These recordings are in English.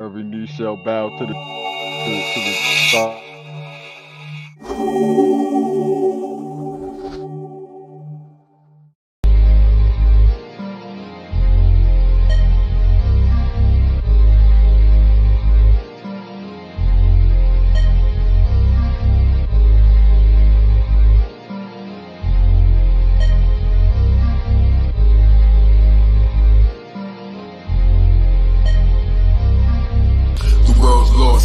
Every knee shall bow to the star.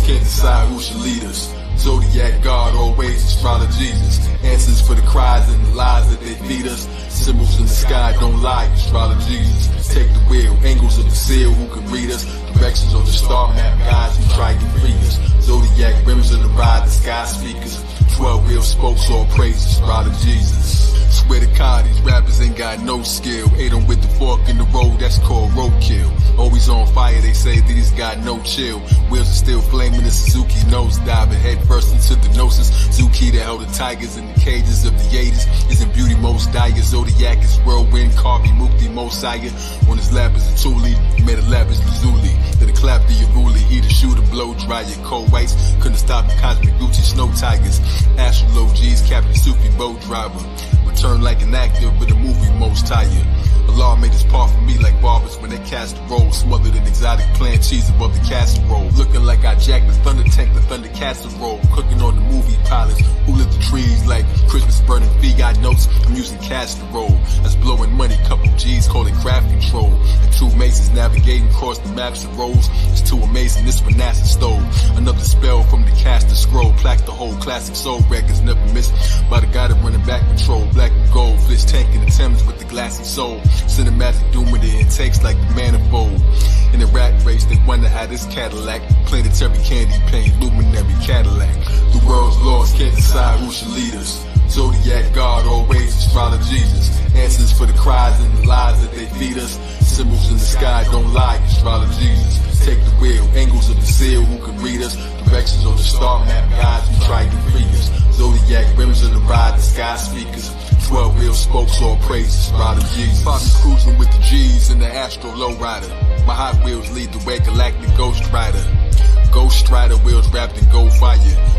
Can't decide who should lead us. Zodiac God, always Astrologezus. Answers for the cries and the lies that they feed us. Symbols in the sky don't lie, Astrologezus. Take the wheel, angles of the seal, who can read us? Directions on the star map, guides who try to free us. Zodiac rims in the ride, the sky speakers. 12 real spokes, all praise Astrologezus. Swear to God, these rappers ain't got no skill. Ate them with the fork in the road, that's called roadkill. Always on fire, they say that he's got no chill. Wheels are still flaming, the Suzuki nose diving head first into the gnosis. Zuki that held the tigers in the cages of the 80s. Isn't beauty most dire? Zodiac is whirlwind, Carvey, Mukti, Mosiah. On his lap is a Thule, he made a lap is Lazuli. Then a clap to your Ruli, he the shooter, blow dryer. Cold whites couldn't stop the Cosmic Gucci Snow Tigers. Astrologezus, Captain Sufi, boat driver. Return like an actor with a movie most tired. Allah made his part for me like barbers when they cast the roll. Smothered in exotic plant cheese above the casserole. Looking like I jacked the thunder tank, the thunder casserole. Cooking on the movie pilots who lit the trees like Christmas burning fiat notes. I'm using casserole. That's blowing money, couple G's, call it craft control. And two maces navigating across the maps and roads. It's too amazing, this one NASA stole. Another spell from the caster scroll. Plaque the whole classic soul records never missed. By the guy that running back patrol. Black and gold, fish tank in the Thames with the glassy soul. Cinematic doom with the intakes like the manifold. In the rat race, they wonder how this Cadillac planetary candy paint, luminary Cadillac. The world's lost, can't decide who should lead us. Zodiac God, always Astrologezus. Answers for the cries and the lies that they feed us. Symbols in the sky don't lie, Astrologezus. Take the wheel, angles of the seal, who can read us? Directions on the star map, guides who try to free us. Zodiac rims in the ride, the sky speakers. 12 real spokes, all praise Astrologezus. Found me cruising with the G's in the Astro Lowrider. My Hot Wheels lead the way, Galactic Ghost Rider. Ghost Rider wheels wrapped in gold fire.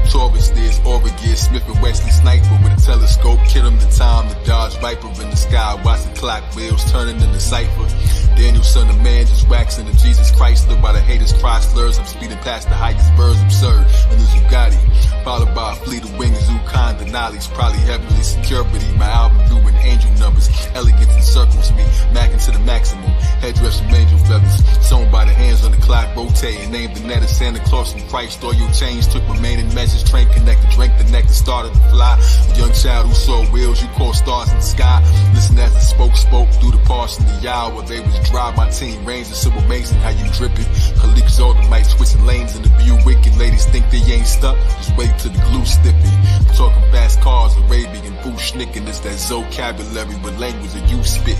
Taurus steers, Aura gear, Smith and Westley sniper with a telescope. Kid him the time, the Dodge Viper in the sky. Watch the clock wheels turning in the cipher. Daniel, son of man, just waxing the Jesus Chrysler. While the haters cry slurs, I'm speeding past the highest birds, absurd. And the Zugatti, followed by a fleet of wings, Zucon Denali's, probably heavily security. My album doing angel numbers, elegance encircles me, macking to the maximum. Headdress from angel feathers, sewn by the hands on the clock, rotating. Named the net of Santa Claus from Christ. All your chains took remaining measures, train connected, drank the nectar, started to fly. A young child who saw wheels, you call stars in the sky. Listen as the spoke through the parts in the aisle while they was dry. My team reigns, it's so amazing how you dripping. Khaliq's all the mic switching lanes in the Buick, and ladies think they ain't stuck. Just wait till the glue stiffy. I'm talking fast cars, Arabian, bushnicking. It's that vocabulary with language that you spitting.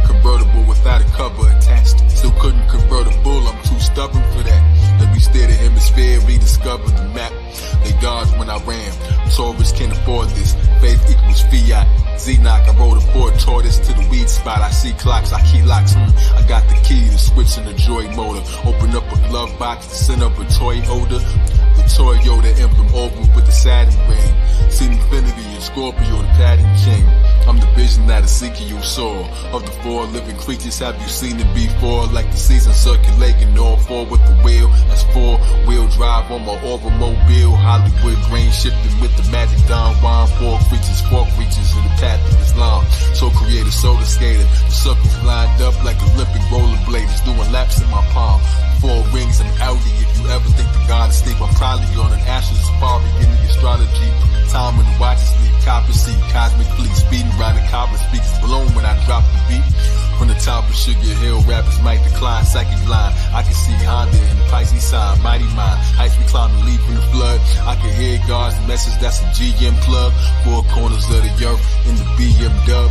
Convertible without a cover attached. Still couldn't convert a bull, I'm too stubborn for that. Let me steer the hemisphere, rediscover the map. They dodged when I ran. Taurus can't afford this. Faith equals fiat. Zenock, I rode a Ford Tortoise to the weed spot. I see clocks, I key locks. I got the key to switch in the Joy motor. Open up a glove box to send up a toy holder. The Toyota emblem oval with the Saturn ring. Seen Infinity and Scorpio, the pattern king. I'm the vision that Ezekiel saw. Of the four living creatures, have you seen it before? Like the season circulating, all four with the wheel. That's 4-wheel drive on my automobile. Hollywood grain shifting with the magic Don Juan. Four creatures in the path of Islam. So creator, soda skater. The circles lined up like Olympic rollerbladers, doing laps in my palm. 4 rings and Audi. If you ever think the God is asleep, I'm probably on an astral safari in the astrology. Time when the watches leave copper seat, cosmic fleet speeding around the copper speaks blown when I drop the beat. From the top of Sugar Hill, rappers might decline, psychic blind. I can see Honda in the Pisces sign, mighty mind. Heights we climb the leap from the flood. I can hear God's message, that's a GM plug. 4 corners of the earth in the BM dub.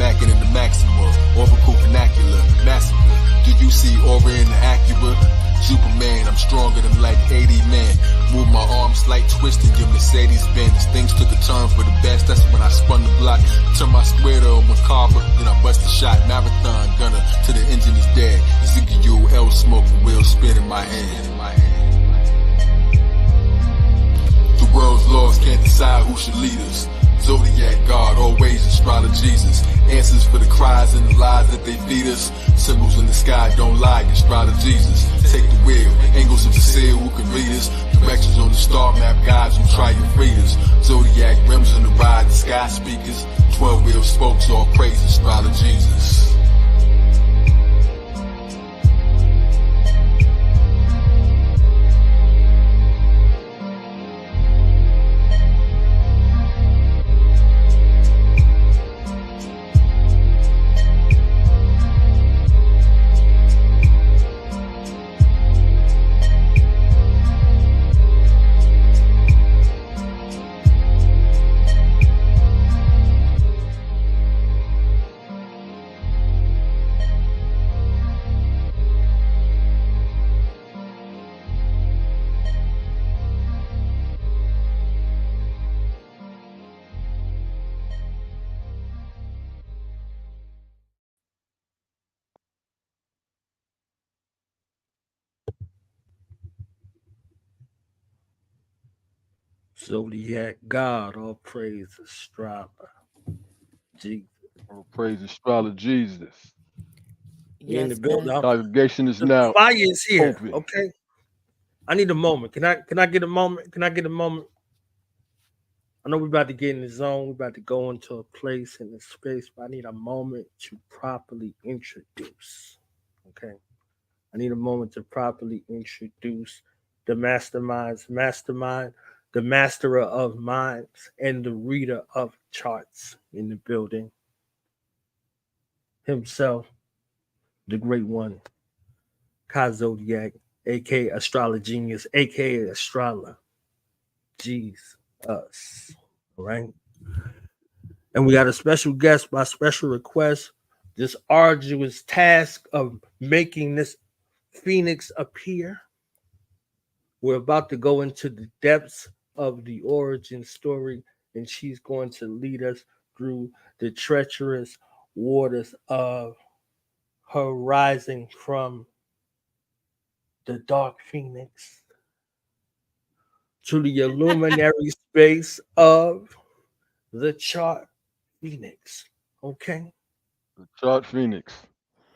Mackin' in the Maxima, orbital vernacular, massacre. Do you see Aura in the Acura? Superman, I'm stronger than like 80 men. Move my arms like twisting your Mercedes Benz. Things took a turn for the best, that's when I spun the block. Turn my square to a macabre, then I bust a shot. Marathon gunner till the engine is dead. Ezekiel L smoke, wheel spin in my hand. The world's laws can't decide who should lead us. Zodiac God, always Astrologezus. Answers for the cries and the lies that they feed us. Symbols in the sky don't lie, Astrologezus. Take the wheel, angles of the sail, who can read us? Directions on the star map, guides who try your readers. Zodiac rims on the ride, the sky speakers. 12-wheel spokes, all praise Astrologezus. Zodiac God, all praise Astrologezus. All praise Astrologezus. We in the Yes, building. man. Congregation is The now fire is here. open. Okay. I need a moment. Can I get a moment? Can I get a moment? I know we're about to get in the zone. We're about to go into a place in the space, but I need a moment to properly introduce. Okay. I need a moment to properly introduce the mastermind, the masterer of minds, and the reader of charts in the building. Himself, the great one, Kai Zodiac, aka Astrologenius, aka Astrologezus. Us. All right. And we got a special guest by special request. This arduous task of making this Phoenix appear. We're about to go into the depths of the origin story, and she's going to lead us through the treacherous waters of her rising from the dark Phoenix to the illuminary space of the chart Phoenix. Okay. The chart Phoenix.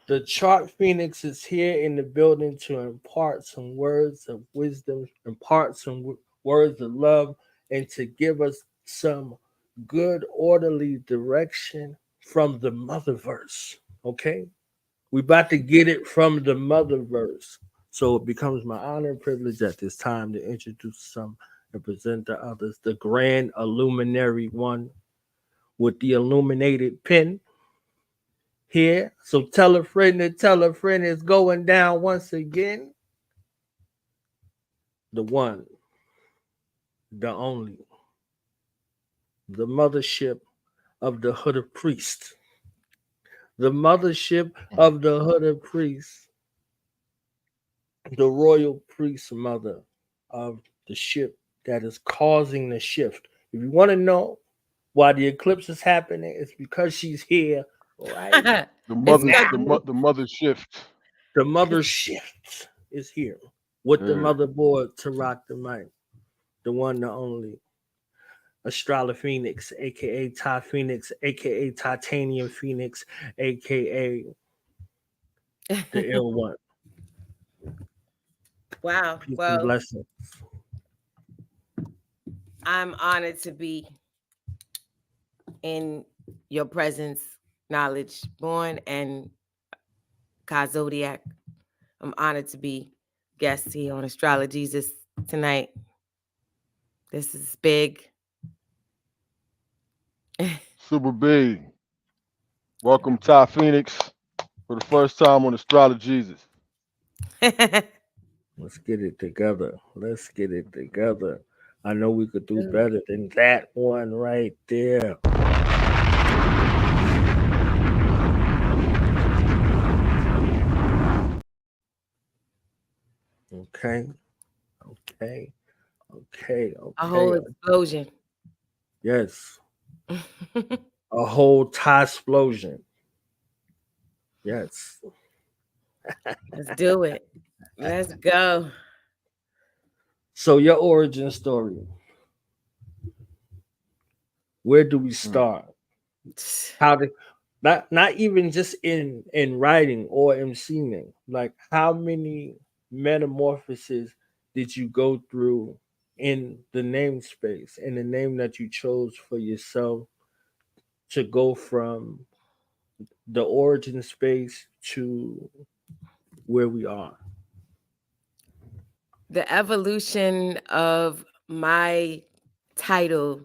The chart Phoenix is here in the building to impart some words of wisdom, impart some words of love, and to give us some good, orderly direction from the motherverse. Okay? We about to get it from the motherverse. So it becomes my honor and privilege at this time to introduce some and present the others. The grand illuminary one with the illuminated pen here. So tell a friend is going down once again. The one, the only, the mothership of the hood of priests. The mothership of the hood of priests. The royal priest mother of the ship that is causing the shift. If you want to know why the eclipse is happening, it's because she's here, right? The mother shift. The mother shift is here with the motherboard to rock the mic. The one, the only. Astrologezus Phoenix, aka Tiye Phoenix, aka Titanium Phoenix, aka the ill one. Wow. Peace and Well, blessings. I'm honored to be in your presence, knowledge born, and Kai Zodiac. I'm honored to be guest here on Astrologezus tonight. This is big. Super big. Welcome, Tiye Phoenix, for the first time on Astrologezus. Let's get it together. Let's get it together. I know we could do better than that one right there. Okay. Okay. Okay. A Okay. whole explosion. Yes. A whole tie explosion. Yes. Let's do it. Let's go. So your origin story. Where do we Mm. start? How did not even just in writing or emceeing, like how many metamorphoses did you go through in the namespace, in the name that you chose for yourself, to go from the origin space to where we are? The evolution of my title,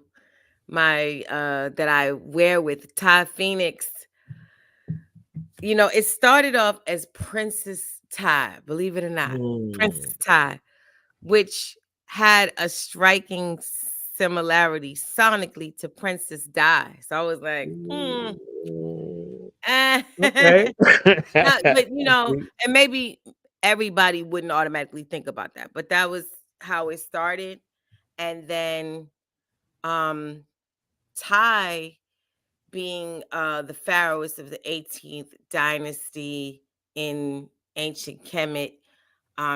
my that I wear with Tiye Phoenix, it started off as Princess Tiye, believe it or not. Mm. Princess Tiye, which had a striking similarity sonically to Princess Di. So I was like, Mm. eh. Okay. But and maybe everybody wouldn't automatically think about that, but that was how it started. And then um Ty, being the pharaohs of the 18th dynasty in ancient Kemet,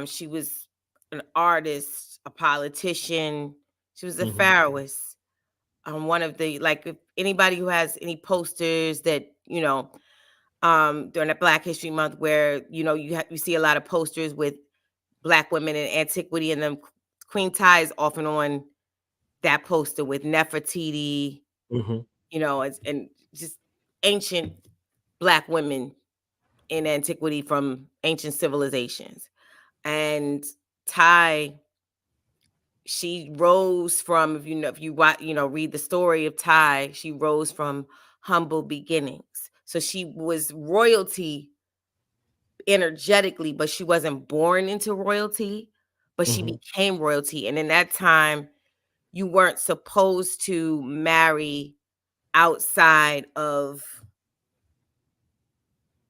she was an artist, a politician. She was a Mhm. pharaohs. One of the, like, if anybody who has any posters that during the Black History Month, where you see a lot of posters with Black women in antiquity, and then Queen Ty is often on that poster with Nefertiti, Mhm. and just ancient Black women in antiquity from ancient civilizations. And Ty, she rose from, if you read the story of Ty, she rose from humble beginnings. So she was royalty energetically, but she wasn't born into royalty, but she Mhm. became royalty. And in that time, you weren't supposed to marry outside of,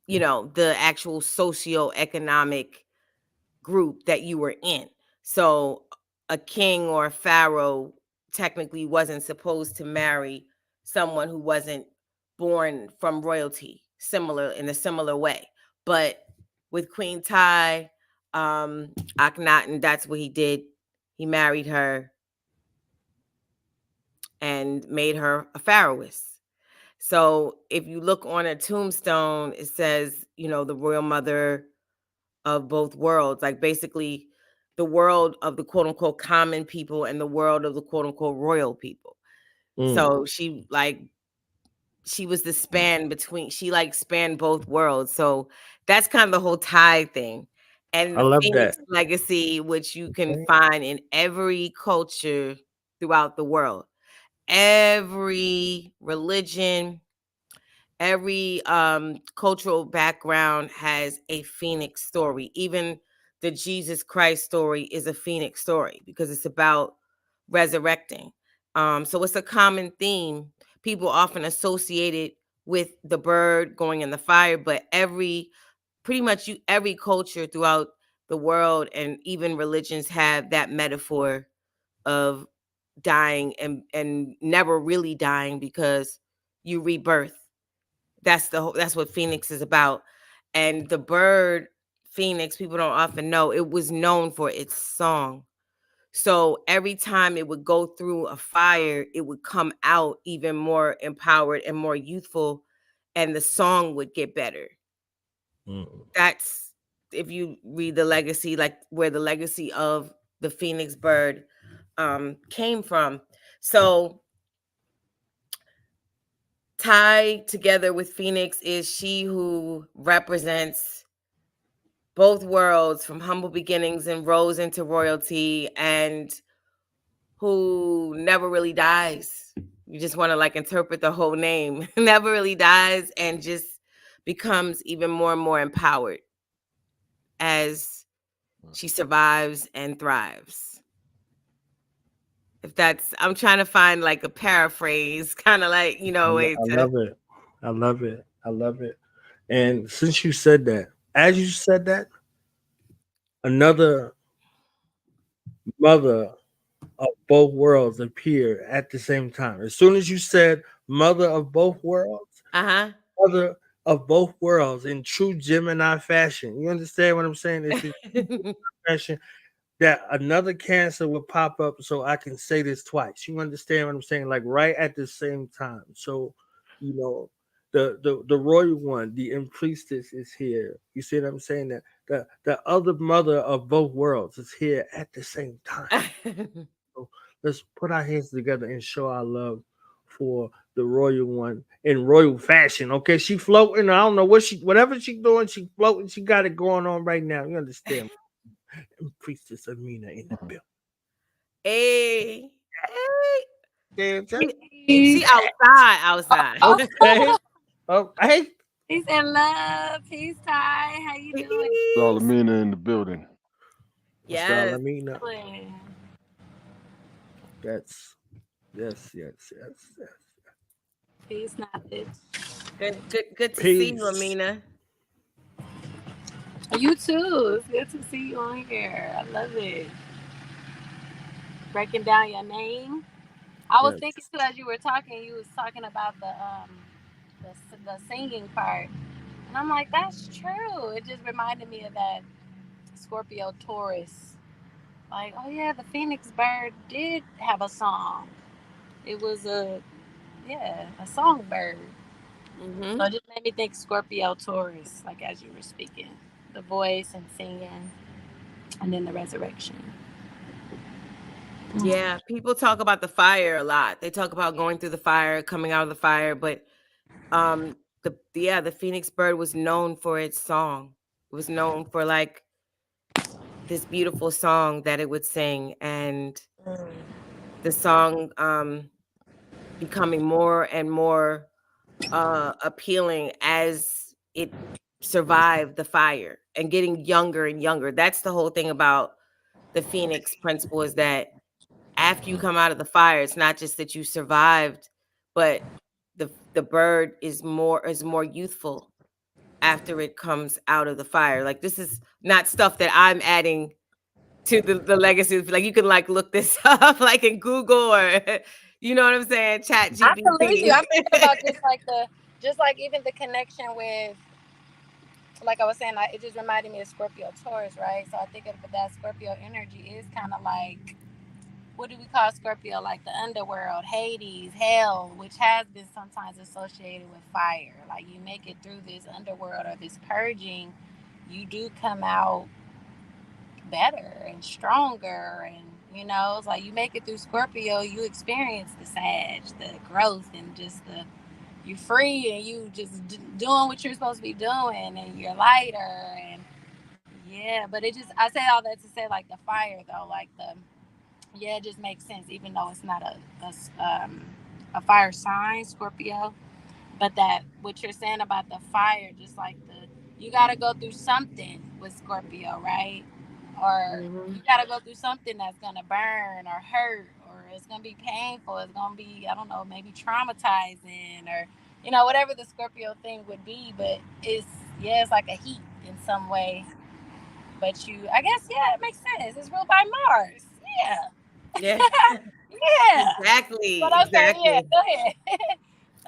the actual socio-economic group that you were in. So a king or a pharaoh technically wasn't supposed to marry someone who wasn't born from royalty, similar in a similar way. But with Queen Ty, Akhenaten, that's what he did. He married her and made her a pharaohess. So if you look on a tombstone, it says, the royal mother of both worlds, like basically the world of the quote unquote common people and the world of the quote unquote royal people. Mm. So she was the span between, she like spanned both worlds. So that's kind of the whole Ty thing. And I the love Phoenix that. legacy, which you can Okay. find in every culture throughout the world, every religion, every cultural background has a Phoenix story. Even the Jesus Christ story is a Phoenix story because it's about resurrecting. So it's a common theme. People often associate it with the bird going in the fire, but every culture throughout the world and even religions have that metaphor of dying and never really dying, because you rebirth. That's what Phoenix is about. And the bird Phoenix, people don't often know, it was known for its song. So every time it would go through a fire, it would come out even more empowered and more youthful, and the song would get better. Mm. That's, if you read the legacy, like where the legacy of the Phoenix bird came from. So tied together with Phoenix is she who represents both worlds, from humble beginnings and rose into royalty, and who never really dies. You just want to like interpret the whole name. Never really dies and just becomes even more and more empowered as she survives and thrives. If that's, I'm trying to find like a paraphrase, kind of like, way I to. love it. I love it. I love it. And since you said that, as you said that, another mother of both worlds appear at the same time. As soon as you said mother of both worlds, mother of both worlds in true Gemini fashion. You understand what I'm saying? It's in fashion that another Cancer will pop up, so I can say this twice. You understand what I'm saying? Like right at the same time. So, you know, the royal one, the priestess is here. You see what I'm saying? That the other mother of both worlds is here at the same time. So let's put our hands together and show our love for the royal one in royal fashion. Okay, she floating. I don't know whatever she doing, she floating. She got it going on right now. You understand? Priestess Amina in the building. Hey. Okay. She outside. Okay. Oh, hey. Peace and love. Peace, Ty. How you doing? Amina in the building. Yes. Amina. That's yes. Peace, knowledge. Good to see you, Amina. You too. It's good to see you on here. I love it. Breaking down your name. I was thinking too as you were talking. You was talking about the singing part, and I'm like, that's true. It just reminded me of that Scorpio Taurus. Like, oh yeah, the Phoenix bird did have a song. It was a songbird. Mm-hmm. So it just made me think Scorpio Taurus, like as you were speaking, the voice and singing, and then the resurrection. Yeah, people talk about the fire a lot. They talk about going through the fire, coming out of the fire, but the Phoenix bird was known for its song. It was known for like this beautiful song that it would sing, and the song becoming more and more appealing as it survived the fire and getting younger and younger. That's the whole thing about the Phoenix principle, is that after you come out of the fire, it's not just that you survived, but the bird is more youthful after it comes out of the fire. Like, this is not stuff that I'm adding to the legacy. Like, you can like look this up like in Google, or you know what I'm saying, Chat GPT. I believe you. I'm thinking about just like even the connection with, like I was saying, it just reminded me of Scorpio Taurus, right? So I think of that Scorpio energy is kind of like, what do we call Scorpio? Like the underworld, Hades, hell, which has been sometimes associated with fire. Like you make it through this underworld or this purging, you do come out better and stronger. And, you know, it's like you make it through Scorpio, you experience the Sag, the growth, and just you're free and you just doing what you're supposed to be doing, and you're lighter. And yeah, but I say all that to say, like the fire though, like it just makes sense, even though it's not a fire sign, Scorpio. But that what you're saying about the fire, just like you got to go through something with Scorpio, right? Or you got to go through something that's going to burn or hurt, or it's going to be painful. It's going to be, I don't know, maybe traumatizing, or, you know, whatever the Scorpio thing would be. But it's like a heat in some way. But I guess, it makes sense. It's ruled by Mars. Yeah. Yeah. Exactly. But okay, yeah, go ahead.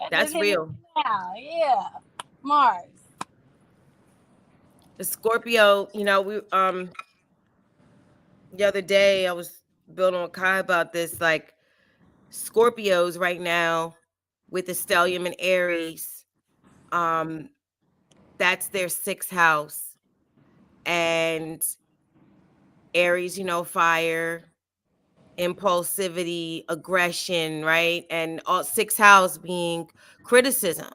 That's real. Now, yeah. Mars. The Scorpio, you know, we the other day I was building on Kai about this, like Scorpios right now with the stellium and Aries, that's their 6th house. And Aries, you know, fire, impulsivity, aggression, right? And all 6th house being criticism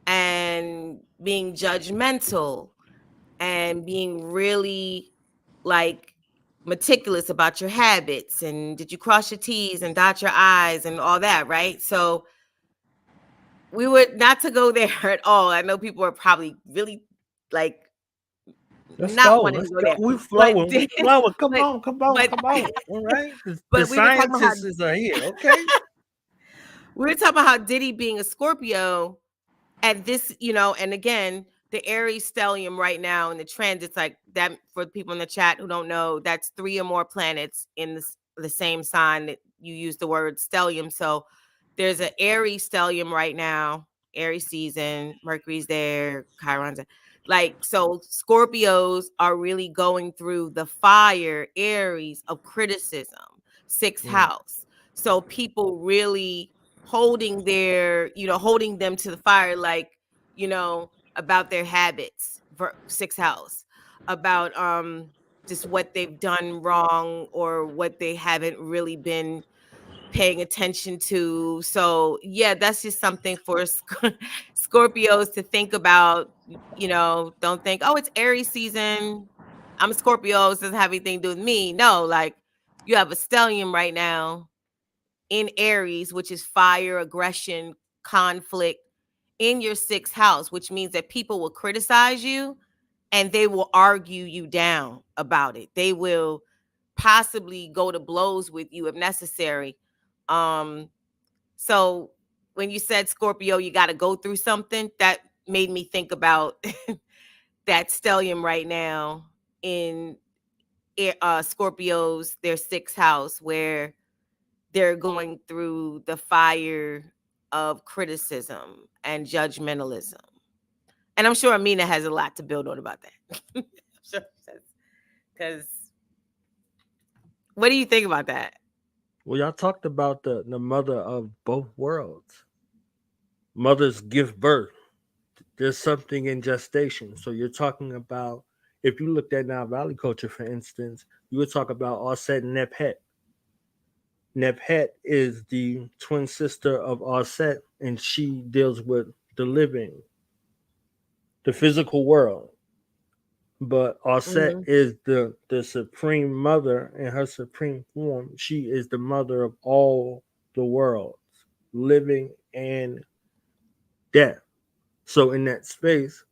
and being judgmental and being really like meticulous about your habits, and did you cross your T's and dot your I's and all that, right? So we would not to go there at all. I know people are probably really like wanting to go there. We flowing. Come on. All right. The scientists are here, okay? We were talking about how Diddy being a Scorpio at this, you know, and again, the Aries stellium right now in the transits, like that, for people in the chat who don't know, that's 3 or more planets in the same sign that you use the word stellium. So there's an Aries stellium right now, Aries season, Mercury's there, Chiron's there. Like, so Scorpios are really going through the fire Aries of criticism, 6th house. So people really holding holding them to the fire, like, about their habits, 6th house, about just what they've done wrong or what they haven't really been paying attention to. So yeah, that's just something for Scorpios to think about. Don't think, oh, it's Aries season, I'm a Scorpio, it doesn't have anything to do with me. No, like, you have a stellium right now in Aries, which is fire, aggression, conflict, in your 6th house, which means that people will criticize you and they will argue you down about it. They will possibly go to blows with you if necessary. So when you said, Scorpio, you got to go through something, that made me think about that stellium right now in Scorpios, their 6th house, where they're going through the fire of criticism and judgmentalism. And I'm sure Amina has a lot to build on about that. Because what do you think about that? Well, y'all talked about the mother of both worlds. Mothers give birth. There's something in gestation. So you're talking about, if you looked at now Valley culture, for instance, you would talk about Aset and Nephet. Nephet is the twin sister of Aset, and she deals with the living, the physical world. But Aset is the supreme mother in her supreme form. She is the mother of all the worlds, living and death. So in that space,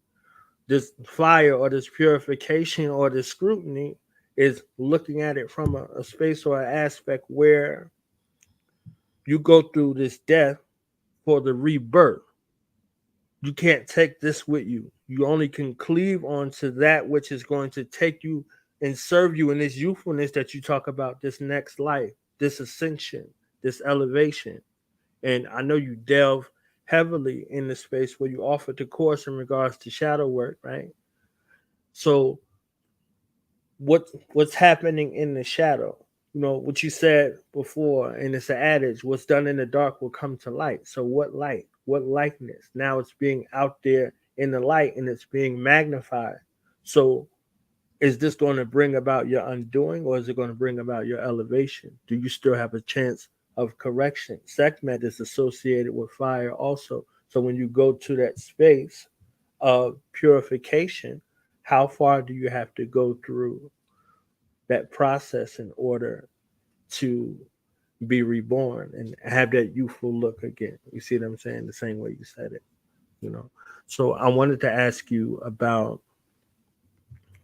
this fire or this purification or this scrutiny is looking at it from a space or an aspect where you go through this death for the rebirth. You can't take this with you. You only can cleave onto that which is going to take you and serve you in this youthfulness that you talk about, this next life, this ascension, this elevation. And I know you delve heavily in the space where you offered the course in regards to shadow work, right? So what's happening in the shadow? What you said before, and it's an adage, what's done in the dark will come to light. So what light? What likeness? Now it's being out there in the light and it's being magnified. So is this going to bring about your undoing, or is it going to bring about your elevation? Do you still have a chance of correction? Sekhmet is associated with fire also. So when you go to that space of purification, how far do you have to go through that process in order to be reborn and have that youthful look again? You see what I'm saying? The same way you said it, So I wanted to ask you about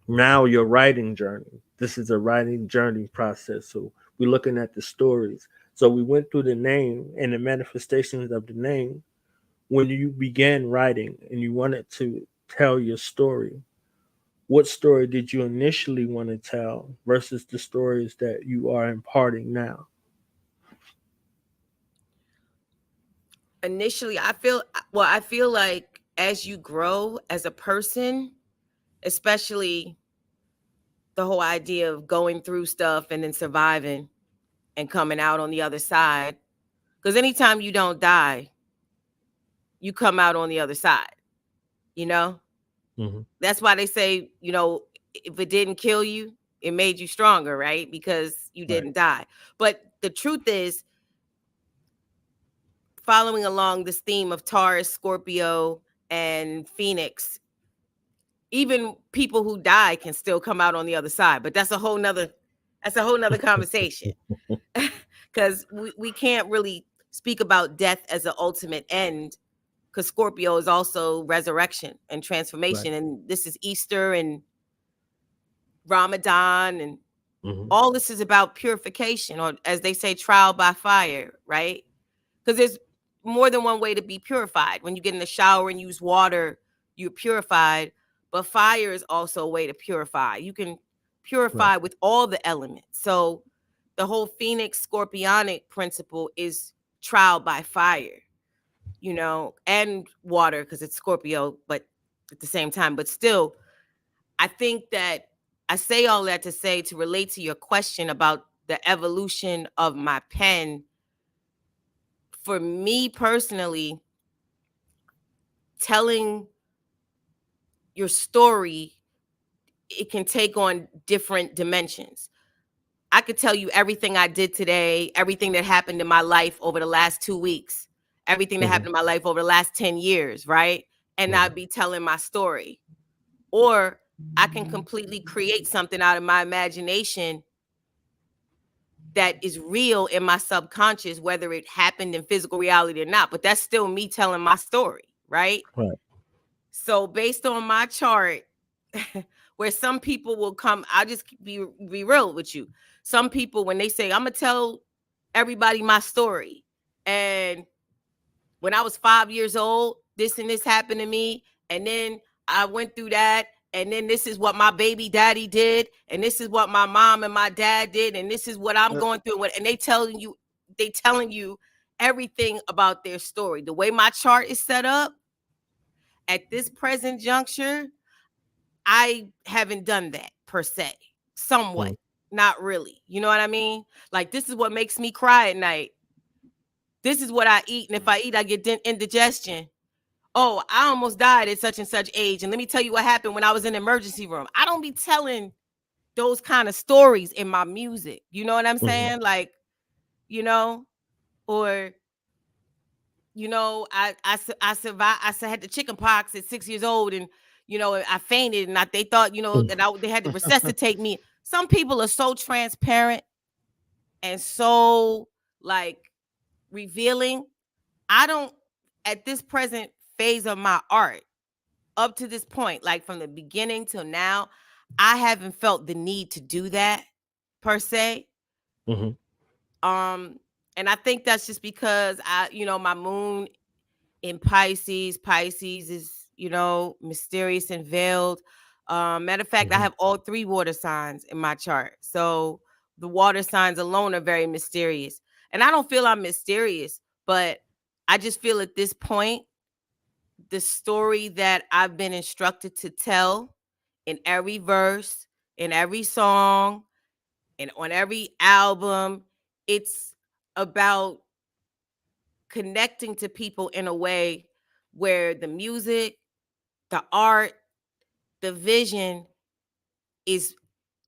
now your writing journey. This is a writing journey process. So we're looking at the stories. So we went through the name and the manifestations of the name. When you began writing and you wanted to tell your story, what story did you initially want to tell versus the stories that you are imparting now? Initially, I feel like as you grow as a person, especially the whole idea of going through stuff and then surviving and coming out on the other side, because anytime you don't die, you come out on the other side, That's why they say, if it didn't kill you, it made you stronger, right? Because you didn't die. But the truth is, following along this theme of Taurus, Scorpio, and Phoenix, even people who die can still come out on the other side. But that's a whole nother conversation. Because we can't really speak about death as an ultimate end, because Scorpio is also resurrection and transformation. Right. And this is Easter and Ramadan, and all this is about purification, or as they say, trial by fire, right? Because there's more than one way to be purified. When you get in the shower and use water, you're purified. But fire is also a way to purify. You can purify with all the elements. So the whole Phoenix Scorpionic principle is trial by fire, you know, and water, because it's Scorpio, but at the same time. But still, I think that I say all that to say, to relate to your question about the evolution of my pen. For me personally, telling your story, it can take on different dimensions. I could tell you everything I did today, everything that happened in my life over the last 2 weeks, everything that happened in my life over the last 10 years, right? And I'd be telling my story. Or I can completely create something out of my imagination that is real in my subconscious, whether it happened in physical reality or not. But that's still me telling my story, right? Right. So based on my chart, where some people will come, I'll just be real with you. Some people, when they say, I'm going to tell everybody my story. And when I was 5 years old, this and this happened to me. And then I went through that. And then this is what my baby daddy did. And this is what my mom and my dad did. And this is what I'm going through. And they telling you everything about their story. The way my chart is set up at this present juncture, I haven't done that per se. Somewhat, not really. You know what I mean? Like, this is what makes me cry at night. This is what I eat. And if I eat, I get indigestion. Oh, I almost died at such and such age. And let me tell you what happened when I was in the emergency room. I don't be telling those kind of stories in my music. You know what I'm saying? Like, you know, or, you know, I survived. I had the chicken pox at 6 years old, and, you know, I fainted, and they thought, you know, that they had to resuscitate me. Some people are so transparent and so, like, revealing. I don't, at this present phase of my art, up to this point, like from the beginning till now, I haven't felt the need to do that per se. And I think that's just because my moon in Pisces is, you know, mysterious and veiled. Matter of fact, I have all 3 water signs in my chart. So the water signs alone are very mysterious. And I don't feel I'm mysterious, but I just feel at this point, the story that I've been instructed to tell in every verse, in every song, and on every album, it's about connecting to people in a way where the music, the art, the vision is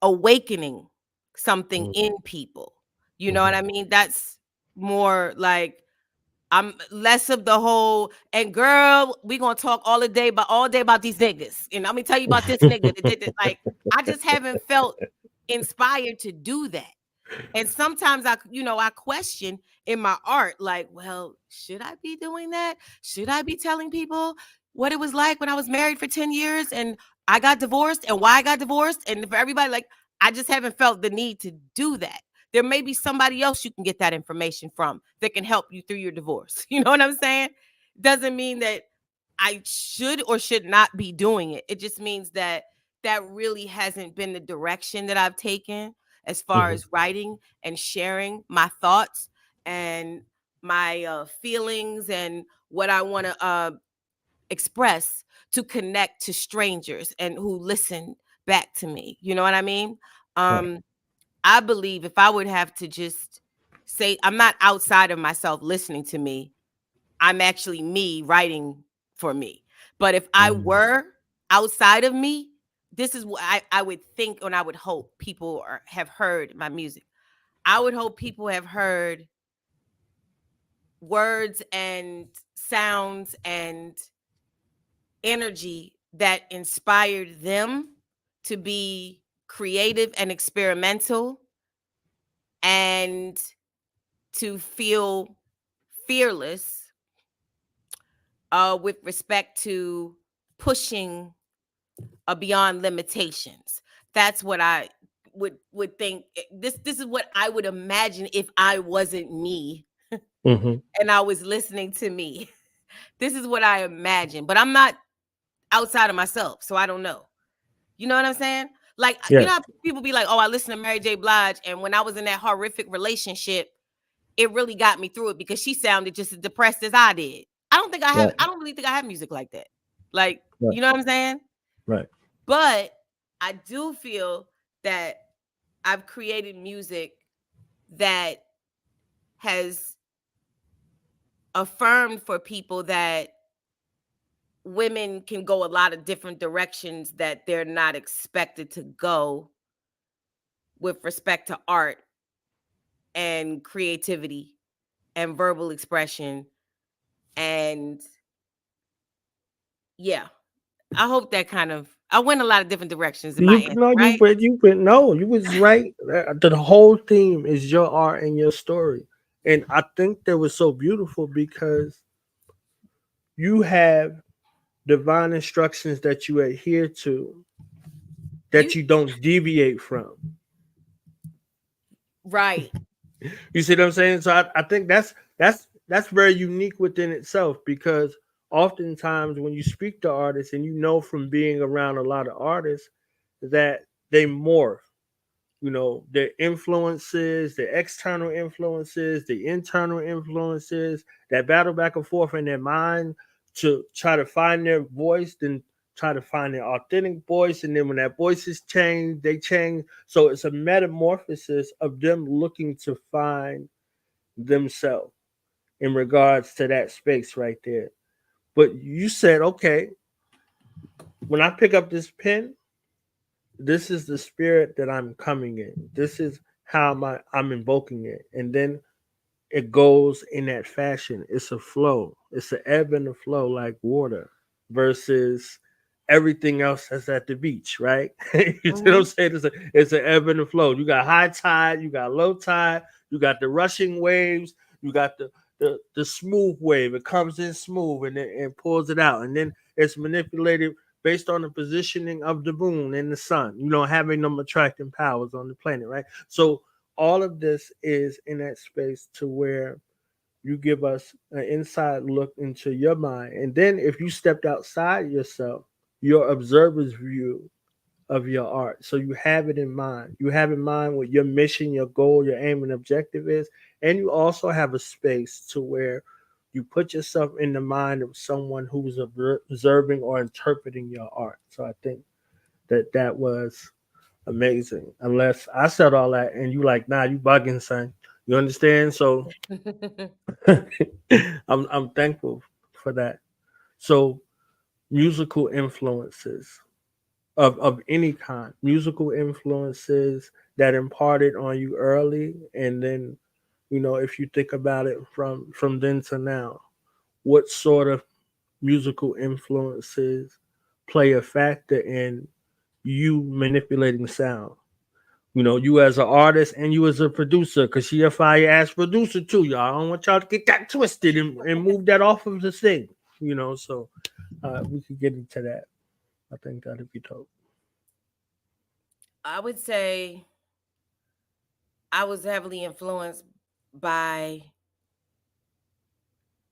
awakening something in people. You know what I mean? That's more like, I'm less of the whole, and girl, we gonna talk all day about these niggas. And let me tell you about this nigga that did this. Like, I just haven't felt inspired to do that. And sometimes I question in my art, like, well, should I be doing that? Should I be telling people what it was like when I was married for 10 years and I got divorced and why I got divorced? And for everybody, like, I just haven't felt the need to do that. There may be somebody else you can get that information from that can help you through your divorce. You know what I'm saying? Doesn't mean that I should or should not be doing it. It just means that that really hasn't been the direction that I've taken as far as writing and sharing my thoughts and my feelings and what I want to express to connect to strangers and who listen back to me. You know what I mean? I believe if I would have to just say, I'm not outside of myself listening to me, I'm actually me writing for me. But if I were outside of me, this is what I would think and I would hope people have heard my music. I would hope people have heard words and sounds and energy that inspired them to be creative and experimental and to feel fearless with respect to pushing beyond limitations. That's what I would think. This is what I would imagine if I wasn't me and I was listening to me. This is what I imagine, but I'm not outside of myself, so I don't know. You know what I'm saying? Like, Yeah. you know how people be like, oh, I listen to Mary J. Blige, and when I was in that horrific relationship, it really got me through it because she sounded just as depressed as I did. I don't really think I have music like that. Like, Right. you know what I'm saying? Right. But I do feel that I've created music that has affirmed for people that women can go a lot of different directions that they're not expected to go with respect to art and creativity and verbal expression. And yeah, I hope that I went a lot of different directions in my answer, right? You was right. The whole theme is your art and your story. And I think that was so beautiful because you have divine instructions that you adhere to that you don't deviate from. Right. You see what I'm saying? So I think that's very unique within itself because oftentimes when you speak to artists and you know from being around a lot of artists that they morph. You know, their influences, the external influences, the internal influences, that battle back and forth in their mind to try to find their voice, then try to find their authentic voice. And then when that voice is changed, they change. So it's a metamorphosis of them looking to find themselves in regards to that space right there. But you said, okay, when I pick up this pen, this is the spirit that I'm coming in. This is how I'm invoking it. And then it goes in that fashion. It's a flow. It's an ebb and a flow like water versus everything else that's at the beach, right? You see what I'm saying? It's an ebb and a flow. You got high tide, you got low tide, you got the rushing waves, you got the smooth wave. It comes in smooth and it pulls it out. And then it's manipulated based on the positioning of the moon and the sun, you know, having them attracting powers on the planet, right? So all of this is in that space to where you give us an inside look into your mind. And then if you stepped outside yourself, your observer's view of your art. So you have it in mind. You have in mind what your mission, your goal, your aim and objective is. And you also have a space to where you put yourself in the mind of someone who's observing or interpreting your art. So I think that was amazing. Unless I said all that and you like, nah, you bugging, son. You understand? So I'm thankful for that. So musical influences of any kind, musical influences that imparted on you early, and then you know if you think about it from then to now, what sort of musical influences play a factor in you manipulating sound? You know, you as an artist and you as a producer, because she a fire ass producer too, y'all. I don't want y'all to get that twisted and move that off of the thing. You know, so we could get into that. I think that'd be dope. I would say I was heavily influenced by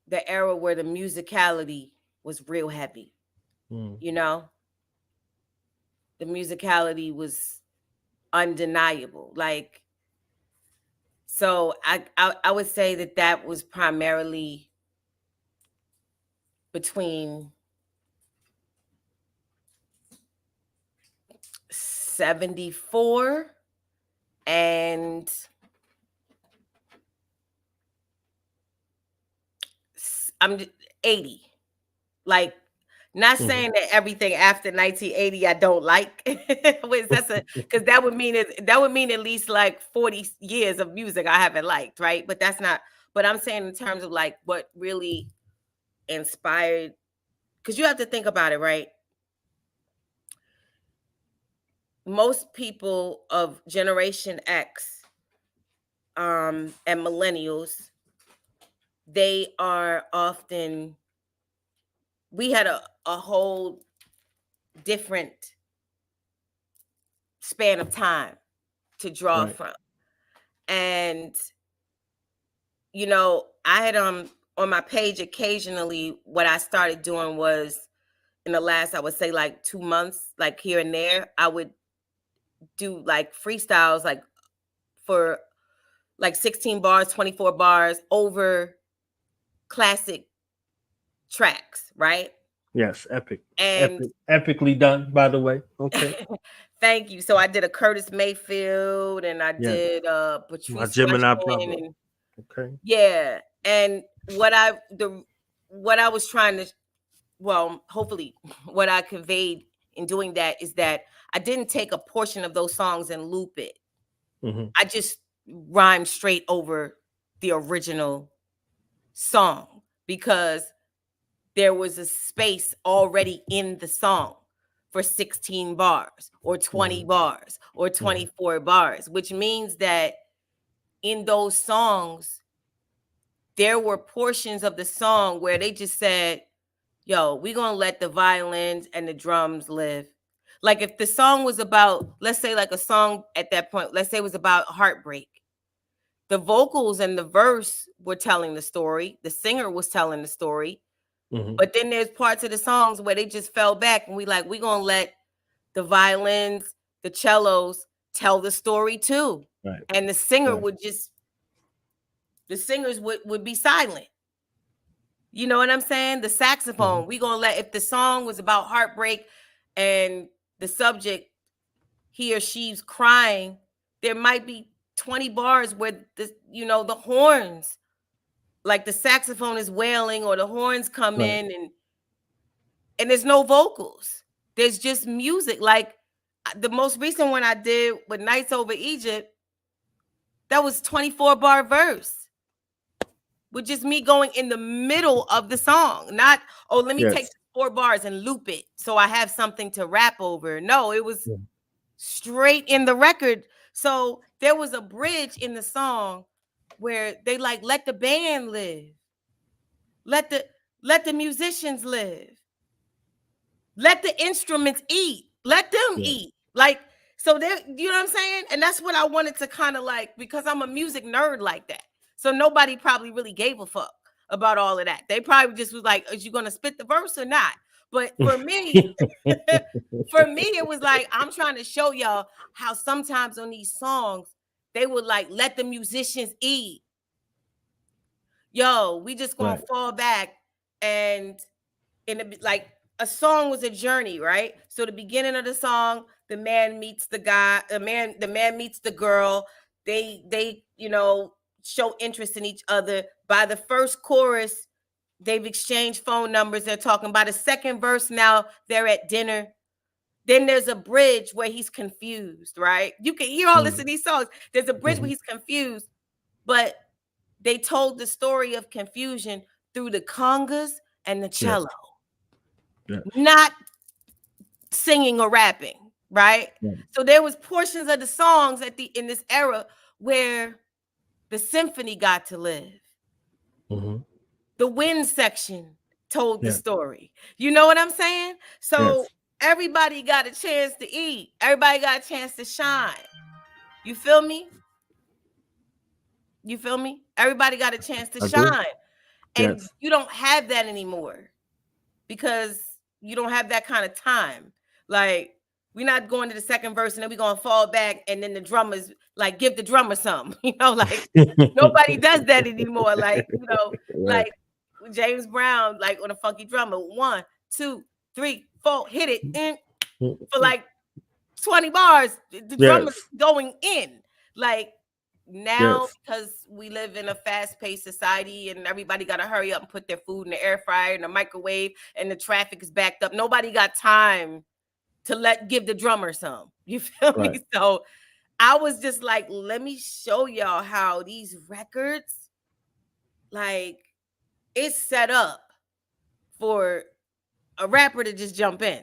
the era where the musicality was real heavy. You know, the musicality was undeniable. Like, so I would say that was primarily between 74 and I'm 80. Like, not saying that everything after 1980 I don't like. Because that would mean at least like 40 years of music I haven't liked, right? But that's not. But I'm saying in terms of like what really inspired, because you have to think about it, right? Most people of Generation X and millennials, they are often, we had a whole different span of time to draw from. And you know, I had on my page occasionally, what I started doing was, in the last, I would say like 2 months, like here and there, I would do like freestyles, like for like 16 bars, 24 bars over classic tracks, right? Yes, epic. And Epically done, by the way. Okay. thank you. So I did a Curtis Mayfield, and I did My Patrice Gemini Rushman, brother. and Okay. yeah. And what I was trying to, well, hopefully what I conveyed in doing that is that I didn't take a portion of those songs and loop it. I just rhymed straight over the original song because there was a space already in the song for 16 bars or 20 bars or 24 bars, which means that in those songs, there were portions of the song where they just said, yo, we're going to let the violins and the drums live. Like if the song was about, let's say like a song at that point, let's say it was about heartbreak. The vocals and the verse were telling the story. The singer was telling the story. But then there's parts of the songs where they just fell back and we're going to let the violins, the cellos tell the story too. Right. And the singer would just, the singers would be silent. You know what I'm saying? The saxophone, we're going to let, if the song was about heartbreak and the subject, he or she's crying, there might be 20 bars where the, you know, the horns, like the saxophone is wailing or the horns come in and there's no vocals. There's just music. Like the most recent one I did with Nights Over Egypt, that was 24 bar verse. With just me going in the middle of the song. Not, oh, let me take 4 bars and loop it so I have something to rap over. No, it was straight in the record. So there was a bridge in the song where they like, let the band live. Let the musicians live. Let the instruments eat. Let them eat. Like, so there, you know what I'm saying? And that's what I wanted to kind of like, because I'm a music nerd like that. So nobody probably really gave a fuck about all of that. They probably just was like, is you going to spit the verse or not? But for me, it was like, I'm trying to show y'all how sometimes on these songs, they would like, let the musicians eat. Yo, we just going to fall back and like a song was a journey, right? So the beginning of the song, the man meets the guy, the man meets the girl. They, you know, show interest in each other. By the first chorus, they've exchanged phone numbers. They're talking. By the second verse, now they're at dinner. Then there's a bridge where he's confused, right? You can hear all this in these songs. There's a bridge where he's confused, but they told the story of confusion through the congas and the cello. Not singing or rapping, right? So there was portions of the songs in this era where the symphony got to live. The wind section told the story. You know what I'm saying? So everybody got a chance to eat. Everybody got a chance to shine. You feel me? You feel me? Everybody got a chance to shine. And you don't have that anymore because you don't have that kind of time. Like, we're not going to the second verse and then we're going to fall back and then the drummers, like, give the drummer something. You know, like, nobody does that anymore. Like, you know, like James Brown, like on a funky drummer, 1, 2, 3, 4, hit it for like 20 bars. The drummer's going in. Like, now, because we live in a fast-paced society and everybody got to hurry up and put their food in the air fryer and the microwave and the traffic is backed up. Nobody got time to give the drummer some. You feel me? So I was just like, let me show y'all how these records, like, it's set up for a rapper to just jump in.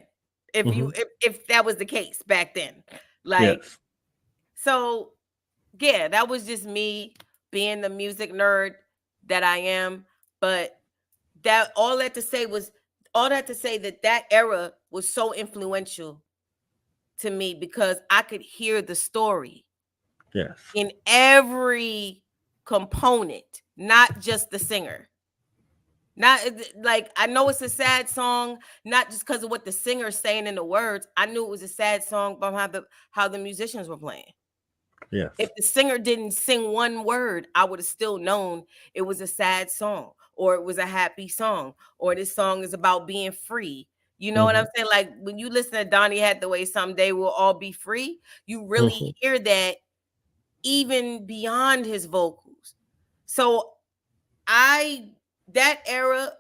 If that was the case back then. Like, so yeah, that was just me being the music nerd that I am. But that all that to say that era was so influential to me because I could hear the story in every component, not just the singer. Not like I know it's a sad song, not just because of what the singer's saying in the words. I knew it was a sad song by how the musicians were playing. Yes. If the singer didn't sing one word, I would have still known it was a sad song, or it was a happy song, or this song is about being free. You know what I'm saying? Like when you listen to Donny Hathaway, "Someday We'll All Be Free," you really hear that even beyond his vocals. So that era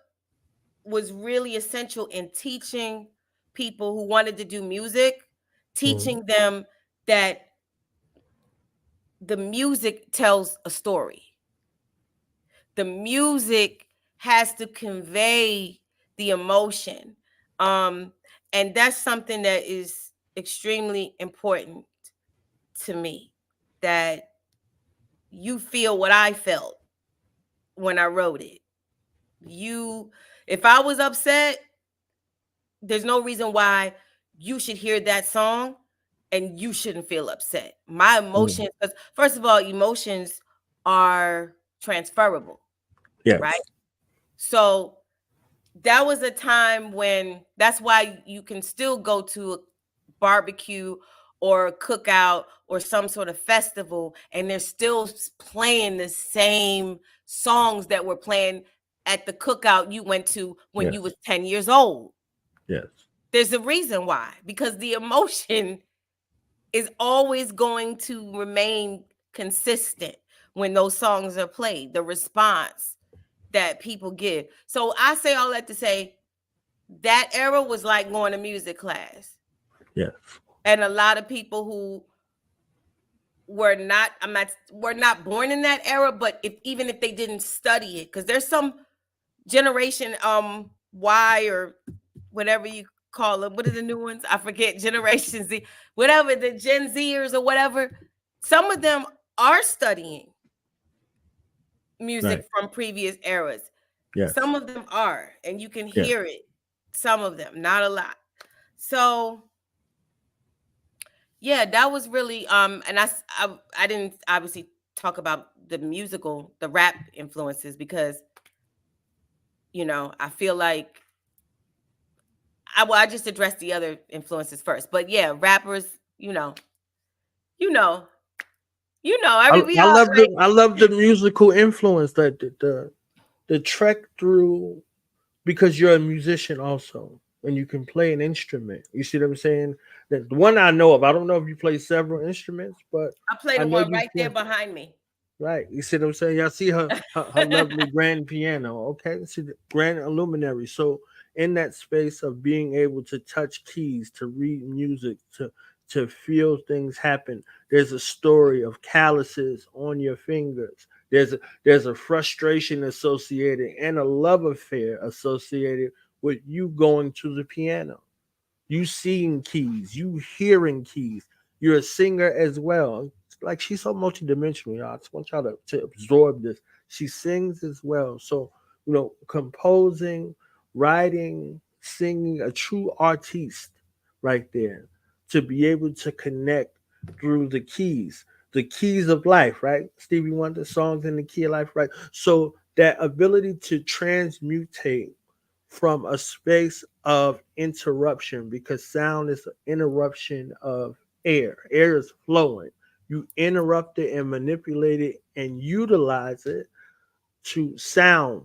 was really essential in teaching people who wanted to do music, teaching them that the music tells a story. The music has to convey the emotion. And that's something that is extremely important to me, that you feel what I felt when I wrote it. If I was upset, there's no reason why you should hear that song and you shouldn't feel upset. My emotions, because first of all, emotions are transferable, right? So that was a time when, that's why you can still go to a barbecue or a cookout or some sort of festival and they're still playing the same songs that were playing at the cookout you went to when you was 10 years old. Yes. There's a reason why, because the emotion is always going to remain consistent when those songs are played, the response that people give. So I say all that to say that era was like going to music class. Yes. And a lot of people who were not born in that era, but even if they didn't study it, because there's some generation Y or whatever you call them. What are the new ones? I forget. Generation Z, whatever, the Gen Zers or whatever. Some of them are studying music from previous eras. Yes. Some of them are, and you can hear it. Some of them, not a lot. So yeah, that was really and I didn't obviously talk about the rap influences, because I feel like I just addressed the other influences first. But yeah, rappers, I love the musical influence that the trek through, because you're a musician also and you can play an instrument. You see what I'm saying? That the one I know of, I don't know if you play several instruments, but I play the one right there behind me. Right. You see what I'm saying? Y'all see her lovely grand piano. Okay. See the grand luminary. So in that space of being able to touch keys, to read music, to feel things happen, there's a story of calluses on your fingers. There's a frustration associated and a love affair associated with you going to the piano. You seeing keys, you hearing keys. You're a singer as well. Like, she's so multidimensional, y'all. I just want y'all to absorb this. She sings as well. So, composing, writing, singing, a true artiste right there, to be able to connect through the keys of life, right? Stevie Wonder, songs in the key of life, right? So that ability to transmutate from a space of interruption, because sound is an interruption of air. Air is flowing. You interrupt it and manipulate it and utilize it to sound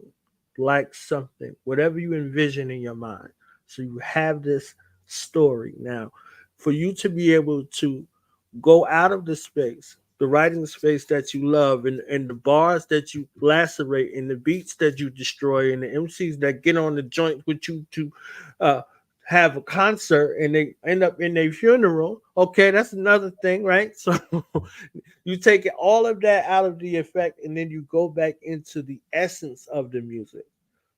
like something, whatever you envision in your mind. So you have this story. Now, for you to be able to go out of the space, the writing space that you love, and the bars that you lacerate, and the beats that you destroy, and the MCs that get on the joint with you to have a concert and they end up in their funeral. Okay, that's another thing, right? So you take all of that out of the effect, and then you go back into the essence of the music.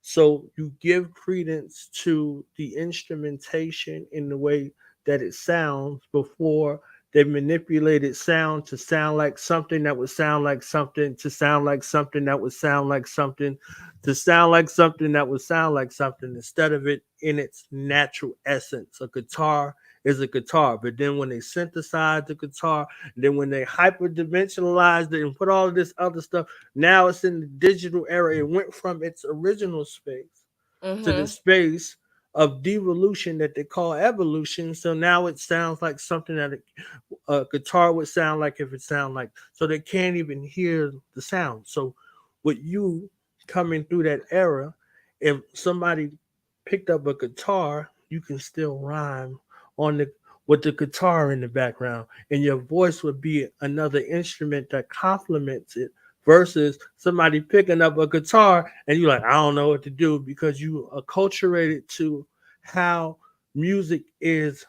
So you give credence to the instrumentation in the way that it sounds before they manipulated sound to sound like something that would sound like something, to sound like something that would sound like something, to sound like something that would sound like something, instead of it in its natural essence. A guitar is a guitar. But then when they synthesized the guitar, then when they hyperdimensionalized it and put all of this other stuff, now it's in the digital era. It went from its original space to the space of devolution that they call evolution. So now it sounds like something that a guitar would sound like if it sound like, so they can't even hear the sound. So with you coming through that era, if somebody picked up a guitar, you can still rhyme on the with the guitar in the background, and your voice would be another instrument that complements it. Versus somebody picking up a guitar and you're like, I don't know what to do, because you acculturated to how music is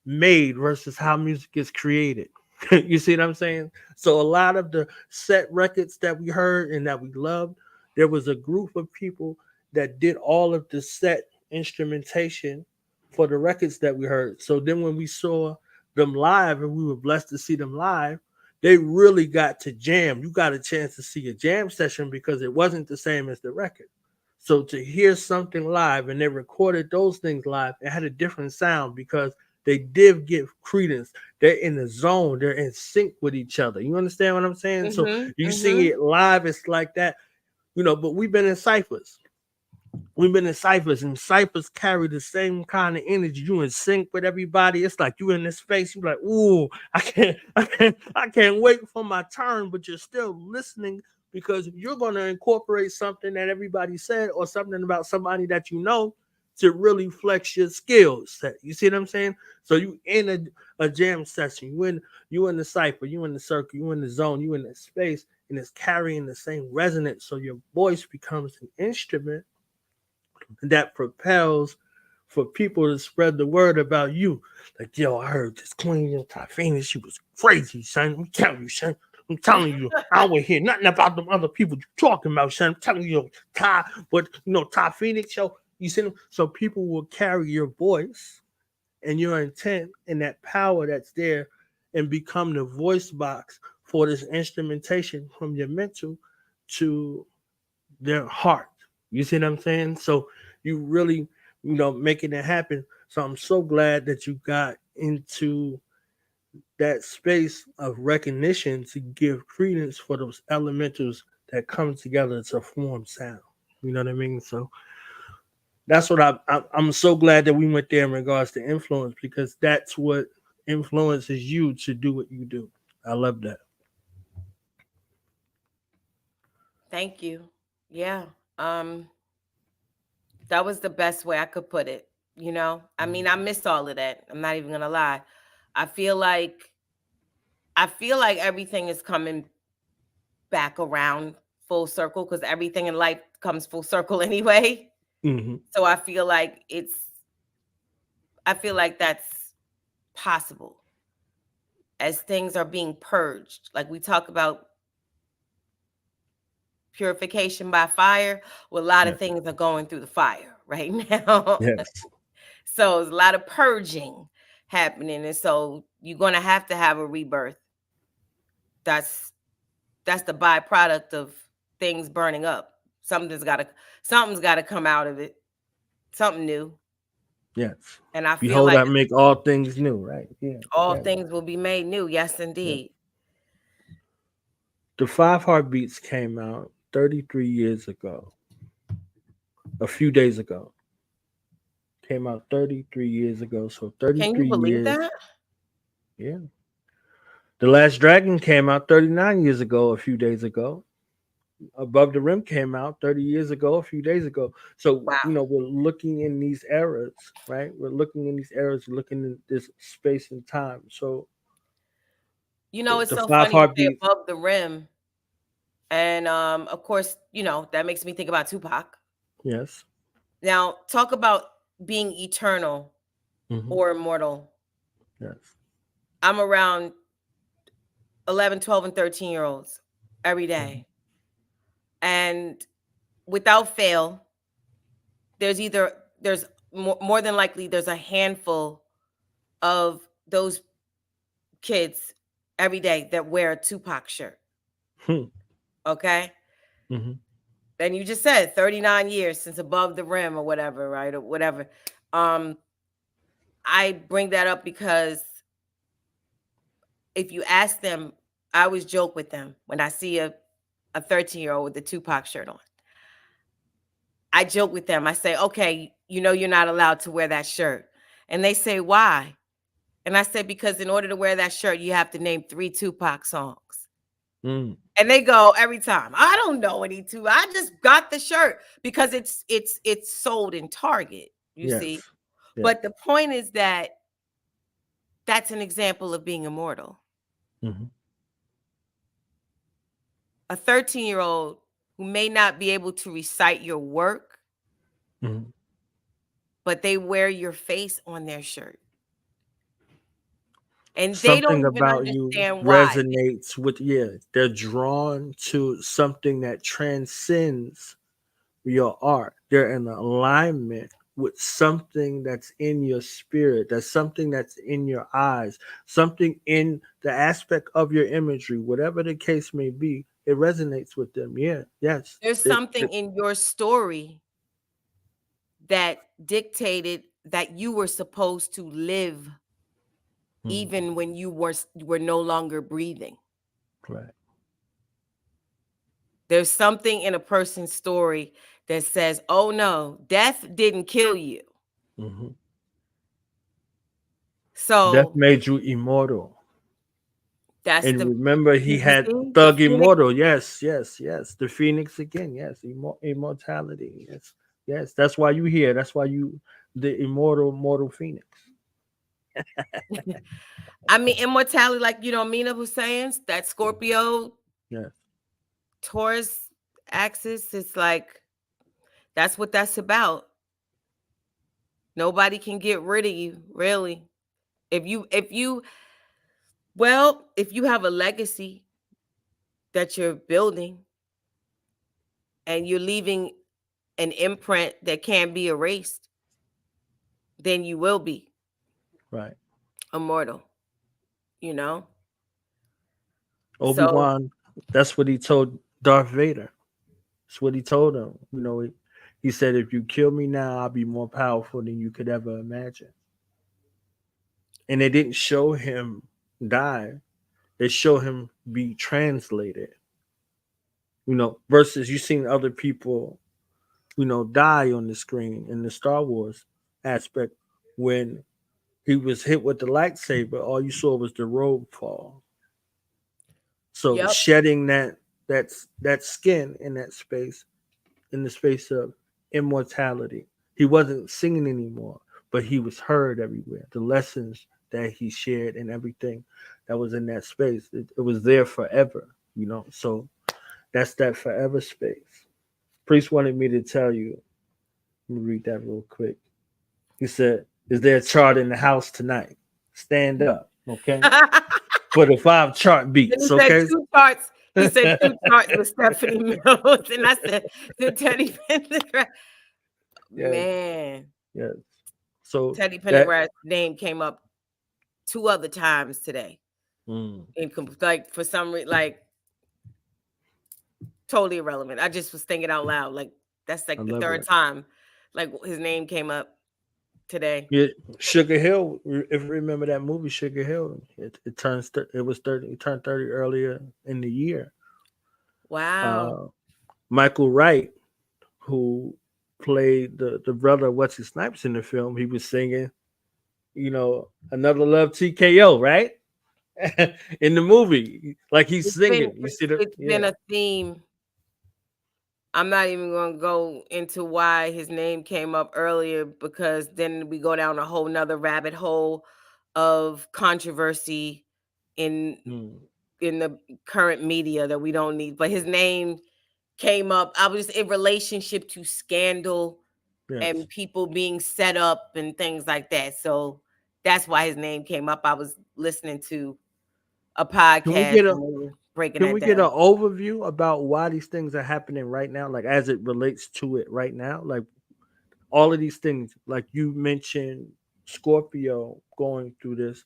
made versus how music is created. You see what I'm saying? So a lot of the set records that we heard and that we loved, there was a group of people that did all of the set instrumentation for the records that we heard. So then when we saw them live, and we were blessed to see them live, they really got to jam. You got a chance to see a jam session because it wasn't the same as the record. So to hear something live, and they recorded those things live, it had a different sound because they did give credence. They're in the zone. They're in sync with each other. You understand what I'm saying? So you sing it live, it's like that, but we've been in ciphers. We've been in ciphers, and ciphers carry the same kind of energy. You in sync with everybody. It's like you in this space. You're like, ooh, I can't wait for my turn, but you're still listening because you're going to incorporate something that everybody said or something about somebody that you know to really flex your skills set. You see what I'm saying? So you in a jam session, you in the cipher, you in the circle, you in the zone, you in the space, and it's carrying the same resonance. So your voice becomes an instrument that propels for people to spread the word about you. Like, yo, I heard this queen, Tiye Phoenix, she was crazy, son. I'm telling you, son. I'm telling you, I don't hear nothing about them other people you talking about, son. I'm telling you, Ty, but Tiye Phoenix, yo, you see them? So people will carry your voice and your intent and that power that's there and become the voice box for this instrumentation from your mental to their heart. You see what I'm saying? So you really, making it happen. So I'm so glad that you got into that space of recognition to give credence for those elementals that come together to form sound. You know what I mean? So that's what I'm so glad that we went there in regards to influence, because that's what influences you to do what you do. I love that. Thank you. Yeah. That was the best way I could put it. I mean, I missed all of that. I'm not even gonna lie. I feel like everything is coming back around full circle, because everything in life comes full circle anyway. So I feel like that's possible as things are being purged. Like we talk about purification by fire. Well, a lot of things are going through the fire right now. Yes. So there's a lot of purging happening. And so you're going to have a rebirth. That's the byproduct of things burning up. Something's got to come out of it. Something new. Yes. And I feel Behold, like I make all things new, right? Yeah. all things will be made new. Yes, indeed. The 5 Heartbeats came out 33 years ago. A few days ago. Came out 33 years ago. So 33 years. Can you believe that? Yeah. The Last Dragon came out 39 years ago, a few days ago. Above the Rim came out 30 years ago, a few days ago. So, wow. We're looking in these eras, right? We're looking in these eras, looking in this space and time. So, it's so funny to say Above the Rim. And, of course, that makes me think about Tupac. Yes. Now, talk about being eternal or immortal. Yes. I'm around 11, 12, and 13-year-olds every day. And without fail, there's more than likely there's a handful of those kids every day that wear a Tupac shirt. Okay? And you just said 39 years since Above the Rim or whatever, right? Or whatever. I bring that up because if you ask them, I always joke with them when I see a 13-year-old with the Tupac shirt on. I joke with them. I say, okay, you know, you're not allowed to wear that shirt. And they say, why? And I said, because in order to wear that shirt, you have to name 3 Tupac songs. Mm. And they go every time, I don't know any two. I just got the shirt because it's sold in Target, you Yes. see. Yeah. But the point is that that's an example of being immortal. Mm-hmm. A 13-year-old who may not be able to recite your work, Mm-hmm. but they wear your face on their shirt. And they Something don't even about you understand why. resonates with, they're drawn to something that transcends your art. They're in alignment with something that's in your spirit, that's something that's in your eyes, something in the aspect of your imagery, whatever the case may be, it resonates with them. Yeah, yes. There's something in your story that dictated that you were supposed to live even when you were no longer breathing. Right. There's something in a person's story that says, oh no, death didn't kill you. Mm-hmm. So Death made you immortal. that's And the remember, he you had see, the Thug Phoenix. Immortal. Yes, yes, yes. The Phoenix again. Yes, immortality. Yes, yes. That's why you here. That's why you the mortal Phoenix. I mean, immortality, like Mina was saying, that Scorpio Yes, Taurus axis, it's like that's what that's about. Nobody can get rid of you, really. If you have a legacy that you're building and you're leaving an imprint that can't be erased, then you will be right. immortal, you know? So, Obi-Wan, that's what he told Darth Vader. That's what he told him. He said, if you kill me now, I'll be more powerful than you could ever imagine. And they didn't show him die. They show him be translated. Versus you seen other people, die on the screen in the Star Wars aspect. When he was hit with the lightsaber, all you saw was the robe fall. So yep. shedding that skin in that space, in the space of immortality. He wasn't singing anymore, but he was heard everywhere. The lessons that he shared and everything that was in that space, it was there forever, So that's that forever space. Priest wanted me to tell you, let me read that real quick. He said, is there a chart in the house tonight? Stand up, okay? For the 5 chart beats, And he okay? said 2 charts. He said 2 charts with Stephanie Mills. And I said, the Teddy Pendergrass. Yes. Man. Yes. So Teddy that Pendergrass' name came up 2 other times today. Like for some reason, like totally irrelevant. I just was thinking out loud. Like that's like the 3rd time, like his name came up today. Yeah, Sugar Hill. If you remember that movie, Sugar Hill, it turns it was 30. It turned 30 earlier in the year. Wow. Michael Wright, who played the brother of Wesley Snipes in the film, he was singing, Another Love TKO, right? In the movie, like he's singing. You see It's been a theme. I'm not even going to go into why his name came up earlier, because then we go down a whole nother rabbit hole of controversy in the current media that we don't need. But his name came up. I was in relationship to scandal and people being set up and things like that. So that's why his name came up. I was listening to a podcast and they were breaking Can that we down. get an overview about why these things are happening right now, like as it relates to it right now? Like all of these things, like you mentioned Scorpio going through this.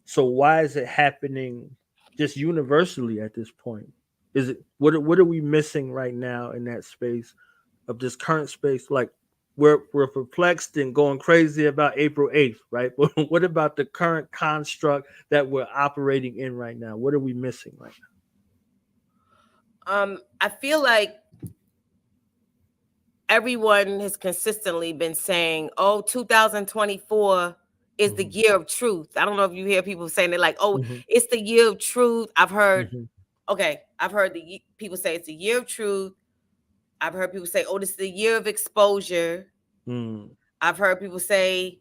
So why is it happening just universally at this point? Is it what are we missing right now in that space of this current space? Like we're perplexed and going crazy about April 8th, right? But what about the current construct that we're operating in right now? What are we missing right now? I feel like everyone has consistently been saying, oh, 2024 is the year of truth. I don't know if you hear people saying it like, oh, it's the year of truth. I've heard, I've heard people say it's the year of truth. I've heard people say, oh, this is the year of exposure. I've heard people say,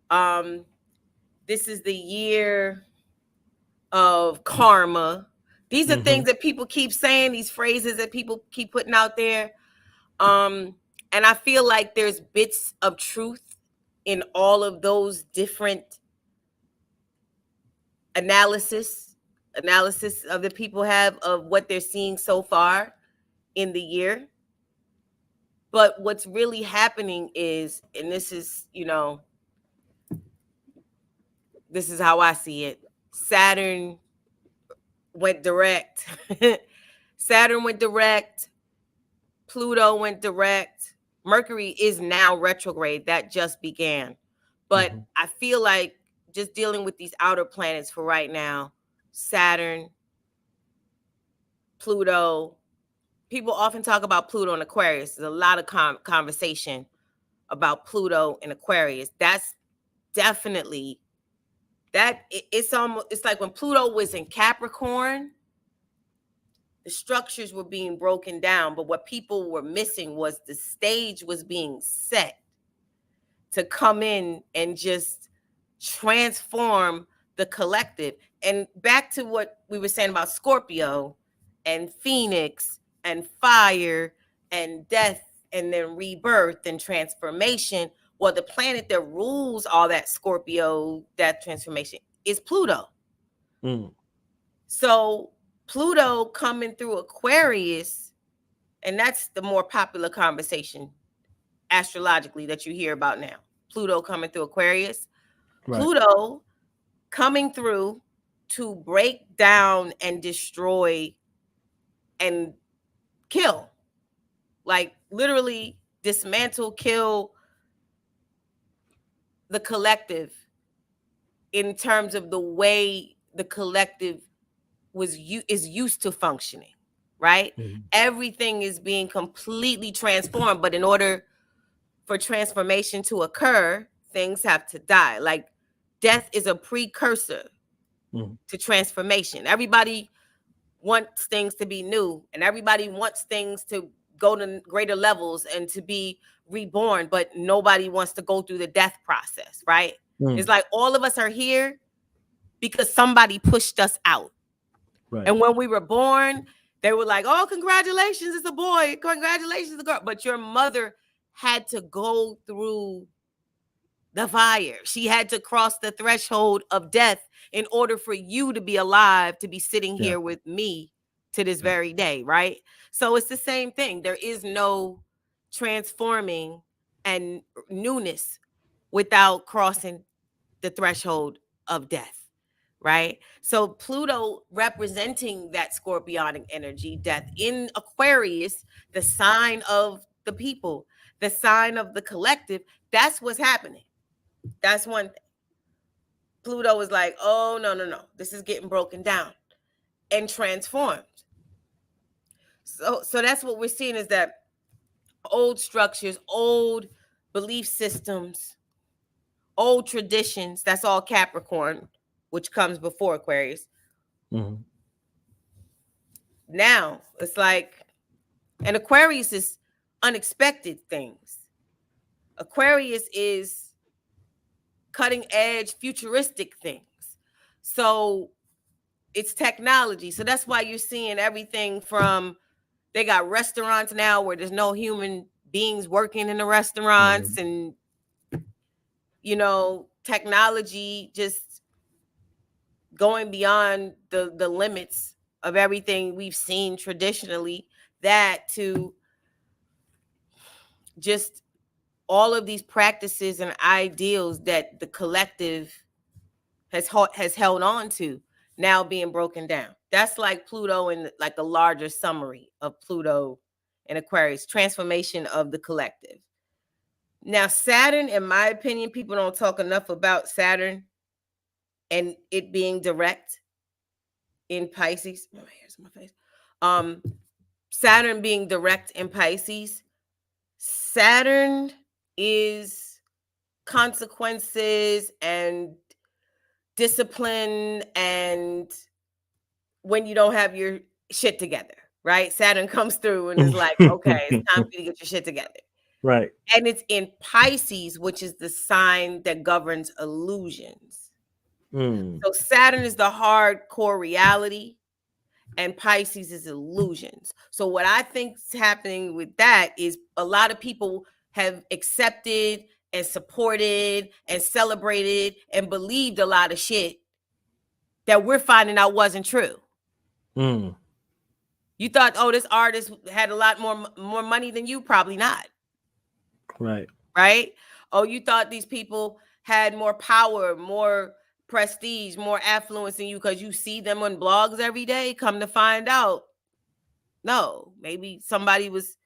this is the year of karma. These are things that people keep saying, these phrases that people keep putting out there. And I feel like there's bits of truth in all of those different analysis of the people have of what they're seeing so far in the year. But what's really happening is, and this is, this is how I see it. Saturn went direct. Saturn went direct. Pluto went direct. Mercury is now retrograde. That just began. But I feel like just dealing with these outer planets for right now, Saturn, Pluto. People often talk about Pluto and Aquarius. There's a lot of conversation about Pluto and Aquarius. That's definitely it's like when Pluto was in Capricorn, the structures were being broken down, but what people were missing was the stage was being set to come in and just transform the collective. And back to what we were saying about Scorpio and Phoenix and fire and death and then rebirth and transformation. Well, the planet that rules all that Scorpio death transformation is Pluto. So Pluto coming through Aquarius, and that's the more popular conversation astrologically that you hear about now. Pluto coming through Aquarius. Right. Pluto coming through to break down and destroy and kill. Like literally dismantle, kill the collective in terms of the way the collective is used to functioning, right? Everything is being completely transformed, but in order for transformation to occur, things have to die. Like death is a precursor to transformation. Everybody wants things to be new, and everybody wants things to go to greater levels and to be reborn, but nobody wants to go through the death process, right? It's like all of us are here because somebody pushed us out. Right. And when we were born, they were like, oh, congratulations, it's a boy. Congratulations, it's a girl. But your mother had to go through the fire. She had to cross the threshold of death in order for you to be alive, to be sitting here with me to this very day, right? So it's the same thing. There is no transforming and newness without crossing the threshold of death. Right? So Pluto representing that scorpionic energy, death in Aquarius, the sign of the people, the sign of the collective, that's what's happening. That's one thing. Pluto is like, oh, no. This is getting broken down and transformed. So that's what we're seeing is that old structures, old belief systems, old traditions, that's all Capricorn, which comes before Aquarius. Now it's like, and Aquarius is unexpected things. Aquarius is cutting edge, futuristic things. So it's technology. So that's why you're seeing everything from, they got restaurants now where there's no human beings working in the restaurants and, technology just going beyond the limits of everything we've seen traditionally, that to just all of these practices and ideals that the collective has held on to now being broken down. That's like Pluto and like a larger summary of Pluto and Aquarius, transformation of the collective. Now, Saturn, in my opinion, people don't talk enough about Saturn and it being direct in Pisces. Oh, here's my face. Saturn being direct in Pisces. Saturn is consequences and discipline, and when you don't have your shit together, right? Saturn comes through and is like, okay, it's time for you to get your shit together. Right. And it's in Pisces, which is the sign that governs illusions. So Saturn is the hardcore reality and Pisces is illusions. So what I think is happening with that is a lot of people have accepted and supported and celebrated and believed a lot of shit that we're finding out wasn't true. You thought, oh, this artist had a lot more money than you. Probably not. Right. Oh, you thought these people had more power, more prestige, more affluence than you because you see them on blogs every day. Come to find out, no, maybe somebody was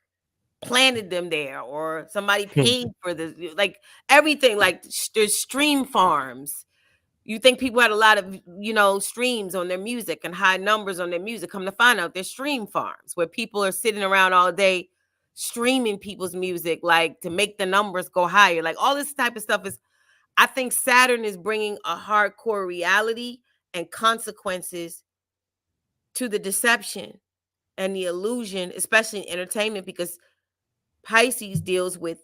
planted them there or somebody paid for this, like everything, like there's stream farms. You think people had a lot of, streams on their music and high numbers on their music. Come to find out, there's stream farms where people are sitting around all day streaming people's music, like to make the numbers go higher. Like all this type of stuff is, I think Saturn is bringing a hardcore reality and consequences to the deception and the illusion, especially in entertainment, because Pisces deals with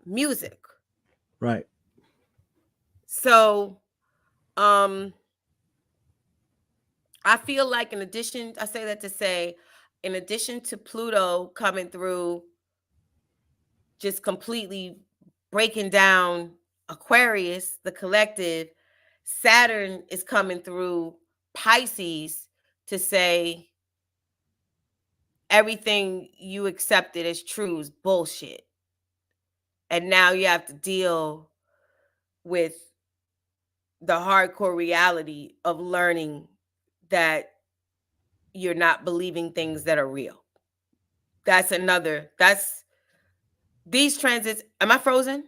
music. Right. So, I feel like in addition to Pluto coming through, just completely breaking down Aquarius, the collective, Saturn is coming through Pisces to say everything you accepted as true is bullshit. And now you have to deal with the hardcore reality of learning that you're not believing things that are real. These transits. Am I frozen?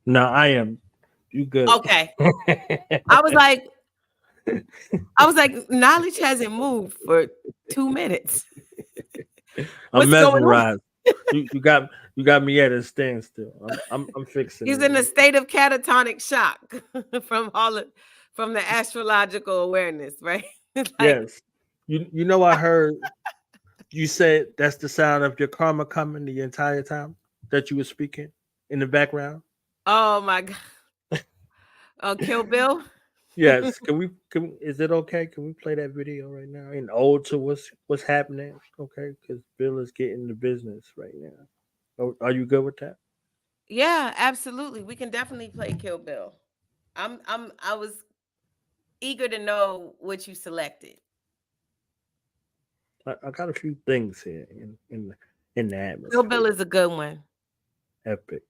No, I am. You good. Okay. I was like, knowledge hasn't moved for 2 minutes. I'm mesmerized. You got me at a standstill. I'm fixing. He's in a state of catatonic shock from the astrological awareness, right? Yes. You know, I heard you said that's the sound of your karma coming the entire time that you were speaking in the background. Oh my God. Kill Bill? Yes. Is it okay? Can we play that video right now and ode to what's happening? Okay, because Bill is getting the business right now. Are you good with that? Yeah, absolutely. We can definitely play Kill Bill. I was eager to know what you selected. I got a few things here in the atmosphere. Kill Bill is a good one. Epic.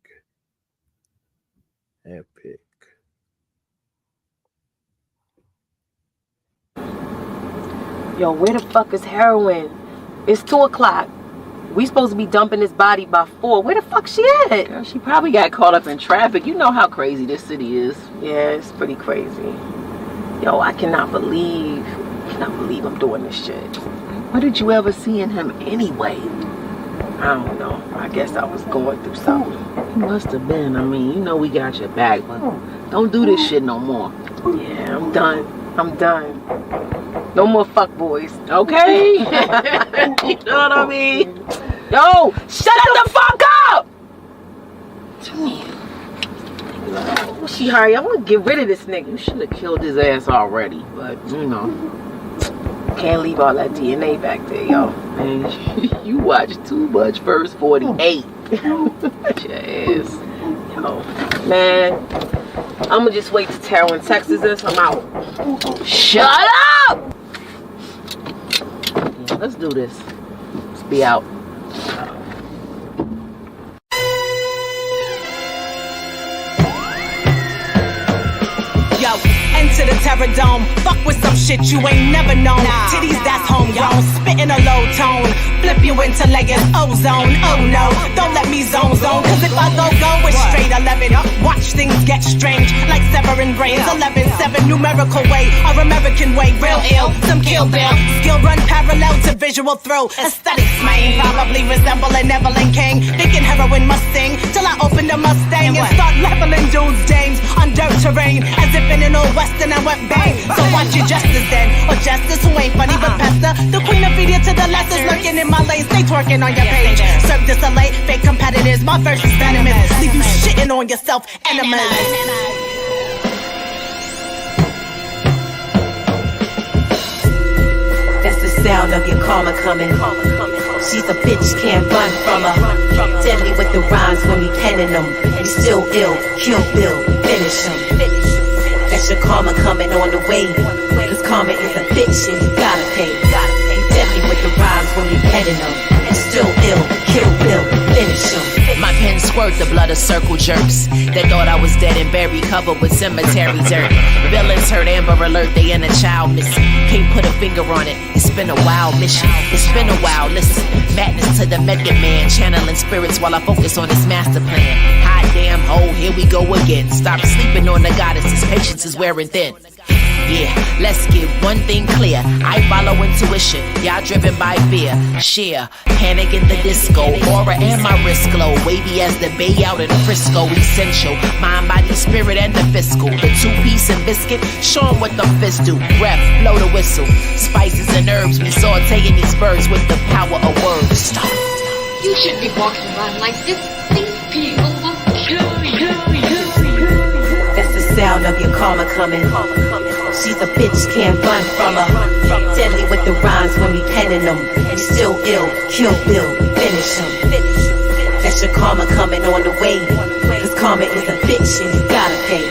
Yo, where the fuck is heroin? It's 2:00. We supposed to be dumping this body by 4. Where the fuck she at? Girl, she probably got caught up in traffic. You know how crazy this city is. Yeah, it's pretty crazy. Yo, I cannot believe I'm doing this shit. What did you ever see in him anyway? I don't know. I guess I was going through something. He must have been. I mean, you know we got your back, but don't do this shit no more. Yeah, I'm done. No more fuck boys. Okay? You know what I mean? Yo, shut the fuck up! Damn. She hurry. I want to get rid of this nigga. You should have killed his ass already, but you know. Can't leave all that DNA back there, yo. Man, you watch too much Verse 48. Your ass. Yo, man. I'ma just wait till Taryn texts us. I'm out. Shut up! Yeah, let's do this. Let's be out. Yo, enter the Terror Dome. Fuck with some shit you ain't never known. Titties that's homegrown. Spitting a low tone. flip you into layers. Ozone, oh no, don't let me zone. Cause if I go with straight 11, watch things get strange like severing brains. 11-7 numerical way, our American way, real ill. Some Kill Bill, skill run parallel to visual throw. Aesthetics, man, probably resemble a Neverland king. Thinking heroin must sing till I open the Mustang and start leveling dudes' dames on dirt terrain. As if in an old western I went bang. So watch your justice then, or justice who ain't funny but pester. The queen of media to the lessons lurking in my lane. Stay twerking on your page. Serve this a late, fake competitors. My verse is venomous. Leave you shitting on yourself, enemies. That's the sound of your karma coming. She's a bitch, can't run from her. Deadly with the rhymes when we penning them. We still ill, Kill Bill, finish him. That's your karma coming on the way. Cause karma is a bitch and you gotta pay. Deadly with the rhymes when we penning them. We still ill, Kill Bill, finish him. My pen squirt the blood of circle jerks that thought I was dead and buried, covered with cemetery dirt. Villains heard Amber Alert, they and a child missing. Can't put a finger on it, it's been a wild mission. It's been a while, listen. Madness to the method man, channeling spirits while I focus on this master plan. Hot damn hole, here we go again. Stop sleeping on the goddesses, patience is wearing thin. Yeah, let's get one thing clear. I follow intuition, y'all driven by fear. Sheer, panic in the disco, aura and my wrist glow. Wavy as the bay out in Frisco, essential. Mind, body, spirit, and the fiscal. The two-piece and biscuit, show 'em what the fists do. Ref, blow the whistle. Spices and herbs, we sauteing these birds with the power of words. Stop. You shouldn't be walking around like this. These people will kill you. That's the sound of your karma coming. She's a bitch, can't run from her. Deadly with the rhymes when we penning them. We still ill, Kill Bill, finish him. That's your karma coming on the way. Cause karma is a bitch and you gotta pay.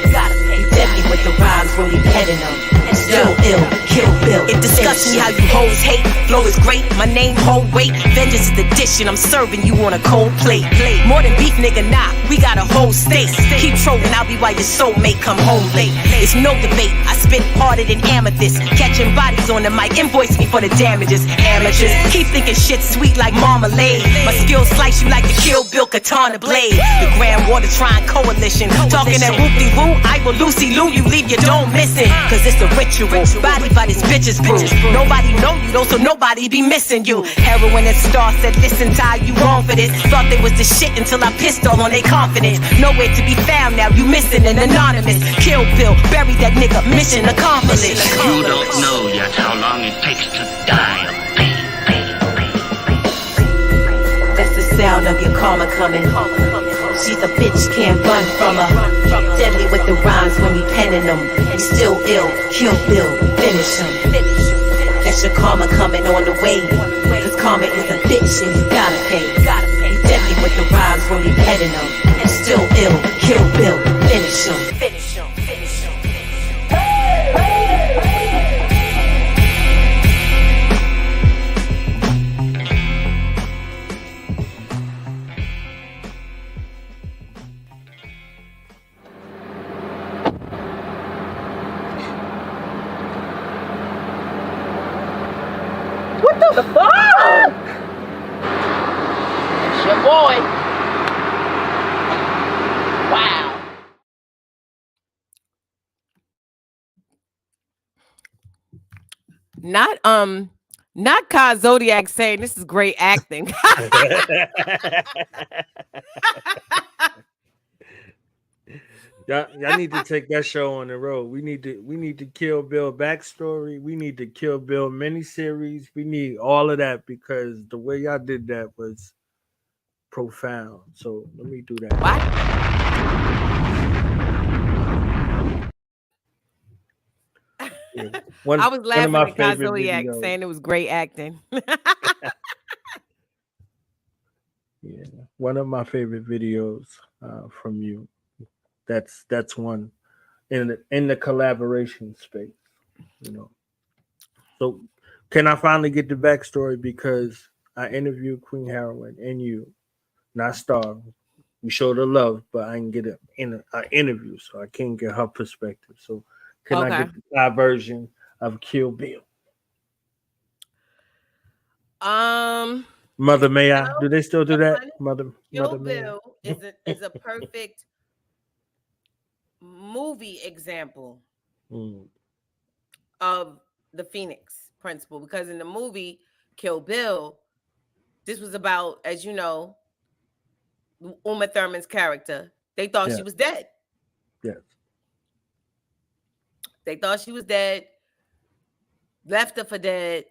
Deadly with the rhymes when we penning them. Still ill, Kill Bill. It disgusts me how you hoes hate. Flow is great, my name hold weight. Vengeance is the dish and I'm serving you on a cold plate. More than beef, nigga, nah, we got a whole state. Keep trolling, I'll be while your soulmate come home late. It's no debate, I spit harder than amethyst. Catching bodies on the mic, invoice me for the damages. Amateurs, keep thinking shit sweet like marmalade. My skills slice you like the Kill Bill katana blade. The Grand Water Trine Coalition, talking that whoop-de-woo, I will Lucy Lou, you leave your dome missing. Cause it's a ritual, body by this bitch's brew. Nobody know you though, so nobody be missing you. Heroin and Star said, listen, Ty, you wrong for this. Thought they was the shit until I pissed all on their confidence. Nowhere to be found now, you missing and anonymous. Kill Bill, bury that nigga, mission accomplished. You don't know yet how long it takes to die of pain. That's the sound of your karma coming. She's a bitch, can't run from her. Deadly with the rhymes when we penning them. We still ill, Kill Bill, finish him. That's your karma coming on the way. Cause karma is a bitch and you gotta pay. Deadly with the rhymes when we penning them. We still ill, Kill Bill, finish him. What the fuck? It's your boy. Wow. Not Kai Zodiac saying this is great acting. Y'all need to take that show on the road. We need to Kill Bill backstory. We need to Kill Bill miniseries. We need all of that because the way y'all did that was profound. So let me do that. What? Yeah. I was laughing at Kai favorite Zodiac videos. saying it was great acting. Yeah, one of my favorite videos from you. That's one in the collaboration space, you know. So can I finally get the backstory because I interviewed Queen Heroine and you, not Star. We showed her love, but I didn't get an interview, so I can't get her perspective. So can I get the version of Kill Bill? Mother May I? Do they still do that? Mother Kill May I? Bill is a perfect movie example of the Phoenix principle, because in the movie Kill Bill, this was about, as you know, Uma Thurman's character. They thought she was dead. Yes. They thought she was dead, left her for dead.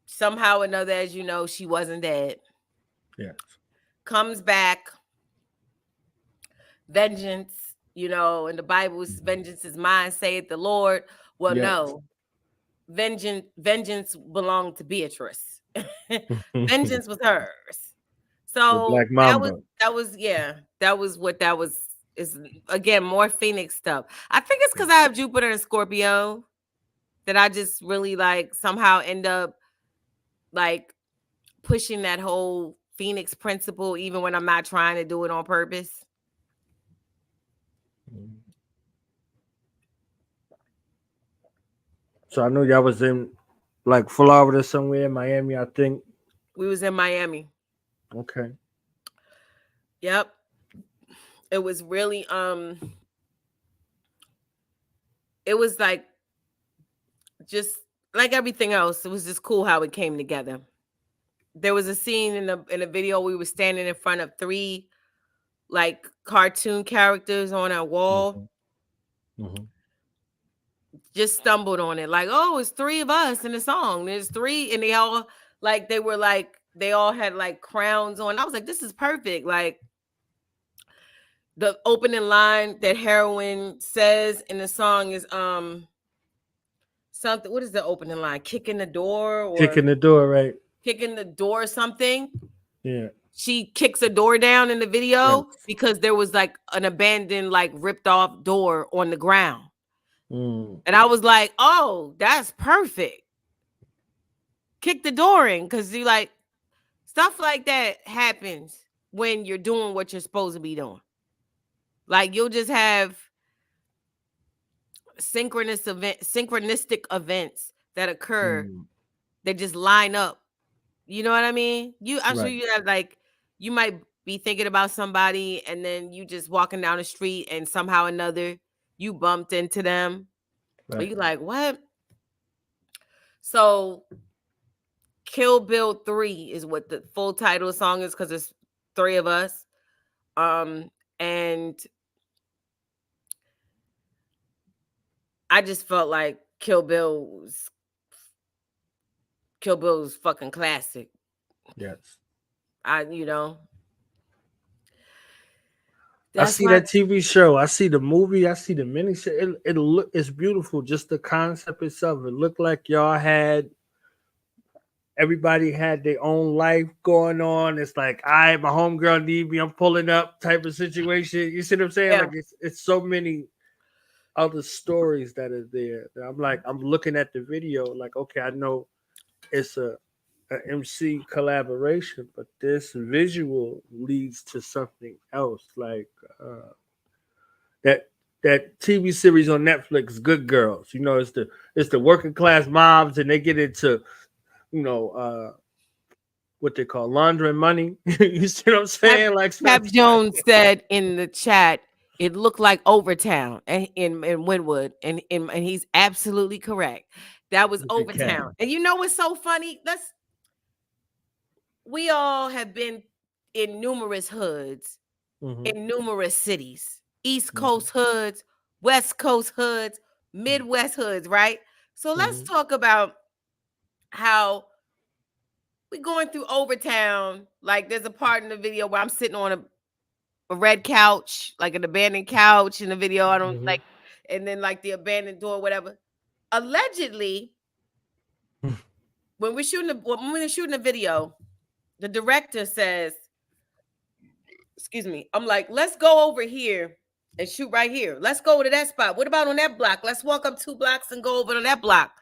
Somehow or another, as you know, she wasn't dead. Yes. Comes back. Vengeance, you know, in the Bible, vengeance is mine, saith the Lord. Well, no. Vengeance belonged to Beatrice. Vengeance was hers. So Black Mamba. that was what that was. Is again more Phoenix stuff. I think it's because I have Jupiter and Scorpio that I just really like somehow end up like pushing that whole Phoenix principle, even when I'm not trying to do it on purpose. So I know y'all was in like Florida somewhere, Miami, I think. We was in Miami. Okay. Yep. It was really it was like just like everything else. It was just cool how it came together. There was a scene in a video, we were standing in front of 3 like cartoon characters on a wall. Just stumbled on it, like, oh, it's 3 of us in the song. There's 3, and they all they all had like crowns on. I was like, this is perfect. Like the opening line that Heroin says in the song is something. What is the opening line? Kicking the door, or Kicking the door, right? Kicking the door, or something. Yeah. She kicks a door down in the video because there was like an abandoned, like ripped off door on the ground. And I was like, oh, that's perfect. Kick the door in, because you like stuff like that happens when you're doing what you're supposed to be doing. Like you'll just have synchronistic events that occur that just line up. You know what I mean? I'm sure you have like, you might be thinking about somebody and then you just walking down the street and somehow or another you bumped into them. Right. But you're like, what? So Kill Bill 3 is what the full title of the song is, because it's 3 of us. And I just felt like Kill Bill was fucking classic. Yes. I see that TV show. I see the movie. I see the miniseries. It's beautiful. Just the concept itself. It looked like y'all had, everybody had their own life going on. It's like, my homegirl need me, I'm pulling up type of situation. You see what I'm saying? Yeah. Like it's so many other stories that are there. I'm like, I'm looking at the video, like, okay, I know it's a MC collaboration, but this visual leads to something else. Like that TV series on Netflix, Good Girls. You know, it's the working class moms, and they get into, you know, what they call laundering money. You see what I'm saying? Like Cap Jones said in the chat, it looked like Overtown in Wynwood, and he's absolutely correct. That was Overtown. And you know what's so funny? We all have been in numerous hoods, in numerous cities, East Coast hoods, West Coast hoods, Midwest hoods, right? So let's talk about how we're going through Overtown. Like there's a part in the video where I'm sitting on a red couch, like an abandoned couch in the video. I don't like, and then like the abandoned door, whatever. Allegedly, when we're shooting the video, the director says, excuse me, I'm like, let's go over here and shoot right here. Let's go to that spot. What about on that block? Let's walk up 2 blocks and go over to that block.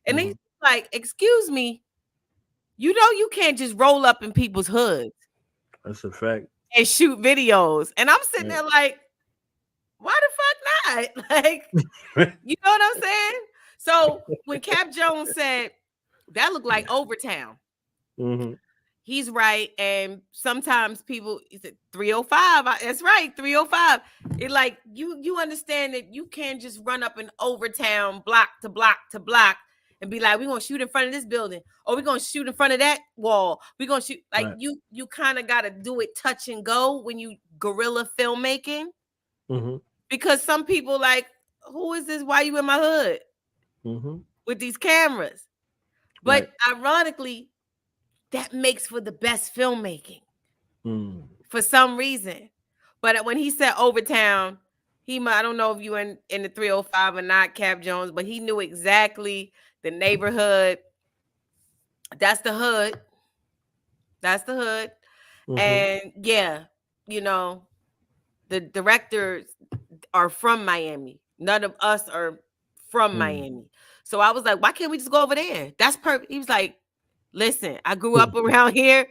And he's like, excuse me, you know you can't just roll up in people's hoods. That's a fact. And shoot videos. And I'm sitting there like, why the fuck not? Like, you know what I'm saying? So when Cap Jones said, that looked like Overtown. he's right. And sometimes people, is it 305? That's right, 305. It like you understand that you can't just run up in Overtown block to block to block and be like, we're gonna shoot in front of this building, or we're gonna shoot in front of that wall. We're gonna shoot like Right. you kind of gotta do it touch and go when you guerrilla filmmaking. Mm-hmm. Because some people like, who is this? Why you in my hood Mm-hmm. with these cameras? But ironically, that makes for the best filmmaking for some reason. But when he said Overtown, I don't know if you in the 305 or not, Cap Jones, but he knew exactly the neighborhood. That's the hood. That's the hood. Mm-hmm. And yeah, you know, the directors are from Miami. None of us are from Miami. So I was like, why can't we just go over there? That's perfect. He was like, listen, I grew up around here.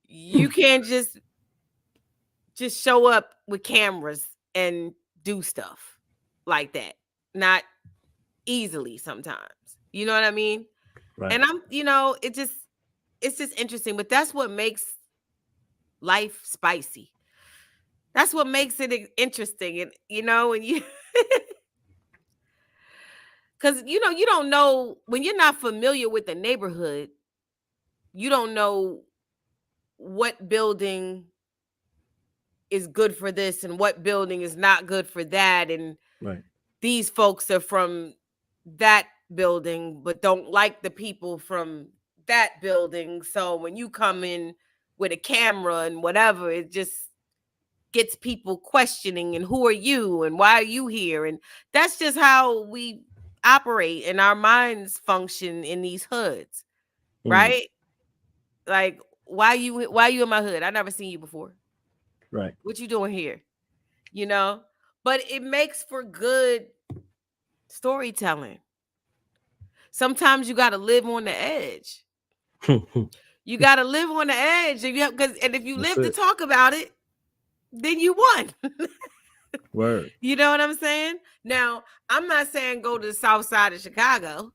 You can't just show up with cameras and do stuff like that. Not easily sometimes. You know what I mean? Right. And it's just interesting, but that's what makes life spicy. That's what makes it interesting. And and you because you don't know when you're not familiar with the neighborhood, you don't know what building is good for this and what building is not good for that. And these folks are from that building, but don't like the people from that building. So when you come in with a camera and whatever, it just gets people questioning, and who are you and why are you here? And that's just how we operate and our minds function in these hoods, right? Like, why you in my hood? I never seen you before. Right. What you doing here? But it makes for good storytelling. Sometimes you got to live on the edge. You got to live on the edge, and if you live to talk about it, then you won. Word. You know what I'm saying? Now, I'm not saying go to the south side of Chicago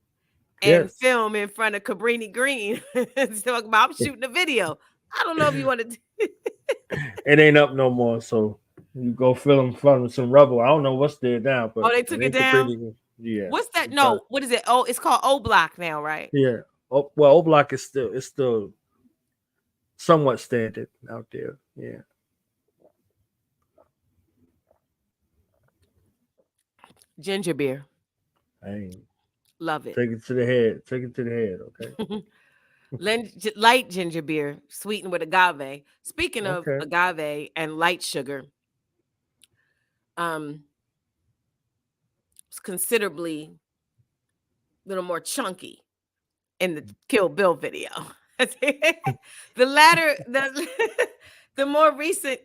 and film in front of Cabrini Green and talk about, I'm shooting a video. I don't know if you want to. It ain't up no more, so you go film in front of some rubble. I don't know what's there now, but they took it down. Yeah. What's that? No, what is it? Oh, it's called O Block now, right? Yeah. Oh, well, O Block is still somewhat standard out there. Yeah. Ginger beer. Hey. Love it. Take it to the head. Take it to the head. Okay. Light ginger beer, sweetened with agave. Speaking of agave and light sugar, it's considerably a little more chunky in the Kill Bill video. The latter, the more recent.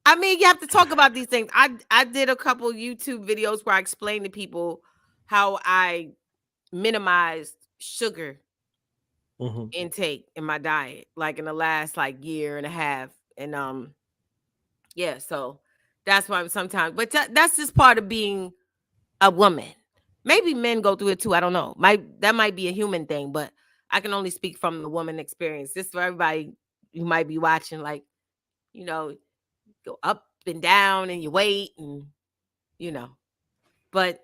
I mean, you have to talk about these things. I did a couple YouTube videos where I explained to people how I minimized sugar intake in my diet, like in the last year and a half. And so that's why sometimes, but that's just part of being a woman. Maybe men go through it too. I don't know. That might be a human thing, but I can only speak from the woman experience. This is for everybody who might be watching, go up and down in your weight and but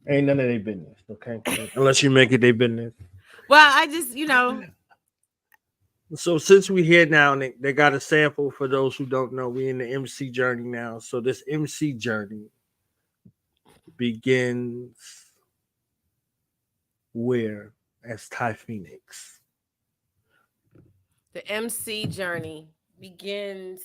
ain't none of their business, okay? Unless you make it their business. Well, I just, So since we're here now, and they got a sample for those who don't know, we in the MC journey now. So this MC journey begins where as Tiye Phoenix? The MC journey begins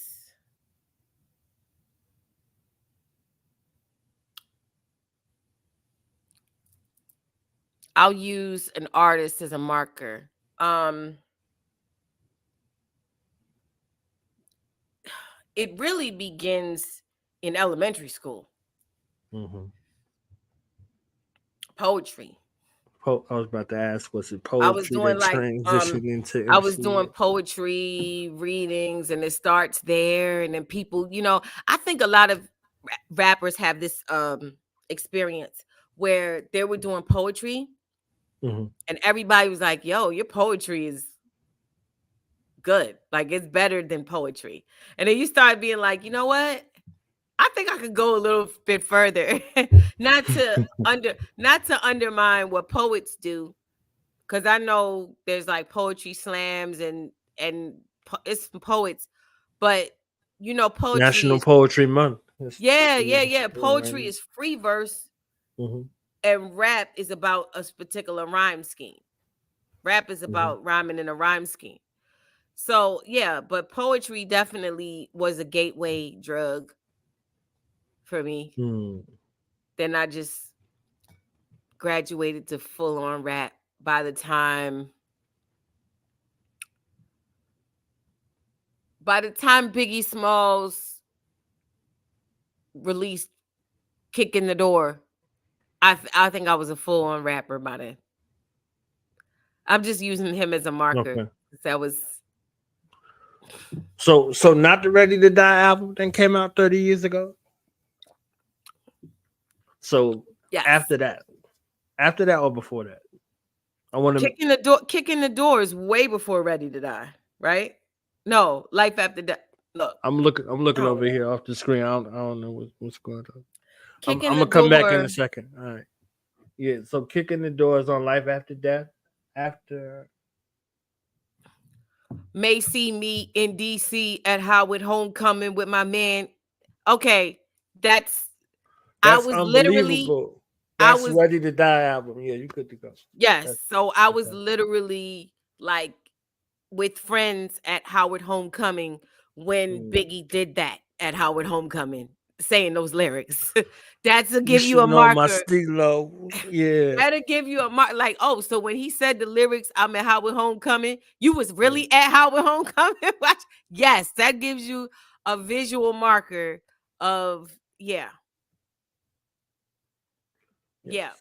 I'll use an artist as a marker. It really begins in elementary school. Poetry. I was about to ask, was it poetry? I was doing transition into MC? I was doing poetry readings, and it starts there, and then people, I think a lot of rappers have this experience where they were doing poetry, Mhm. And everybody was like, yo, your poetry is good. Like, it's better than poetry. And then you start being like, you know what? I think I could go a little bit further. not to undermine what poets do, because I know there's like poetry slams and it's poets, but you know, poetry National is Poetry Month. Poetry is free verse, Mm-hmm. and rap is about a particular rhyme scheme. Rap is Mm-hmm. about rhyming in a rhyme scheme. So yeah, but poetry definitely was a gateway drug for me. Mm. Then I just graduated to full on rap by the time Biggie Smalls released Kick in the Door. I think I was a full on rapper by then. I'm just using him as a marker. Okay. That was So Not the Ready to Die album then came out 30 years ago. So yes. after that or before that? I want to Kick in the Door is way before Ready to Die, right? No, Life After Death. Look, I'm looking over here off the screen. I don't know what's going on. I'm in gonna the come back in Door. a second. All right. Yeah. So Kick in the Door is on Life After Death. After May see me in DC at Howard Homecoming with my man. Okay, that's I was literally unbelievable. That's Ready to Die album. Yeah, you good to go. Yes. So I was literally like with friends at Howard Homecoming when Biggie did that at Howard Homecoming, saying those lyrics. That's to give you a know my marker. stilo. Yeah. That'll give you a mark. Like, oh, so when he said the lyrics, I'm at Howard Homecoming, you was really at Howard Homecoming? Watch. Yes, that gives you a visual marker of yeah. Yes.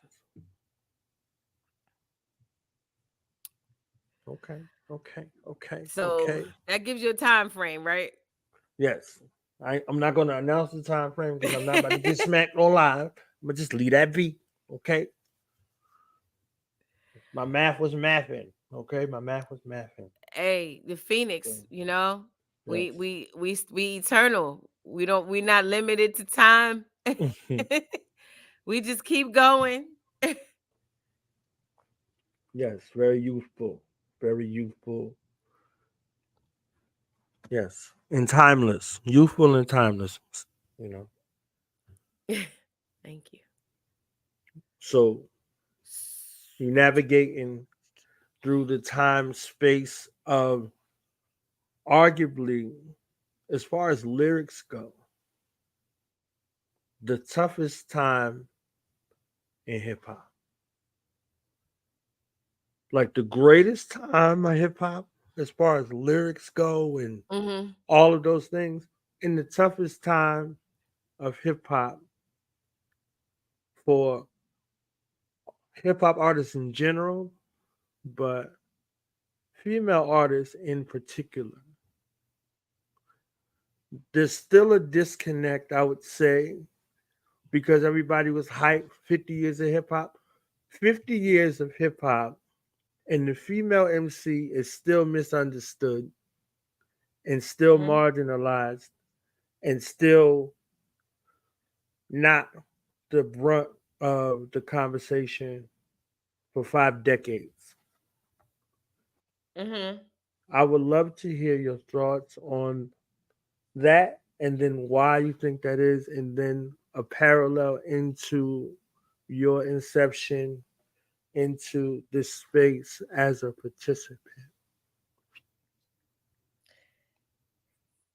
Okay. So that gives you a time frame, right? Yes. I'm not going to announce the time frame because I'm not about to get smacked on live. I'm going to just leave that be. Okay. My math was mathing. Okay. My math was mathing. Hey, the Phoenix, you know, Yes. we eternal. We're not limited to time. We just keep going. Yes, very youthful. Very youthful. Yes. And timeless. Youthful and timeless. You know. Thank you. So you navigating through the time space of arguably, as far as lyrics go, the toughest time in hip hop. Like the greatest time of hip hop, as far as lyrics go and all of those things, in the toughest time of hip hop for hip hop artists in general, but female artists in particular. There's still a disconnect, I would say, because everybody was hyped 50 years of hip hop. 50 years of hip hop, and the female MC is still misunderstood and still marginalized and still not the brunt of the conversation for 5 decades. I would love to hear your thoughts on that and then why you think that is, and then a parallel into your inception into this space as a participant.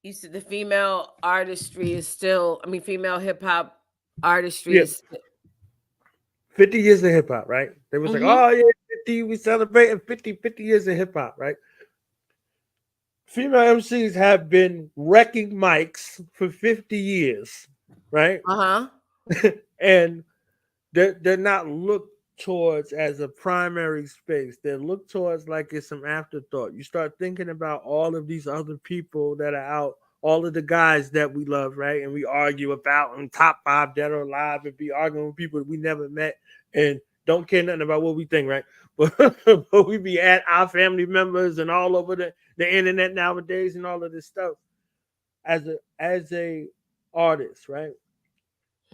You said the female artistry is still, female hip hop artistry is 50 years of hip hop, right? They was like, oh yeah, 50, we celebrating 50 years of hip hop, right? Female MCs have been wrecking mics for 50 years, right? And they're not looked towards as a primary space. They're looked towards like it's some afterthought. You start thinking about all of these other people that are out, all of the guys that we love, right? And we argue about them, top 5 dead or alive, and be arguing with people that we never met and don't care nothing about what we think, right? but we be at our family members and all over the internet nowadays and all of this stuff. As a artist, right?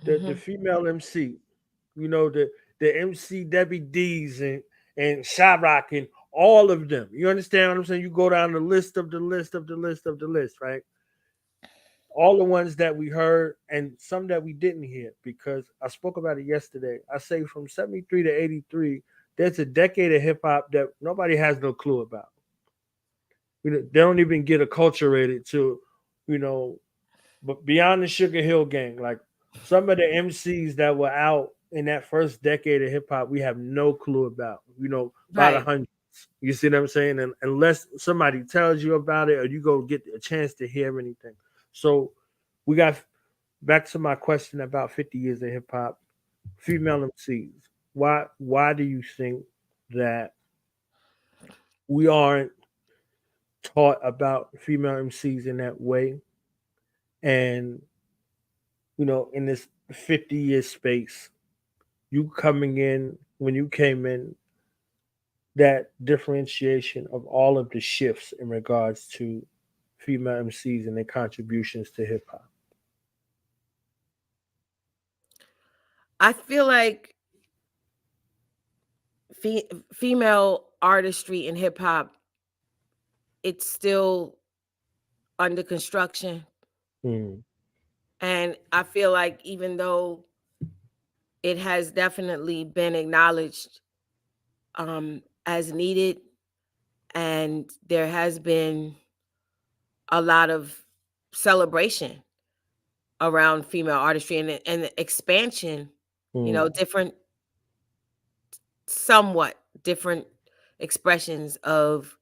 The female MC, the MC Debbie D's and Shyrock and all of them. You understand what I'm saying? You go down the list of the list of the list of the list, right? All the ones that we heard and some that we didn't hear, because I spoke about it yesterday. I say from 73 to 83, there's a decade of hip hop that nobody has no clue about. They don't even get acculturated to, but beyond the Sugar Hill Gang, like some of the MCs that were out in that first decade of hip hop, we have no clue about, by the Right. hundreds. You see what I'm saying? And unless somebody tells you about it or you go get a chance to hear anything. So we got back to my question about 50 years of hip hop, female MCs. Why do you think that we aren't taught about female MCs in that way? And in this 50-year space, you coming in, when you came in, that differentiation of all of the shifts in regards to female MCs and their contributions to hip hop. I feel like female artistry in hip hop, it's still under construction. Mm. And I feel like even though it has definitely been acknowledged as needed, and there has been a lot of celebration around female artistry and the expansion, different, somewhat different expressions of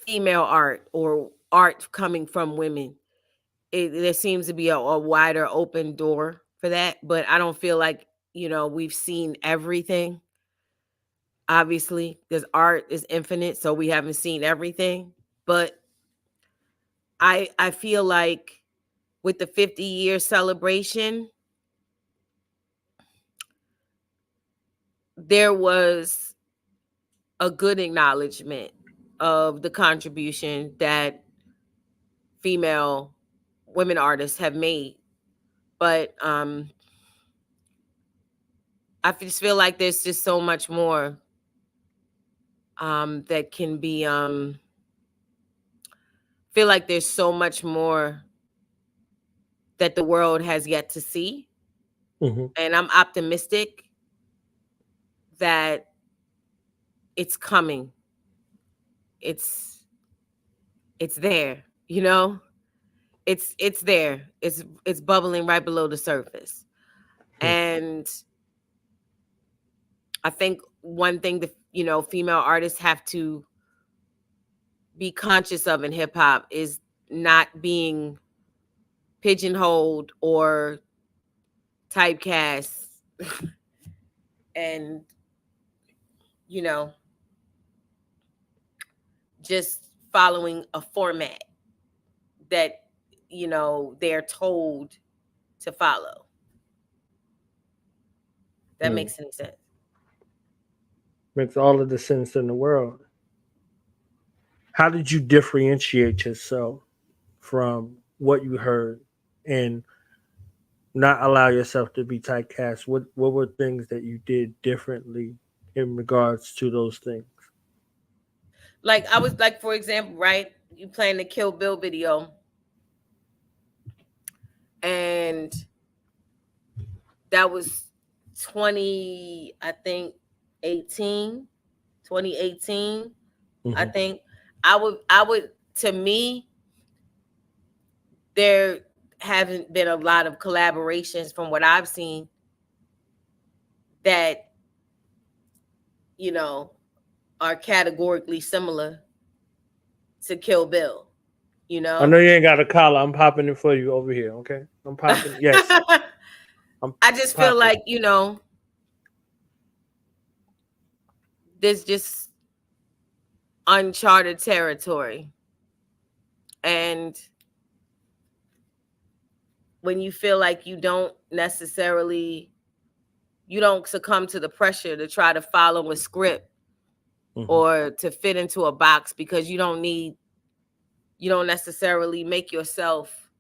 female art or art coming from women. There seems to be a wider open door for that, but I don't feel like, we've seen everything. Obviously, because art is infinite, so we haven't seen everything. But I feel like with the 50-year celebration, there was a good acknowledgement of the contribution that women artists have made. But I just feel like there's just so much more that can be feel like there's so much more that the world has yet to see. Mm-hmm. And I'm optimistic that it's coming. It's there, It's there. It's bubbling right below the surface. And I think one thing that, female artists have to be conscious of in hip hop is not being pigeonholed or typecast and, just following a format that, they're told to follow. That makes any sense. Makes all of the sense in the world. How did you differentiate yourself from what you heard and not allow yourself to be typecast? What were things that you did differently in regards to those things? Like I was like, for example, right? You playing the Kill Bill video. And that was 2018. I think I would to me, there haven't been a lot of collaborations from what I've seen that are categorically similar to Kill Bill. I know you ain't got a collar. I'm popping it for you over here. Okay, I'm popping. Yes. I just feel like there's just uncharted territory, and when you feel like you don't necessarily you don't succumb to the pressure to try to follow a script or to fit into a box, because you don't necessarily make yourself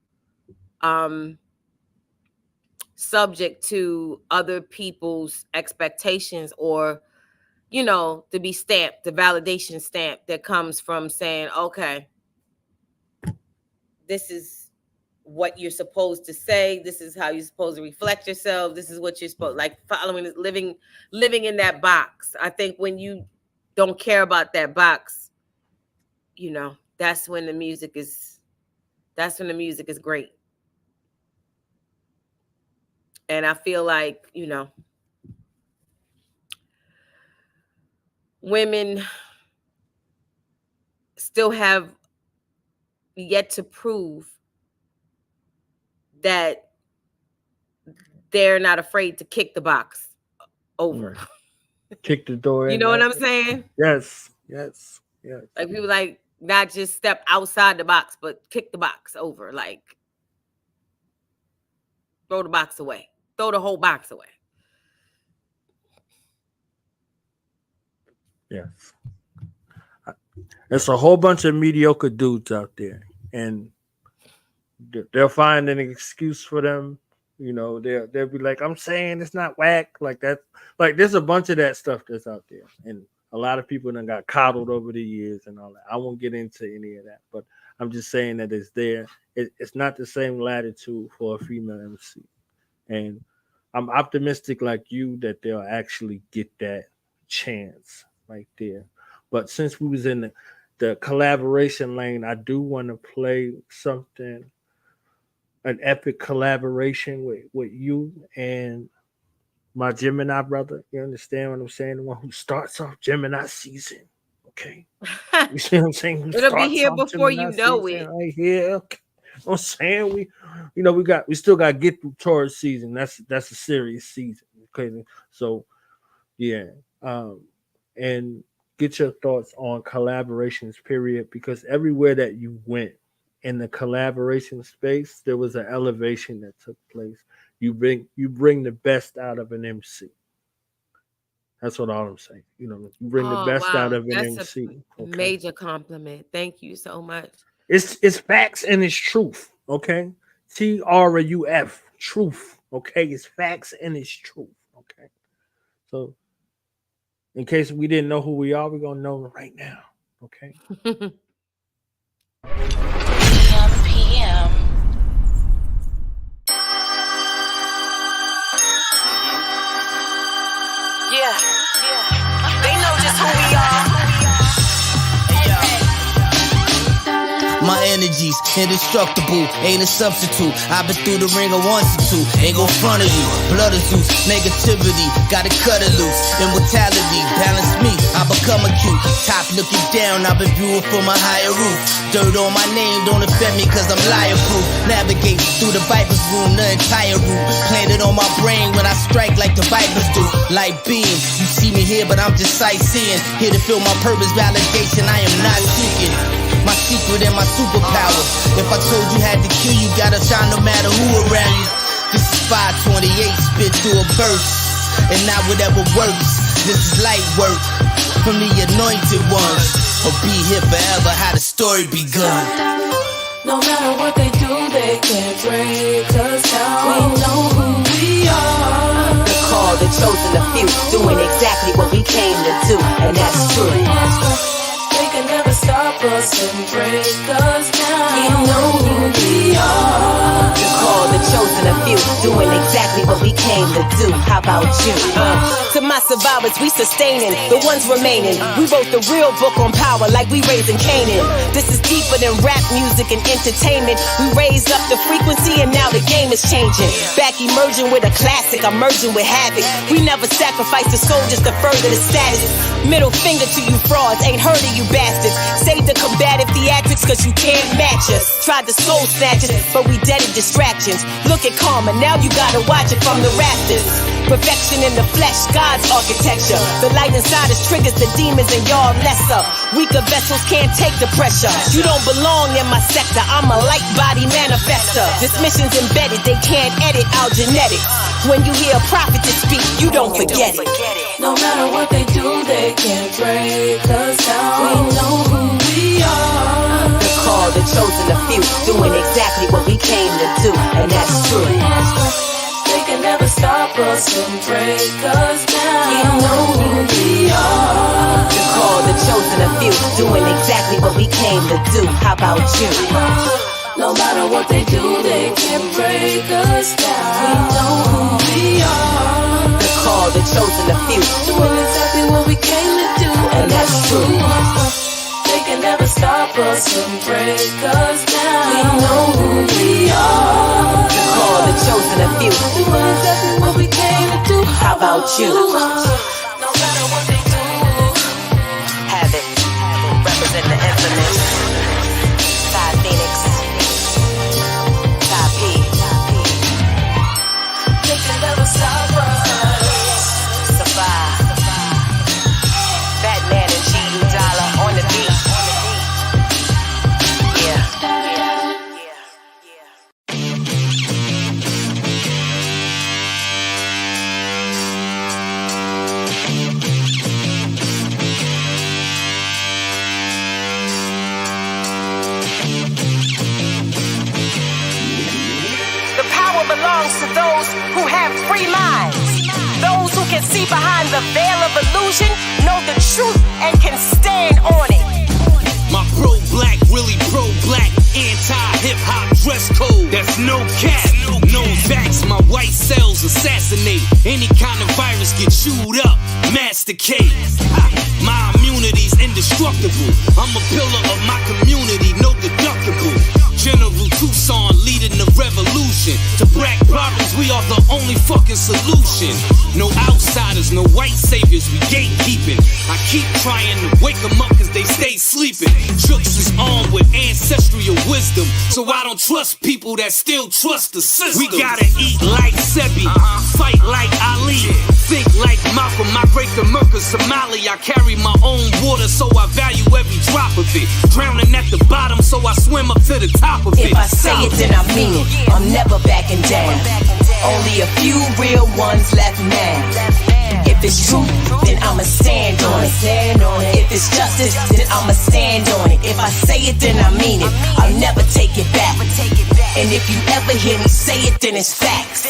subject to other people's expectations, or, you know, to be stamped, the validation stamp that comes from saying, okay, this is what you're supposed to say. This is how you're supposed to reflect yourself. This is what you're supposed, like, following, living in that box. I think when you don't care about that box, you know, that's when the music is great. And I feel like, you know, women still have yet to prove that they're not afraid to kick the box over. Kick the door in. You know what I'm saying? Yes. Like, people like not just step outside the box, but kick the box over. Like, throw the box away. Throw the whole box away. Yes. There's a whole bunch of mediocre dudes out there, and they'll find an excuse for them. You know, they'll be like, I'm saying it's not whack, like that. Like, there's a bunch of that stuff that's out there, and a lot of people done got coddled over the years and all that. I won't get into any of that, but I'm just saying that it's there. It's not the same latitude for a female MC, and I'm optimistic like you that they'll actually get that chance right there. But since we was in the collaboration lane, I do want to play something, an epic collaboration with you and my Gemini brother. You understand what I'm saying? The one who starts off Gemini season. Okay. You see what I'm saying? It'll be here before Gemini you know it. Right here. Okay. I'm saying we still got to get through Taurus season. That's a serious season. Okay. So yeah. And get your thoughts on collaborations, period, because everywhere that you went in the collaboration space, there was an elevation that took place. You bring the best out of an MC. That's what all I'm saying. You know, you bring the best out of an MC. Okay? Major compliment. Thank you so much. It's facts and it's truth. Okay, TRUF, truth. Okay, it's facts and it's truth. Okay, so in case we didn't know who we are, we're gonna know right now. Okay. PM. Yeah. They know just who we are. My energy's indestructible, ain't a substitute. I've been through the ring of once or two, ain't gon' front of you. Blood of Zeus, negativity, gotta cut it loose. Immortality, balance me, I become acute. Top looking down, I've been viewing from a higher roof. Dirt on my name, don't offend me cause I'm liar proof. Navigate through the Viper's room, the entire route. Planted on my brain when I strike like the Vipers do. Light beam, you see me here but I'm just sightseeing. Here to feel my purpose, validation, I am not seeking. My secret and my superpower. If I told you had to kill, you gotta shine no matter who around you. This is 528, spit through a burst, and not whatever works. This is light work from the anointed ones. Or be here forever, how the story begun. No matter what they do, they can't break us down. We know who we are. The called, the chosen, the few, doing exactly what we came to do, and that's true. They can never stop us and break us down. We know who we are. The called, the chosen, the few, doing exactly what we came to do. How about you? To my survivors, we sustaining, the ones remaining. We wrote the real book on power like we raising Canaan. This is deeper than rap music and entertainment. We raised up the frequency and now the game is changing. Back emerging with a classic, I'm merging with havoc. We never sacrificed the soul just to further the status. Middle finger to you frauds, ain't heard of you bastards. Save the combative theatrics cause you can't match us. Tried to soul snatch us, but we dead in distractions. Look at karma, now you gotta watch it from the rafters. Perfection in the flesh, God's architecture. The light inside us triggers the demons and y'all lesser. Weaker vessels can't take the pressure. You don't belong in my sector, I'm a light body manifester. This mission's embedded, they can't edit our genetics. When you hear a prophet to speak, you don't forget it. No matter what they do, they can't break us down. We know who we are. The call, the chosen, the few, doing exactly what we came to do, and that's true. They can never stop us and break us down. We know who we are. The call, the chosen, the few, doing exactly what we came to do. How about you? No matter what they do, they can't break us down. We know who we are. The call, the chosen, the few, doing exactly what we came to do, and that's true. They can never stop us and break us down. We know who we are. The call, the chosen, the few, doing exactly what we came to do. How about you? No matter what they do, have it. Represent the infamous Tiye Phoenix. they can never stop us. Survive. Batman and G.U. Dollar on the beat. Belongs to those who have free minds. Those who can see behind the veil of illusion, know the truth, and can stand on it. My pro-black, really pro-black, anti-hip-hop dress code. That's no cap, no vax. My white cells assassinate. Any kind of virus get chewed up, masticate. My immunity's indestructible. I'm a pillar of my community, no deductible. General Tucson leading the revolution. To black problems, we are the only fucking solution. No outsiders, no white saviors, we gatekeeping. I keep trying to wake them up cause they stay sleeping. Chooks is armed with ancestral wisdom, so I don't trust people that still trust the system. We gotta eat like Sebi, fight like Ali, think like Malcolm, migrate to Merca, Somali. I carry my own water, so I value every drop of it. Drowning at the bottom, so I swim up to the top of it. If I say it, then I mean it. I'm never backing down. Only a few real ones left now. If it's truth, then I'ma stand on it. If it's justice, then I'ma stand on it. If I say it, then I mean it. I'll never take it back. And if you ever hear me say it, then it's facts.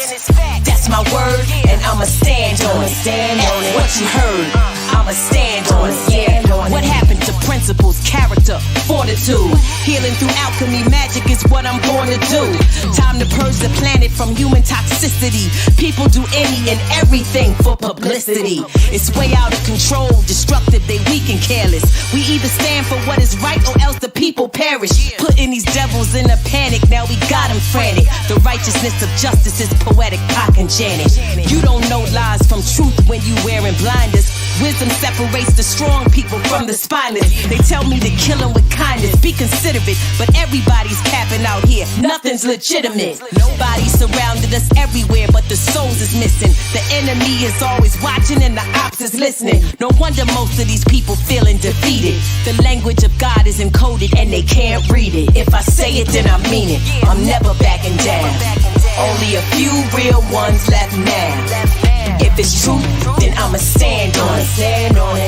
That's my word, and I'ma stand on it. That's what you heard, I'ma stand on it. Yeah. What happened to principles, character, fortitude? Healing through alchemy, magic is what I'm born to do. Time to purge the planet from human toxicity. People do any and everything for publicity. It's way out of control, destructive, they weak and careless. We either stand for what is right or else the people perish. Putting these devils in a panic, now we got them frantic. The righteousness of justice is poetic, Pac and Janet. You don't know lies from truth when you wearing blinders. Wisdom separates the strong people from the spineless. They tell me to kill them with kindness, be considerate, but everybody's capping out here, nothing's legitimate. Nobody surrounded us everywhere, but the souls is missing. The enemy is always watching and the ops is listening. No wonder most of these people feeling defeated. The language of God is encoded and they can't read it. If I say it, then I mean it. I'm never backing down. Only a few real ones left now. If it's truth, then I'ma stand on it.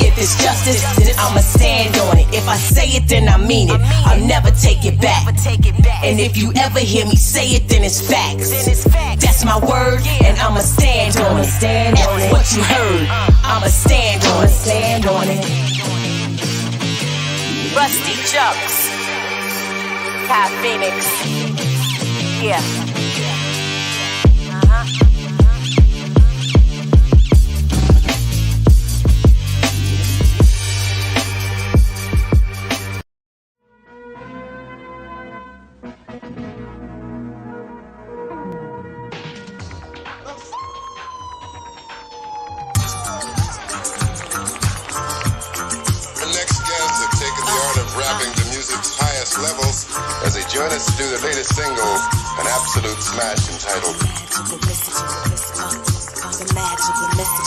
If it's justice, then I'ma stand on it. If I say it, then I mean it. I'll never take it back. And if you ever hear me say it, then it's facts. That's my word, and I'ma stand on it. That's what you heard, I'ma stand on it. Rusty Chucks, Tiye Phoenix, yeah. Levels as they join us to do their latest single, an absolute smash entitled The Magic, the Mystic.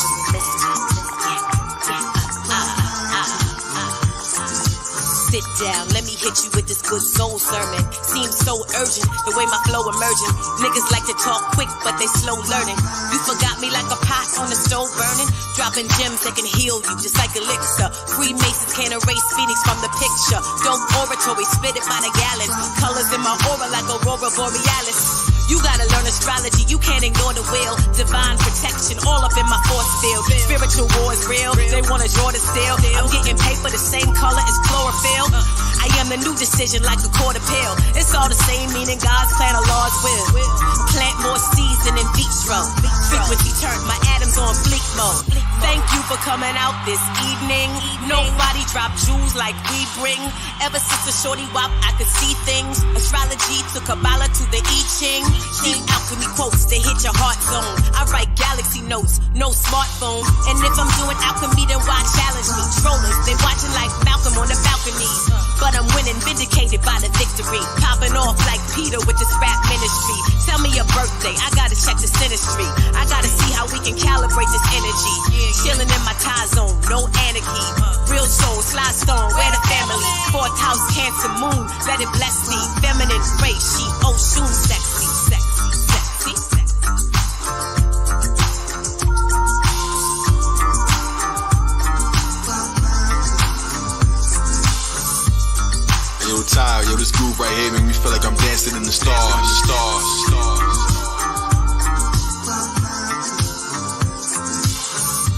Sit down. Let me hit you with this good soul sermon. Seems so urgent, the way my flow emerging. Niggas like to talk quick, but they slow learning. You forgot me like a pot on the stove burning. Dropping gems that can heal you, just like elixir. Freemasons can't erase Phoenix from the picture. Dope oratory, spit it by the gallons. Colors in my aura like aurora borealis. You gotta learn astrology, you can't ignore the will. Divine protection, all up in my force field. Spiritual war is real, they wanna draw the steel. I'm getting paper the same color as chlorophyll. I am the new decision like a quarter pill. It's all the same meaning, God's plan or Lord's will. Plant more seeds than in vitro. Frequency turned, my atoms on fleek mode. Thank you for coming out this evening. Nobody drop jewels like we bring. Ever since the shorty wop, I could see things. Astrology took Kabbalah to the I Ching. Deep alchemy quotes, they hit your heart zone. I write galaxy notes, no smartphone. And if I'm doing alchemy, then why challenge me? Trollers, they watching like Malcolm on the balcony. But I'm winning, vindicated by the victory. Popping off like Peter with this rap ministry. Tell me your birthday, I gotta check the synastry. I gotta see how we can calibrate this energy. Chilling in my tie zone, no anarchy. Real soul, sly stone, where the family? Fourth house, Cancer moon, let it bless me. Feminine race, she Oshun sexy, sexy, sexy, sexy. Yo, Ty, yo, this groove right here make me feel like I'm dancing in the stars.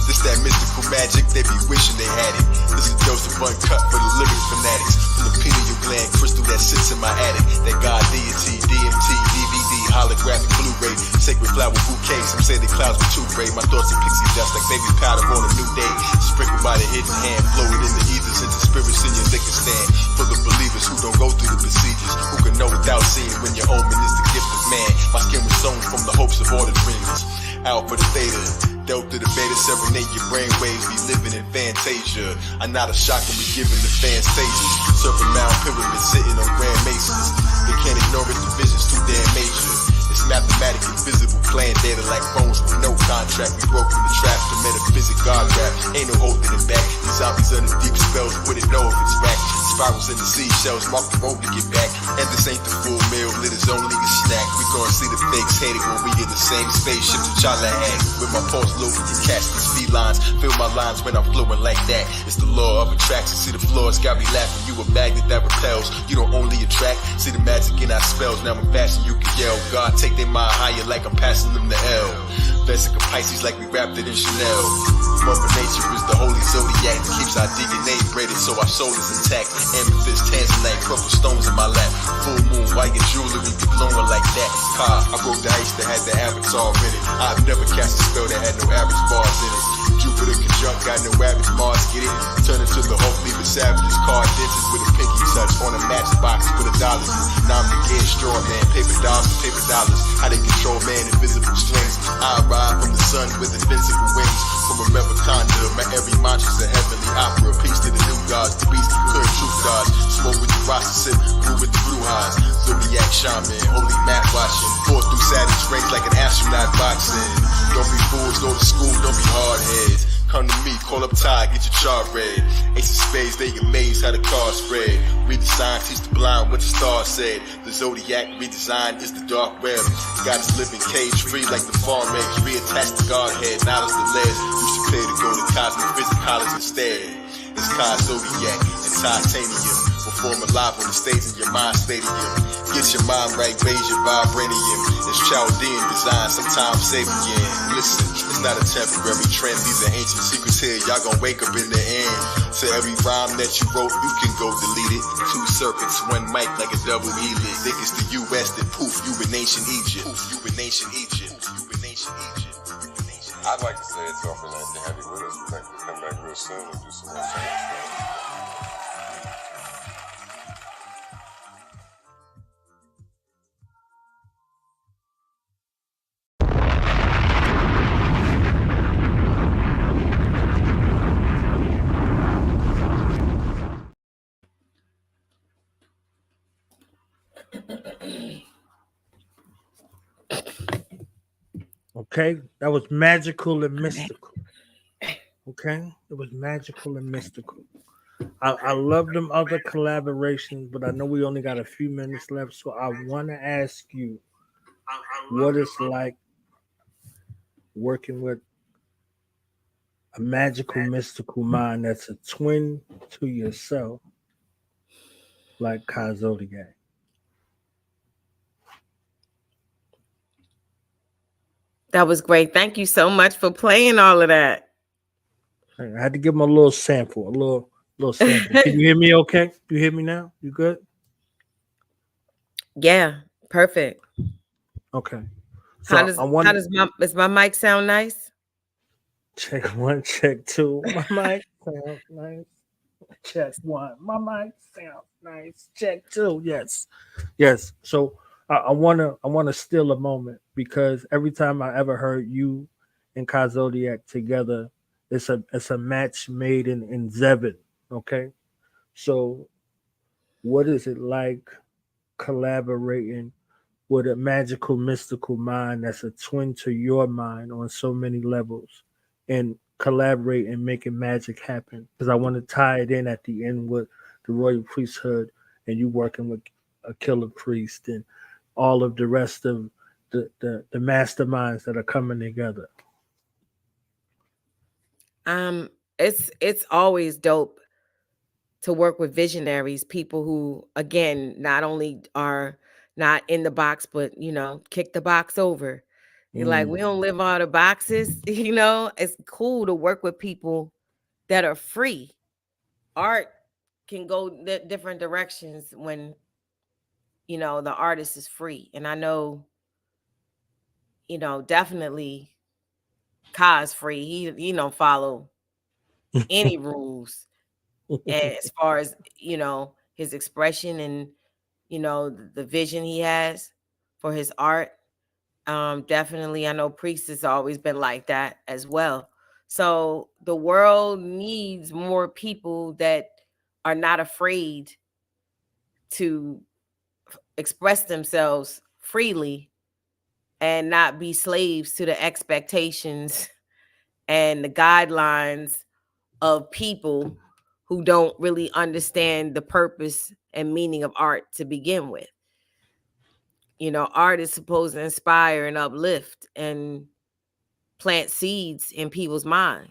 This that mystical magic, they be wishing they had it. This is dose of uncut for the living fanatics. From the pineal gland crystal that sits in my attic. That God deity, DMT, DVD, holographic Blu-ray, sacred flower bouquet. Some say the clouds were too gray. My thoughts are pixie dust like baby powder on a new day. Sprinkled by the hidden hand, flowing in the ethers into spirits in your liquor stand. For the believers who don't go through the procedures, who can know without seeing when your omen is the gift of man. My skin was sewn from the hopes of all the dreamers. Alpha the theta, delta the beta, serenade your brain waves, be living in fantasia. I'm not a shock when we giving the fans stages. Surfing Mount Pyramid, sitting on Grand Mesas. They can't ignore it, the vision's too damn major. It's mathematically visible, playing data like phones with no contract. We broke from the trap, the metaphysic God rap. Ain't no holding it back. These zombies under deep spells, wouldn't know if it's back. Spirals in the seashells, mark the road to get back. And this ain't the full meal, it is only a snack. We gon' see the fakes hating when we in the same spaceship T'Challa had. With my pulse low, we can catch these felines. Feel my lines when I'm flowing like that. It's the law of attraction, see the flaws, got me laughing. You a magnet that repels, you don't only attract. See the magic in our spells, now in fashion you can yell. God, take their mind higher like I'm passing them the L. Vesica Pisces like we wrapped it in Chanel. Mother Nature is the holy zodiac that keeps our DNA braided so our soul is intact. Amethyst, tanzanite, purple stones in my lap. Full moon, white and jewelry be glowing like that. I broke the ice that had the avatar in it. I've never cast a spell that had no average bars in it. Jupiter conjunct, got no average Mars, get it? Turn into the hope, leave a savage's card dented with a pinky touch on a matchbox for the dollars. Now I'm the gay straw man, paper dollars to paper dollars. How they control man, invisible strings. I ride from the sun with invincible wings. From a Conda, my every mantra's a heavenly opera. Peace to the new gods, the beast, the clear truth gods. Smoke with the rasta sip, brew with the brujas. Zodiac shaman, holy map watching. 4 through Saturn ranks like an astronaut boxing. Don't be fools, go to school, don't be hard heads. Come to me, call up Ty, get your chart read. Ace of spades, they amazed how the cards spread. Read the sign, teach the blind what the stars said. The zodiac redesigned is the dark web. Got us living cage free like the farm eggs. Reattached the Godhead, now it's the lead. You should pay to go to Cosmic Physics College instead. It's Kai Zodiac and Titanium. Perform live on the stage in your mind stadium. Get your mind right, raise your vibranium. It's Chaldean design, sometimes Sabian. Listen, it's not a temporary trend. These are ancient secrets here, y'all gon' wake up in the end. To every rhyme that you wrote, you can go delete it. 2 serpents, 1 mic like a double helix. Think it's the US, then poof, you in ancient Egypt. Poof, you in ancient Egypt. You in ancient Egypt. I'd like to say it's all for nice to have you with us. We'd like to come back real soon and do some more things. Okay, that was magical and mystical. Okay, it was magical and mystical. I love them other collaborations, but I know we only got a few minutes left, so I want to ask you what it's like working with a magical, mystical mind that's a twin to yourself, like Zodiac. That was great. Thank you so much for playing all of that. I had to give him a little sample, a little sample. Can you hear me? Okay, you hear me now? You good? Yeah, perfect. Okay. How So does I want how to does my mic sound nice? check one, check two. My mic sounds nice. Check one. My mic sounds nice. Check two. Yes, yes. So I wanna steal a moment because every time I ever heard you and Zodiac together, it's a match made in Zevin. Okay, so what is it like collaborating with a magical, mystical mind that's a twin to your mind on so many levels and collaborate and making magic happen? Because I want to tie it in at the end with the royal priesthood and you working with a killer priest and all of the rest of the masterminds that are coming together. Um, it's always dope to work with visionaries, people who again not only are not in the box, but kick the box over. You're like, we don't live out of boxes, It's cool to work with people that are free. Art can go different directions when the artist is free. And I know, definitely Ka is free. He don't follow any rules. And as far as, his expression and, the vision he has for his art. Definitely I know Priest has always been like that as well. So the world needs more people that are not afraid to express themselves freely and not be slaves to the expectations and the guidelines of people who don't really understand the purpose and meaning of art to begin with. Art is supposed to inspire and uplift and plant seeds in people's minds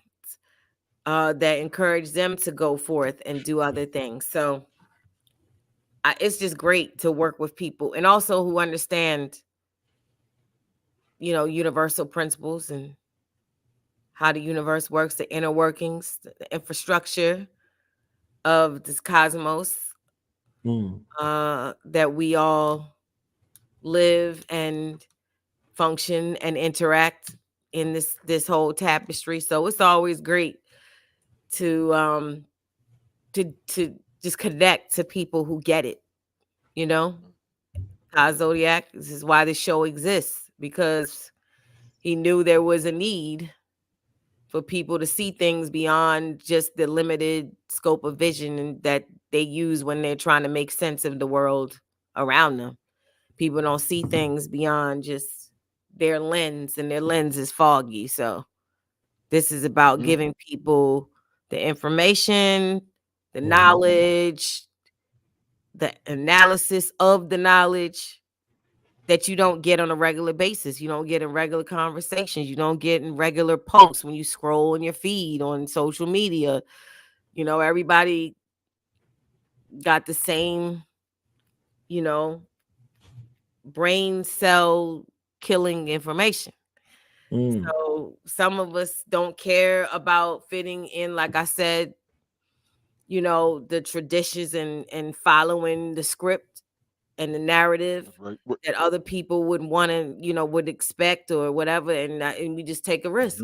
that encourage them to go forth and do other things. So it's just great to work with people and also who understand, universal principles and how the universe works, the inner workings, the infrastructure of this cosmos that we all live and function and interact in this whole tapestry. So it's always great to to just connect to people who get it, you know. Zodiac, this is why the show exists, because he knew there was a need for people to see things beyond just the limited scope of vision and that they use when they're trying to make sense of the world around them. People don't see things beyond just their lens, and their lens is foggy. So this is about giving people the information, the knowledge, the analysis of the knowledge that you don't get on a regular basis. You don't get in regular conversations. You don't get in regular posts when you scroll in your feed on social media. Everybody got the same, you know, brain cell killing information. So some of us don't care about fitting in, like I said, the traditions and following the script and the narrative that other people would want to, would expect or whatever. And we just take a risk.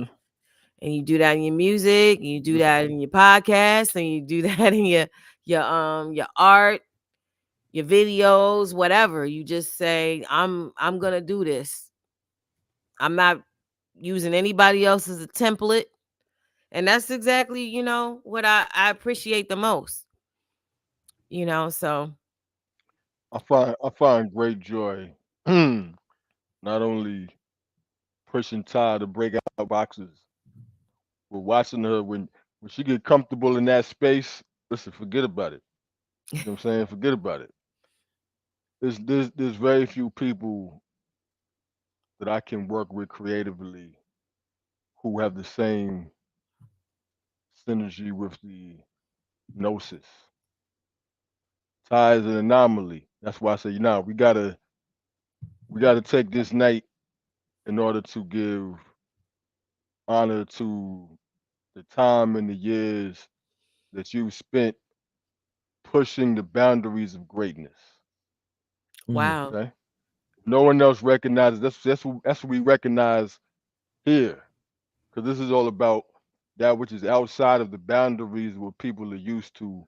And you do that in your music, you do that in your podcast, and you do that in your art, your videos, whatever. You just say, I'm gonna do this. I'm not using anybody else as a template. And that's exactly, what I appreciate the most. So I find great joy, not only pushing Ty to break out boxes, but watching her when she get comfortable in that space. listen, forget about it. You know what I'm saying? Forget about it. There's very few people that I can work with creatively who have the same synergy with the gnosis. Ty is an anomaly. That's why I say, we gotta take this night in order to give honor to the time and the years that you spent pushing the boundaries of greatness. Wow. Okay. No one else recognizes. That's what we recognize here, because this is all about that which is outside of the boundaries of what people are used to,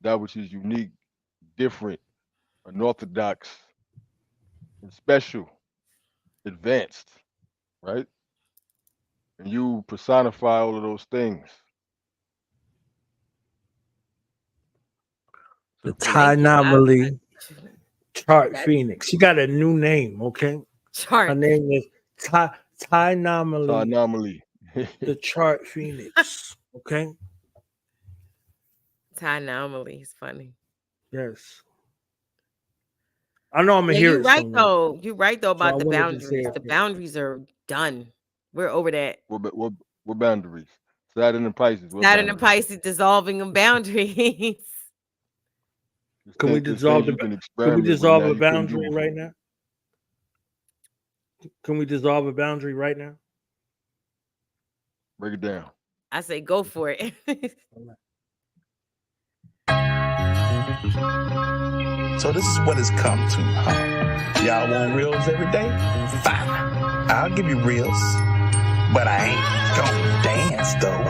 that which is unique, different, unorthodox, and special, advanced, right? And you personify all of those things. The Ty anomaly chart Phoenix. She got a new name, okay? Chart. Her name is Ty anomaly. Ty anomaly. The chart Phoenix, okay? Ty anomaly is funny. Yes. I know I'm gonna hear it. You're right though about the boundaries. The boundaries are done. We're over that. What boundaries? Saturn and Pisces. Saturn and Pisces dissolving them boundaries. Can we dissolve a boundary right now? Can we dissolve a boundary right now? Break it down. I say go for it. So this is what it's come to, huh? Y'all want reels every day? Fine. I'll give you reels. But I ain't gonna dance, though.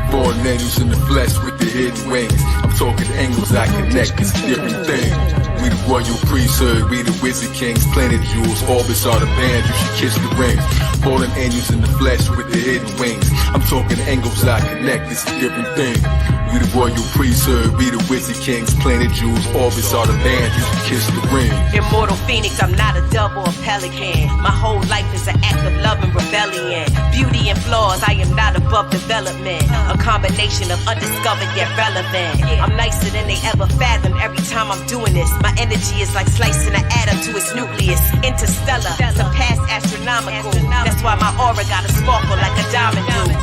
Born angels in the flesh with the hidden wings. I'm talking angles I connect, it's a different thing. We the royal priesthood, we the wizard kings, planet jewels, orbits are the band, you should kiss the rings. Fallen angels in the flesh with the hidden wings. I'm talking angles I connect, it's a different thing. We the royal priesthood, we the wizard kings, planet jewels, orbits are the band, you should kiss the ring. Immortal Phoenix, I'm not a dove or a pelican. My whole life is an act of love and rebellion. Beauty and flaws, I am not above development. A combination of undiscovered yet relevant. I'm nicer than they ever fathomed every time I'm doing this. My energy is like slicing an atom to its nucleus. Interstellar, surpassed astronomical. That's why my aura got a sparkle like a diamond do.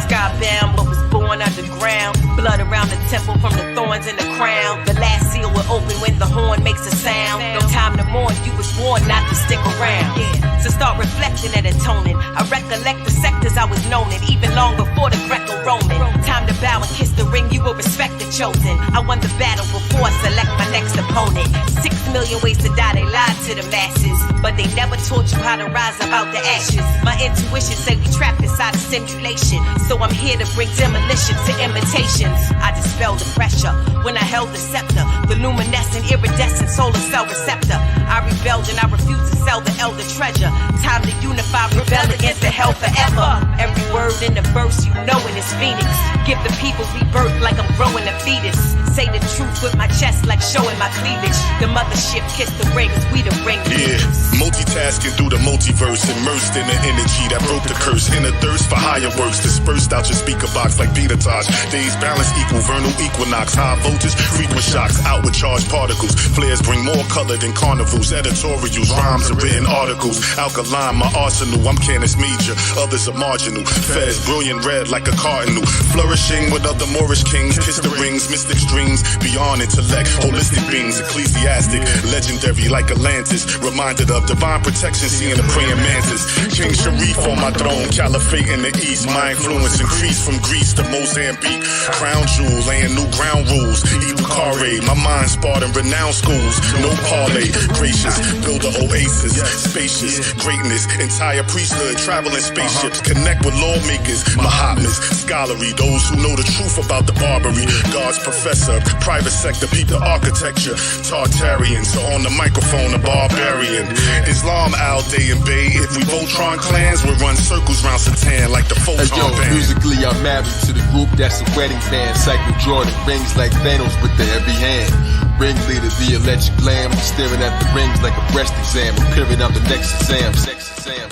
Skybound, but was born underground. Blood around the temple from the thorns in the crown. The last seal will open when the horn makes a sound. No time to mourn, you was warned not to stick around. So start reflecting and atoning. I recollect the sectors I was known in, even long before the Greco-Roman. Time to bow and kiss the ring, you will respect the chosen. I won the battle before I select my next opponent. 6 million ways to die, they lied to the masses, but they never taught you how to rise up out the ashes. My intuition say we trapped inside a simulation, so I'm here to bring demolition to imitations. I dispelled the pressure when I held the scepter, the luminescent, iridescent solar cell receptor. I rebelled and I refused to sell the elder treasure. Time to unify, rebel against the hell forever. Every word in the verse, you know it is Phoenix. Give the people rebirth like I'm growing a fetus. Say the truth with my chest like showing my cleavage. The mothership kiss the ring, cause we the ring. Yeah, multitasking through the multiverse, immersed in the energy that broke the curse. In a thirst for higher works, dispersed out your speaker box like Peter Tosh. Days balance equal vernal equinox. High voltage, frequent shocks, outward charged particles. Flares bring more color than carnivals. Editorials, rhymes, and written articles. Alkaline, my arsenal, I'm Canis Major. Others are marginal. Fez, brilliant red like a cardinal. Flourishing with other Moorish kings. Kiss the rings, mystic streams, beyond intellect. Holistic beings, ecclesiastic, legendary like Atlantis. Reminded of divine protection, seeing the praying mantis. King Sharif on my throne, caliphate in the east. My influence increased from Greece to Mozambique. Crown jewel, laying new ground rules. Ibukare, my mind sparred in renowned schools. No parlay, gracious, build a oasis. Spacious, greatness, entire priesthood, traveling spaceships. Connect with lawmakers, Mahatmas, scholarly, those who know the truth about the Barbary. God's professor, private sector, peep the architecture. Tartarians, so on the microphone, a barbarian. Islam, Al Day and Bay. If we Voltron clans, we'll run circles round Satan like the Photon band. Musically, I'm married to the group that's a wedding band. Cycle Jordan, rings like Thanos with the heavy hand. Ringleader, the electric lamb. Staring at the rings like a breast exam. Period, I'm the next exam. Sex exam.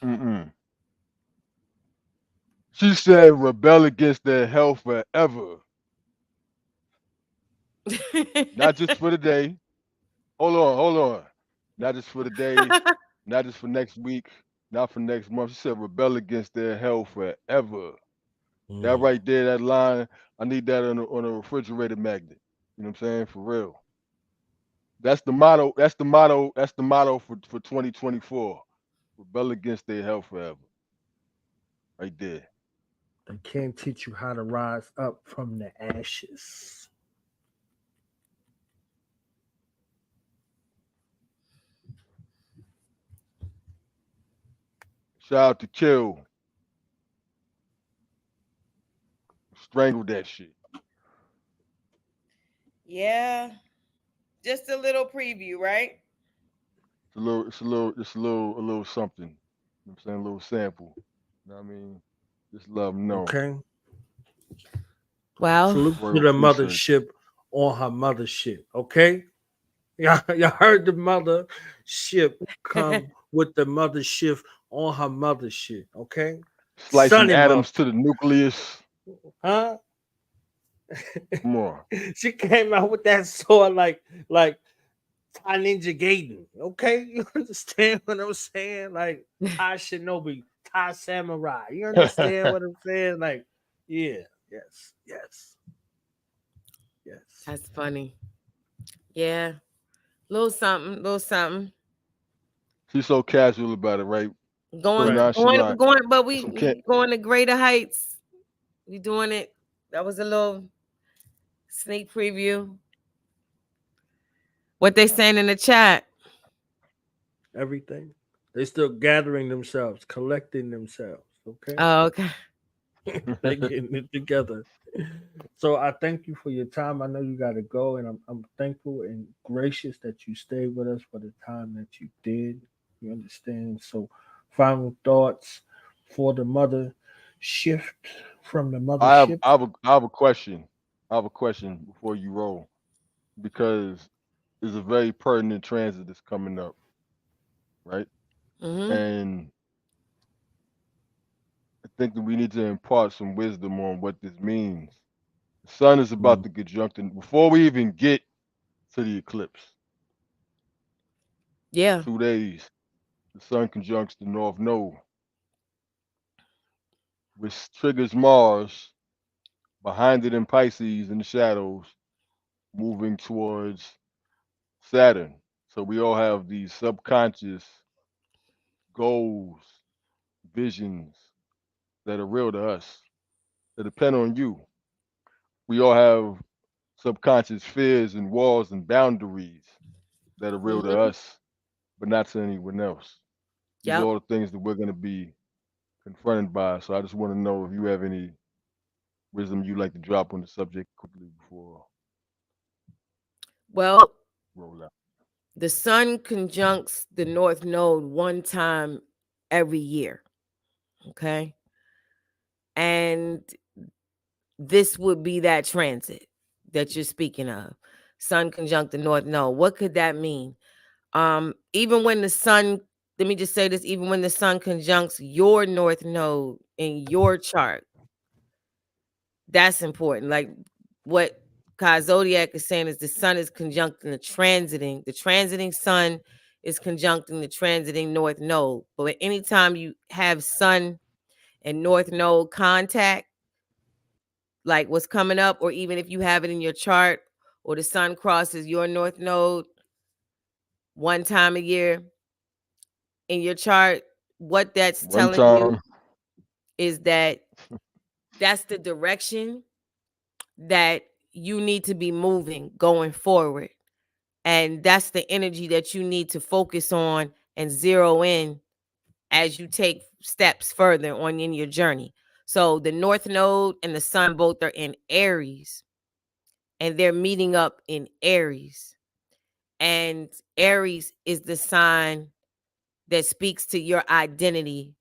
Mm-mm. She said rebel against their health forever. Not just for the day. Hold on, hold on. Not just for the day, not just for next week, not for next month. She said rebel against their health forever. That right there, that line, I need that on a refrigerator magnet. You know what I'm saying? For real. That's the motto. That's the motto. That's the motto for 2024. Rebel against their health forever. Right there. They can't teach you how to rise up from the ashes. Shout out to Kill. Strangled that shit. Yeah. Just a little preview, right? A little something. You know what I'm saying? A little sample. You know what I mean? Just let them know. Okay. Well, Salute to Royal the appreciate mothership on her mothership. Okay. Y'all heard the mothership come with the mothership on her mothership. Okay. slicing Sunny atoms mother. to the nucleus. Huh? Come on. She came out with that sword like Ty Ninja Gaiden. Okay, you understand what I'm saying? Like Ty Shinobi, Ty Samurai. You understand what I'm saying? Like, yeah, yes. that's funny. Yeah. Little something, little something. She's so casual about it, right? So Going, nonchalant. but we Some can't. going to greater heights. We doing it. That was a little sneak preview. What they saying in the chat? Everything. They still gathering themselves, collecting themselves. Okay. Oh, okay. They getting it together. So I thank you for your time. I know you got to go, and I'm thankful and gracious that you stayed with us for the time that you did. You understand? So, final thoughts for the mother shift from the mothership. I have a question. I have a question before you roll because it's a very pertinent transit that's coming up, right? Mm-hmm. And I think that we need to impart some wisdom on what this means. The sun is about to conjunct, and before we even get to the eclipse, Yeah. 2 days, the sun conjuncts the North Node, which triggers Mars behind it in Pisces in the shadows, moving towards Saturn. So we all have these subconscious goals, visions that are real to us, that depend on you. We all have subconscious fears and walls and boundaries that are real to Mm-hmm. us, but not to anyone else. These are Yep. all the things that we're going to be confronted by. So I just want to know if you have any wisdom you'd like to drop on the subject quickly before Well, roll out. the sun conjuncts the North Node one time every year. Okay. And this would be that transit that you're speaking of. Sun conjunct the North Node. What could that mean? Even when the sun, let me just say this, even when the sun conjuncts your North Node in your chart, that's important. Like what Kai Zodiac is saying is the sun is conjuncting the transiting sun is conjuncting the transiting North Node. But anytime you have sun and North Node contact, like what's coming up, or even if you have it in your chart, or the sun crosses your North Node one time a year in your chart, what that's One telling you time, is that that's the direction that you need to be moving going forward. And that's the energy that you need to focus on and zero in as you take steps further on in your journey. So the North Node and the sun both are in Aries, and they're meeting up in Aries. And Aries is the sign that speaks to your identity,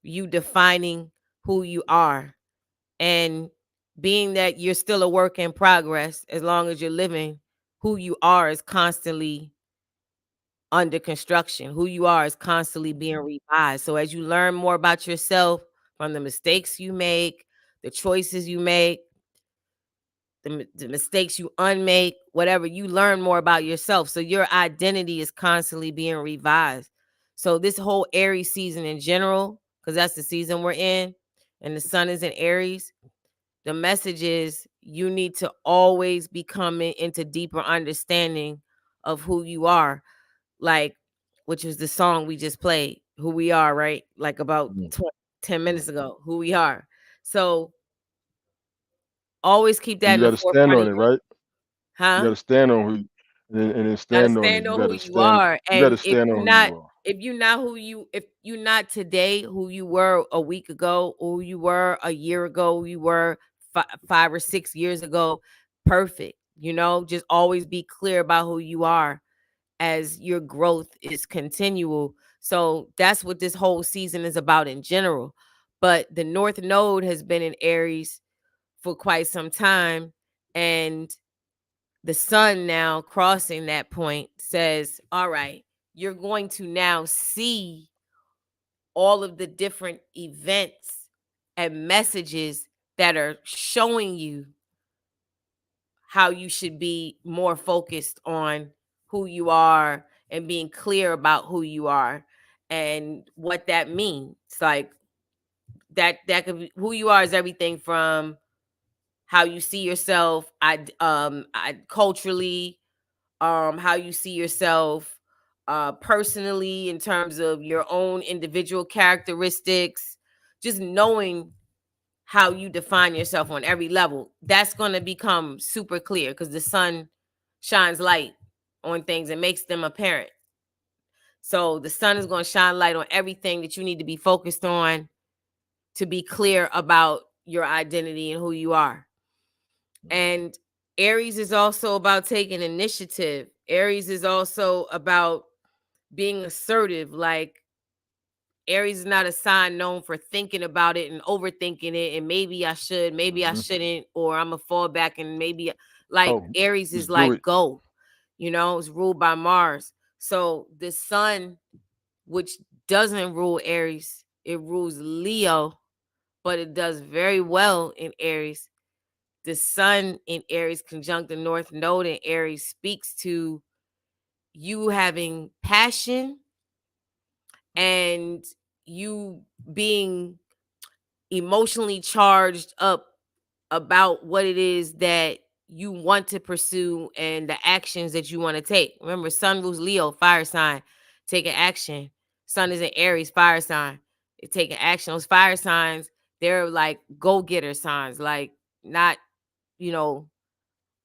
you defining who you are. And being that you're still a work in progress, as long as you're living, who you are is constantly under construction. Who you are is constantly being revised. So as you learn more about yourself from the mistakes you make, the choices you make, the mistakes you unmake, whatever, you learn more about yourself. So your identity is constantly being revised. So this whole Aries season in general, because that's the season we're in, and the sun is in Aries, the message is you need to always be coming into deeper understanding of who you are, like, which was the song we just played, Who We Are, right? Like about 10 minutes ago, Who We Are. So always keep that And in you the got to stand forefront of on it, your, right? You huh? got to stand on who, and then Gotta stand on it. stand You on got who to you stand. are. You got to And stand on who you are. if you're not today who you were a week ago, or who you were a year ago, who you were 5 or 6 years ago, perfect. Just always be clear about who you are as your growth is continual. So that's what this whole season is about in general. But the North Node has been in Aries for quite some time, and the sun now crossing that point says, all right, you're going to now see all of the different events and messages that are showing you how you should be more focused on who you are and being clear about who you are and what that means. Like that could be, who you are is everything from how you see yourself, culturally, how you see yourself personally in terms of your own individual characteristics, just knowing how you define yourself on every level. That's going to become super clear because the sun shines light on things and makes them apparent. So the sun is going to shine light on everything that you need to be focused on to be clear about your identity and who you are. And Aries is also about taking initiative. Aries is also about being assertive. Like, Aries is not a sign known for thinking about it and overthinking it, and maybe I should, maybe I shouldn't, or I'm a fall back, and maybe like Oh, Aries is just do like it. go, it's ruled by Mars. So the sun, which doesn't rule Aries, it rules Leo, but it does very well in Aries. The sun in Aries conjunct the North Node in Aries speaks to you having passion and you being emotionally charged up about what it is that you want to pursue and the actions that you want to take. Remember, sun rules Leo, fire sign, taking action. Sun is an Aries, fire sign. It's taking action. Those fire signs, they're like go-getter signs, like not,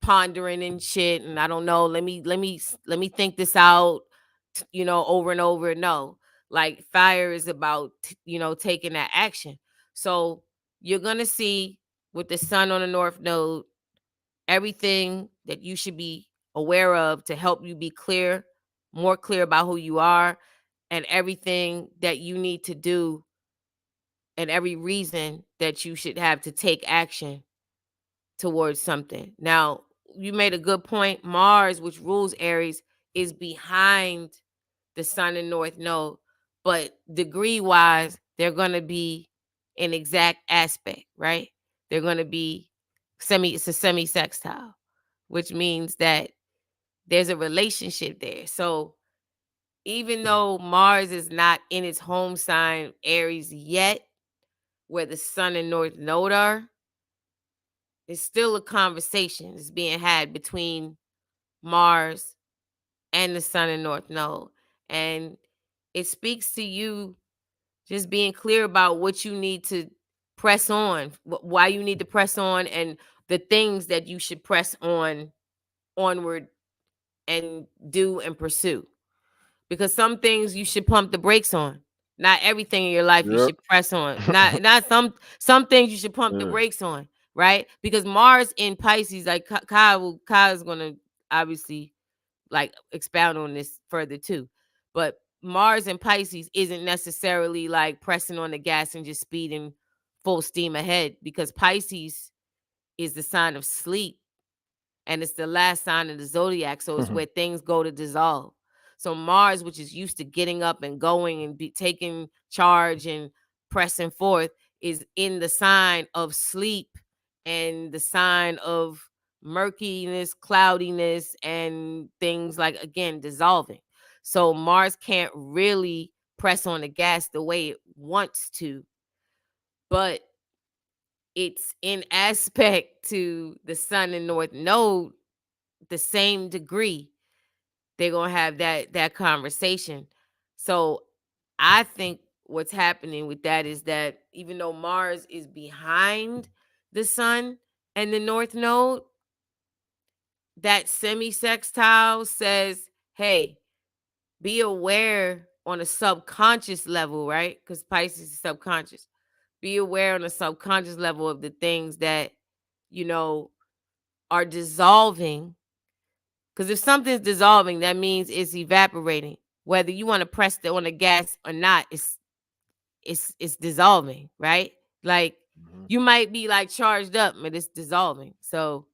pondering and shit. And I don't know, let me think this out, over and over. No, like fire is about, taking that action. So you're going to see with the sun on the North Node, everything that you should be aware of to help you be more clear about who you are, and everything that you need to do, and every reason that you should have to take action towards something. Now, you made a good point. Mars, which rules Aries, is behind the sun and North Node, but degree wise, they're going to be an exact aspect, right? They're going to be it's a semi sextile, which means that there's a relationship there. So even though Mars is not in its home sign, Aries, yet, where the sun and North Node are, it's still a conversation that's being had between Mars and the sun and North Node. And it speaks to you just being clear about what you need to press on, why you need to press on, and the things that you should press onward and do and pursue. Because some things you should pump the brakes on. Not everything in your life you Yep. should press on. Not some things you should pump the Yeah. brakes on, right? Because Mars in Pisces, like Kyle is gonna obviously like expound on this further too. But Mars in Pisces isn't necessarily like pressing on the gas and just speeding full steam ahead, because Pisces is the sign of sleep, and it's the last sign of the zodiac, so it's where things go to dissolve. So Mars, which is used to getting up and going and taking charge and pressing forth, is in the sign of sleep and the sign of murkiness, cloudiness, and things like, again, dissolving. So Mars can't really press on the gas the way it wants to, but it's in aspect to the Sun and North Node the same degree. They're gonna have that conversation. So I think what's happening with that is that even though Mars is behind the Sun and the North Node, that semi-sextile says, hey, be aware on a subconscious level, right? Because Pisces is subconscious. Be aware on a subconscious level of the things that, you know, are dissolving. Because if something's dissolving, that means it's evaporating. Whether you want to press on the gas or not, it's dissolving, right? Like you might be like charged up, but it's dissolving. So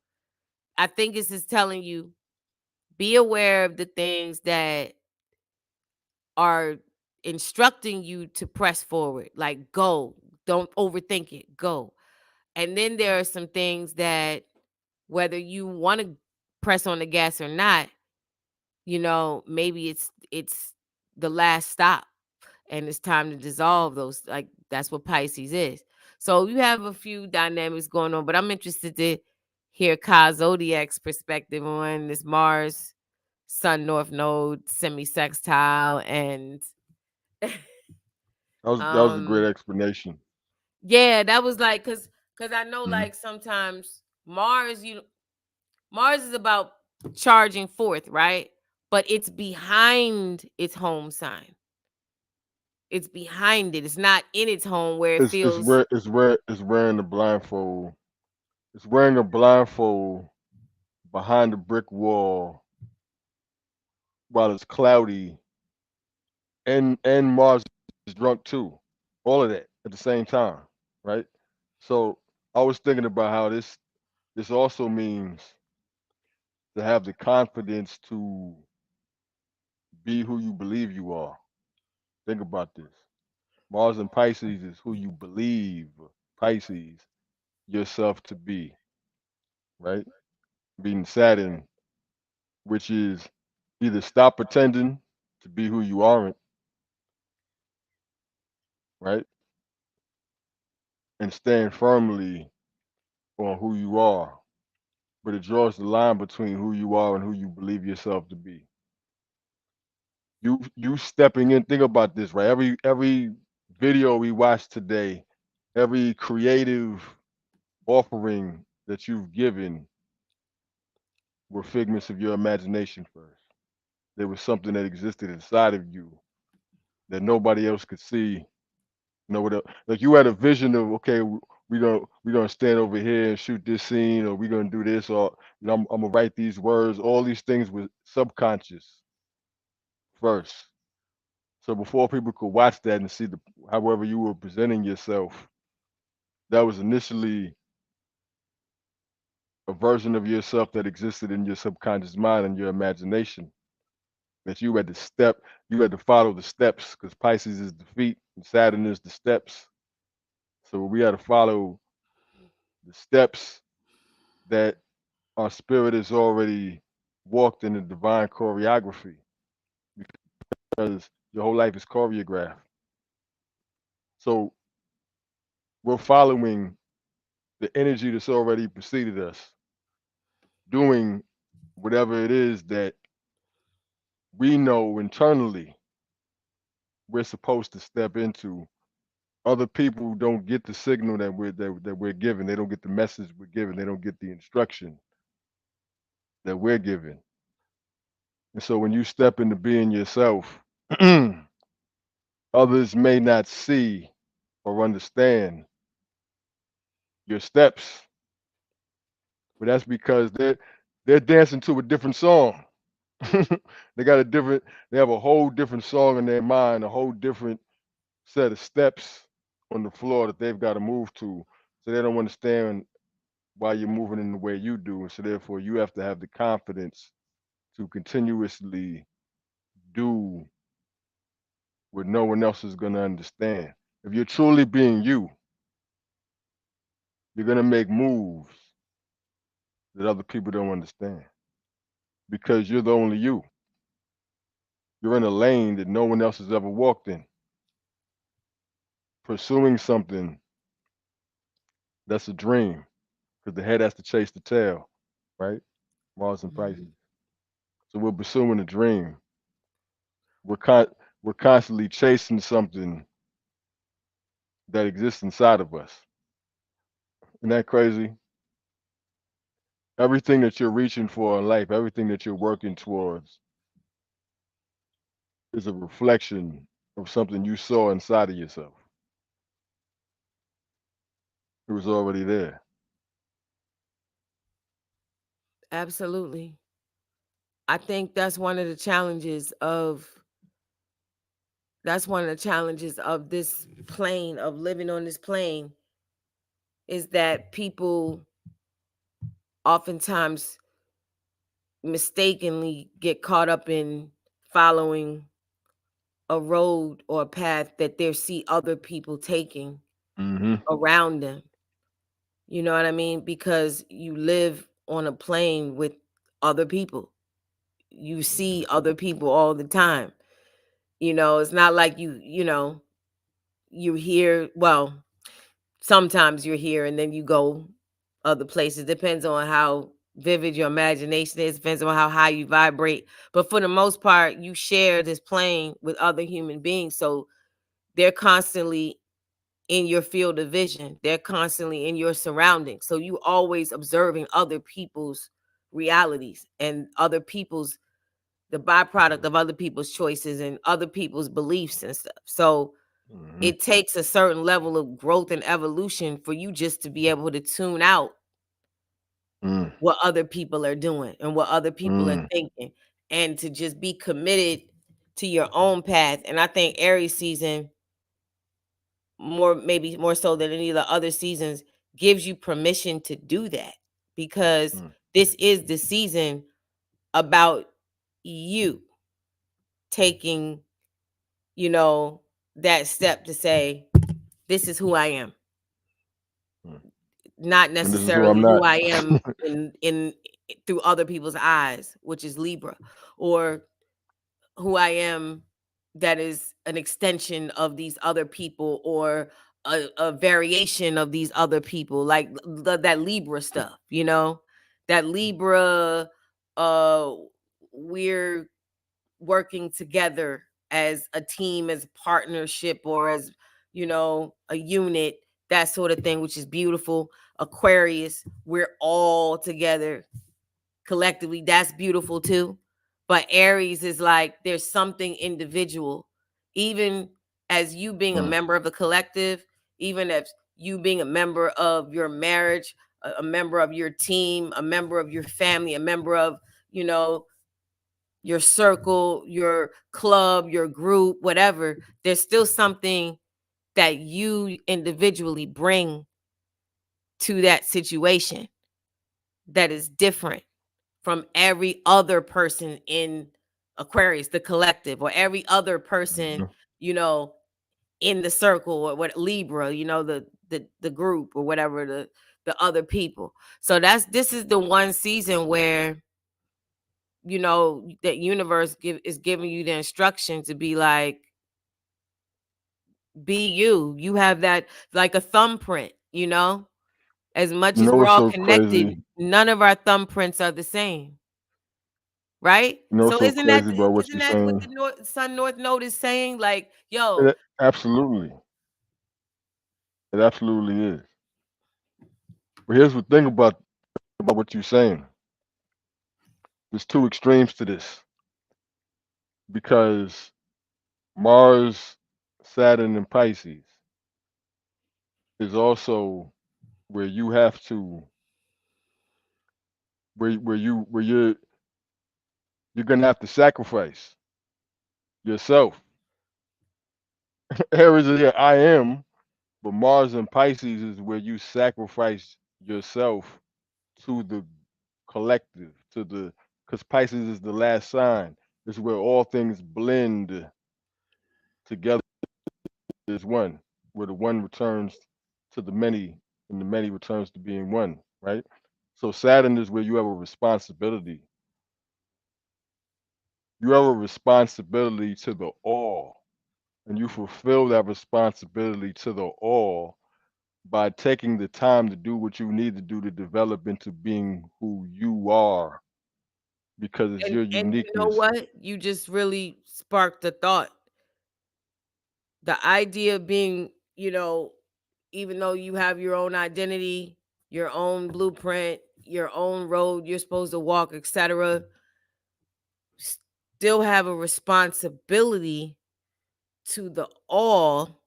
I think this is telling you, be aware of the things that are instructing you to press forward. Like go. Don't overthink it. Go. And then there are some things that whether you want to press on the gas or not, you know, maybe it's the last stop and it's time to dissolve those. Like that's what Pisces is. So you have a few dynamics going on, but I'm interested to hear Ka Zodiac's perspective on this Mars Sun North Node semi-sextile. And That was a great explanation. yeah, that was like because I know like sometimes Mars, Mars is about charging forth, right? But it's behind its home sign. It's behind it. It's not in its home where it It's feels. where it's wearing the blindfold. It's wearing a blindfold behind a brick wall while it's cloudy, and Mars is drunk too. All of that at the same time, right? So I was thinking about how this also means to have the confidence to be who you believe you are. Think about this. Mars and Pisces is who you believe Pisces yourself to be, right? Being Saturn, which is either stop pretending to be who you aren't, right? And stand firmly on who you are. But it draws the line between who you are and who you believe yourself to be. You stepping in, think about this, right? Every video we watched today, every creative offering that you've given were figments of your imagination first. There was something that existed inside of you that nobody else could see. You know what? Like you had a vision of, okay, we gonna stand over here and shoot this scene, or we gonna do this, or I'm gonna write these words. All these things were subconscious first. So before people could watch that and see however you were presenting yourself, that was initially a version of yourself that existed in your subconscious mind and your imagination. That you had to follow the steps because Pisces is the feet and Saturn is the steps. So we had to follow the steps that our spirit has already walked in the divine choreography because your whole life is choreographed. So we're following the energy that's already preceded us, doing whatever it is that we know internally we're supposed to step into. Other people don't get the signal that we're given. They don't get the message we're given. They don't get the instruction that we're given. And so when you step into being yourself, others may not see or understand your steps, but that's because they're dancing to a different song. they got a different they have a whole different song in their mind, a whole different set of steps on the floor that they've got to move to. So they don't understand why you're moving in the way you do. And so therefore you have to have the confidence to continuously do what no one else is gonna understand. If you're truly being you, you're gonna make moves that other people don't understand because you're the only you. You're in a lane that no one else has ever walked in, pursuing something that's a dream because the head has to chase the tail, right? Mars and Pisces. So we're pursuing a dream. We're con- we're constantly chasing something that exists inside of us. Isn't that crazy? Everything that you're reaching for in life, everything that you're working towards is a reflection of something you saw inside of yourself. It was already there. Absolutely. I think that's one of the challenges of this plane, of living on this plane, is that people oftentimes mistakenly get caught up in following a road or a path that they see other people taking Mm-hmm. around them. You know what I mean? Because you live on a plane with other people. You see other people all the time. It's not like you hear, well, sometimes you're here and then you go other places. Depends on how vivid your imagination is, depends on how high you vibrate. But for the most part, you share this plane with other human beings. So they're constantly in your field of vision. They're constantly in your surroundings. So you always observing other people's realities and the byproduct of other people's choices and other people's beliefs and stuff. So Mm-hmm. it takes a certain level of growth and evolution for you just to be able to tune out Mm. what other people are doing and what other people are Mm. thinking, and to just be committed to your own path. And I think Aries season, maybe more so than any of the other seasons, gives you permission to do that, because Mm. this is the season about you taking, that step to say, this is who I am. Mm. Not And this is who I'm necessarily who not. I am in through other people's eyes, which is Libra, or who I am that is an extension of these other people, or a variation of these other people, like that Libra stuff, that Libra, uh we're working together as a team, as a partnership, or as, a unit, that sort of thing, which is beautiful. Aquarius, we're all together collectively. That's beautiful too. But Aries is like, there's something individual, even as you being a Mm. member of the collective, even as you being a member of your marriage, a member of your team, a member of your family, a member of, your circle, your club, your group, whatever. There's still something that you individually bring to that situation that is different from every other person in Aquarius, the collective, or every other person, Mhm. you know, in the circle, or what Libra, the group, or whatever, the other people. So this is the one season where, that universe is giving you the instruction to be like, be you. You have that, like a thumbprint, as much You as know we're what's all so connected, crazy? none of our thumbprints are the same. Right? You know what's So so isn't that crazy about what isn't you're that what saying? the Sun North Node is saying? Like, yo, Absolutely. It absolutely is. But here's the thing about what you're saying. There's two extremes to this because Mars, Saturn, and Pisces is also where you have to where you're gonna have to sacrifice yourself. Aries is here, I am, but Mars and Pisces is where you sacrifice yourself to the collective, to the because Pisces is the last sign. It's where all things blend together as one, where the one returns to the many and the many returns to being one, right? So Saturn is where you have a responsibility. You have a responsibility to the all, and you fulfill that responsibility to the all by taking the time to do what you need to do to develop into being who you are, because it's your And you know uniqueness. what? You just really sparked the thought. The idea being, even though you have your own identity, your own blueprint, your own road you're supposed to walk, etc., still have a responsibility to the all,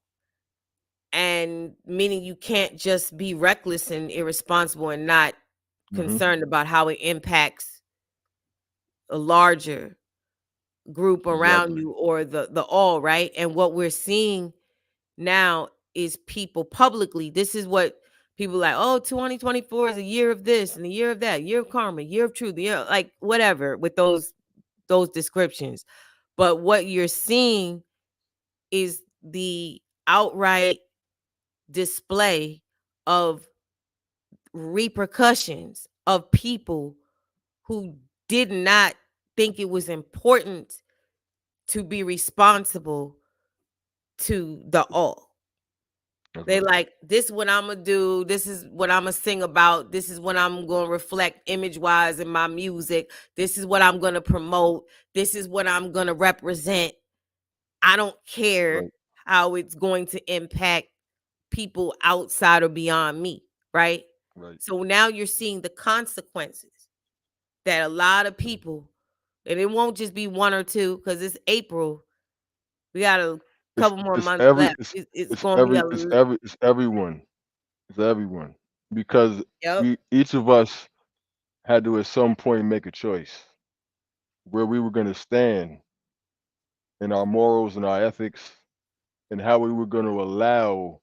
and meaning you can't just be reckless and irresponsible and not concerned about how it impacts a larger group around Exactly. you, or the all, right? And what we're seeing now is people publicly, this is what people like, oh, 2024 is a year of this and a year of that, year of karma, year of truth, like whatever with those descriptions. But what you're seeing is the outright display of repercussions of people who did not think it was important to be responsible to the all. That's They right. like, this is what I'm gonna do, this is what I'm gonna sing about, this is what I'm gonna reflect image wise in my music, this is what I'm gonna promote, this is what I'm gonna represent. I don't care Right. how it's going to impact people outside or beyond me, right? Right. So now you're seeing the consequences that a lot of people, and it won't just be one or two, because it's April. We got a It's couple more it's months every left. It's it's gonna be every it's every it's everyone. It's everyone. Because yep. we each of us had to at some point make a choice where we were gonna stand in our morals and our ethics, and how we were gonna allow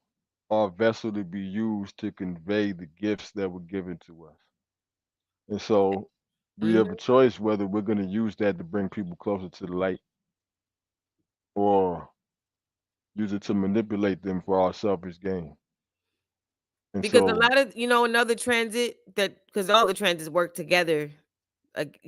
our vessel to be used to convey the gifts that were given to us. And so we have a Mhm. choice whether we're gonna use that to bring people closer to the light, or use it to manipulate them for our selfish gain. And Because a so, lot of, another transit that, because all the transits work together, like,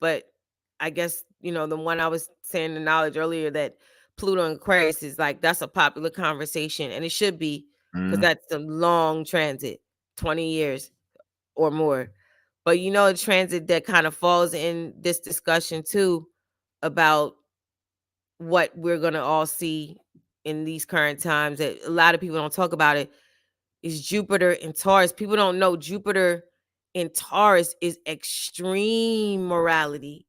but I guess, the one I was saying the knowledge earlier, that Pluto and Aquarius is like, that's a popular conversation, and it should be, because mhm, that's a long transit, 20 years or more. But a transit that kind of falls in this discussion too, about what we're gonna all see in these current times, that a lot of people don't talk about it, is Jupiter in Taurus. People don't know Jupiter in Taurus is extreme morality.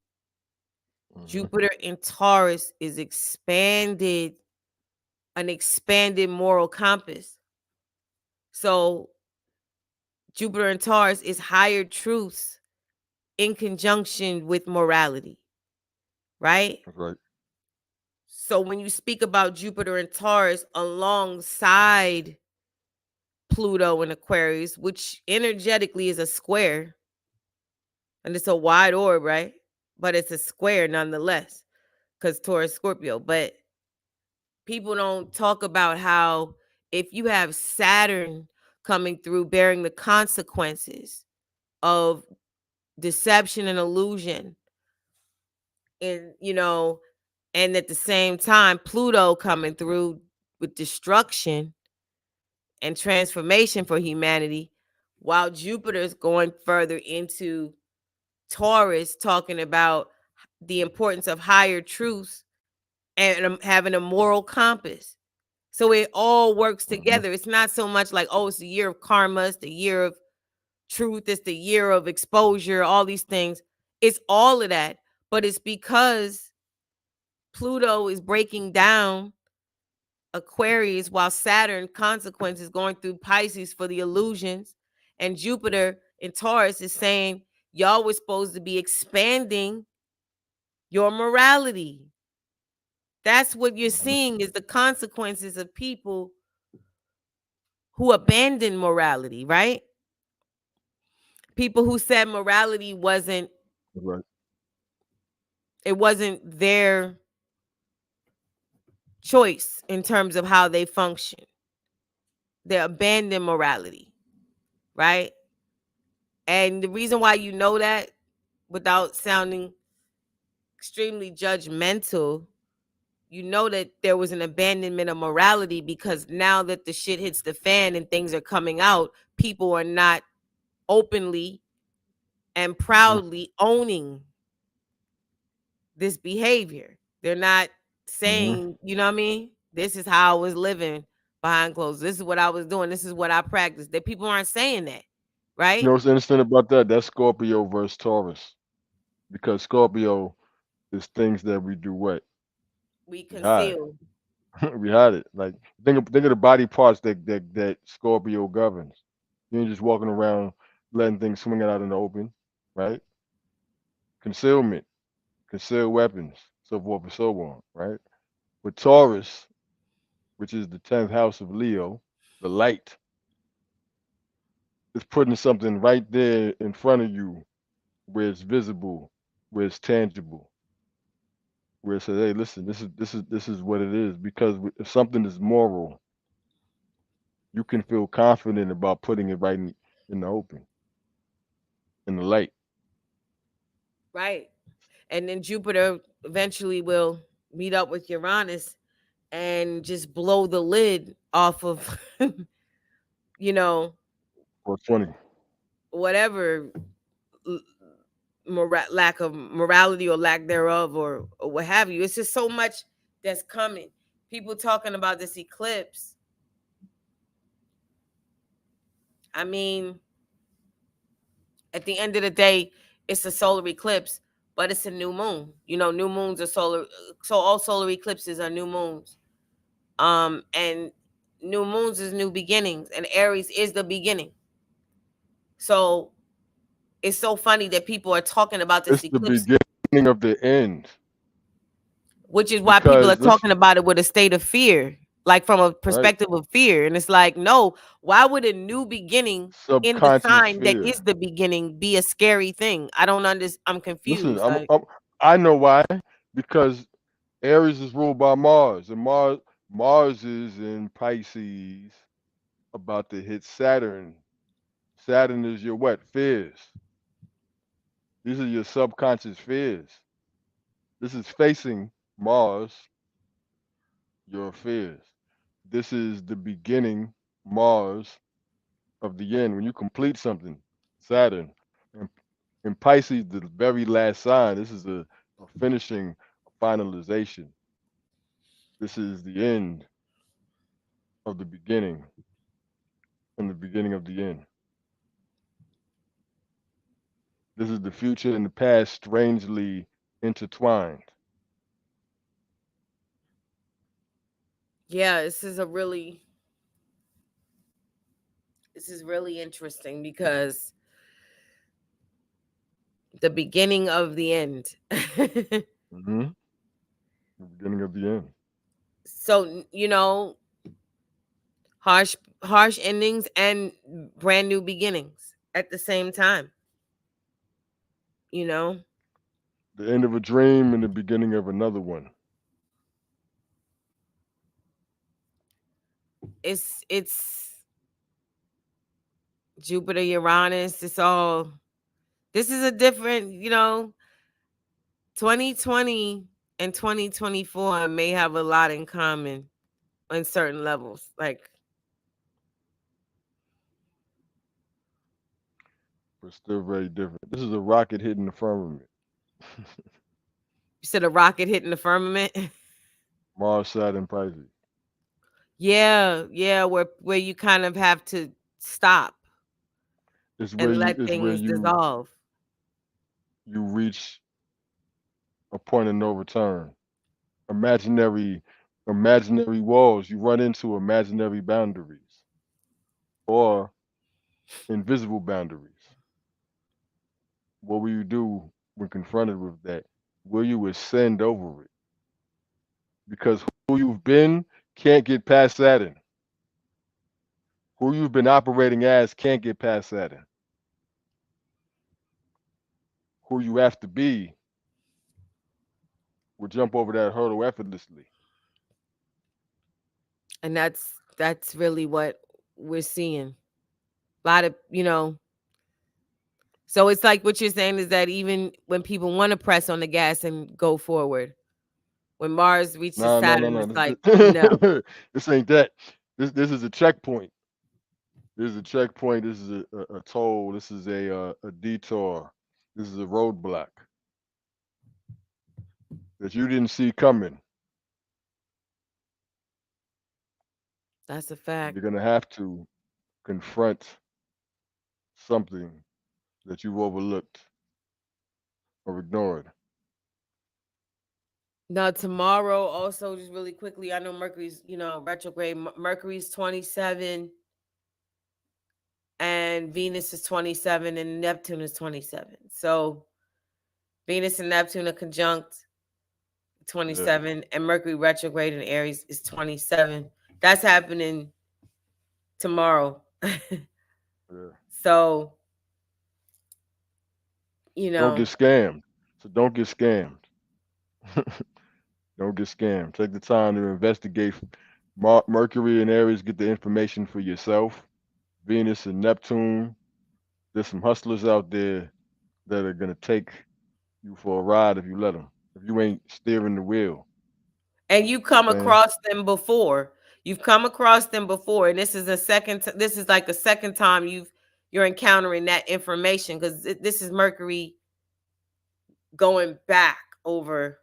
mhm, Jupiter in Taurus is an expanded moral compass. So Jupiter in Taurus is higher truths in conjunction with morality, right? that's right. So when you speak about Jupiter and Taurus alongside Pluto and Aquarius, which energetically is a square, and it's a wide orb, right? But it's a square nonetheless, because Taurus Scorpio. But people don't talk about how, if you have Saturn coming through bearing the consequences of deception and illusion, and and at the same time Pluto coming through with destruction and transformation for humanity, while Jupiter's going further into Taurus, talking about the importance of higher truths and having a moral compass. So it all works Mhm, together. It's not so much like, oh, it's the year of karma, it's the year of truth, it's the year of exposure, all these things. It's all of that. But it's because Pluto is breaking down Aquarius, while Saturn consequences going through Pisces for the illusions, and Jupiter in Taurus is saying y'all was supposed to be expanding your morality. That's what you're mhm, seeing, is the consequences of people who abandon morality, right? People who said morality wasn't that's right. It wasn't their choice in terms of how they function. They abandoned morality, right? And the reason why you know that, without sounding extremely judgmental, you know that there was an abandonment of morality, because now that the shit hits the fan and things are coming out, people are not openly and proudly owning this behavior. They're not saying, you know what I mean? This is how I was living behind closed. This is what I was doing. This is what I practiced. That people aren't saying that, You right? know what's interesting about that? That's Scorpio versus Taurus. Because Scorpio is things that we do what? We We hide. conceal. We hide it. Like think of the body parts that Scorpio governs. You ain't just walking around letting things swing out in the open, right? Concealment, conceal weapons, so forth and so on, right? With Taurus, which is the 10th house of Leo, the light is putting something right there in front of you where it's visible, where it's tangible, where it says, "Hey, listen, this is what it is." Because if something is moral, you can feel confident about putting it right in the open, in the light. Right. And then Jupiter eventually will meet up with Uranus and just blow the lid off of, you know, Or 20. whatever lack of morality or lack thereof, or what have you. It's just so much that's coming. People talking about this eclipse. I mean, at the end of the day, it's a solar eclipse, but it's a new moon. You know, new moons are solar, so all solar eclipses are new moons. And new moons is new beginnings, and Aries is the beginning. So it's so funny that people are talking about this It's the eclipse, beginning of the end. which is why people are Because talking listen, about it with a state of fear, like from a right? perspective of fear. And it's like, no, why would a new beginning in the Subconscious sign that fear. is the beginning be a scary thing? I don't understand. I'm Listen, confused. Like, I know why. Because Aries is ruled by Mars, and Mars is in Pisces, about to hit Saturn. Saturn is your what? Fears. These are your subconscious fears. This is facing Mars, your fears. This is the beginning, Mars, of the end. When you complete something, Saturn. And in Pisces, the very last sign, this is a finishing, a finalization. This is the end of the beginning and the beginning of the end. This is the future and the past strangely intertwined. yeah, this is really interesting, because the beginning of the end. Hmm. The beginning of the end. So, you know, harsh endings and brand new beginnings at the same time, you know. The end of a dream and the beginning of another one. It's Jupiter, Uranus. It's all, this is a different, you know, 2020 and 2024 may have a lot in common on certain levels. Like, But still very different. This is a rocket hitting the firmament. you said, a rocket hitting the firmament. Mars, Saturn, Pisces. Yeah, yeah, where you kind of have to stop and let It's where things dissolve. you reach a point of no return. Imaginary imaginary walls. You run into imaginary boundaries or invisible boundaries. What will you do when confronted with that? Will you ascend over it? Because who you've been can't get past Saturn. Who you've been operating as can't get past Saturn. Who you have to be will jump over that hurdle effortlessly. And that's really what we're seeing. A lot of, so it's like what you're saying is that even when people want to press on the gas and go forward, when Mars reaches No, no, no, Saturn, no. it's like, no. This ain't that. This is a checkpoint. This is a checkpoint. This is a toll. This is a detour. This is a roadblock that you didn't see coming. That's a fact. You're gonna have to confront something that you've overlooked or ignored. Now, tomorrow, also, just really quickly, I know Mercury's, retrograde. Mercury's 27 and Venus is 27 and Neptune is 27. So Venus and Neptune are conjunct 27 and Mercury retrograde in Aries is 27. That's happening tomorrow. So, Don't get scammed. So don't get scammed. Don't get scammed. Take the time to investigate. Mercury and Aries, get the information for yourself. Venus and Neptune, there's some hustlers out there that are gonna take you for a ride if you let them. If you ain't steering the wheel. And you come Okay. across them before. You've come across them before, and this is this is like a second time you're encountering that information, because this is Mercury going back over,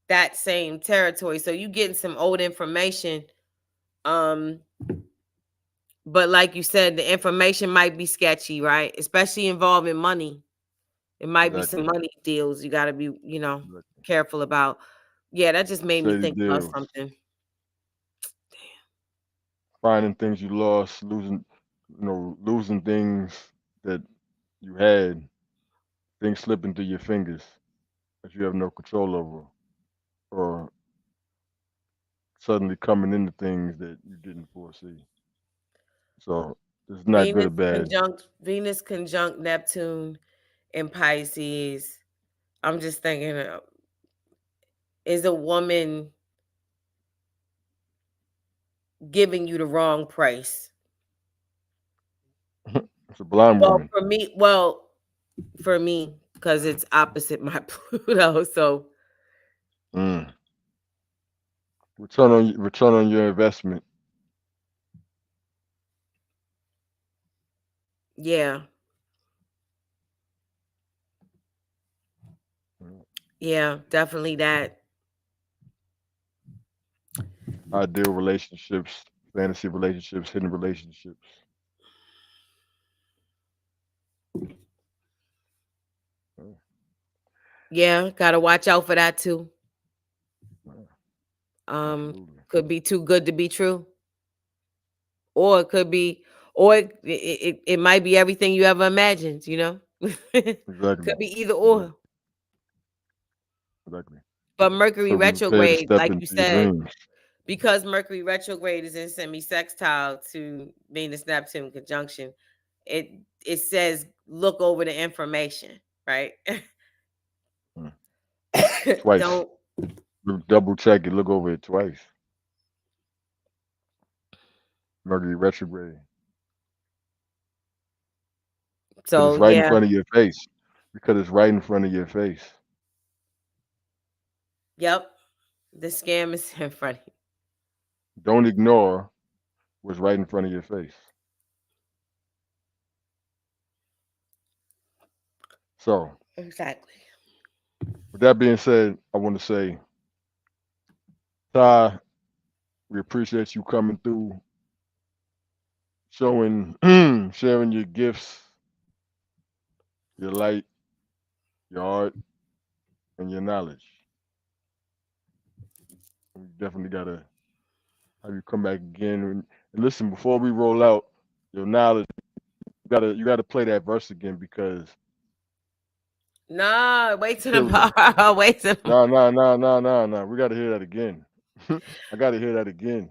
that same territory. So you getting some old information. But like you said, the information might be sketchy, right? Especially involving money. It might be some money deals you got to be, careful about. Yeah, that just made me Shady think about deals. something. Finding things you lost, losing things that you had, things slipping through your fingers that you have no control over, or suddenly coming into things that you didn't foresee. So it's not good or bad. Venus conjunct Neptune in Pisces. I'm just thinking, is a woman giving you the wrong price? It's a blind woman. For me, because it's opposite my Pluto. So return on your investment. Yeah. Yeah, definitely that. Ideal relationships, fantasy relationships, hidden relationships. Yeah, gotta watch out for that too. Could be too good to be true, or it could be, or it might be everything you ever imagined. Exactly. Could be either or. Exactly. But Mercury So be prepared to retrograde, step like you into your said, dreams. because Mercury retrograde is in semi-sextile to Venus Neptune conjunction, it says look over the information, right? Twice. Don't double check it. Look over it twice. Mercury retrograde. So it's right in yeah. front of your face. Because it's right in front of your face. Yep. The scam is in front of you. Don't ignore what's right in front of your face. So exactly. With that being said, I want to say, Ty, we appreciate you coming through, sharing your gifts, your light, your art, and your knowledge. We definitely gotta have you come back again. And listen, before we roll out, your knowledge, you gotta play that verse again because Nah, wait till tomorrow. Wait till No. We gotta hear that again. I gotta hear that again.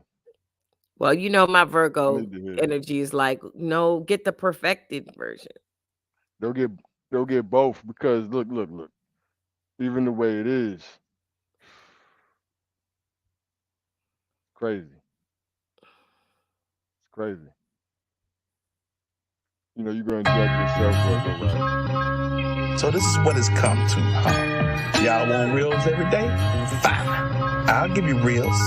Well, my Virgo energy is like, no, get the perfected version. They'll get both because look. even the way it is, crazy. It's crazy. You know, you're gonna judge yourself for it, though, right? So this is what it's come to, huh? Y'all want reels every day? Fine. I'll give you reels.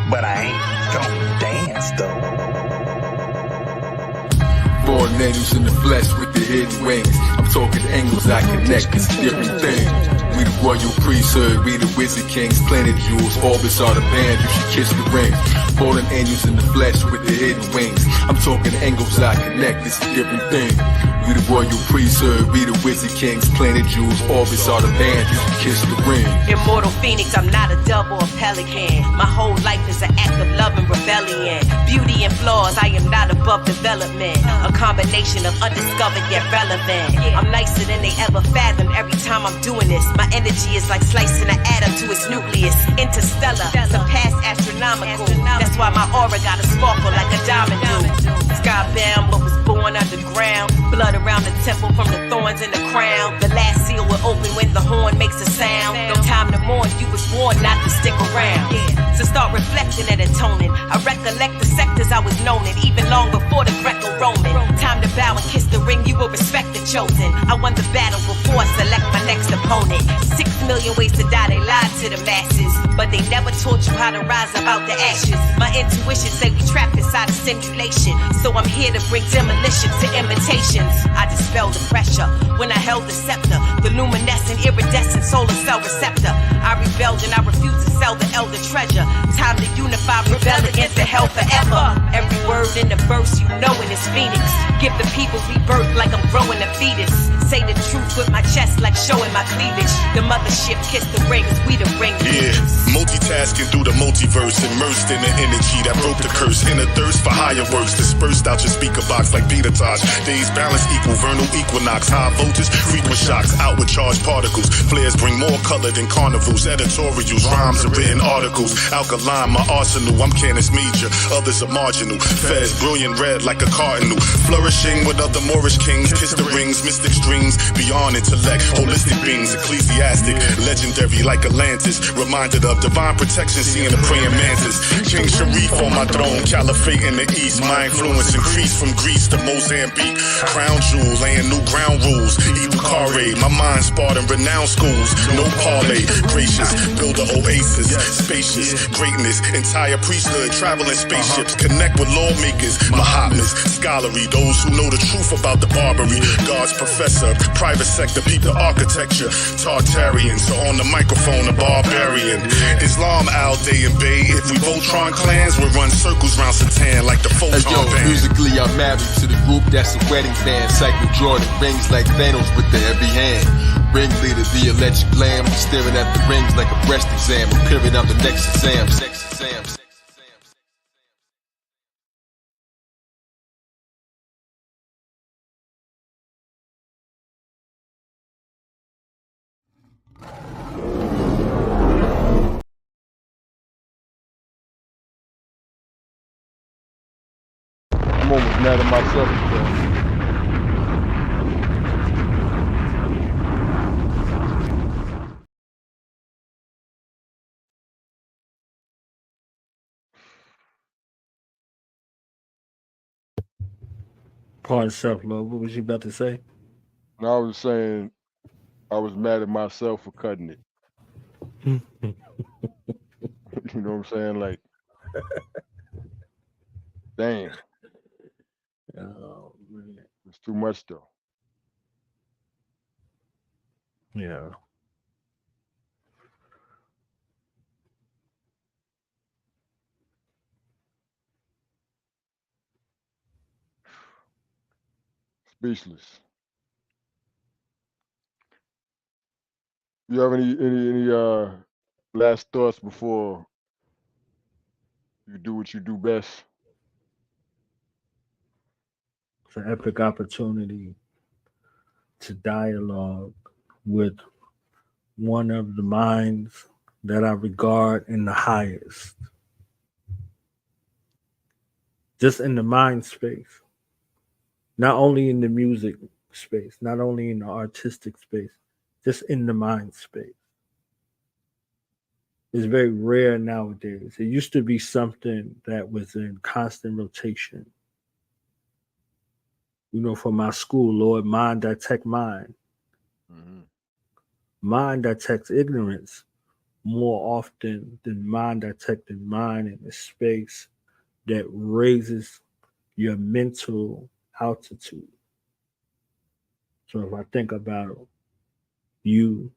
But I ain't gonna dance, though. Born angels in the flesh with the hidden wings. I'm talking angles I connect, it's a different thing. We the royal priesthood, we the wizard kings, planet jewels, orbits are the band, you should kiss the ring. Fallen angels in the flesh with the hidden wings. I'm talking angles I connect, it's a different thing. We the royal priesthood, we the wizard kings, planet jewels, orbits are the band, you should kiss the ring. Immortal Phoenix, I'm not a dove or a pelican. My whole life is an act of love and rebellion. Beauty and flaws, I am not above development. A combination of undiscovered yet relevant. I'm nicer than they ever fathomed every time I'm doing this. My energy is like slicing an atom to its nucleus. Interstellar, surpassed astronomical. That's why my aura got a sparkle like a diamond do. Skybound, but was born underground. Blood around the temple from the thorns in the crown. The last seal will open when the horn makes a sound. No time to mourn, you was warned not to stick around. So start reflecting and atoning. I recollect the sectors I was known in, even long before the Greco-Roman. Time to bow and kiss the ring, you will respect the chosen. I won the battle before I select my next opponent. 6 million ways to die, they lied to the masses, but they never taught you how to rise about the ashes. My intuition say we trapped inside a simulation, so I'm here to bring demolition to imitations. I dispel the pressure when I held the scepter, the luminescent, iridescent solar cell receptor. I rebelled and I refuse to sell the elder treasure. Time to unify, rebel against the hell forever. Every word in the verse, you know it is Phoenix. Give the people rebirth like I'm growing a fetus. Say the truth with my chest like showing my cleavage. The mothership kiss the rings, we the ring. Yeah, multitasking through the multiverse, immersed in the energy that broke the curse. In a thirst for higher works, dispersed out your speaker box like Peter Tosh. Days balance equal vernal equinox, high voltage, frequent shocks, outward charged particles. Flares bring more color than carnivals. Editorials, rhymes and written articles. Alkaline, my arsenal, I'm Canis Major, others are marginal. Fez, brilliant red like a cardinal. Flourishing with other Moorish kings, kiss the rings, mystic streams, beyond intellect, holistic beings, ecclesiastic, legendary like Atlantis, reminded of divine protection, seeing the praying mantis. King Sharif on my throne, caliphate in the east, my influence increased from Greece to Mozambique. Crown jewel, laying new ground rules, Ibukare, my mind sparred in renowned schools, no parlay, gracious, build a oasis, spacious, greatness, entire priesthood, traveling spaceships, connect with lawmakers, Mahatmas, scholarly, those who know the truth about the Barbary, God's professor, private sector, peep the architecture, Tartarians, so on the microphone, a barbarian, Islam, Al Day and Bay, if we Voltron clans, we'll run circles round Satan like the Photon band. Musically I'm married to the group that's a wedding band. Cycle Jordan, rings like Thanos with the heavy hand. Ringleader, the electric lamb, staring at the rings like a breast exam. Appearing on the next exam, sex exam. I'm almost mad at myself today. Pardon self-love. What was you about to say? And I was saying I was mad at myself for cutting it. You know what I'm saying? Like, damn. Oh, man. It's too much though. Yeah. Speechless. You have any last thoughts before you do what you do best? It's an epic opportunity to dialogue with one of the minds that I regard in the highest. Just in the mind space. Not only in the music space, not only in the artistic space, just in the mind space. It's very rare nowadays. It used to be something that was in constant rotation. From my school, Lord, mind detect mind. Mm-hmm. Mind detects ignorance more often than mind detecting mind in a space that raises your mental altitude. So if I think about you,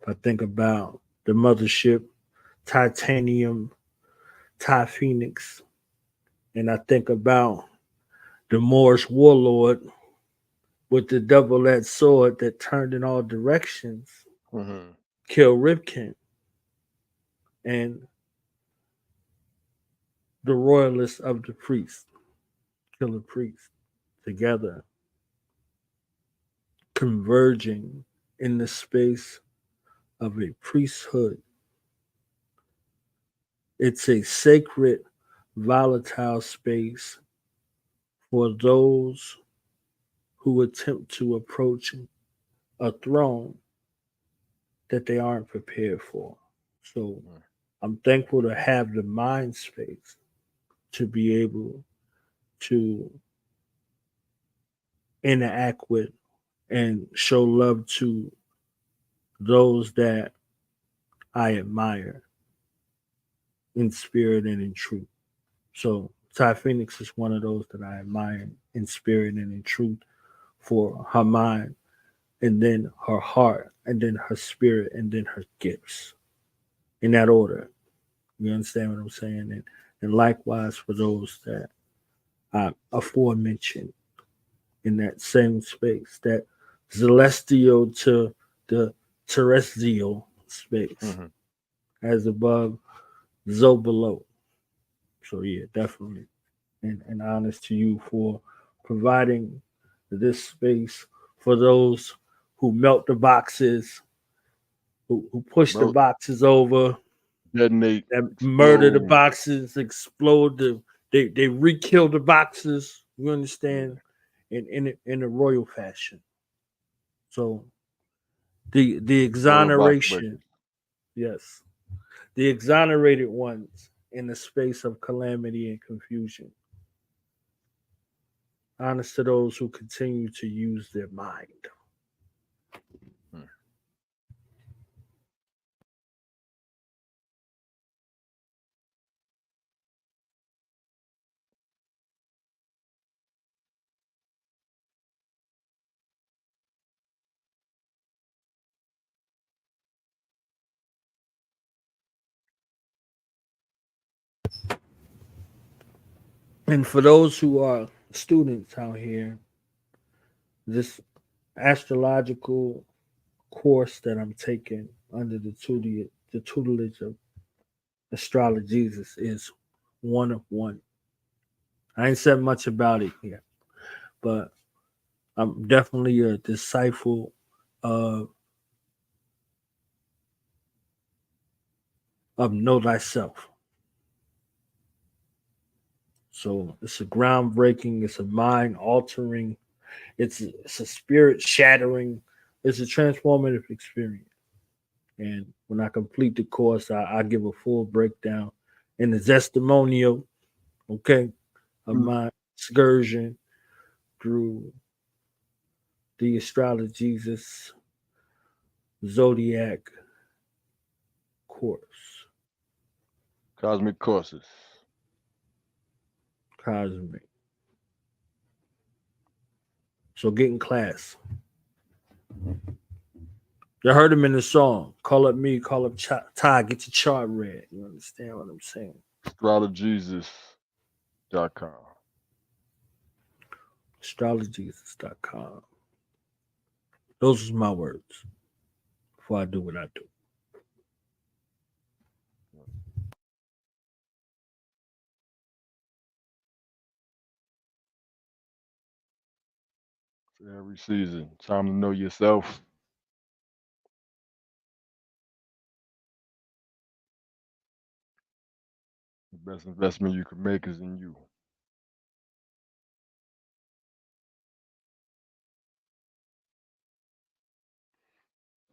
if I think about the mothership, titanium, Tiye Phoenix, and I think about the Moorish warlord with the double-edged sword that turned in all directions, Mm-hmm. killed Ripken, and the royalists of the priest, kill a priest, together, converging in the space of a priesthood. It's a sacred, volatile space for those who attempt to approach a throne that they aren't prepared for. So I'm thankful to have the mind space to be able to interact with and show love to those that I admire in spirit and in truth. So Tiye Phoenix is one of those that I admire in spirit and in truth for her mind, and then her heart, and then her spirit, and then her gifts. In that order. You understand what I'm saying? And likewise for those that I aforementioned in that same space, that celestial to the terrestrial space, Mm-hmm. as above, so below. So yeah, definitely. And honest to you for providing this space for those who melt the boxes, who push the Well, boxes over, detonate, that murder the explode. boxes, explode they re-kill the boxes. You Yeah. understand? In a royal fashion. So the Royal exoneration, Rockbreakers. yes, the exonerated ones in the space of calamity and confusion. Honest to those who continue to use their mind. Hmm. And for those who are students out here, this astrological course that I'm taking under the tutelage of Astrologezus is one of one. I ain't said much about it yet, but I'm definitely a disciple of Know Thyself. So it's a groundbreaking, it's a mind altering, it's a spirit shattering, it's a transformative experience. And when I complete the course, I give a full breakdown and the testimonial, okay, of Mm. my excursion through the Astrologezus Zodiac course, Cosmic courses. cosmic. So get in class. You heard him in the song. Call up me, call up Ty, get your chart read. You understand what I'm saying? Astrologezus.com. Astrologezus.com. Those are my words before I do what I do. For every season. Time to know yourself. The best investment you can make is in you.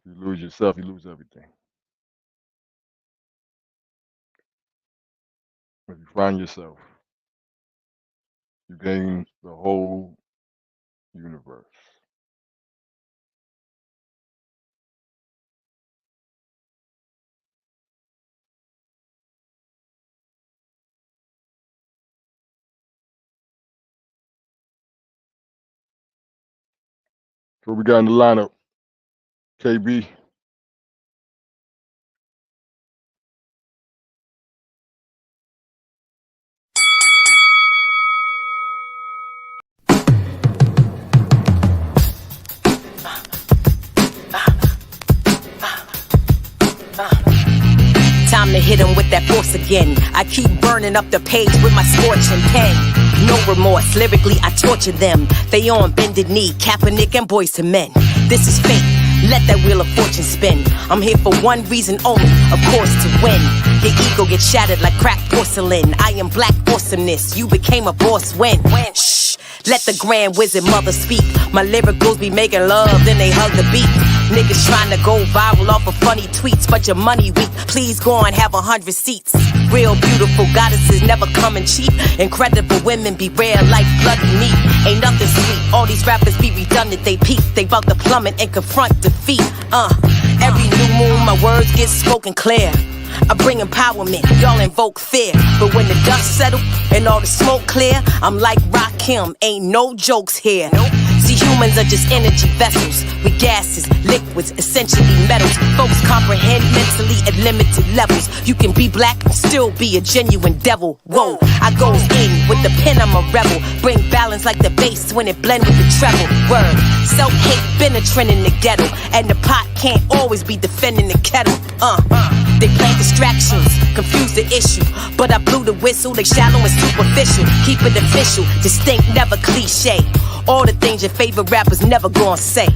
You lose yourself, you lose everything. If you find yourself, you gain the whole universe. So we got in the lineup, KB. Time to hit 'em with that force again. I keep burning up the page with my scorching pen. No remorse, lyrically I torture them. They on bended knee, Kaepernick and Boys to Men. This is fate, let that wheel of fortune spin. I'm here for one reason only, of course to win. Your ego gets shattered like cracked porcelain. I am black awesomeness, you became a boss when? Shh, let the grand wizard mother speak. My lyricals be making love, then they hug the beat. Niggas trying to go viral off of funny tweets, but your money weak. Please go and have 100 seats. Real beautiful goddesses never coming cheap. Incredible women be rare like blood and meat. Ain't nothing sweet. All these rappers be redundant. They peak. They bout to plummet and confront defeat. Every new moon my words get spoken clear. I bring empowerment, y'all invoke fear. But when the dust settle and all the smoke clear, I'm like Rakim, ain't no jokes here. See, humans are just energy vessels with gases, liquids, essentially metals. Folks comprehend mentally at limited levels. You can be black and still be a genuine devil. Whoa, I goes in with the pen, I'm a rebel. Bring balance like the bass when it blend with the treble. Word, self-hate been a trend in the ghetto, and the pot can't always be defending the kettle. They plant distractions, confuse the issue, but I blew the whistle, they shallow and superficial. Keep it official, distinct, never cliche. All the things your favorite rappers never gonna say.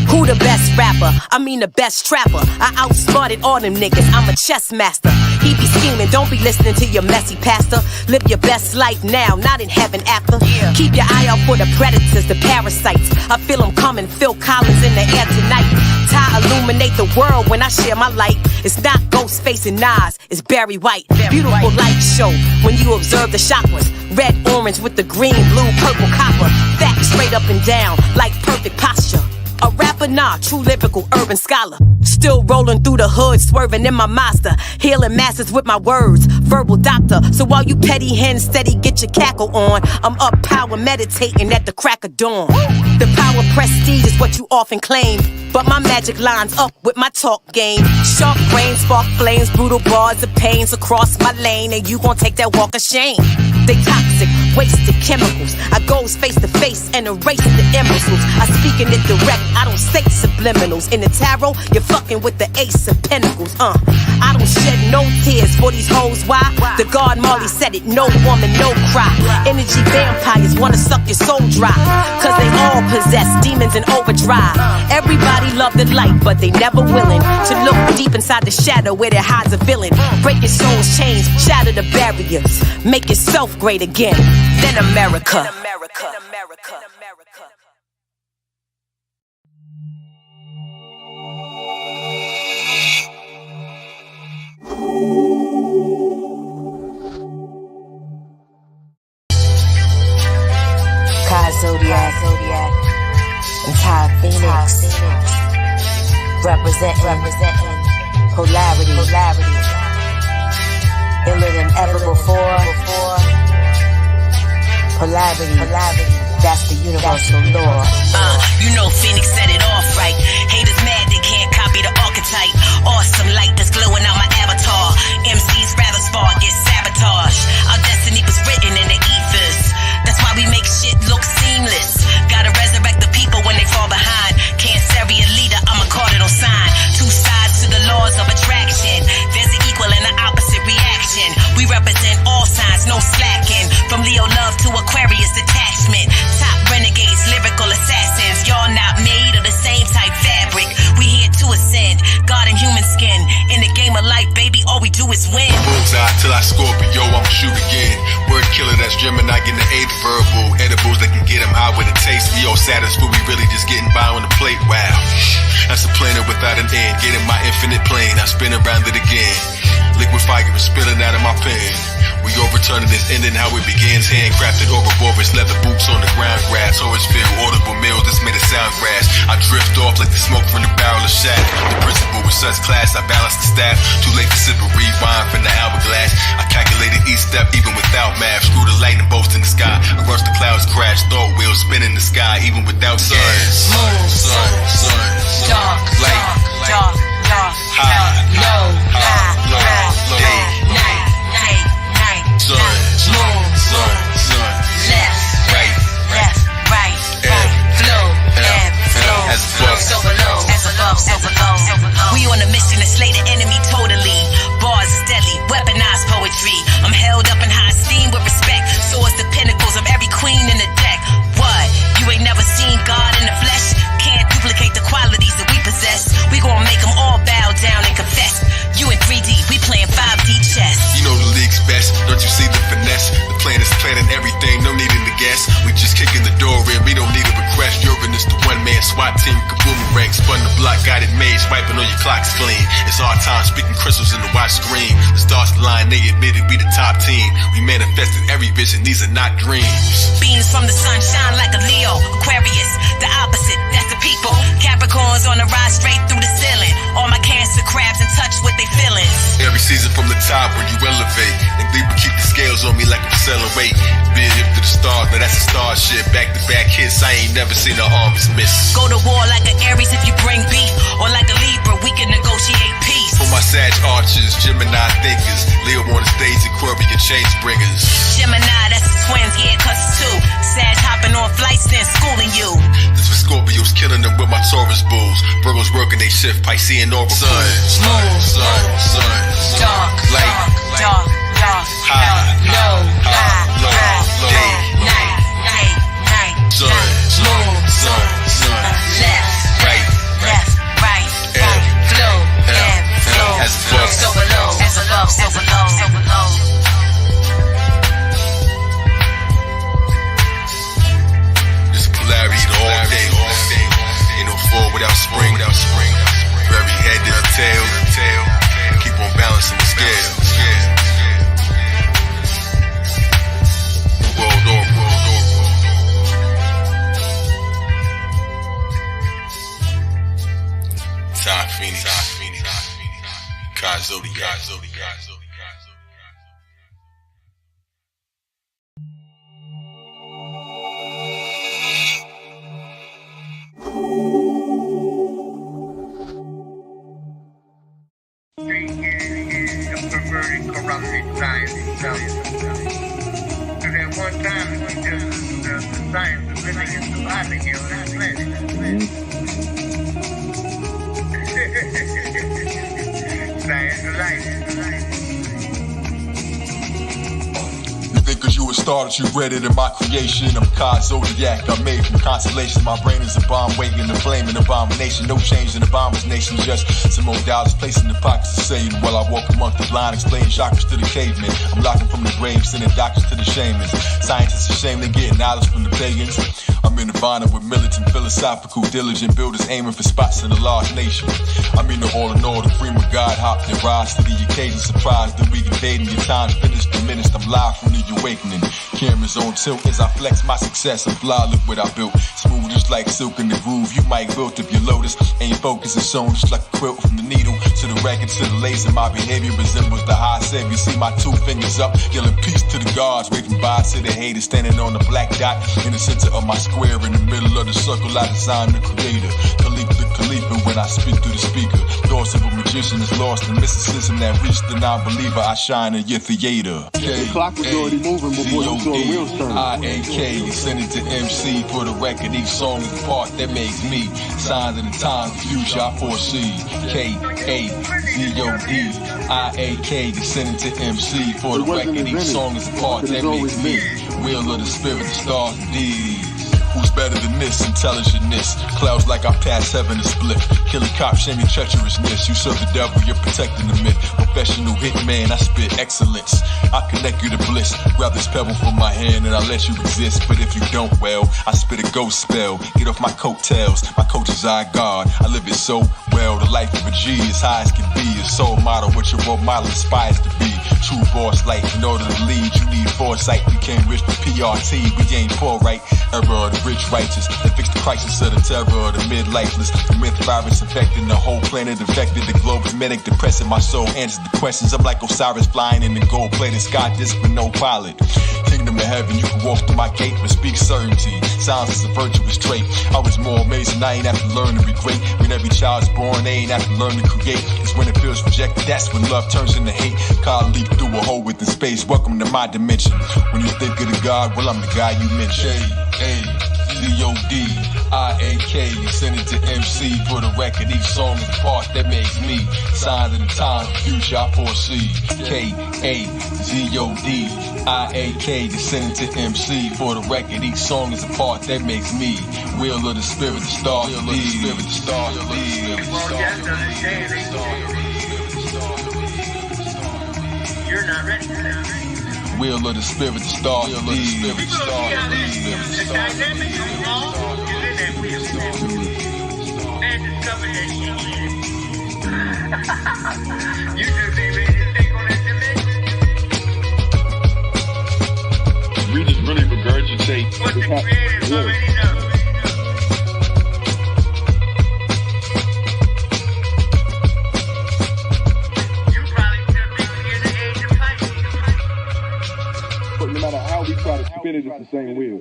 Who the best rapper? I mean the best trapper. I outsmarted all them niggas, I'm a chess master. He be scheming, don't be listening to your messy pastor. Live your best life now, not in heaven after. Keep your eye out for the predators, the parasites. I feel them coming, Phil Collins in the air tonight. Ty illuminate the world when I share my light. It's not Ghostface and Nas, it's Barry White. Beautiful light show when you observe the chakras. Red, orange with the green, blue, purple, copper. Facts straight up and down, like perfect posture. A rapper, nah, true lyrical urban scholar. Still rolling through the hood, swerving in my Mazda. Healing masses with my words, verbal doctor. So while you petty hens steady get your cackle on, I'm up power meditating at the crack of dawn. The power prestige is what you often claim, but my magic lines up with my talk game. Sharp brains, spark flames, brutal bars of pains across my lane, and you gon' take that walk of shame. They toxic, wasted chemicals. I goes face to face and erase the imbeciles. I speak in it direct, I don't say subliminals. In the tarot, you're fucking with the ace of pentacles. I don't shed no tears for these hoes. Why? The God Marley said it, no woman, no cry. Energy vampires wanna suck your soul dry, cause they all possess demons in overdrive. Everybody love the light, but they never willing to look deep inside the shadow where there hides a villain. Break your soul's chains, shatter the barriers, make yourself great again, then America. Zodiac, and Tiye Phoenix, representing polarity, iller than ever before. Polarity, that's the universal law. You know Phoenix set it off right. Haters mad they can't copy the archetype. Awesome light that's glowing out my avatar. MCs rather spar, get sabotaged. Our destiny was written in the ethers. That's why we make shit look seamless. Gotta resurrect the people when they fall behind. Can't carry a leader, I'm a cardinal sign. Two sides to the laws of attraction. There's an equal and an opposite reaction. We represent all signs, no slacking. From Leo love to Aquarius detachment. Top renegades, lyrical assassins. Y'all not made of the same type fabric. of life, baby, all we do is win. Bullseye till I Scorpio, I'ma shoot again. Word killer, that's Gemini, getting the eighth verbal. Edibles that can get him high with a taste. We all satisfied, we really just getting by on the plate. Wow, that's a planet without an end. Getting my infinite plane, I spin around it again. Liquid fire is spilling out of my pen. We overturning this ending how it begins. Handcrafted Ouroboros, leather boots on the ground grass. Horacefield, audible meals, this made it sound grass. I drift off like the smoke from the barrel of shot. The principal with such class, I balance the staff. Too late to sip a rewind from the hourglass. I calculated each step even without math. Screw the lightning bolts in the sky. I rush the clouds crash. Thought wheels spin in the sky even without sun. Moon, Sun, dark, light, dark, high, low, low, day, night, sun, moon, left, right, flow, as above, so below, as above, so below. We on a mission to slay the enemy totally. Bars is deadly, weaponized poetry. I'm held up in high esteem with respect. So is the pinnacles of every queen in the deck. What? You ain't never seen God in the flesh? Can't duplicate the qualities that we possess. We gon' make them all bow down and confess. You in 3D, we playing 5D chess. You know the league's best, don't you see the finesse? The plan is planning everything, no needing to guess. We just kicking the door in, we don't need a request. Uranus, the one-man SWAT team, kaboomerang. Spun the block, got it made, swiping on your clocks clean. It's our time, speaking crystals in the watch screen. The stars align, they admitted we the top team. We manifested every vision, these are not dreams. Beams from the sun shine like a Leo. Aquarius, the opposite, that's the people. Capricorns on the rise straight through the ceiling. All my Cancer crabs in touch with their feelings. Every season from the top when you elevate. And Libra keep the scales on me like I'm selling weight. Being hip to the stars, now that's a starship. Back to back hits, I ain't never seen an armies miss. Go to war like an Aries if you bring beef. Or like a Libra, we can negotiate peace. For my Sag archers, Gemini thinkers, Leo on the stage, Aquarian change bringers. Gemini, that's the twins, yeah, cause it's two. Sag hopping on flights, then schooling you. This for Scorpios, killing them with my Taurus bulls. Virgos working they shift, Piscean oracle. Sun, dark, light, high, low, day, night, sun, left, right, flow, as above, so below, as above, so below. This polarity all day. Ain't no fall without spring. Very head to the tail. Keep on balancing the scale. World over. Tiye Phoenix. Zodiac. Corrupted science itself. So that one time it was just the science of living and surviving here on this planet. Science of life. You think cause you a star that you read it in my creation. I'm Zodiac, I'm made from constellations. My brain is a bomb waiting to flame an abomination. No change in the bomber's nation, just some more dollars placed in the pockets of Satan. While I walk amongst the blind, explaining chakras to the cavemen. I'm locking from the grave, sending doctors to the shamans. Scientists ashamed they getting knowledge from the pagans. I'm in Nirvana with militant, philosophical, diligent builders aiming for spots in a large nation. I'm in the all in all, the cream of God hopped and rise to the occasion. Surprised that we invading your time's finished, diminished. I'm live from the awakening. Cameras on tilt as I flex my success. I'm fly, look what I built. Smooth just like silk in the groove. You might wilt if your lotus ain't focused and sewn just like a quilt. From the needle to the record to the lace. And my behavior resembles the high savior. See my 2 fingers up, yelling peace to the gods. Waving bye to the haters, standing on the black dot in the center of my square. In the middle of the circle, I designed the creator. Khalif the Khalifa when I speak through the speaker. Thoughts of a magician is lost in mysticism that reached the non-believer. I shine in your theater. The clock is already moving before you saw the wheels turn. I-A-K, you send it to MC for the record. Each song is the part that makes me. Signs of the times, the future I foresee. K-A-Z-O-D. I-A-K, you send it to MC for the record. Each song is the part that makes me. Wheel of the spirit, the stars, and deities. Who's better than this? Intelligentness. Clouds like I pass heaven and split. Killing cops, shaming treacherousness. You serve the devil, you're protecting the myth. Professional hitman, I spit excellence. I connect you to bliss. Grab this pebble from my hand and I let you exist. But if you don't, well, I spit a ghost spell. Get off my coattails. My coach is our God. I live it so well. The life of a G is high as can be. A soul model, what your role model aspires to be. True boss life. In order to lead, you need foresight. Became rich with PRT. We ain't poor, right? Error of the rich righteous. They fix the crisis of the terror of the mid-lifeless. The myth virus infecting the whole planet. Infected the globe is manic depressing. My soul answers the questions. I'm like Osiris flying in the gold-plated sky disc with no pilot. Kingdom of heaven, you can walk through my gate but speak certainty. Silence is a virtuous trait. I was more amazing, I ain't have to learn to be great. When every child's born, they ain't have to learn to create. It's when it feels rejected, that's when love turns into hate. God leap through a hole within space. Welcome to my dimension. When you think of the God, well, I'm the guy you mentioned. K-A-Z-O-D-I-A-K. Send it to MC for the record. Each song is the part that makes me. Signs of the time, future I foresee. K-A-Z-O-D-I-A-K. Send it to MC for the record. Each song is the part that makes me. Wheel of the spirit, the star, the spirit, the star, the spirit, the star. You're not ready for that. Wheel of the spirit, the star, the spirit, the star, the spirit, the star. The dynamic of law is in that wheel. Man discovered that shit. You just ain't ready to take on that dimension. We just really regurgitate what the creators already know. No matter how we try to spin it, it's the same wheel.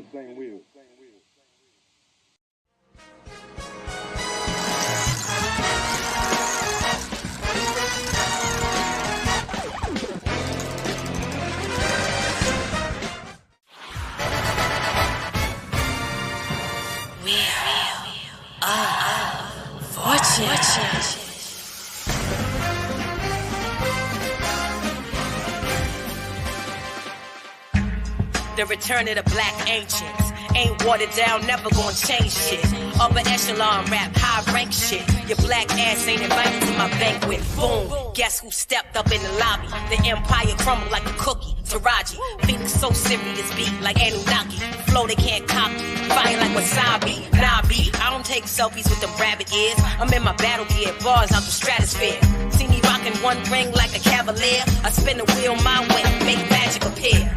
Fortune. The return of the black ancients. Ain't watered down, never gonna change shit. Upper echelon rap, high rank shit. Your black ass ain't invited to my banquet. Boom, guess who stepped up in the lobby? The empire crumbled like a cookie. Taraji, Phoenix so serious beat like Anunnaki. Flow they can't copy, fire like wasabi. Nah, B, I don't take selfies with them rabbit ears. I'm in my battle gear, bars out the stratosphere. See me rocking one ring like a cavalier. I spin the wheel my way, make magic appear.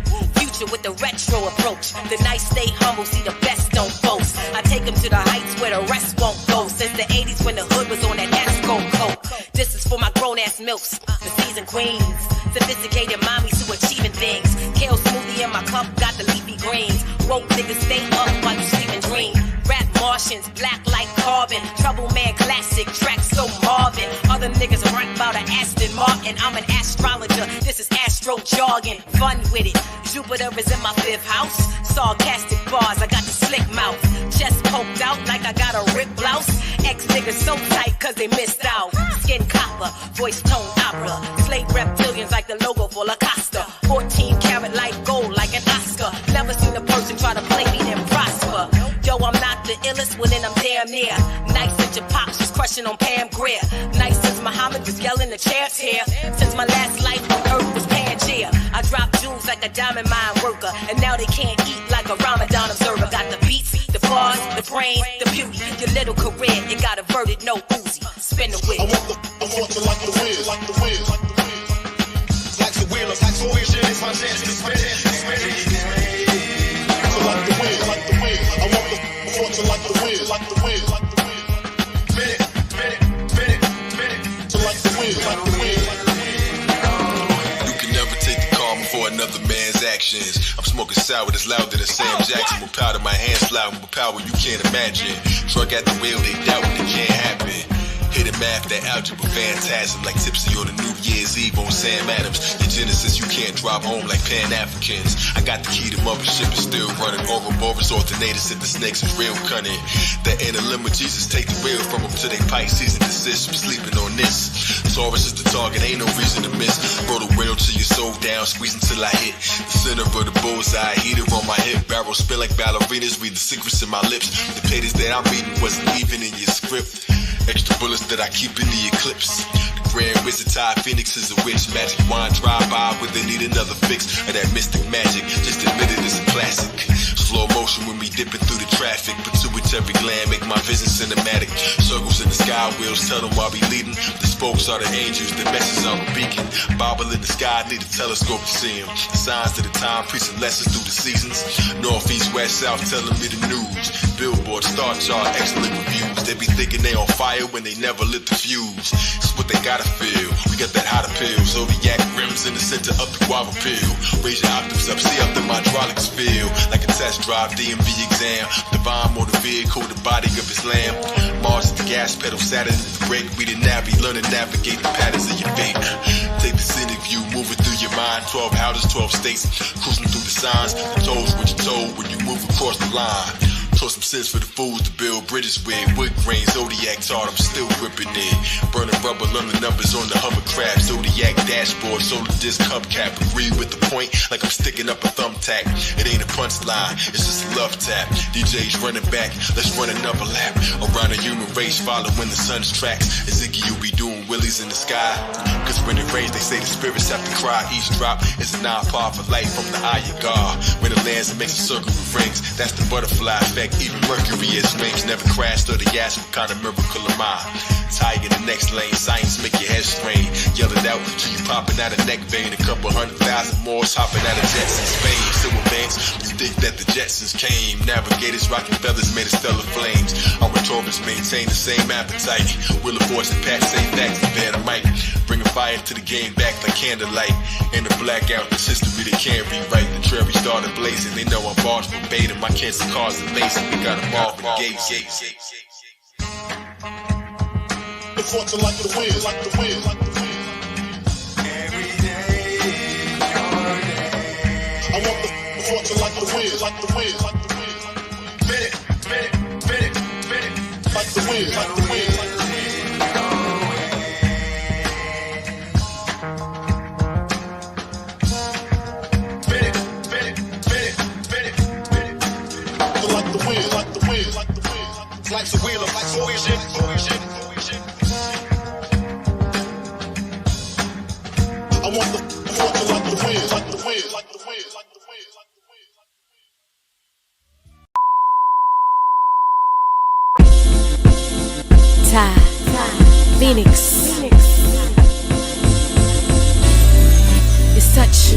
With the retro approach, the nice stay humble, see the best don't boast. I take them to the heights where the rest won't go. Since the 80s when the hood was on that Esco coat. This is for my grown-ass milks, the seasoned queens, sophisticated mommies who achieving things. Kale smoothie in my cup, got the leafy greens. Woke niggas stay up while you sleep and dream. Rap Martians, black like carbon. Trouble man classic, track so Marvin. Other niggas rap about an Aston Martin. I'm an astrologer, this is astro jargon. Fun with it, Jupiter is in my 5th house. Sarcastic bars, I got the slick mouth. Chest poked out like I got a ripped blouse. Ex niggas so tight cause they missed out. Skin copper, voice tone opera. Slave reptilians like the logo for La Costa. 14 karat light gold like an Oscar. Never seen a person try to play me then prosper. Yo, I'm not the illest, well then I'm damn near. Nice as your pops just crushing on Pam Grier. Nice as Muhammad was yelling the chairs here. Since my last life on earth was Pangea. I drop jewels like a diamond mine worker. And now they can't eat like a Ramadan observer. Got the beats, the bars, the brain, the beauty. Your little career, it got averted, no Uzi. Spin the wheel. I want to like the wheel, like the wheel. Like the wheel, like the wheel. Shit, it's my chance to spin it. So like the wheel, like the wheel. I want to like the wheel, like the wheel. Spin it, spin it, spin it, spin it. So like the wheel, like the wheel. You can never take the karma for another man's actions. I'm smoking sour that's louder than Sam Jackson. With powder, my hands fly with power you can't imagine. Truck at the wheel, they doubt it can't happen. Hidden math, that algebra phantasm, like tipsy on a New Year's Eve on Sam Adams. Your Genesis, you can't drive home like Pan-Africans. I got the key to Mothership, is still running. Ouroboros alternators, if the snakes is real cunning. The inner limit, Jesus, take the wheel from them to they Pisces and desist from sleeping on this. Taurus is the target, ain't no reason to miss. Roll the rail till your soul down, squeeze until I hit the center of the bullseye. Heater on my hip, barrel spin like ballerinas. Read the secrets in my lips. The pages that I'm reading wasn't even in your script. Extra bullets that I keep in the eclipse. The Grand Wizard Tiye Phoenix is a witch. Magic wand drive by when they need another fix of that mystic magic. Just admit it, it's a classic. Slow motion when we dipping through the traffic. Pituitary gland make my vision cinematic. Circles in the sky wheels tell them why we leading. The spokes are the angels, the messages are a beacon. Bible in the sky, need a telescope to see them. The signs of the time, preaching lessons through the seasons. North, east, west, south, telling me the news. Billboard, star chart, excellent reviews. They be thinking they on fire when they never lit the fuse. It's what they gotta feel. We got that hot appeal. Zodiac rims in the center of the guava peel. Raise your octaves up, see how the hydraulics feel. Like a test drive, DMV exam. Divine motor vehicle, the body of Islam. Mars is the gas pedal, Saturn is the brake. We the navvy, learn to navigate the patterns of your fate. Take the scenic view, moving through your mind. 12 houses, 12 states, cruising through the signs. The toes what you're told when you move across the line. Throw some sense for the fools to build bridges with. Wood grain, Zodiac tart, I'm still gripping it. Burning rubber, learn the numbers on the hovercraft. Zodiac dashboard, solar disc hubcap. Agree with the point, like I'm sticking up a thumbtack. It ain't a punchline, it's just a love tap. DJ's running back, let's run another lap. Around the human race, following the sun's tracks. As Ziggy, you be doing willies in the sky. Cause when it rains, they say the spirits have to cry. Each drop is a 9-part for light from the eye of God. When it lands, it makes a circle with rings. That's the butterfly effect. Even Mercury has wings, never crashed or the ass. What kind of miracle am I? Tiger in the next lane, science make your head strain. Yell it out till you popping out a neck vein. A couple 100,000 more hopping out of jets in Spain. Still advance, you think that the Jetsons came. Navigators rocking feathers made of stellar flames. Our rhetorics maintain the same appetite. Will of Force and Pat say facts, the bad I might. Bringing fire to the game back like candlelight. In the blackout, this history they can't rewrite. The trail we started blazing, they know I'm bars verbatim. I can't see cars amazing, we got them all from gates. The fortune like the wind, like the wind, like the wind. Every day is your day. I want the fortune like the wind, like the wind, like the wind. Spin it, spin it, spin it, spin it. Like the wind, like the wind, like the wind. Life's a wheel of life's a wheel shit. I want the fortune like the wind, like the wind, like the wind, like the wind, like the wind. Tiye Phoenix. It's such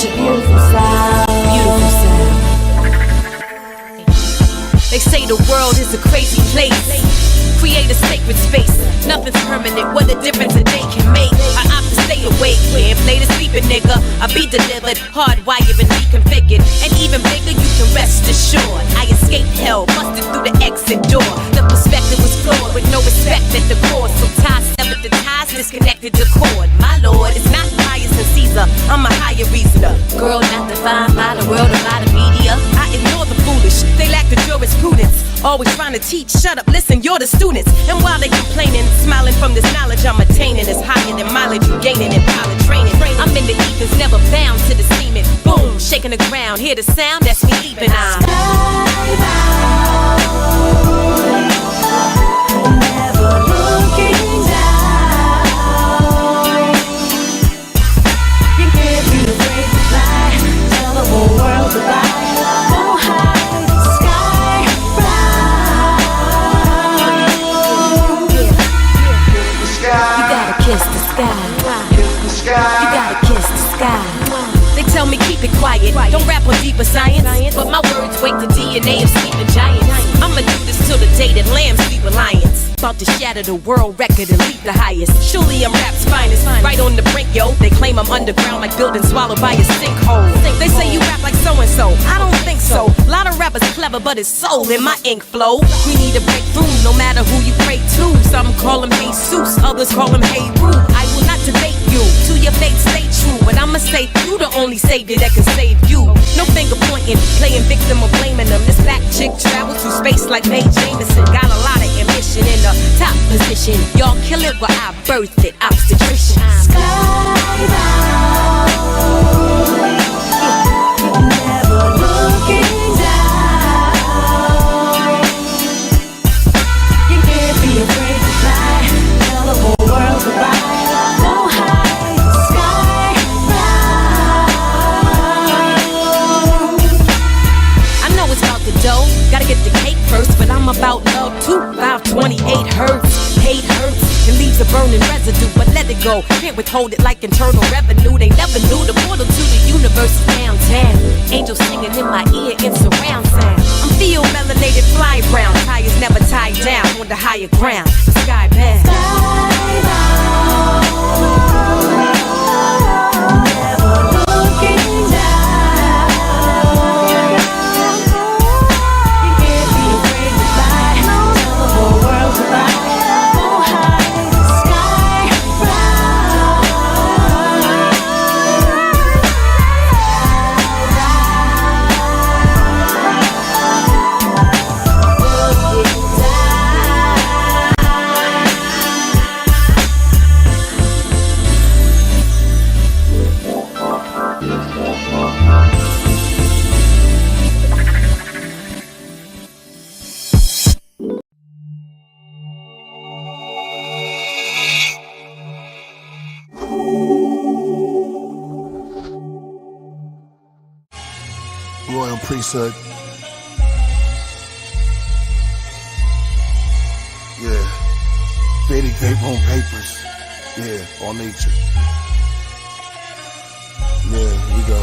a beautiful sound. Beautiful sound. They say the world is a crazy place. Create a sacred space. Nothing's permanent. What a difference a day can make. I opt to stay awake. Can't play the sleeping nigga. I be delivered, hardwired and reconfigured. And even bigger, you can rest assured. I escaped hell, busted through the exit door. The perspective was flawed with no respect at the core. So ties severed the ties, disconnected the cord. My lord, it's not bias and Caesar. I'm a higher reasoner. Girl not defined by the world or by the media. I ignore the foolish. They lack the jurisprudence. Always trying to teach, shut up, listen, you're the students. And while they complaining, smiling from this knowledge I'm attaining is higher than mileage you gaining in pilot training. I'm in the ethers, never bound to the semen. Boom, shaking the ground, hear the sound, that's me leaping. I'm never looking down. You can't be afraid to fly, tell the whole world goodbye. Go high. Kiss the sky. You gotta kiss the sky. They tell me keep it quiet. Don't rap on deeper science. But my words wake the DNA of sleeping giants. I'ma do this till the day that lambs sleep with lions. About to shatter the world record and leap the highest. Surely I'm rap's finest, right on the brink, yo. They claim I'm underground like building swallowed by a sinkhole. They say you rap like so-and-so, I don't think so. A lot of rappers clever, but it's soul in my ink flow. We need a breakthrough, no matter who you pray to. Some call him Jesus, others call him Hey Roo. I will not debate you, to your fate stay true. But I'ma say you the only savior that can save you. No finger pointing, playing victim or blaming them. This black chick travels through space like Mae Jameson. Got a lot of ambition in the top position. Y'all kill it while I birthed it, obstetrician. Never looking down. You can't be afraid to fly. Tell the whole world goodbye. Go high, sky I know it's about the dough, gotta get the cake first, but I'm about love too. 528 hertz, hate hurts. It leaves a burning residue, but let it go. Can't withhold it like internal revenue. They never knew the portal to the universe is downtown. Angels singing in my ear in surround sound. I'm Theo melanated fly brown. Tires never tied down on the higher ground. Skybound. never looking down. You can't be afraid to fly. Tell the whole world goodbye. Go high, sky Royal priesthood. Yeah. Vedic vape room papers. Yeah, all nature. Yeah, here we go.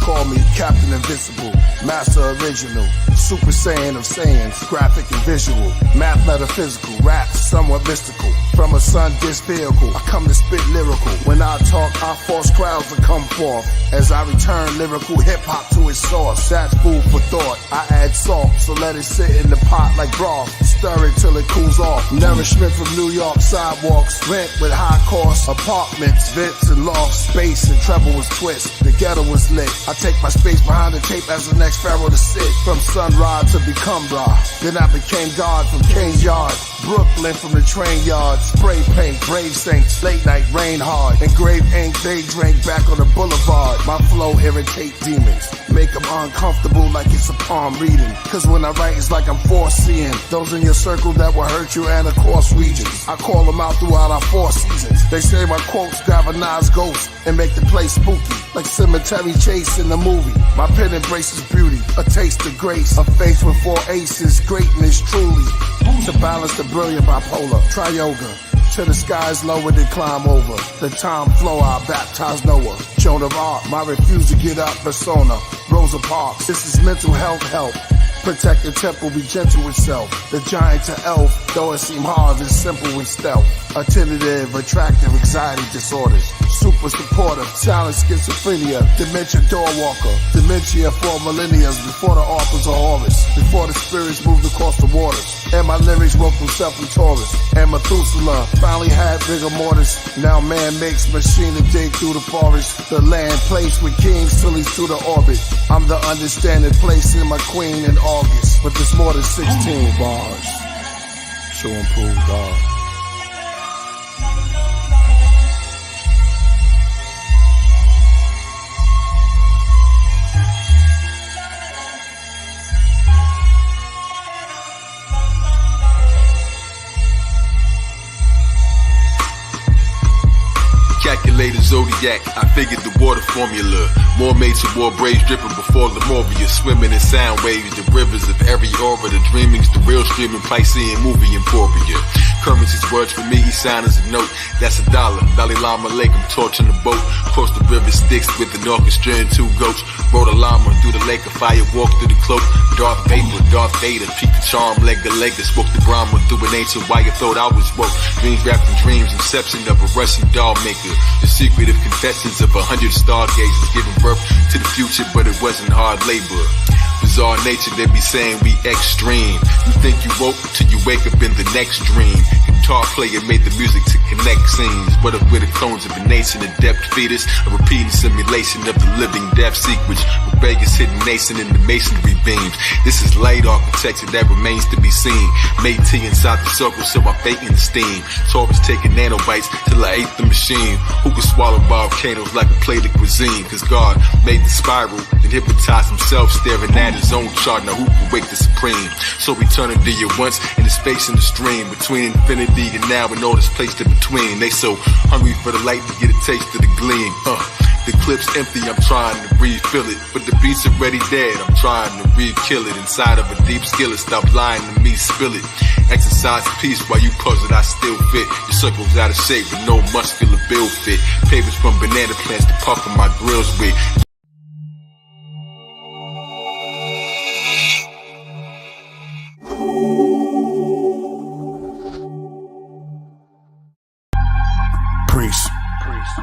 Call me Captain Invincible, Master Original, Super Saiyan of Saiyans, graphic and visual, math metaphysical, rap somewhat mystical. From a sun-disk vehicle, I come to spit lyrical. When I talk, I force crowds to come forth. As I return lyrical hip-hop to its source. That's food for thought. I add salt, so let it sit in the pot like broth. Stir it till it cools off. Nourishment from New York sidewalks. Rent with high cost apartments, vents and lofts. Space and treble was twist. The ghetto was lit. I take my space behind the tape as the next pharaoh to sit. From sunrise to become Ra. Then I became God from Kane's Yard. Brooklyn from the train yard. Spray paint, brave saints, late night rain hard. Engraved ink, they drank back on the boulevard. My flow irritate demons. Make them uncomfortable like it's a palm reading. Cause when I write it's like I'm foreseeing those in your circle that will hurt you and across regions. I call them out throughout our 4 seasons. They say my quotes galvanize ghosts and make the place spooky. Like cemetery chase in the movie. My pen embraces beauty, a taste of grace. A face with 4 aces, greatness truly. To balance the brilliant bipolar, try yoga. To the skies lower than climb over. The time flow, I baptize Noah. Joan of Arc, my refuse to get up persona. Rosa Parks, this is mental health help. Protect the temple, be gentle with self. The giant to elf, though it seem hard, it's simple with stealth. Attentive, attractive, anxiety disorders. Super supportive, silent schizophrenia. Dementia door walker. Dementia for millennia before the authors of Horus. Before the spirits moved across the waters. And my lyrics wrote from Self and Taurus. And Methuselah finally had rigor mortis. Now man makes machine to dig through the forest. The land placed with kings till he's through the orbit. I'm the understanding place in my queen in August. But there's more than 16 bars. Show and prove God. Calculated zodiac, I figured the water formula. More mates and more braids dripping before Lemuria. Swimming in sound waves, the rivers of every aura. The dreaming's the real streaming Piscean movie Emporia. Currency's words for me, he signed as a note. That's $1. Dalai Lama Lake, I'm torching the boat. Cross the river Styx with an orchestra and 2 goats. Rode a llama through the lake of fire, walked through the cloak. Darth Vader, Darth Vader, peeked the charm, leg to leg. Spoke the Brahma through an ancient wire, thought I was woke. Dreams wrapped in dreams, inception of a Russian doll maker. The secretive confessions of 100 stargazers, giving birth to the future, but it wasn't hard labor. Bizarre nature, they be saying we extreme. You think you woke till you wake up in the next dream. Guitar player made the music to connect scenes. What if we're the clones of a nation, a depth fetus, a repeating simulation of the living death secrets. Rebellious hidden nation in the masonry beams. This is light architecture that remains to be seen. Made tea inside the circle, so I bake in the steam. Taurus taking nanobites till I ate the machine. Who can swallow volcanoes like a plate of cuisine? Cause God made the spiral, then hypnotized himself staring at his own chart. Now who can wake the supreme? So eternity at once, in the space and the stream. Between infinity and now and all that's placed in between. They so hungry for the light to get a taste of the gleam. The clip's empty, I'm trying to refill it. But the beat's already dead, I'm trying to re-kill it. Inside of a deep skillet, stop lying to me, spill it. Exercise peace while you puzzle, I still fit. Your circle's out of shape with no muscular build fit. Papers from banana plants to puff on my grills with.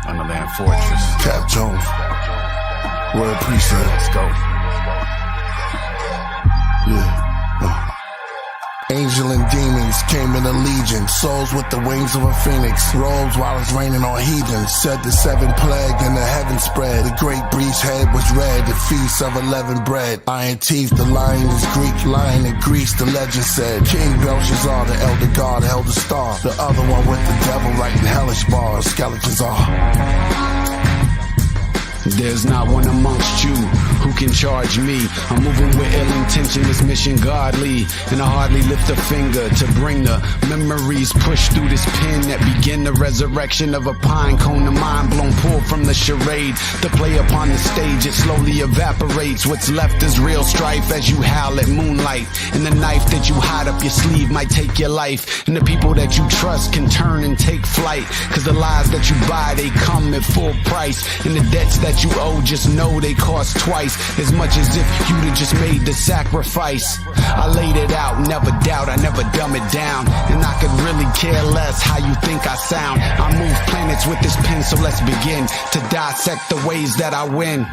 Underland Fortress. Cap Jones. World Precinct. Let's go. Yeah. Angel and demons came in a legion. Souls with the wings of a phoenix. Robes while it's raining on heathens. Said the 7 plague and the heaven spread. The great breach head was red. The feast of 11 bread. Iron teeth, the lion is Greek. Lion in Greece, the legend said. King Belshazzar, the elder god, held a star. The other one with the devil writing hellish bars. Skeletons are. There's not one amongst you who can charge me. I'm moving with ill intention, this mission godly. And I hardly lift a finger to bring the memories pushed through this pen that begin the resurrection of a pine cone. The mind blown, pulled from the charade. The play upon the stage, it slowly evaporates. What's left is real strife as you howl at moonlight. And the knife that you hide up your sleeve might take your life. And the people that you trust can turn and take flight. Cause the lies that you buy, they come at full price. And the debts that you owe, just know they cost twice as much as if you'd have just made the sacrifice. I laid it out, never doubt, I never dumb it down. And I could really care less how you think I sound. I move planets with this pen, so let's begin to dissect the ways that I win.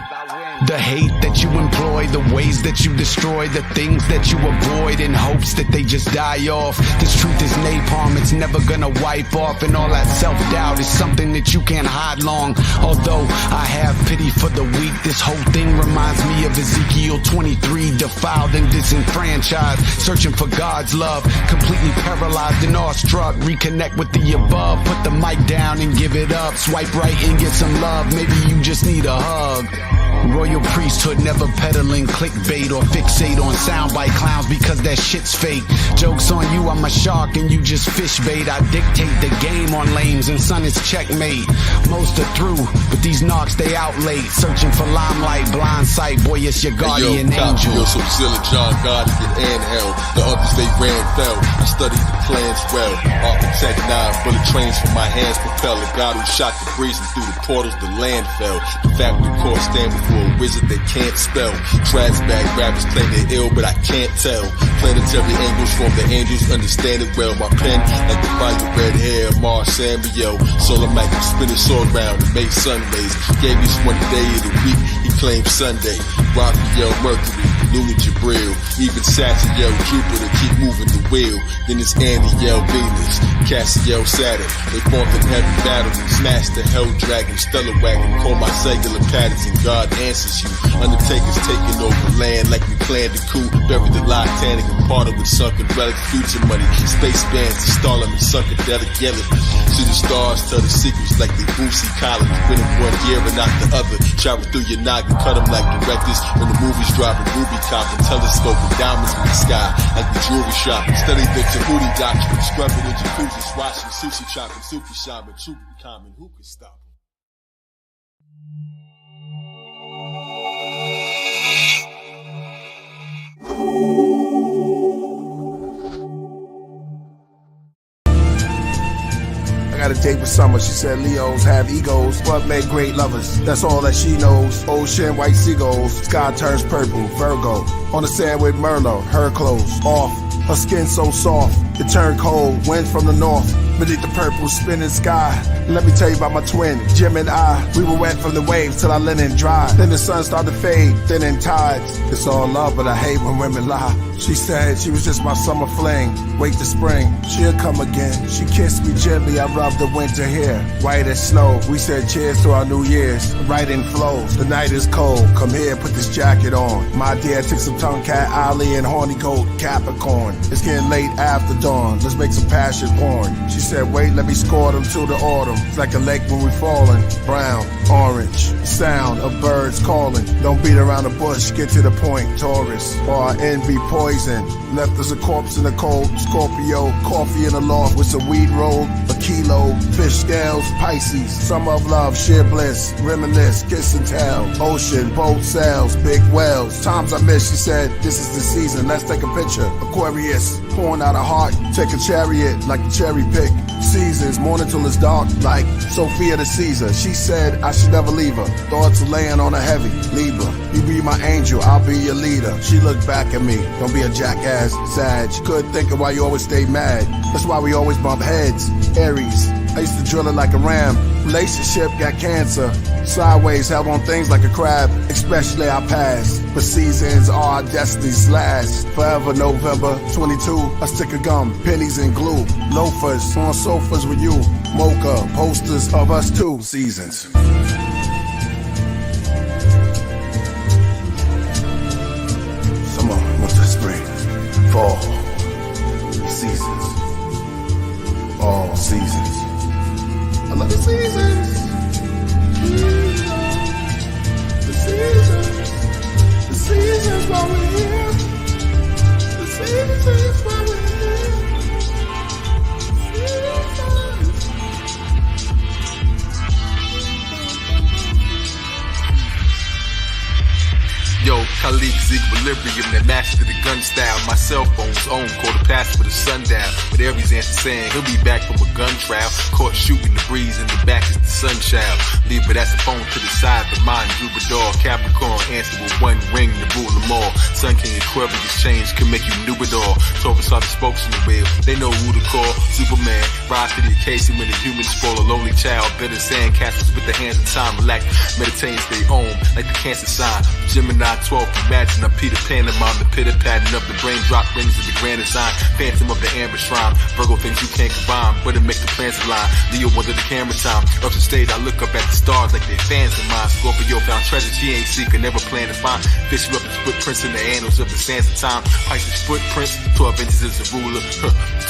The hate that you employ, the ways that you destroy, the things that you avoid in hopes that they just die off. This truth is napalm, it's never gonna wipe off. And all that self-doubt is something that you can't hide long. Although I have pity for the weak, this whole thing reminds me of Ezekiel 23. Defiled and disenfranchised, searching for God's love. Completely paralyzed and awestruck, reconnect with the above. Put the mic down and give it up. Swipe right and get some love, maybe you just need a hug. Royal priesthood, never peddling clickbait or fixate on soundbite clowns because that shit's fake. Joke's on you, I'm a shark and you just fish bait. I dictate the game on lames and son, it's checkmate. Most are through, but these knocks they out late. Searching for limelight, blind sight, boy it's your guardian angel. Yo, so Zilla, John God and hell. The others they ran fell. I studied the plans well. Architect 9 bullet trains from my hands propel. The God who shot the breeze and through the portals the land fell. The factory court stand before a wizard they can't spell. Trash bag rappers claim they're ill, but I can't tell. Planetary angles form the angels, understand it well. My pen, like the fire red hair, Mars Samuel. Solar mic, spin it all around and make sun rays. Gave each one day of the week, he claimed Sunday. Raphael, Mercury, Luna Jabril, even Saturn, Jupiter, keep moving the wheel. Then it's Andy, Venus, Cassiel, Saturn. They formed in heavy battle and smashed the hell dragon, stellar wagon. Call my cellular patterns and God answers you. Undertakers taking over land like we planned the coup. Buried the Titanic and parted with sunken relics. Future money, space bands to Stalin and psychedelic yelling. See the stars tell the secrets like they Boosie College. Winning one year and not the other. Travel through your noggin, cut them like directors. When the movies dropping, Ruby cop and telescope and diamonds in the sky like the jewelry shop. Study the Tahuti doctrine, scrubbing in jacuzzis, watching sushi chopping, suki shopping, true common. Who can stop? got a date with summer. She said Leos have egos, but make great lovers. That's all that she knows. Ocean, white seagulls. Sky turns purple, Virgo. On the sand with Merlot, her clothes off. Her skin so soft, it turned cold. Wind from the north, beneath the purple spinning sky. Let me tell you about my twin, Jim and I. We were wet from the waves till our linen dried. Then the sun started to fade, thin in tides. It's all love, but I hate when women lie. She said she was just my summer fling. Wait till spring, she'll come again. She kissed me gently, I rubbed the winter hair. White as snow, we said cheers to our New Year's. Right in flows, the night is cold. Come here, put this jacket on. My dear, took some tongue cat, Ollie, and horny goat Capricorn. It's getting late after dawn, let's make some passion porn. She said, wait, let me score them till the autumn. It's like a lake when we falling. Brown, orange, sound of birds calling. Don't beat around the bush, get to the point, Taurus. Or our envy poison. Left us a corpse in the cold, Scorpio. Coffee in the loft with some weed roll, a kilo. Fish scales, Pisces. Summer of love, sheer bliss. Reminisce, kiss and tell. Ocean, boat sails, big whales. Times I miss, she said, this is the season, let's take a picture. Aquarius, pouring out a heart. Take a chariot like a cherry pick. Seasons, morning till it's dark, like Sophia the Caesar. She said I should never leave her. Thoughts are laying on her heavy. Libra, you be my angel, I'll be your leader. She looked back at me, don't be a jackass, Sag. Couldn't think of why you always stay mad. That's why we always bump heads. Aries, I used to drill it like a ram. Relationship got cancer. Sideways, held on things like a crab, especially our past. But seasons are our destiny's last. Forever November 22, a stick of gum, pennies and glue. Loafers on sofas with you. Mocha, posters of us too. Seasons. Summer, winter, spring, fall. Seasons. All seasons. I love the seasons. The seasons. The seasons while we're here. The seasons while we're here. Yo, colleagues, equilibrium that matched to the gun style. My cell phone's own, call the pass for the sundown. But Aries answer saying he'll be back from a gun trial. Caught shooting the breeze in the back is the sun child. Libra, that's a phone to the side, but mine, Jupiter. Capricorn, answer with one ring to rule them all. Sun King Aquarius change can make you new it all. Taurus are the spokes in the wheel, they know who to call. Superman, rise to the occasion when the humans spoil a lonely child. Better sandcastles with the hands of time. Relax, meditate, stay home, like the Cancer sign. Gemini 12, imagine I'm Peter Pan and mom, the pitter-patting of the brain drop rings of the grand design. Phantom of the amber shrine, Virgo things you can't combine, but it make the plans align. Leo under the camera time, up the stage I look up at the stars like they're fans of mine. Scorpio found treasure she ain't seeking, never plan to find. Fish you up as footprints in the annals of the sands of time. Pisces footprints, 12 inches is a ruler.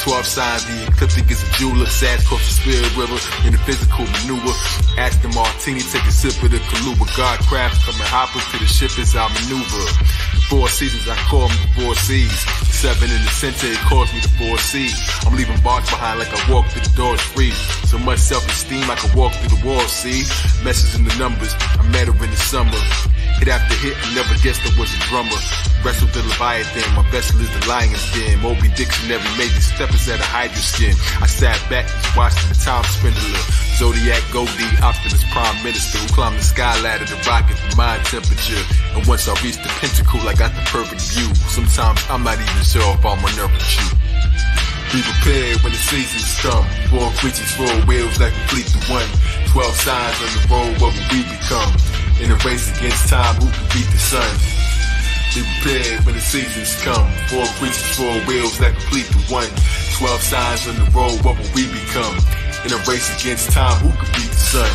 12 signs, the ecliptic is a jeweler. Sag cross the spirit river in the physical maneuver. Aston Martini, take a sip of the Kahlua. God crafts coming hoppers to the ship is our maneuver. The 4 seasons, I call them the 4 C's. 7 in the center, it calls me the 4 C. I'm leaving marks behind like I walk through the doors free. So much self-esteem, I can walk through the walls, see? Messes in the numbers, I met her in the summer. Hit after hit, I never guessed I was a drummer. Wrestled the Leviathan, my vessel is the lion's den. Moby Dictionary major step is at a hydra skin. I sat back and watched the time spindler. Zodiac Goldie, Optimus Prime Minister who climbed the sky ladder to rocket for my temperature. And once I reached the pinnacle, I got the perfect view. Sometimes I'm not even sure if I'm on earth with you. Be prepared when the seasons come. 4 creatures, 4 wheels that complete the one. 12 signs on the road, what will we become? In a race against time, who can beat the sun? Be prepared when the seasons come. 4 creatures, 4 wheels that complete the one. 12 signs on the road, what will we become? In a race against time, who can beat the sun?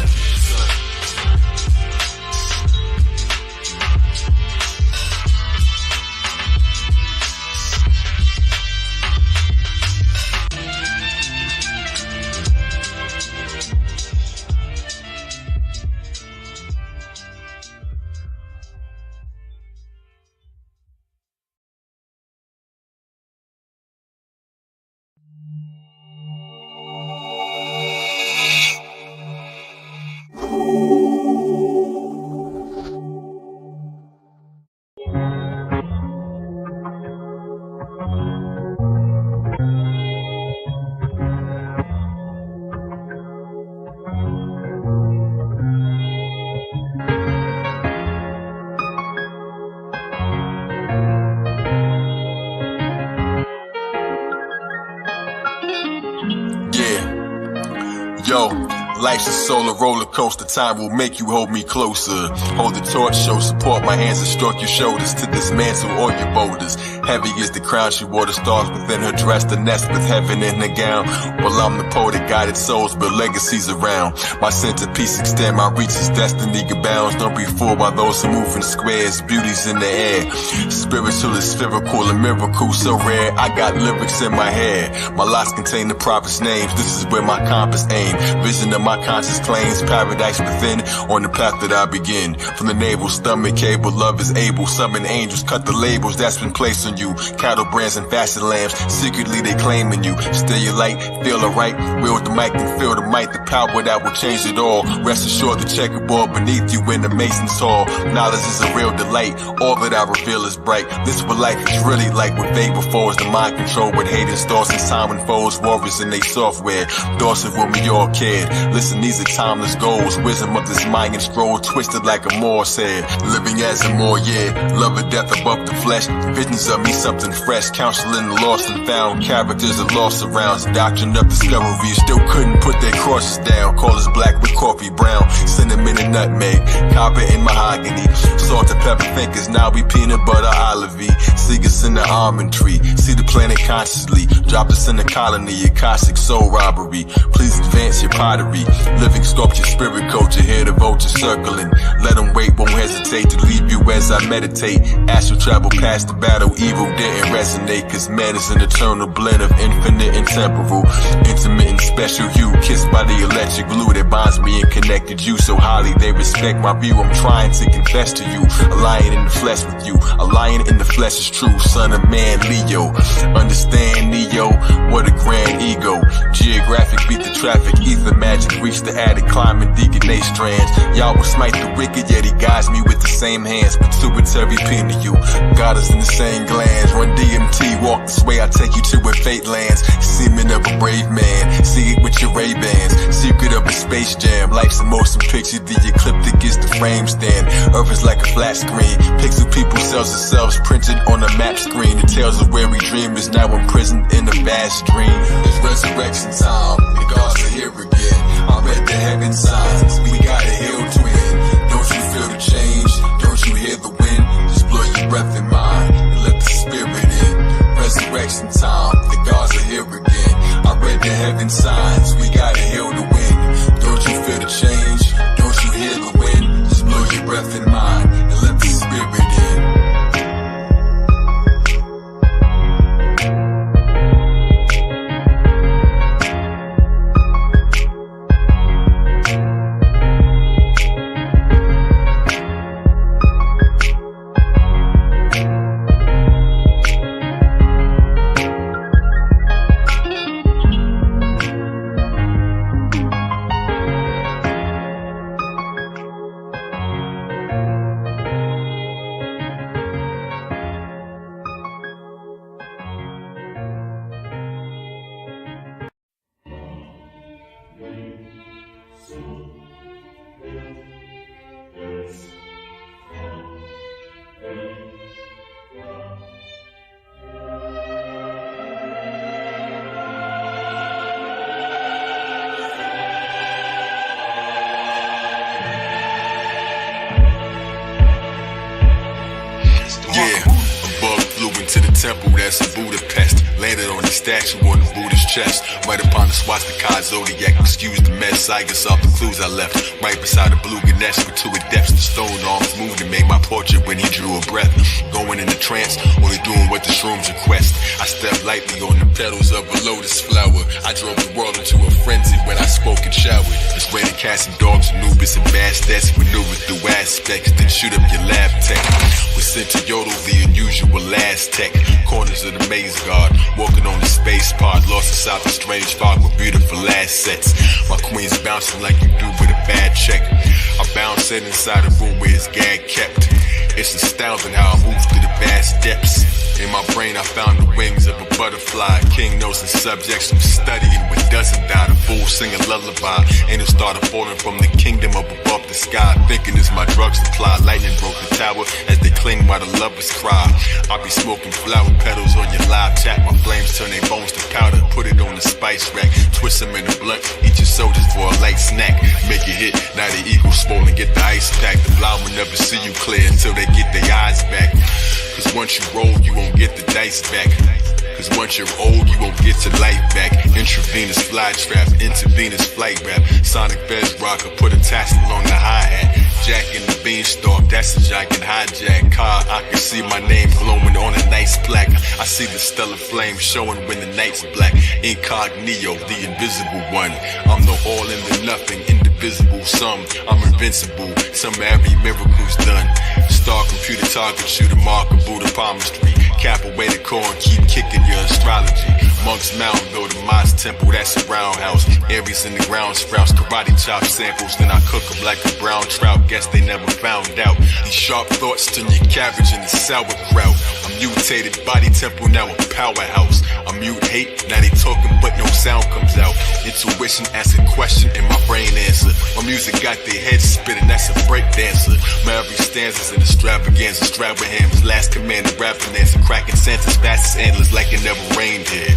Yeah. Yo, life's a solar roller coaster. Time will make you hold me closer. Hold the torch, show support. My hands and stroke your shoulders to dismantle all your boulders. Heavy is the crown she wore, the stars within her dress, the nest with heaven in her gown. Well, I'm the poet that guided souls, build legacies around. My centerpiece extend, my reach is destiny bounds. Don't be fooled by those who move in squares. Beauty's in the air. Spiritual is spherical, a miracle so rare. I got lyrics in my head. My locks contain the prophet's names. This is where my compass aim. Vision of my conscious claims, paradise within. On the path that I begin. From the navel, stomach, cable, love is able. Summon angels, cut the labels that's been placed on you. Cattle brands and fashion lamps, secretly they claiming you. Still your light, feel alright. Wield the mic and feel the might, the power that will change it all. Rest assured the checkerboard beneath you in the Mason's hall. Knowledge is a real delight, all that I reveal is bright. This what life is really like, with vapor foes, the mind control with haters, thoughts and time unfolds. Warriors in they software, thoughts of when we all cared. Listen, these are timeless goals, wisdom of this Mayan scroll, twisted like a Morse head. Living as a more, yeah, love or death above the flesh. Visions of me something fresh, counseling the lost and found. Characters are lost around, doctrine of discovery. Still couldn't put their crosses down. Call us black with coffee brown, cinnamon and nutmeg, copper and mahogany. Salt and pepper thinkers, now we peanut butter olivey. Seek us in the almond tree, see the planet consciously. Drop us in the colony, Akashic soul robbery. Please advance your pottery, living sculpture, spirit culture. Hear the vulture circling, let them wait, won't hesitate to leave you as I meditate. Astral travel past the battle, evil didn't resonate. Cause man is an eternal blend of infinite and temporal, intimate and special hue. Kissed by the electric glue that bonds me and connected you so highly they respect my view. I'm trying to confess to you, a lion in the flesh with you. A lion in the flesh is true, son of man, Leo. Understand, Neo, what a grand ego. Geographic beat the traffic, ether magic reach the attic, climbing deacon strands. Y'all will smite the wicked, yet he guides me with the same hands. Pituitary pin to you, got us in the same glands. Run DMT, walk this way, I take you to where fate lands. Semen of a brave man, see it with your Ray-Bans. Secret of a space jam, life's a motion picture. The ecliptic is the frame stand. Earth is like a flat screen, pixel people cells themselves printed on a map screen. The tales of where we dream is now imprisoned in a vast dream. It's resurrection time, the gods are here again. I read the heaven signs, we got a hill to win. Don't you feel the change? Don't you hear the wind? Just blow your breath in mine and let the spirit in. Resurrection time, the gods are here again. I read the heaven signs, we got a hill to win. Don't you feel the change? Don't you hear the wind? Just blow your breath in mine and let the spirit in. Temple that's in Budapest, landed on the statue on the Buddha's chest. Right upon the swastika zodiac, excuse the mess, I guess all the clues I left. Right beside the blue Ganesh with two adepts, the stone arms moved and made my portrait when he drew a breath. Going in a trance, only doing what the shrooms request. I stepped lightly on the petals of a lotus flower. I drove the world into a frenzy when I spoke and showered. This way to casting dogs, Anubis and Bastards, maneuver through aspects, then shoot up your lab tech. We sent to Yodel the unusual Aztec. Corners of the maze guard, walking on the space pod, lost inside the strange fog with beautiful assets. My queen's bouncing like you do with a bad check. I bounce in inside a room where his gag kept. It's astounding how I move through the vast depths. In my brain I found the wings of a butterfly. King knows his subjects, I'm studying what doesn't die. The fool sing a lullaby. Angels started falling from the kingdom up above the sky. Thinking it's my drug supply. Lightning broke the tower as they cling while the lovers cry. I be smoking flower petals on your live chat. My flames turn their bones to powder. Put it on the spice rack. Twist them in the blunt, eat your soldiers for a light snack. Make it hit, now the eagle swollen, get the ice pack. The blind will never see you clear until they get their eyes back. Cause once you roll, you won't get the dice back. Cause once you're old, you won't get your life back. Intravenous fly trap, intravenous flight rap. Sonic Bez rocker, put a tassel on the hi-hat. Jack in the beanstalk, that's a giant hijack. Car, I can see my name glowing on a nice plaque. I see the stellar flame showing when the night's black. Incognito, the invisible one. I'm the all in the nothing, indivisible. Some, I'm invincible. Some every miracle's done. Star computer target shooter, mark of Buddha palmistry. Cap away the corn, keep kicking your astrology. Monk's Mountain, build a Maz temple, that's a roundhouse. Aries in the ground sprouts, karate chop samples. Then I cook them like a brown trout, guess they never found out. These sharp thoughts turn your cabbage into sauerkraut. A mutated body temple, now a powerhouse. I mute hate, now they talking but no sound comes out. Intuition asks a question and my brain answer. My music got their heads spinning, that's a break dancer. My every stanza's an extravaganza, Strabahams, last command of rapping answer. Cracking senses, fast as endless like it never rained here.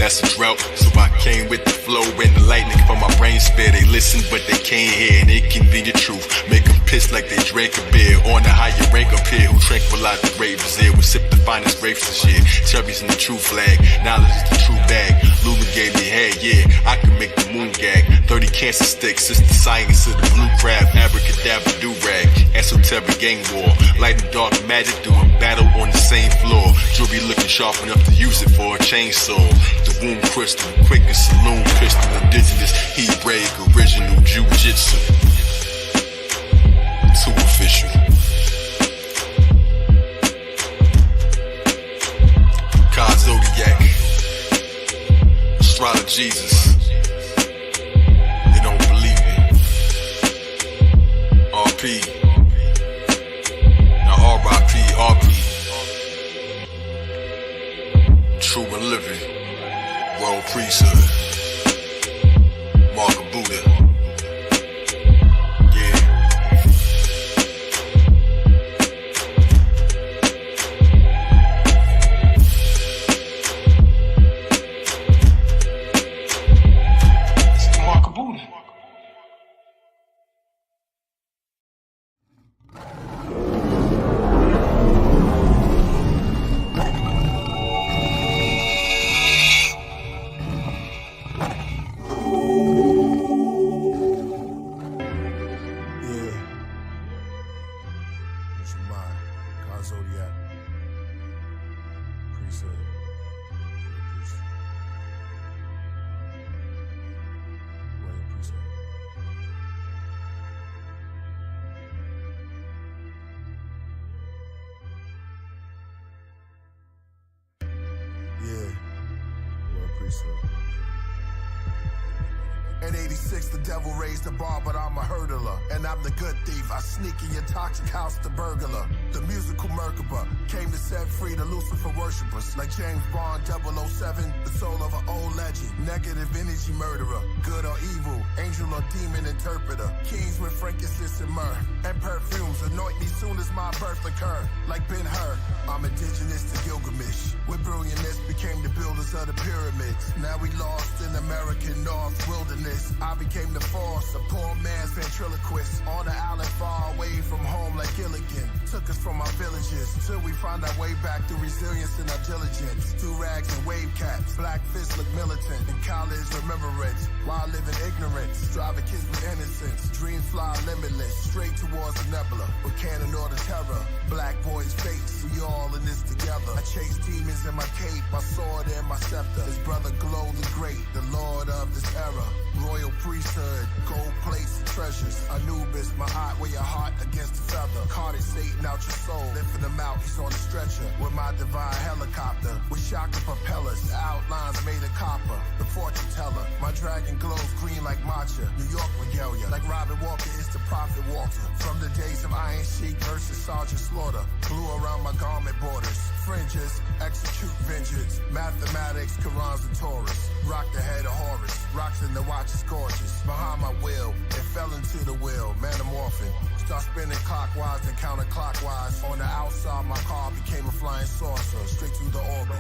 That's a drought, so I came with the flow and the lightning from my brain sphere. They listen but they can't hear, and it can be the truth. Make them piss like they drank a beer. On the higher rank up here, who tranquilize the grave is here. We sip the finest grapes this year. Cherries in the true flag, knowledge is the true bag. Lulu gave me head, yeah, I can make the moon gag. 30 cancer sticks, it's the science of the blue crab. Abracadabra do-rag, esoteric gang war. Light and dark magic doing battle on the same floor. Jewelry looking sharp enough to use it for a chainsaw. The womb crystal, quick as saloon pistol. Indigenous, Hebraic, original jiu-jitsu. Too official. Ka Zodiac. Astrologezus. They don't believe it. RP. Now RIP, RP. True and living. Royal priesthood. Mark of Buddha. In 86, the devil raised the bar, but I'm a hurdler. And I'm the good thief. I sneak in your toxic house, the burglar. The musical Merkaba came to set free the Lucifer worshippers. Like James Bond 007, the soul of an old legend. Negative energy murderer. Good or evil, angel or demon interpreter. Kings with frankincense and myrrh. And perfumes anoint me soon as my birth occur. Like Ben-Hur, I'm indigenous to Gilgamesh. With brilliantness became the builders of the pyramids. Now we lost in American North wilderness. I became the force, a poor man's ventriloquist. On the island far away from home like Gilligan. Took us from our villages till we find our way back through resilience and our diligence. Through rags and wave caps, black fists look militant. In college remembrance, while living ignorance. Driving kids with innocence, dreams fly limitless. Straight towards the nebula, with cannon or the terror. Black boys face, we all in this together. I chase demons in my cape, my sword and my scepter. His brother Glow the Great, the lord of this era. Royal priesthood, gold plates and treasures. Anubis, my eye, weigh your heart against the feather. Carted Satan out your soul, lifting him out, he's on the stretcher. With my divine helicopter, with shocking propellers, the outlines made of copper. The fortune teller, my dragon glows green like matcha. New York regalia, like Robin Walker is the prophet Walter. From the days of Iron Sheik versus Sergeant Slaughter. Blue around my garment borders. Fringes, execute vengeance. Mathematics, Qurans and Taurus. Rock the head of Horus. Rocks in the watch is gorgeous. Behind my will, it fell into the wheel. Metamorphing. Start spinning clockwise and counterclockwise. On the outside, my car became a flying saucer. Straight through the orbit.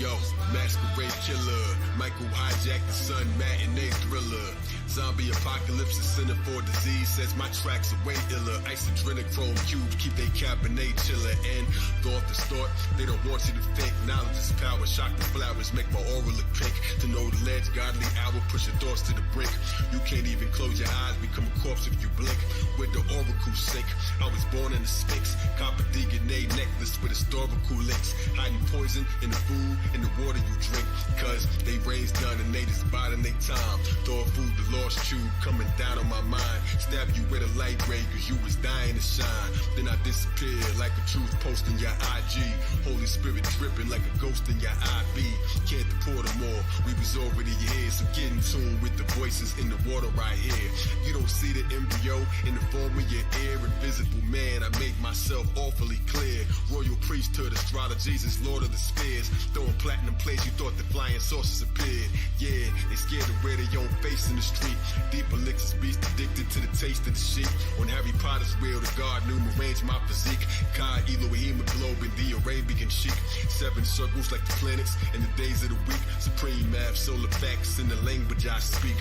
Yo, masquerade killer, Michael hijacked the sun, matinee thriller. Zombie apocalypse, a center for disease, says my tracks are way iller. Isodrenochrome cubes keep they cabernet chiller. And thought this thought, they don't want you to think. Knowledge is power, shock the flowers, make my aura look pink. To know the ledge, godly hour, push your thoughts to the brink. You can't even close your eyes, become a corpse if you blink. Where the oracle sink, I was born in the Sphinx. Copper DNA necklace with historical links. Hiding poison in the food, in the water you drink. Cause they raised done and they just biding their time. Throw food the lost tube coming down on my mind. Stab you with a light ray cause you was dying to shine. Then I disappeared like a truth post in your IG. Holy Spirit dripping like a ghost in your IB. Can't deport them all, we was already here. So get in tune with the voices in the water right here. You don't see the embryo in the form of your ear. Invisible man, I made myself awfully clear. Royal priesthood, Astrologezus, Lord of the Spheres. Throwing platinum plates, you thought the flying saucers appeared. Yeah, they scared to wear their own face in the street. Deep elixirs, beast addicted to the taste of the sheep. On Harry Potter's wheel, the god knew arrange my physique. Kai, Elohim, hemoglobin, the Arabian chic. 7 circles like the planets in the days of the week. Supreme math, solar facts in the language I speak.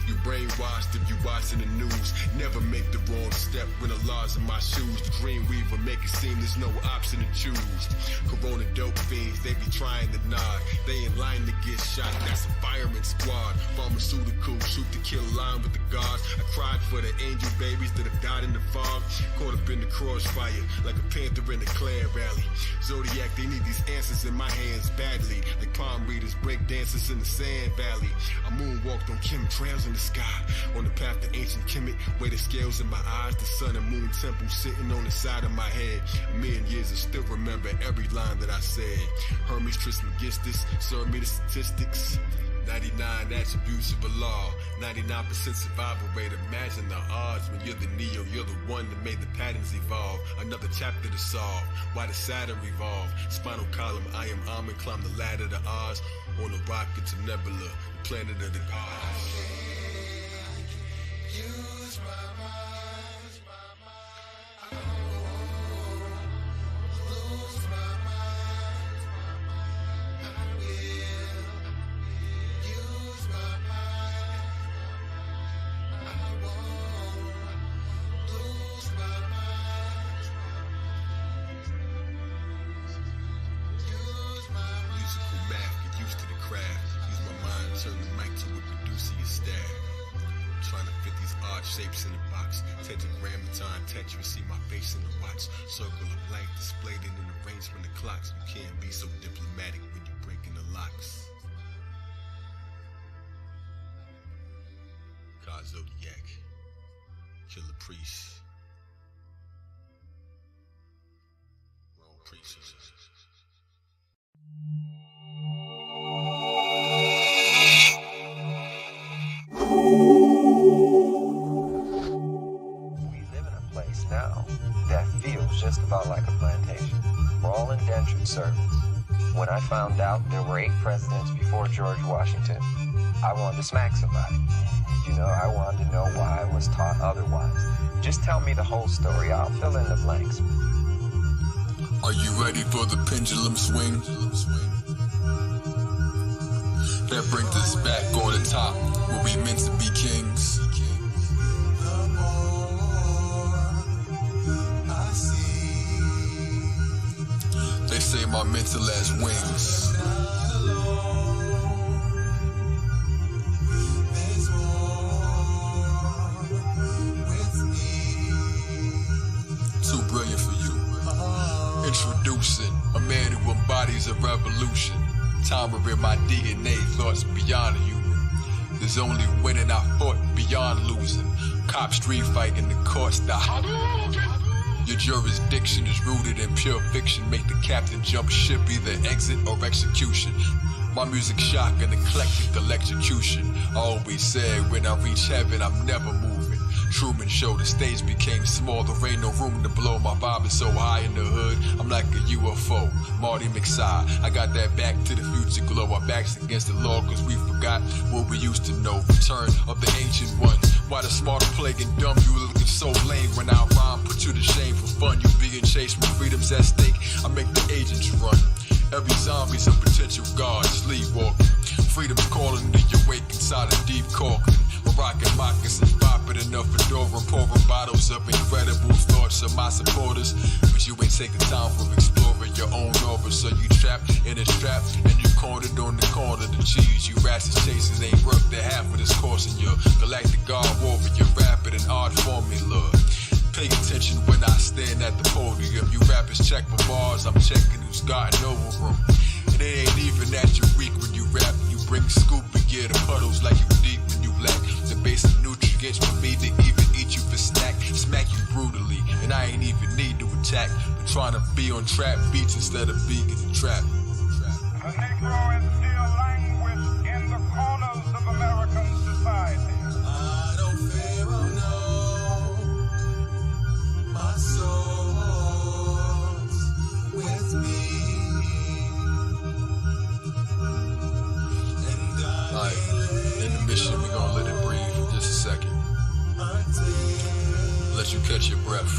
You brainwashed if you watching the news. Never make the wrong step when the laws in my shoes. The dream weaver make it seem there's no option to choose. Corona dope fiends, they be trying to nod. They in line to get shot, that's a fireman squad. Pharmaceutical, shoot to kill line with the gods. I cried for the angel babies that have died in the fog. Caught up in the crossfire like a panther in a Klan rally. Zodiac, they need these answers in my hands badly. Like palm readers, break dancers in the sand valley. I moonwalked on chemtrails in the sky. On the path to ancient Kemet, where the scales in my eyes. The sun and moon temple sitting on the side of my head. A million years I still remember every line that I said. Hermes Trismegistus, serve me the statistics. 99 attributes of Allah, 99% survival rate. Imagine the odds when you're the Neo, you're the one that made the patterns evolve. Another chapter to solve, why did Saturn revolve? Spinal column, I am Amen, climb the ladder to Oz. On a rocket to Nebula, the planet of the gods. Use my mind, I won't lose my mind, I will. Use my mind, I won't lose my mind. Use my mind. Musical math, get used to the craft. Use my mind, turn the mic to a producer, your staff. Trying to fit these odd shapes in the box. Tetragrammaton, Tetris, see my face in the watch. Circle of light displayed in an arrangement of clocks. You can't be so diplomatic when you're breaking the locks. God Zodiac, Killer Priest, Wrong Priest. Now that feels just about like a plantation. We're all indentured servants. When I found out there were 8 presidents before George Washington, I wanted to smack somebody. You know, I wanted to know why I was taught otherwise. Just tell me the whole story. I'll fill in the blanks. Are you ready for the pendulum swing? That brings us back on the top, where we meant to be kings. They say my mental has wings. Too brilliant for you. Introducing a man who embodies a revolution. Time in my DNA, thoughts beyond human. There's only winning, I fought beyond losing. Cop street fight in the court style. Your jurisdiction is rooted in pure fiction. Make the captain jump ship, either exit or execution. My music shock and eclectic electrocution. I always said when I reach heaven, I'm never moving. Truman Show, the stage became small. There ain't no room to blow. My vibe is so high in the hood, I'm like a UFO. Marty McSide, I got that Back to the Future glow. Our backs against the law cause we forgot what we used to know. Return of the ancient ones. Why the smart plague and dumb, you looking so lame. When I rhyme, put you to shame for fun. You being chased with freedom's at stake, I make the agents run. Every zombie's a potential god, sleepwalking. Freedom's calling to you wake inside a deep corking. Rockin' moccasins, bopping enough fedora and pouring bottles up incredible thoughts of my supporters. But you ain't taking time for exploring your own aura, so you trapped in a strap and you cornered on the corner. The cheese you rats is chasing ain't worth the half of this course in your galactic god warrior, rapid and art formula. Pay attention when I stand at the podium. You rappers check for bars, I'm checking who's gotten over them. And it ain't even that you weak when you rap. You bring scoop and get the puddles like you deep when you lack the basic nutrients for me to even eat you for snack. Smack you brutally, and I ain't even need to attack. But trying to be on trap beats instead of vegans and trap. The Negro is still languished in the corners of American society. I don't fear, oh no. My soul's with me. Alright, intermission, we gonna let it breathe for just a second. Let you catch your breath.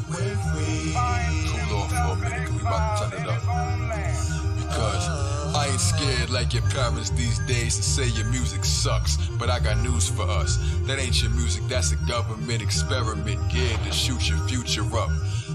Cool off for a minute, cause we about to turn it up. Because I ain't scared like your parents these days to say your music sucks. But I got news for us. That ain't your music, that's a government experiment geared to shoot your future up.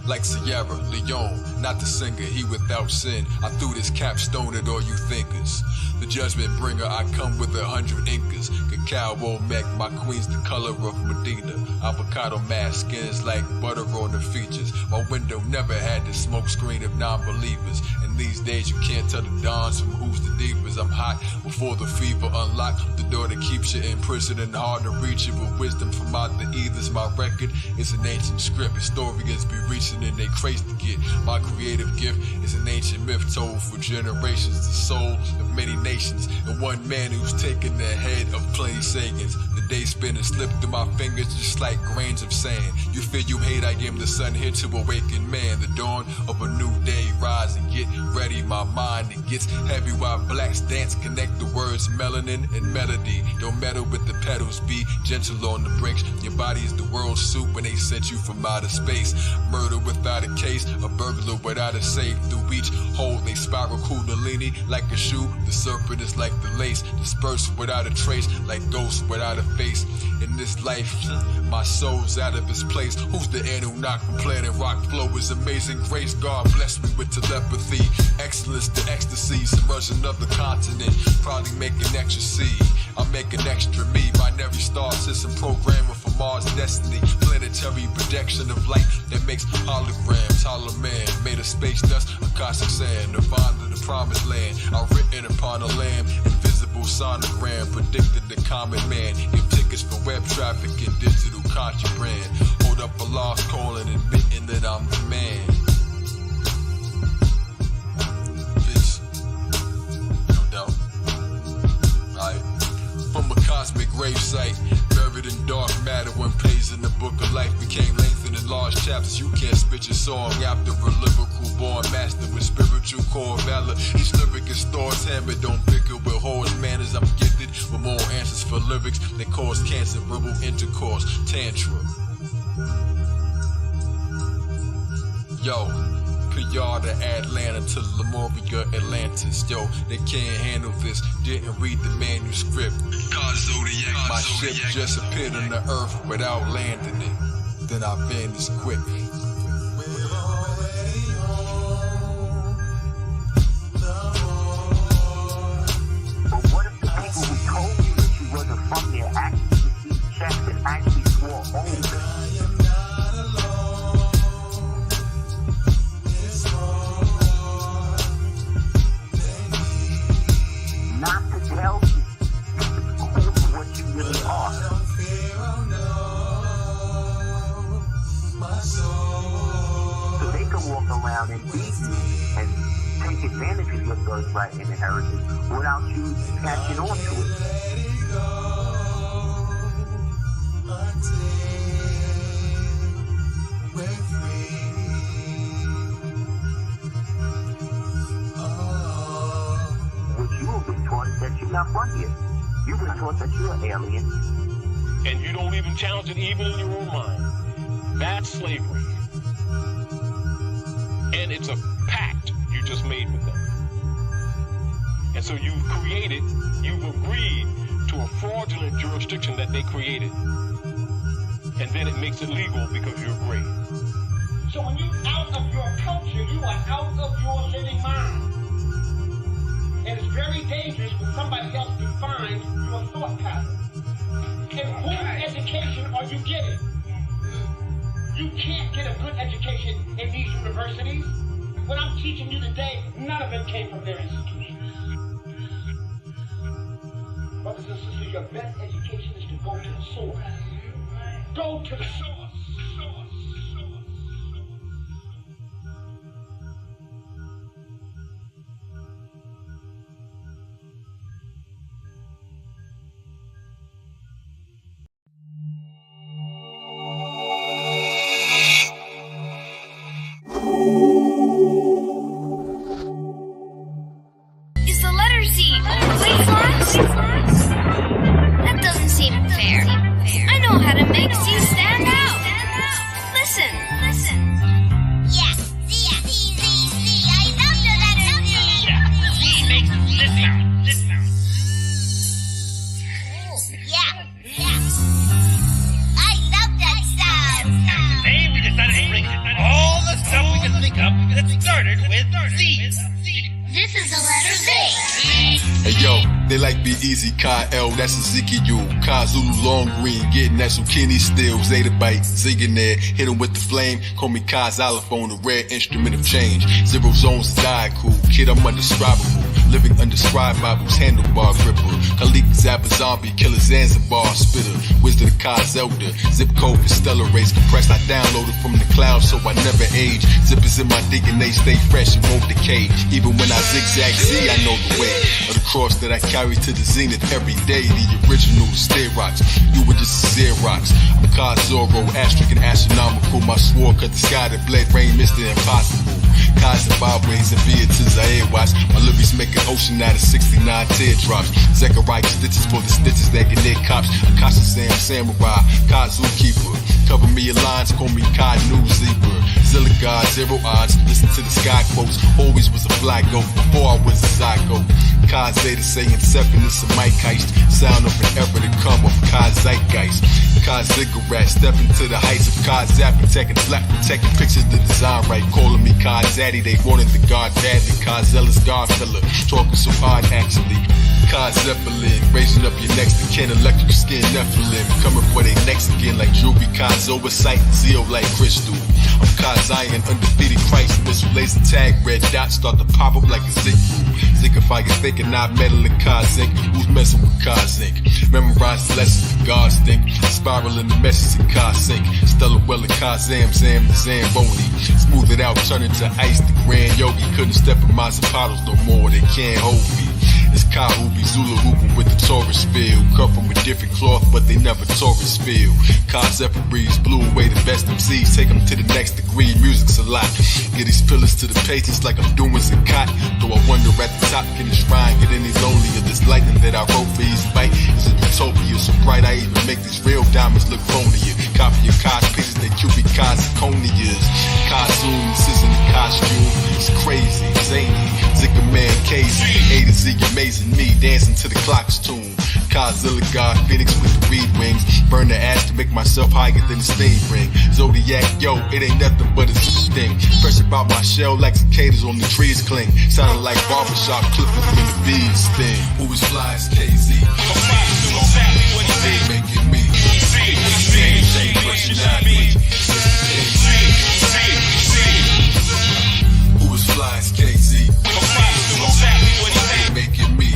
Like Sierra Leone, not the singer, he without sin. I threw this capstone at all you thinkers. The judgment bringer, I come with 100 Incas. Cacao Olmec, my queen's the color of Medina. Avocado mask, skins like butter on the features. My window never had the smoke screen of non-believers. And these days you can't tell the dawns from who's the deepest. I'm hot before the fever unlock the door that keeps you in prison and hard to reach it with wisdom from out the ethers. My record is an ancient script. Historians be reaching in they craze to get. My creative gift is an ancient myth told for generations. The soul of many nations and one man who's taken the head of plenty Sagans. The day spinning slip through my fingers just like grains of sand. You feel you hate, I am the sun here to awaken man. The dawn of a new day, rise and get ready. My mind, it gets heavy while blacks dance. Connect the words melanin and melody. Don't meddle with the pedals, be gentle on the brakes. Your body is the world's soup and they sent you from outer space. Murder without a case, a burglar without a safe. Through each hole they spiral kundalini like a shoe. The serpent is like the lace, dispersed without a trace, like ghosts without a face. In this life, my soul's out of its place. Who's the Anunnaki from planet rock? Flow is amazing grace. God bless me with telepathy, excellence to ecstasy. Submerge another continent, probably make an extra C. I'm making extra me. Binary star system programmer for Mars destiny. Planetary projection of light that makes holograms. Hollow man made of space dust, Akashic sand. Nirvana, the promised land. I'm written upon a lamb. Invisible sonogram predicted the common man. Give tickets for web traffic and digital contraband. Hold up a lost call and admitting that I'm the man. Peace. No doubt. Alright. From a cosmic grave site, buried in dark matter when plays in the book of life became lengthened in large chapters. You can't spit your song after a lyrical born master with spiritual core valor. Each lyric is thoughts hammered, don't bicker with horse manners. I'm gifted with more answers for lyrics that cause cancer, verbal intercourse, tantra. Yo, PR to Atlanta to Lemuria, Atlantis. Yo, they can't handle this. Didn't read the manuscript. My ship just appeared on the earth without landing it. Then I vanished quick. But what if the people who told you that you wasn't from there actually received checks and actually swore oaths? Not to tell you what you really are. So they can walk around and beat you and take advantage of your birthright and inheritance without you catching on to it. What you have been taught is that you're not from here. You've been taught that you're an alien. And you don't even challenge it even in your own mind. That's slavery. And it's a pact you just made with them. And so you've agreed to a fraudulent jurisdiction that they created. And then it makes it legal because you're great. So when you're out of your culture, you are out of your living mind. And it's very dangerous when somebody else defines your thought pattern. And whose education are you getting? You can't get a good education in these universities. What I'm teaching you today, none of it came from their institutions. Brothers and sisters, your best education is to go to the source. Go to the source. Is the letter Z always last? That doesn't seem fair. I know how to make Z stand out. Listen. Yeah, Z. I love the letter Z. Yeah, Z makes this sound. Yeah. I love that sound. Today we decided to bring all the stuff we can think of that started with Z. This is the letter Z. Hey yo, they like be easy, Kyle, that's Ezekiel. Ka Zulu long green, getting that zucchini still. Zeta bite, zigging there, hit him with the flame. Call me Ka xylophone, the rare instrument of change. Zero zones die cool, kid I'm undescribable. Living undescribed Bibles, handlebar gripper. Khalik Zappa zombie, killer Zanzibar spitter. Wizard of Ka Zelda, zip code for stellar race. Compressed, I downloaded from the cloud so I never age. Zippers in my DNA, stay fresh and won't decay. Even when I zigzag Z, I know the way of the cross that I carry to the zenith every day. The original Sterox, you were just a Xerox. I'm Ka Zorro, asterisk and astronomical. My sword cut the sky that bled rain, Mr. Impossible. Ka Zimbabwe's and Beatriz Airwatch. My lyrics make an ocean out of 69 teardrops. Zechariah stitches for the stitches that get near cops. Akasha Sam Samurai, Ka Zookeeper. Cover me your lines, call me Ka New Zebra. Zilla God, zero odds. Listen to the sky quotes. Always was a fly goat before I was a zygote. Ka Zeta saying 7 is a mic heist. Sound of an ever to come of Ka Zeitgeist. Ka Cigarette, stepping to the heights of Ka Zap, protecting black, protecting pictures the design right. Calling me Ka Zaddy, they wanted the God badly. Ka Zealous God filler, talking so hard actually. Ka Zeppelin, raising up your next to kin, electric skin Nephilim. Coming for they next again like Jewelry, Ka Zoa Sight, Zeo like Crystal. I'm Ka Zion, undefeated Christ, missile laser tag, red dots start to pop up like a zigzag. Zigify your thinking, not metal and Ka Zinc. Who's messing with Ka Zinc? Memorize the lessons the gods think. Spiraling the message in Ka Zinc. Stellar well and Ka Zam, the Zamboni. Smooth it out, turn it to ice. The grand yogi couldn't step in my zapatos no more. They can't hold me. It's Ka Hoopy, Zulu hooping with the Taurus field. Cut from a different cloth, but they never Taurus feel. Ka Zephyr breeze, blew away the best MCs. Take them to the next degree, music's a lot. Get these pillars to the patients like I'm doing Zakat. Though I wonder at the top, can the shrine get any lonelier? This lightning that I wrote for his bite is a utopia. So bright I even make these real diamonds look phonier. Copy your Ka's pictures, they cubic Ka's zirconias. Ka Zoom, this isn't a costume. It's crazy, zany, Zika man, KZ, A to Z, amazing me, dancing to the clock's tune. Godzilla God, Phoenix with the weed wings. Burn the ash to make myself higher than the steam ring. Zodiac, yo, it ain't nothing but a thing. Fresh about my shell like cicadas on the trees cling. Sounding like barbershop clippers when the bees sting. Who is fly as KZ? Making me. Same question I need. Who is fly as KZ? Making me.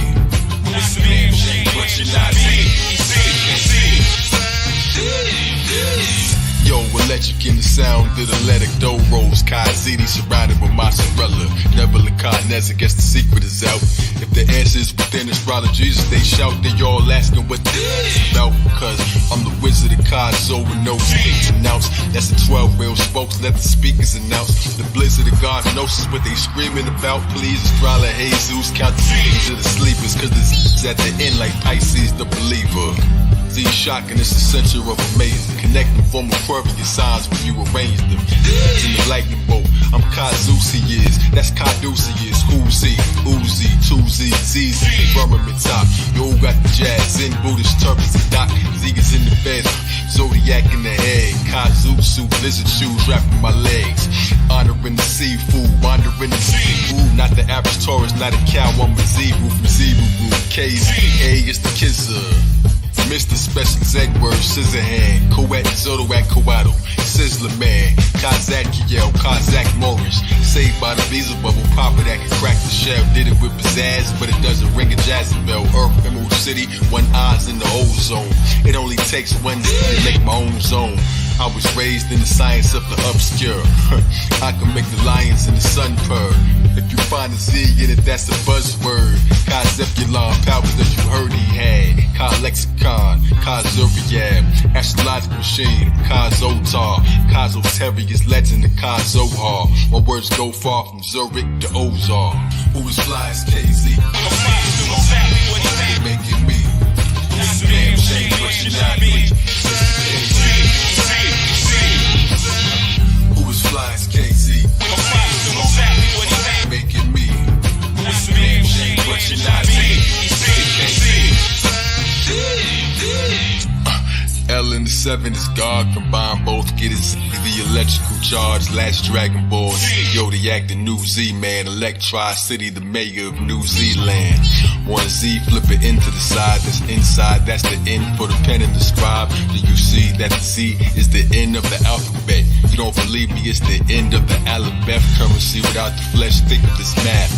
Same question I need. Yo, electric in the sound of the electric dough rolls. Kai Ziti surrounded with mozzarella. Never the Carnez, I guess the secret is out. If the answer is within Astrologezus, they shout, they all asking what this is about. Cause I'm the wizard of Kazo with no speech announced. That's the 12 real spokes, let the speakers announce. The blizzard of God knows what they screaming about. Please, Astrologezus, count the seeds of the sleepers. Cause the Z is at the end like Pisces, the believer. Z shocking, it's the center of amazing. Connecting from Aquarius signs when you arrange them. In the lightning bolt, I'm Kazusius, that's Caduceus. Uzi, Uzi, 2Z, ZZ, firmament top. Yo got the jazz in Buddhist turbans and doc. Ziggas in the bed, Zodiac in the head. Kazutsu, lizard shoes wrapping my legs. Honoring the seafood, wandering the seafood. Not the average tourist, not a cow, I'm a zebra from Zebu. KZA is the kisser. Mr. Special Z word, scissor hand, Coet, Zodiac, Coato, Sizzler Man, Kazak Kiel, Kazak Morris, saved by the visa bubble, popper that can crack the shell, did it with pizzazz, but it doesn't ring a jazzy bell. Earth, Emerald City, one eye's in the ozone. It only takes one to make my own zone. I was raised in the science of the obscure. I can make the lions in the sun purr. If you find a Z in it, that's a buzzword. Kazepulon, powers that you heard he had. Ka lexicon, Kazuriab, astrological machine, Kazotar, Kazoterius legend, and Kazohar. My words go far from Zurich to Ozar. Who is fly as KZ? Making me. This damn shame, but you're not me. Who is fly as KZ? Making me. This damn shame, but you're not me. L and the 7 is God, combine both, get his the electrical charge, last Dragon Balls. Zodiac, the new Z-Man, Electri City, the mayor of New Zealand. One Z, flip it into the side, that's inside, that's the end for the pen and the scribe. Do you see that the Z is the end of the alphabet? You don't believe me, it's the end of the alphabet. Currency without the flesh, think of this math.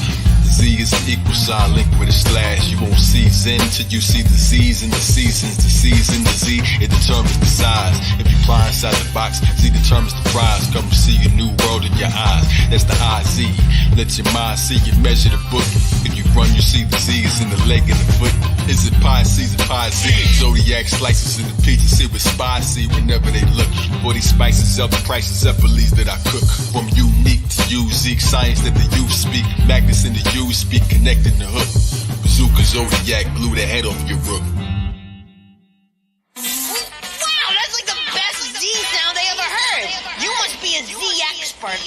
Z is an equal sign linked with a slash. You won't see Zen till you see the Z's and the seasons. The C's and the Z, it determines the size. If you fly inside the box, Z determines the prize. Come to see a new world in your eyes. That's the IZ. Let your mind see you measure the book. If you run, you see the Z's in the leg and the foot. Is it pie C's or pie Z? Zodiac slices in the pizza, see what spicy whenever they look. For these spices up, the prices up, beliefs that I cook. From unique to unique, science that the youth speak. Magnets in the U speak, connecting the hook. Bazooka Zodiac blew the head off your rook. Wow, that's like the best Z sound I ever heard. You must be a Z expert.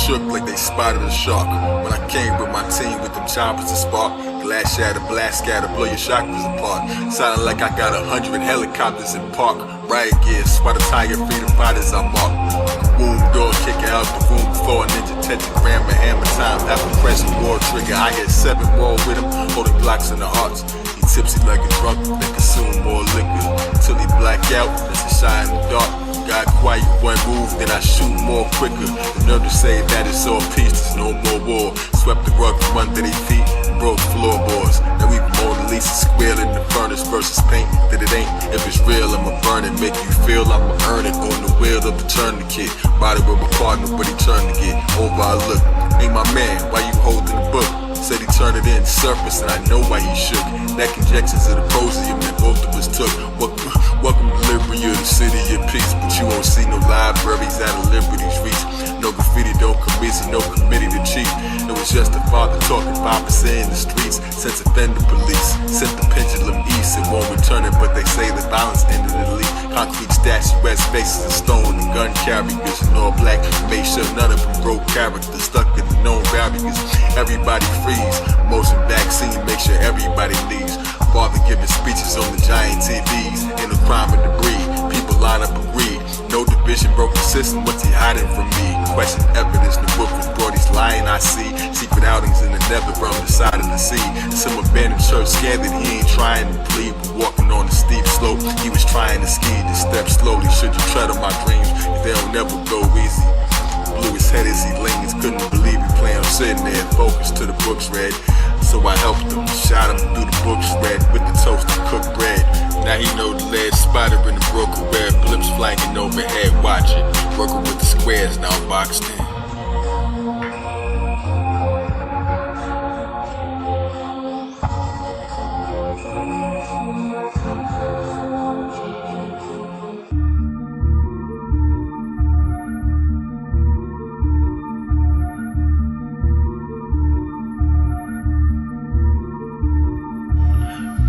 Shook like they spotted a shark. When I came with my team with them choppers to spark, glass shatter, blast scatter, blow your chakras apart. Sounding like I got 100 helicopters in park. Riot gear, swat a tiger, freedom fighters I mark. Boom door, kicking out the room before a ninja tetragram and hammer time. After pressing war trigger, I hit 7 more with him, holding blocks in the arts. He tipsy like a drunk, they consume more liquor till he black out. That's a shine in the dark. Got quiet, one move, then I shoot more quicker. The nerve to say that it's all peace, there's no more war. Swept the rug from under their feet, broke floorboards. Now we Mona Lisa squeal in the furnace versus paint that it ain't. If it's real, I'ma burn it, make you feel I'ma earn it. On the wheel of the tourniquet, body with my partner, but he turned to get over. I look, ain't my man, why you holding the book? Said he turned it in surface, and I know why he shook. That conjectures of the posium that both of us took. Welcome to Liberty of the city of peace, but you won't see no libraries out of Liberty's reach. No graffiti, no committee, no committee to cheat. It was just a father talking 5% in the streets. Since offender police sent the pendulum east, it won't return it, but they say the violence ended the leak. Concrete statuettes, faces of stone, and gun carriers in all black. Made sure none of them broke character, stuck in the known barriers. Everybody freeze. Motion vaccine, make sure everybody leaves. Father giving speeches on the giant TVs. In the crime and debris, people line up and read. No division, broken system, what's he hiding from me? Question evidence, the book was brought, he's lying, I see. Secret outings in the nether realm, the side of the sea. Some abandoned church scared that he ain't trying to plead, but walking on the steep slope, he was trying to ski. Just step slowly, should you tread on my dreams, if they'll never go easy. Blew his head as he leans, couldn't believe he planned on sitting there, focused to the books read. So I helped him, shot him through the books read, with the toast and cooked bread. Now he know the lead spider in the broken red, blips flanking overhead, watching. Working with the squares, now boxed in.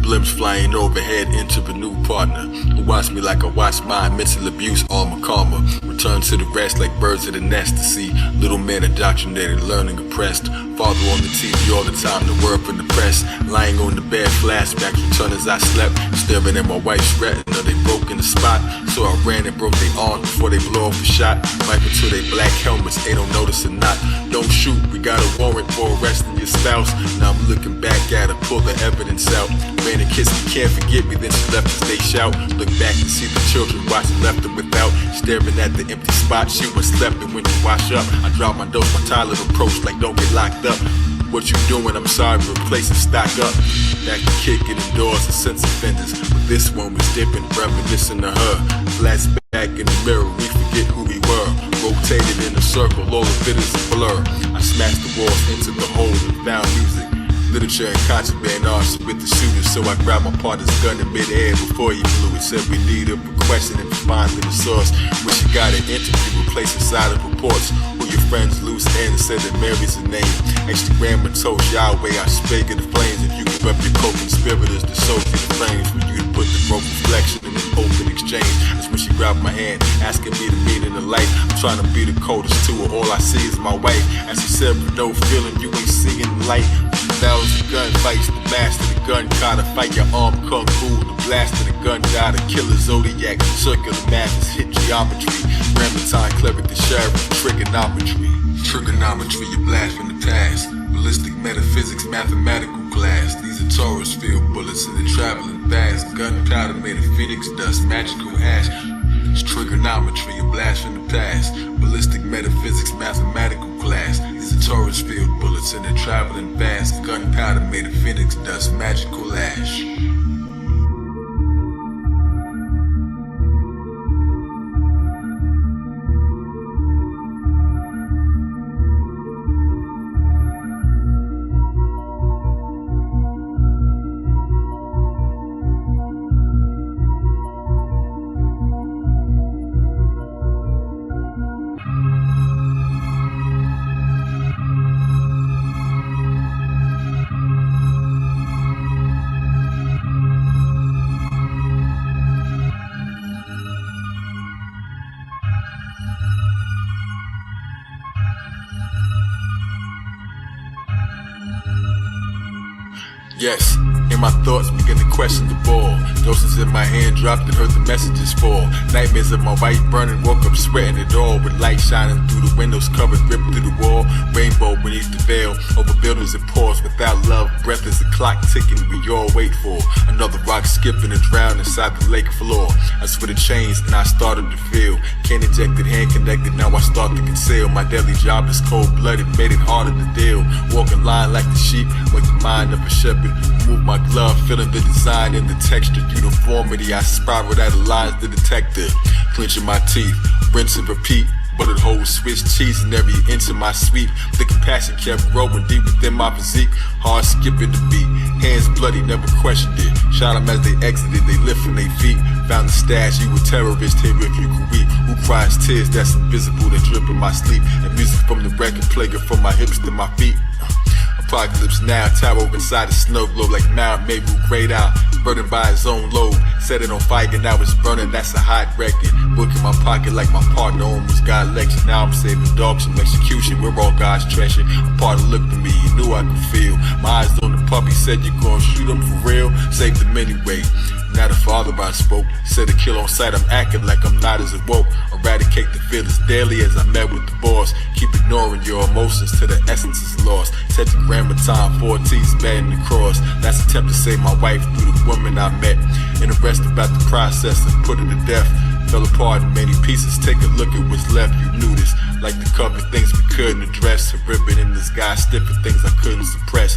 Blimps flying overhead into a new partner who watch me like I watch mine. Mental abuse, all my karma. Return to the rest like birds of the nest to see little men indoctrinated, learning oppressed. Father on the TV all the time, the word from the press. Lying on the bed, flashbacks return as I slept. Staring at my wife's retina, they broke in the spot. So I ran and broke their arms before they blow off a shot. Rifle to their black helmets, they don't notice or not. Don't shoot, we got a warrant for arresting your spouse. Now I'm looking back at her, pull the evidence out. Ran and kissed me, can't forget me, then she left as they shout. Look back and see the children watching left and without. Staring at the empty spot, she was slept and when you wash up. I drop my dose, my toilet approach like don't get locked up. What you doing? I'm sorry, replace and stock up. Back to kicking the doors of sense offenders. But this one was different, reminiscing to her. Flats back in the mirror, we forget who we were. Rotated in a circle, all of it is a blur. I smashed the walls into the hole and found music. Literature and contraband arts with the shooters, so I grabbed my partner's gun in midair before he blew it. Said we need a question and finding the source. Wish you got an interview, replace inside of reports. Who your friends loose ends, said that Mary's a name. Extragram and toast Yahweh, I spake of the flames. If you give up your co-conspirators to soak in the flames, for you to put the broke reflection in an open exchange. That's when she grabbed my hand, asking me to meet in the light. I'm trying to be the coldest to her, all I see is my wife. As she said, with no feeling, you ain't seeing the light. Thousand gun fights, the master of the gun caught a fight your arm kung fu. The blast of the gun died, a killer zodiac. Circular masses hit geometry. Rambutan, clever the sheriff, trigonometry. Trigonometry, you blast from the past. Ballistic metaphysics, mathematical class. These are Taurus field bullets and they're traveling fast. Gunpowder made of phoenix dust, magical ash. It's trigonometry, a blast from the past. Ballistic metaphysics, mathematical class. These are Taurus field bullets and they're traveling fast. Gunpowder made of phoenix dust, magical ash. Yes, and my thoughts begin to question the ball. Doses in my hand dropped and heard the messages fall. Nightmares of my wife burning, woke up sweating it all. With light shining through the windows, covered, ripped through the wall. Rainbow beneath the veil, over buildings and pause. Without love, breath is a clock ticking we all wait for. Another rock skipping and drown inside the lake floor. I switched the chains and I started to feel. Can't injected, hand connected, now I start to conceal. My daily job is cold-blooded, made it harder to deal. Walking line like the sheep, like the mind of a shepherd. Move my glove, feeling the design and the texture. Uniformity, I spiraled out of lines, the detective. Clenching my teeth, rinse and repeat. Bullet holes, Swiss cheese in every inch of my sweep. The compassion kept growing deep within my physique. Hard skipping the beat, hands bloody, never questioned it. Shot them as they exited, they lifting their feet. Found the stash, you a terrorist here if you could weep. Who cries tears that's invisible that drip in my sleep. And music from the record playing from my hips to my feet. Apocalypse now, tower inside a snow globe like Mount Maple, great out, burdened by his own load. Set it on fire, now it's burning, that's a hot record. Book in my pocket like my partner almost got lectured. Now I'm saving dogs from execution, we're all God's treasure. A partner looked at me, he knew I could feel. My eyes on the puppy, said you gonna shoot him for real? Saved him anyway. Now the father I spoke, said to kill on sight, I'm acting like I'm not as awoke. Eradicate the feelings daily as I met with the boss. Keep ignoring your emotions till the essence is lost. Tetragrammaton, 4 T's bearing the cross. That's attempt to save my wife through the woman I met. And the rest about the process and put her to death. Fell apart in many pieces, take a look at what's left, you knew this. Like to cover things we couldn't address. A ribbon in the sky, stiffing things I couldn't suppress.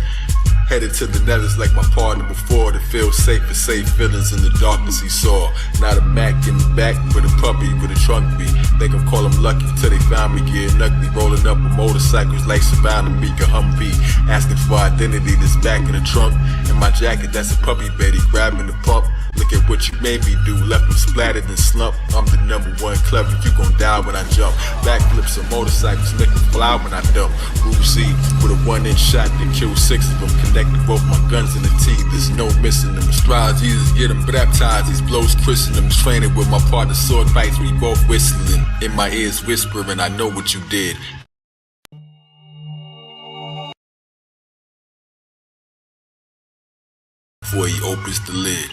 Headed to the nethers like my partner before, to feel safe and safe feelings in the darkness he saw. Not a Mac in the back, but a puppy with a trunk beat. Think I'm call him lucky till they found me getting ugly. Rolling up with motorcycles like surrounding me, a Humvee. Asking for identity that's back in the trunk. In my jacket, that's a puppy Betty grabbing the pump. Look at what you made me do, left him splattered and slumped. I'm the #1 clever, you gon' die when I jump. Backflips on motorcycles, make them fly when I dump. Uzi with a 1-inch shot that killed 6 of them. Connected both my guns in the teeth, there's no missing them. Astrologezus get them baptized, these blows christen them. Training with my partner, sword fights, we both whistling. In my ears whispering, I know what you did. Before he opens the lid.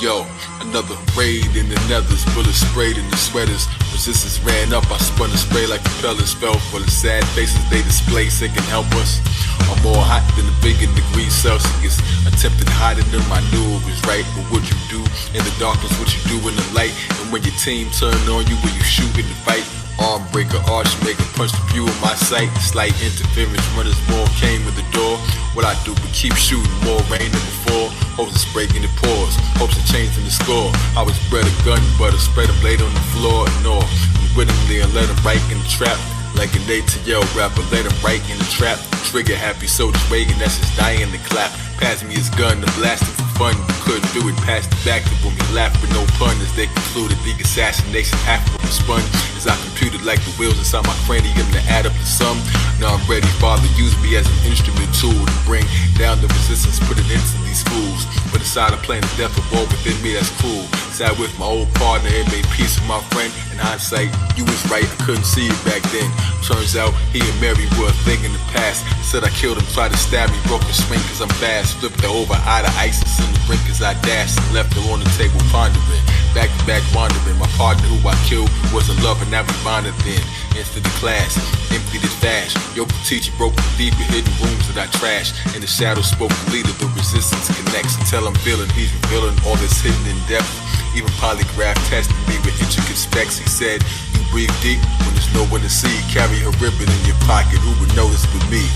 Yo, another raid in the nethers, bullets sprayed in the sweaters. Resistance ran up, I spun a spray like propellers. Fell for the sad faces they display, say can help us. I'm more hot than a billion degrees Celsius. Attempted hiding them, I knew it was right. But what you do in the darkness, what you do in the light. And when your team turn on you, when you shoot in the fight. Arm breaker, arch maker, punch the view in my sight. Slight interference, runners more came with the door. What I do but keep shooting, more rain than before. Hopes it's breaking the pores, hopes it's changing the score. I was bred a gun, but I spread a blade on the floor. No, unwittingly and let him right in the trap. Like an ATL rapper, let him right in the trap. Trigger happy soldiers waiting, that's just dying to clap. Pass me his gun, to blast him for fun. We couldn't do it, passed it back to when we laughed with no pun. As they concluded the assassination, half of them spun. As I computed like the wheels inside my cranium to add up the sum. Now I'm ready, Father, use me as an instrument tool to bring down the resistance, put it into these fools. But inside a plane of death, a war within me that's cool. Sat with my old partner and made peace with my friend. In hindsight, you was right, I couldn't see it back then. Turns out he and Mary were a thing in the past. Said I killed him, tried to stab me, broke his swing cause I'm fast. Flipped her over, eye to ISIS in the brink as I dashed. And left her on the table pondering, back to back wandering. My partner who I killed was a lover, now we bonded then. Into the class, emptied his stash. Yoke the teacher, broke the deep and hidden rooms that I trashed. In the shadows spoke the leader, the resistance connects. Until I'm feeling, he's revealing all that's hidden in depth. Even polygraph tested me with intricate specs. He said, you breathe deep when there's no one to see. Carry a ribbon in your pocket, who would notice but me?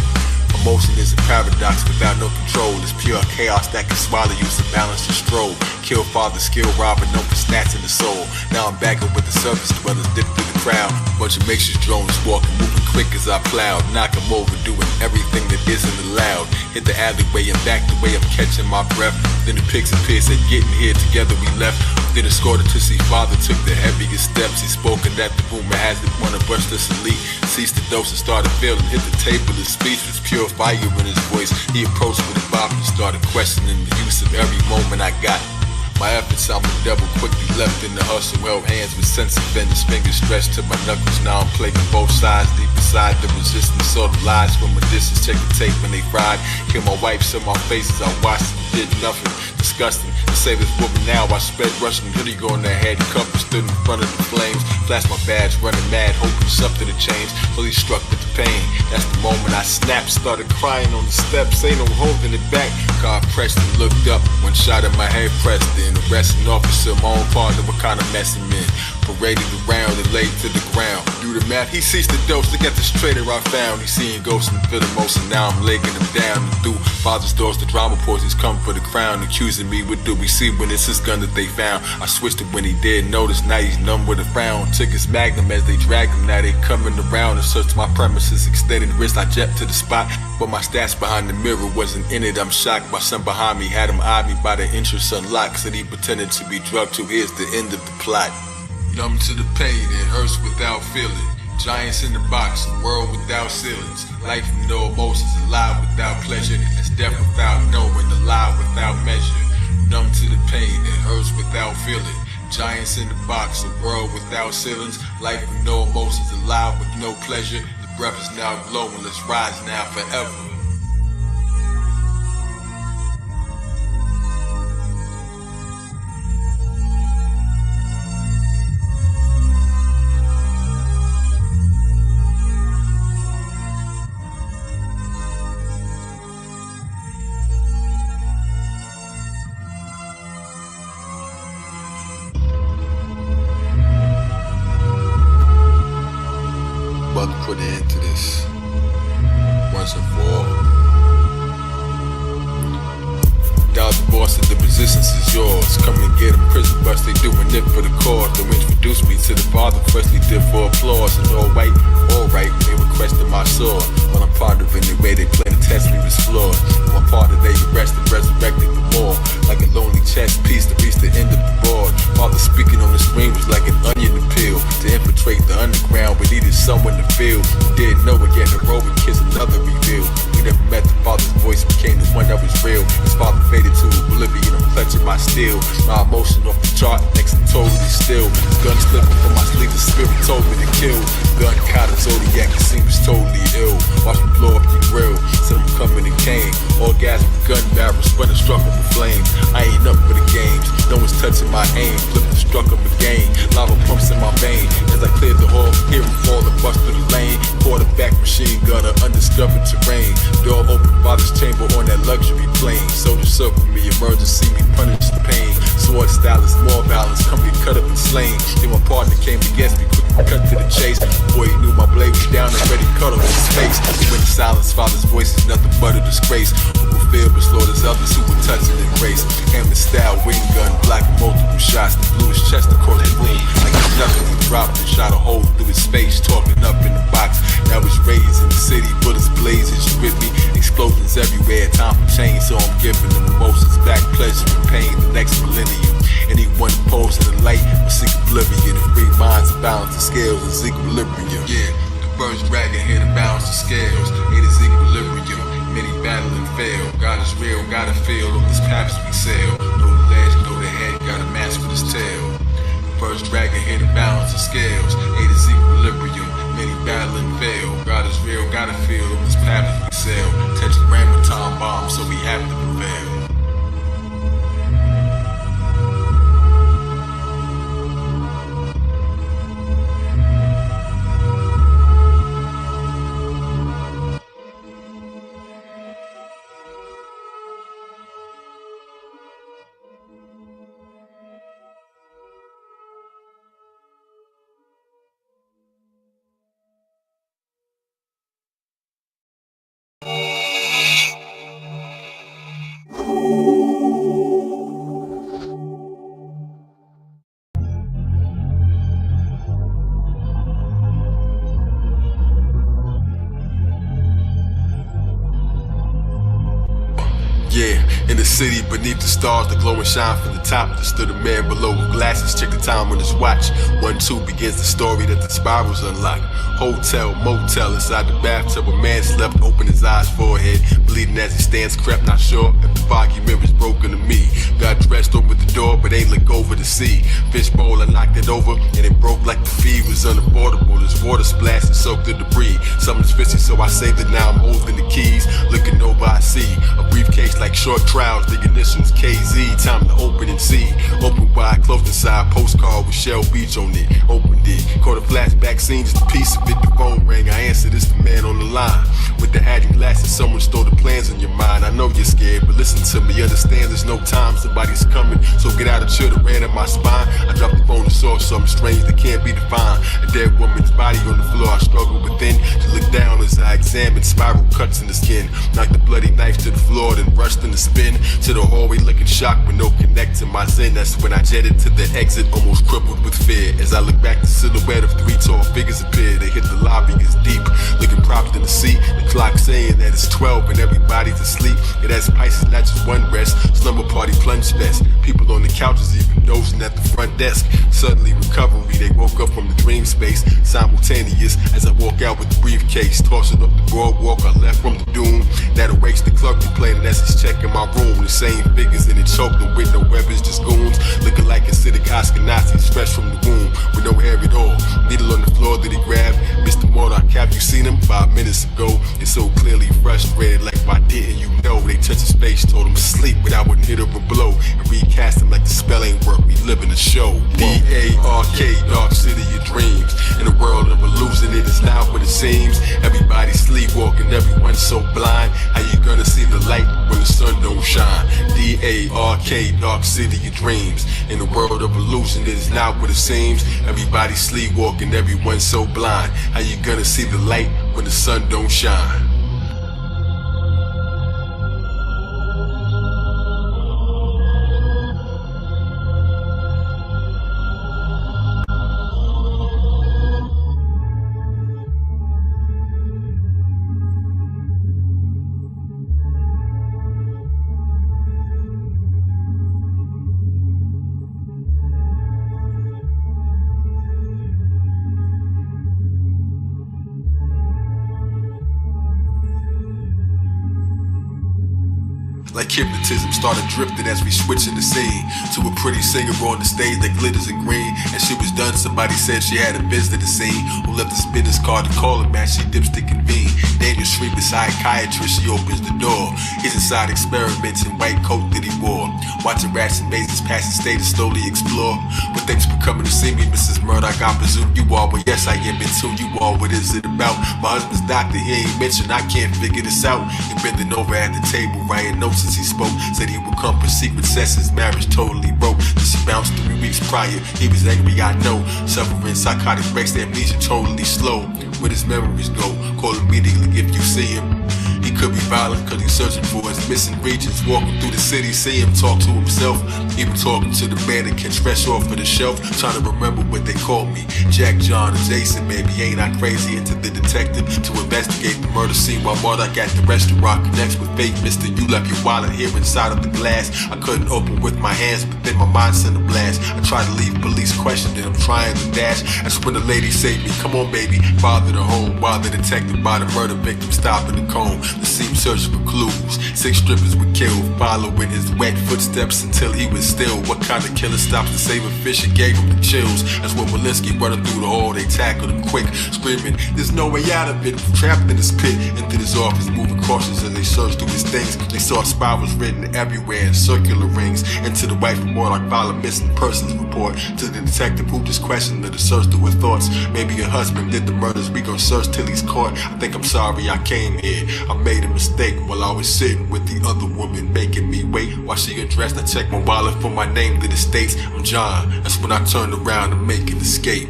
Emotion is a paradox without no control. It's pure chaos that can swallow you, so balance your stroll. Kill father, skill robber, no for snatching the soul. Now I'm back up with the surface dwellers, dip through the crowd. Bunch of makeshift drones walking, moving quick as I plowed. Knock them over, doing everything that isn't allowed. Hit the alleyway and back the way I'm catching my breath. Then the pigs appeared, said getting here together we left. Then escorted to see father, took the heaviest steps. He spoken that the rumor has it, wanna brush this elite. Ceased the dose and started feeling, hit the table, his speech was pure fire in his voice. He approached with a bop and started questioning the use of every moment I got. My efforts, I'm a devil, quickly left in the hustle. Held hands with sense of his fingers stretched to my knuckles. Now I'm playing both sides, deep inside the resistance. Saw the lies from a distance, check the tape when they fried. Kill my wife, saw my faces, I watched and did nothing. Disgusting, to save this woman now, I sped rushing. Hoodie on the head, cup and stood in front of the flames. Flashed my badge, running mad, hoping something to change. Fully struck with the pain, that's the moment I snapped. Started crying on the steps, ain't no holding it back. Car pressed and looked up, one shot at my head pressed in. Arresting officer, my own partner, what kind of mess I'm in. paraded around and laid to the ground. Do the math, he ceased the dose, look at this traitor I found. He seeing ghosts and feel the most, and now I'm legging him down. And through father's doors, the drama reports, he's come for the crown. Accusing me, what do we see when it's his gun that they found? I switched it when he did notice, now he's numb with a frown. Took his magnum as they dragged him, now they coming around and searched my premises. Extended wrist, I jet to the spot, but my stats behind the mirror wasn't in it. I'm shocked, my son behind me had him eye me by the interest unlocked. Said he pretended to be drugged to, here's the end of the plot. Numb to the pain, it hurts without feeling. Giants in the box, a world without ceilings. Life with no emotions, alive without pleasure. It's death without knowing, alive without measure. Numb to the pain, it hurts without feeling. Giants in the box, a world without ceilings. Life with no emotions, alive with no pleasure. The breath is now glowing, let's rise now forever. Put an end to this once and for all. Doubt the boss that the resistance is yours. Come and get them prison bus, they doing it for the cause. They introduced me to the father, firstly did for applause. And all white, all right, when they requested my sword. While I'm pondering the way they plan to test me was flawed. One part of they arrested, resurrected the more. Like a lonely chess piece to reach the end of the board. Father speaking on the screen was like an onion to peel. To infiltrate the underground, we needed someone to feel. We didn't know it yet, the road would kiss another reveal. We never met the father's voice, became the one that was real. His father faded to oblivion, I'm clutching my steel. My emotion off the chart, next I'm totally still. Gun slipping from my sleeve, the spirit told me to kill. Gun caught a Zodiac, it seems totally ill. Watch me blow up the grill, said I'm coming and came. Orgasm, gun barrels, running struck on the flame. I ain't up for the games, no one's touching my aim. Flipped and struck him again, lava pumps in my vein. As I cleared the hall, hear him fall and bust through the lane. Quarterback machine gunner, undiscovered terrain. Door open, father's chamber on that luxury plane. Soldier circle me, emergency me, punish the pain. Sword stylist, more balance, come get cut up and slain. Then my partner came against me, quick cut to the chase. Before he knew my blade was down and ready, cut off his face. He went to silence, father's voice is nothing but a disgrace. Who will feel but slaughters others who will touch it in grace. Hammer style, wing gun, black multiple shots. The blew his chest across the room like nothing. He dropped and shot a hole through his face, talking up in the box. Now it's raised in the city, bullets blazing, you with me? Explosions everywhere, time for change, so I'm giving them emotions back, pleasure and pain, the next millennium. Anyone opposed to the light will seek oblivion. The free minds balance the scales is equilibrium. Yeah, the birds dragging here to balance the scales. It is equilibrium. Many battle and fail. God is real, gotta feel on this path we sail. Know the ledge, know the head, gotta match with his tail. The birds dragging here to balance the scales. It is equilibrium. Many battle and fail. God is real, gotta feel on this path we sail. Touch the ram with time bomb, so we have to prevail. Yeah, in the city beneath the stars, the glow and shine from the top. There stood a man below with glasses, check the time on his watch. 1-2 begins the story that the spirals unlock. Hotel, motel, inside the bathtub, a man slept, opened his eyes, forehead bleeding as he stands, crept, not sure if the foggy mirror's broken to me. Got dressed over the door, but ain't look over the sea. Fishbowl, I knocked it over, and it broke like the feed was unaffordable. There's water splashed and soaked the debris. Something's fishy, so I saved it, now I'm holding the keys. Looking over, I see a briefcase like short crowds, the ignitions, KZ, time to open and see. Open wide, closed inside, postcard with Shell Beach on it. Opened it, caught a flashback scene, just a piece of it. The phone rang, I answered, it's the man on the line. With the hat and glasses, someone stole the plans in your mind. I know you're scared, but listen to me, understand there's no time, somebody's coming. So get out of chill, the ran in my spine. I dropped the phone and saw something strange that can't be defined. A dead woman's body on the floor, I struggle within to look down as I examined spiral cuts in the skin. Knocked the bloody knife to the floor, then rushed in the spin to the hallway, looking shocked with no connect to my zen. That's when I jetted to the exit, almost crippled with fear. As I look back, the silhouette of three tall figures appear. They hit the lobby, it's deep, looking propped in the seat. The clock saying that it's 12 and everybody's asleep. It has Pisces, not just one rest. Slumber party plunge fest. People on the couches even dozing at the front desk. Suddenly recovery, they woke up from the dream space. Simultaneous as I walk out with the briefcase, tossing up the boardwalk I left from the doom. That awakes the clerk complaining as he's checking my room. The same figures and it choked them with no weapons, just goons. Looking like acidic Ashkenazis fresh from the womb with no hair at all. Needle on the floor that he grabbed. Mr. Mortar, have you seen him? 5 minutes ago. It's so clearly frustrated, like why didn't you know? They touched his face, told him to sleep, but I wouldn't hit him a blow. And recast him like the spell ain't work, we live in a show. D-A-R-K, dark city of dreams. In a world of illusion, it is not what it seems. Everybody sleepwalking, everyone's so blind. How you gonna see the light when the sun don't shine? D-A-R-K, dark city of dreams. In a world of illusion, it is not what it seems. Everybody sleepwalking, everyone's so blind. How you gonna see the light when the sun don't shine? Like hypnotism, started drifting as we switching the scene to a pretty singer on the stage that glitters in green. And she was done, somebody said she had a visitor to see, who left a business card to call her back, she dips to convene. Daniel Street beside psychiatrist, she opens the door. He's inside experiments in white coat that he wore, watching rats and mazes pass the state to slowly explore. But thanks for coming to see me, Mrs. Murdoch, I presume you are, but yes I am into you all. What is it about? My husband's doctor, he ain't mentioned, I can't figure this out. He bending over at the table, writing notes he spoke, said he would come for secret sessions, marriage totally broke. This bounced 3 weeks prior, he was angry, I know, suffering psychotic breaks, the amnesia totally slow. Where his memories go, call immediately if you see him. He could be violent cause he's searching for his missing regions. Walking through the city, see him talk to himself. Even talking to the man that catch fresh off of the shelf. Trying to remember what they called me, Jack, John, or Jason. Maybe ain't I crazy? Into the detective to investigate the murder scene while Murdoch at the restaurant connects with fate. Mister, you left your wallet here inside of the glass. I couldn't open with my hands, but then my mind sent a blast. I tried to leave police questioned and I'm trying to dash. That's when the lady saved me. Come on baby, father the home. While the detective by the murder victim stopping the comb. The scene searching for clues. 6 strippers were killed, following his wet footsteps until he was still. What kind of killer stops to save a fish and gave him the chills? That's when Walensky running through the hall, they tackled him quick, screaming, there's no way out of it. Trapped in this pit, into his office, moving cautious as they searched through his things. They saw spirals written everywhere in circular rings. Into the wife of Murdoch filed a missing persons report. To the detective who just questioned her to search through his thoughts. Maybe her husband did the murders, we gon' search till he's caught. I think I'm sorry I came here, I made a mistake while I was sitting with the other woman, making me wait while she undressed. I checked my wallet for my name to the states. I'm John. That's when I turned around to make an escape.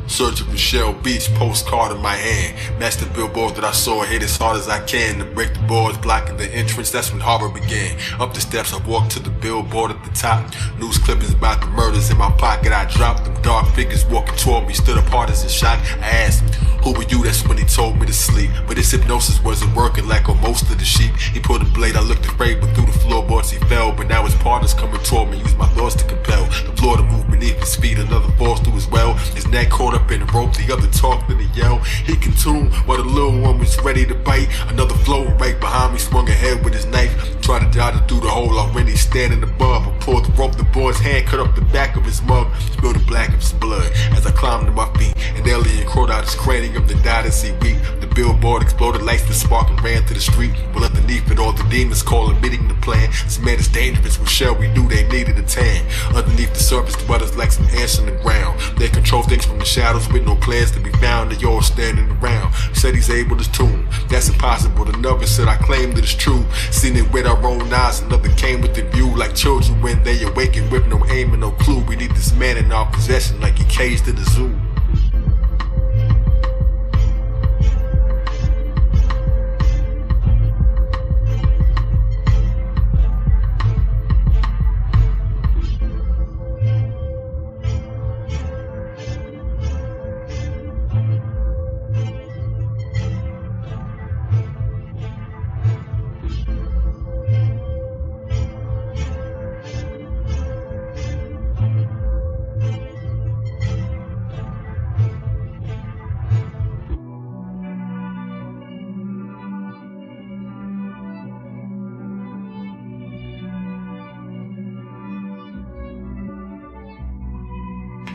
Searching for Shell Beach, postcard in my hand. Matched the billboard that I saw, hit as hard as I can to break the boards blocking the entrance. That's when horror began. Up the steps, I walked to the billboard at the top. News clippings about the murders in my pocket. I dropped them. Dark figures walking toward me, stood apart as in shock. I asked him, who were you? That's when he told me to sleep. But his hypnosis wasn't working like on most of the sheep. He pulled a blade, I looked afraid, but through the floorboards he fell. But now his partner's coming toward me, used my thoughts to compel the floor to move beneath his feet. Another falls through as well. His neck caught up in the rope, the other talked and he yelled. He can tune while the little one was ready to bite. Another flow right behind me, swung ahead with his knife. Tried to dodge through the hole already standing above. I pulled the rope, the boy's hand cut up the back of his mug. Spilled the black of his blood as I climbed to my feet. An alien crawled out his cranium that died as he weep. The billboard exploded, lights that spark and ran to the street. Well, underneath it all, the demons call admitting the plan. This man is dangerous, Michelle, we knew they needed a tan. Underneath the surface, dwellers like some ants on the ground. They control things from the shadows with no plans to be found. They all standing around. Said he's able to tune. That's impossible. Another said I claim that it's true. Seen it with our own eyes. Another came with the view like children when they awaken with no aim and no clue. We need this man in our possession like he caged in the zoo.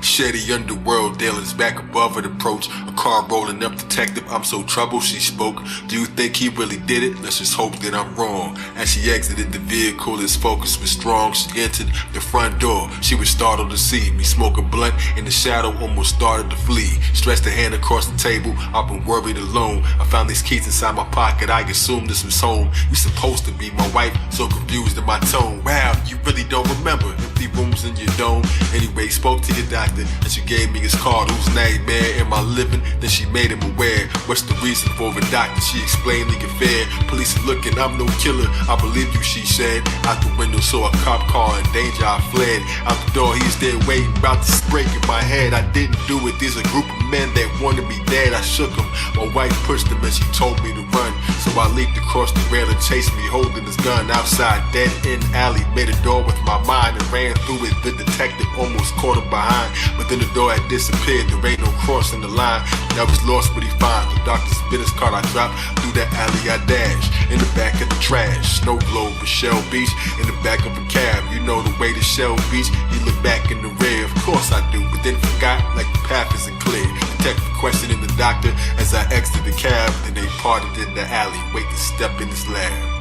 Shady underworld dealers back above at approach. A car rolling up, detective, I'm so troubled, she spoke. Do you think he really did it? Let's just hope that I'm wrong. As she exited the vehicle, his focus was strong. She entered the front door, she was startled to see me smoke a blunt in the shadow, almost started to flee. Stretched a hand across the table, I've been worried alone. I found these keys inside my pocket, I assumed this was home. You supposed to be my wife, so confused in my tone. Wow, you really don't remember empty rooms in your dome. Anyway, spoke to your doctor, and she gave me his card. Whose nightmare am I living? Then she made him aware. What's the reason for the doctor? She explained the affair. Police are looking, I'm no killer. I believe you, she said. Out the window saw a cop car in danger, I fled. Out the door, he's there waiting, about to spray in my head. I didn't do it, there's a group of men that wanted me dead. I shook him, my wife pushed him and she told me to run. So I leaped across the rail and chased me, holding his gun outside. Dead end alley, made a door with my mind and ran through it. The detective almost caught him behind, but then the door had disappeared. There ain't no crossing the line. I was lost, but he fine. The doctor's business card I dropped through that alley. I dashed in the back of the trash. Snow globe with Shell Beach in the back of a cab. You know the way to Shell Beach. You look back in the rear. Of course I do, but then forgot like the path isn't clear. Detective questioning the doctor as I exited the cab. Then they parted in the alley, wait to step in his lab.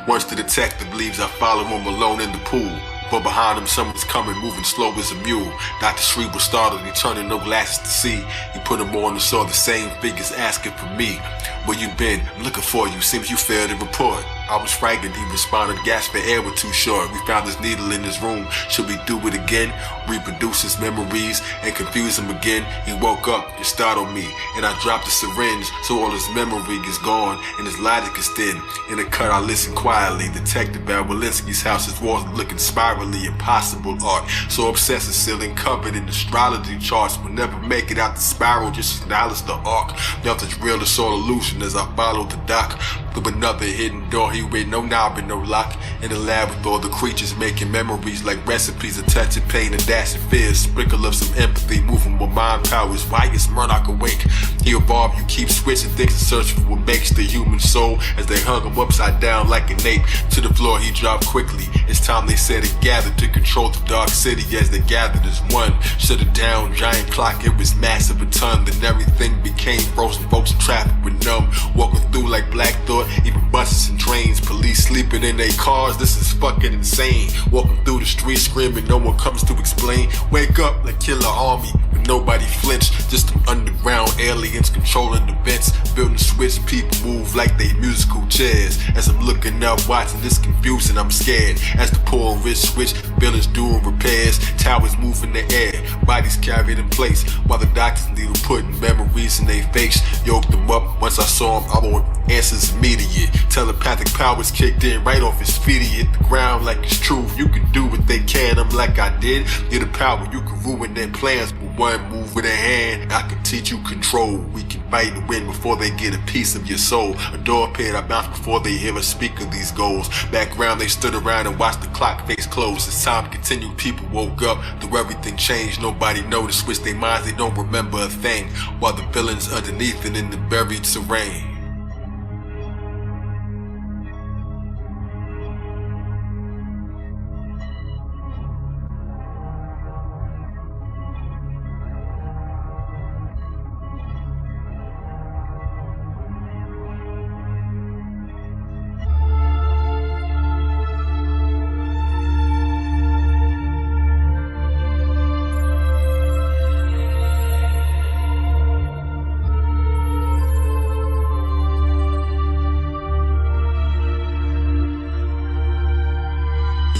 Once the detective leaves, I follow him alone in the pool. But behind him, someone's coming, moving slow as a mule. Dr. Shreve was startled, he turned no glasses to see. He put him on and saw the same figures asking for me. Where you been? I'm looking for you, seems you failed to report. I was frightened, he responded, gas for air were too short. We found his needle in his room, should we do it again? Reproduce his memories and confuse him again. He woke up, it startled me, and I dropped the syringe, so all his memory is gone, and his logic is thin. In a cut, I listened quietly. Detective at Walensky's house, his walls looking spirally, impossible art. So obsessive, ceiling covered in astrology charts. Will never make it out the spiral, just acknowledge the arc. Nothing's real, it's all illusion as I follow the dock. Through another hidden door, he with no knob and no lock. In the lab with all the creatures making memories like recipes, a touch of pain and dash of fear. Sprinkle of some empathy, moving with mind powers. Why is Murdoch awake? He evolved, you keep switching things and searching for what makes the human soul. As they hung him upside down like an ape to the floor, he dropped quickly. It's time they said it gathered to control the dark city as they gathered as one. Shut it down, giant clock, it was massive, a ton. Then everything became frozen, folks in traffic were numb. Walking through like Black Thought, even buses and trains. Police sleeping in their cars, this is fucking insane. Walking through the streets screaming, no one comes to explain. Wake up like Killer Army, but nobody flinch. Just them underground aliens controlling the vents. Building switch, people move like they musical chairs. As I'm looking up, watching this confusing, I'm scared. As the poor and rich switch, buildings doing repairs. Towers move in the air, bodies carried in place. While the doctors need to put memories in their face. Yoked them up, once I saw them, I want answers immediate. Telepathic powers kicked in right off his feet. He hit the ground like it's true. You can do what they can, I'm like I did. Get the power, you can ruin their plans. But one move with a hand, I can teach you control. We can fight and win before they get a piece of your soul. A door appeared, I bounced before they hear us speak of these goals. Background, they stood around and watched the clock face close. As time continued, people woke up. Though everything changed, nobody noticed. Switched their minds, they don't remember a thing. While the villains underneath and in the buried terrain.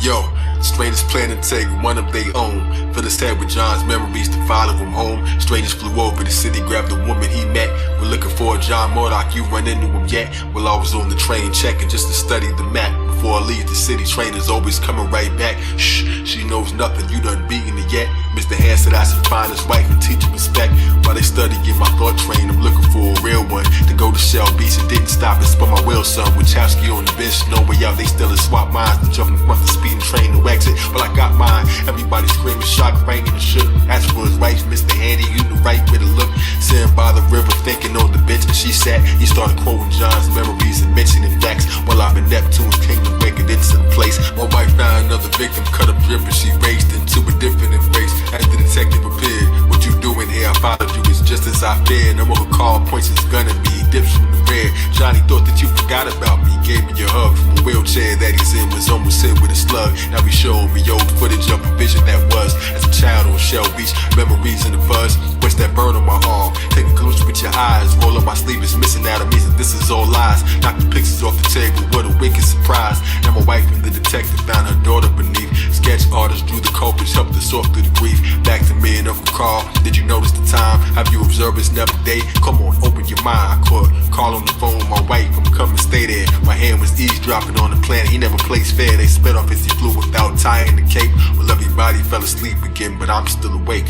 Yo, strangers plan to take one of their own. Fill his head with John's memories to follow him home. Strangers flew over the city, grabbed the woman he met. We're looking for John Murdoch, you run into him yet? Well, I was on the train checking just to study the map. Before I leave the city, trainers always coming right back. Shh, she knows nothing, you done beaten it yet. Mr. Hand said I should find his wife and teach him respect. While they study in my thought train, I'm looking for a real one. To go to Shell Beach and didn't stop and spun my wheel son. With Chowski on the bench, no way out, they still in swap minds. To jump in front of the speeding train to exit. Well, I got mine, everybody screaming, shock, banging and shook. Asked for his wife, Mr. Handy, you the right way to look. Sitting by the river, thinking on the bench and she sat. He started quoting John's memories and mentioning facts. While I'm in Neptune's kingdom, breaking into the place. My wife found another victim, cut up drip and she raced into a different embrace. As the detective appeared, what you doing here? I followed you, it's just as I feared. No more call, points his gun at me, dips from the rear. Johnny thought that you forgot about me, gave me a hug from a wheelchair that he's in, was almost hit with a slug. Now he showed me old footage of a vision that was as a child on Shell Beach, memories in the buzz. What's that burn on my arm? Take a glimpse with your eyes, roll up my sleeve, it's missing out of me, so this is all lies. Knock the pictures off the table, what a wicked surprise. Now my wife and the detective found her daughter beneath. Sketch artist drew the culprits, helped us sort through the grief. Back to me and Uncle Carl, did you notice the time? Have you observed it's never day? Come on, open your mind. I caught call on the phone with my wife, I'm coming, stay there. My hand was eavesdropping on the planet, he never placed fair. They sped off as he flew without tying the cape. Well, everybody fell asleep again, but I'm still awake.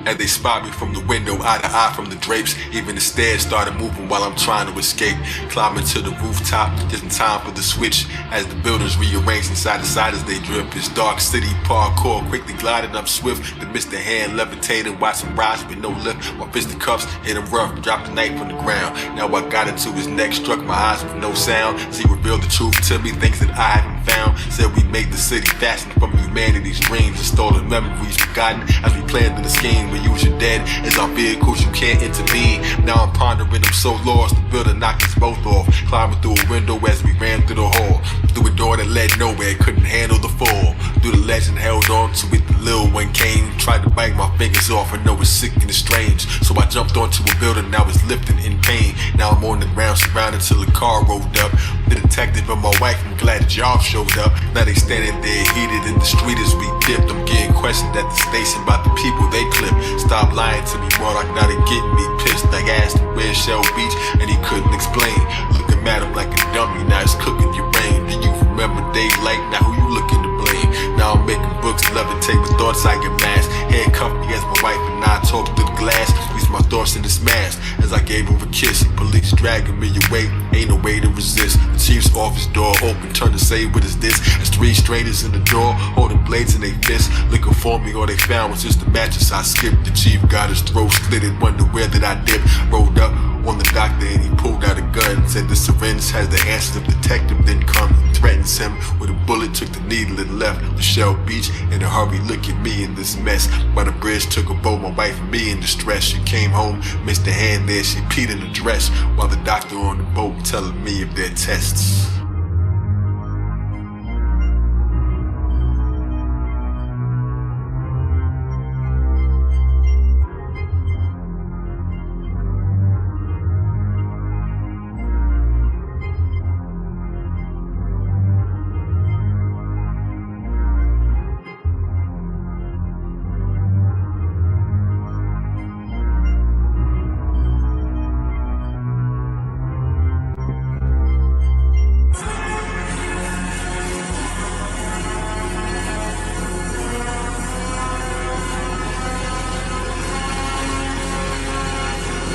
As they spot me from the window, eye to eye from the drapes. Even the stairs started moving while I'm trying to escape. Climbing to the rooftop, just in time for the switch. As the buildings rearrange inside the side as they drip. It's dark city parkour, quickly gliding up swift. The Mr. Hand levitating, watch him rise with no lift. My fisticuffs hit him rough, dropped the knife on the ground. Now I got into his neck, struck my eyes with no sound. As he revealed the truth to me, things that I haven't found. Said we made the city fashioned from humanity's dreams and stolen memories forgotten. As we planned in the scheme, we use your dead as our vehicles, you can't intervene. Now I'm pondering, I'm so lost, the building knocked us both off. Climbing through a window as we ran through the hall. Through a door that led nowhere, couldn't handle the fall. Through the ledge and held on to it, the little one came. Tried to bite my fingers off, I know it's sick and it's strange. So I jumped onto a building, I was lifting in pain. Now I'm on the ground surrounded till the car rolled up. The detective and my wife, I'm glad the job showed up. Now they standing there heated in the street as we dipped. I'm getting questioned at the station by the people they clipped. Stop lying to me, bro, like now they getting me pissed. I asked him where's Shell Beach and he couldn't explain. Looking at him like a dummy, now it's cooking your brain. Do you remember daylight? Now who you looking to blame? Now I'm making books, levitate with thoughts I get masked. Handcuffed me as my wife and I talked through the glass. Squeezed my thoughts in this mask as I gave her a kiss. Police dragging me away, ain't no way to resist. The chief's office door open, turned to say, what is this? There's three strangers in the door, holding blades in their fists. Looking for me, all they found was just the mattress I skipped. The chief got his throat slit and wonder where that I dipped. Rolled up on the doctor and he pulled out a gun. Said the syringe has the answers. The detective then come and threatens him with a bullet. Took the needle and left the Shell Beach in a hurry. Look at me in this mess. By the bridge took a boat, my wife and me in distress. She came home, missed a hand there. She peed in the dress while the doctor on the boat telling me of their tests.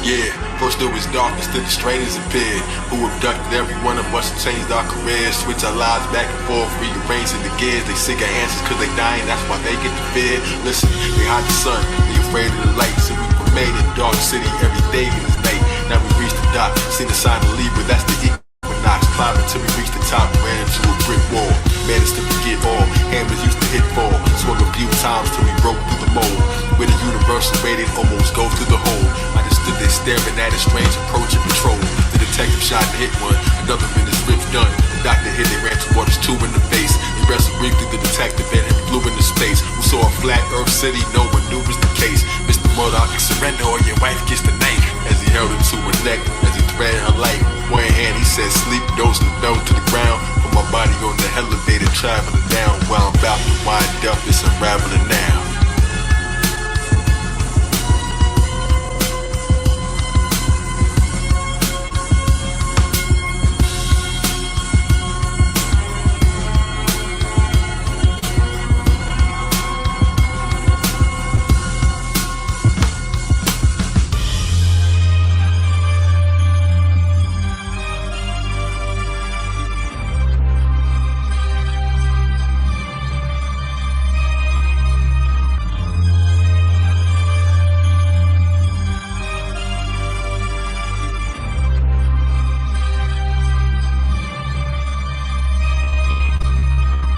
Yeah, first it was darkness, then the strangers appeared, who abducted every one of us and changed our careers. Switch our lives back and forth, rearranging the gears. They sick of answers cause they dying, that's why they get the fear. Listen, they hide the sun, they afraid of the light. So we remain in dark city every day in this night. Now we reach the dock, seen the sign of Libra, that's the equinox. Climbing till we reach the top, ran into a brick wall. Managed to forget all, hammers used to hit fall. Swung a few times till we broke through the mold. Where the universal rated almost goes through the hole. I just stood there staring at a strange approaching patrol. The detective shot and hit one, another minute switch done. The doctor hit it, ran toward us, two in the face. He wrestled briefly the detective and him flew into space. We saw a flat earth city, no one knew was the case. Mr. Murdoch, surrender or your wife gets the knife. As he held her to her neck, as he threatened her life. One hand he said sleep, nose and nose to the ground. Put my body on the elevator, traveling down. While I'm about to wind up, it's unraveling now.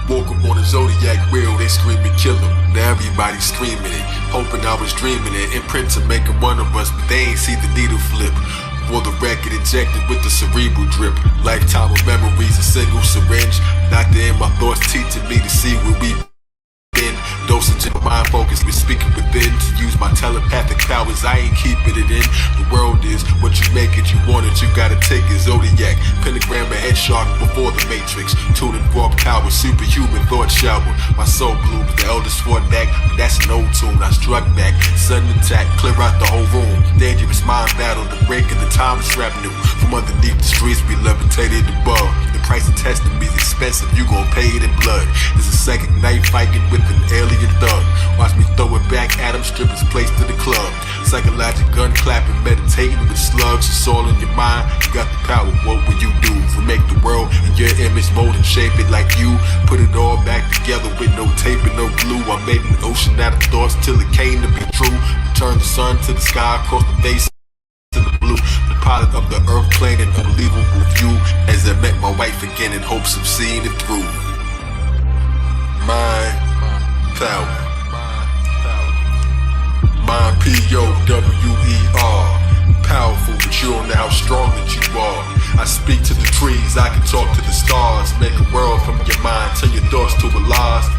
Woke up on the Zodiac wheel, they screaming kill him. Now everybody screaming it, hoping I was dreaming it. Imprinting making one of us, but they ain't see the needle flip. For the record injected with the cerebral drip. Lifetime of memories, a single syringe. Doctor in my thoughts teaching me to see where we been. Dosage in my mind focus, been speaking within. To use my telepathic powers, I ain't keeping it in. The world is what you make it, you want it, you gotta take it. Zodiac, pentagram and head shark before the matrix. Tuning warp power, superhuman thought shower. My soul blooms, the eldest fought back, but that's an old tune. I struck back, sudden attack, clear out the whole room. Dangerous mind battle, the break of the time is revenue. From underneath the streets, we levitated above. The price of testing me is expensive, you gon' pay it in blood. There's a second night fighting with an alien thug. Watch me throw it back at him, strip his place to the club. Psychological gun clapping, meditating with slugs. It's all in your mind, you got the power, what will you do? Remake the world in your image, mold and shape it like you. Put it all back together with no tape and no glue. I made an ocean out of thoughts till it came to be true. Turn the sun to the sky, across the face to the blue. The pilot of the earth plane, an unbelievable view. As I met my wife again in hopes of seeing it through. Mind power. Mind P-O-W-E-R. Powerful, but you don't know how strong that you are. I speak to the trees, I can talk to the stars. Make a world from your mind, turn your thoughts to a lost.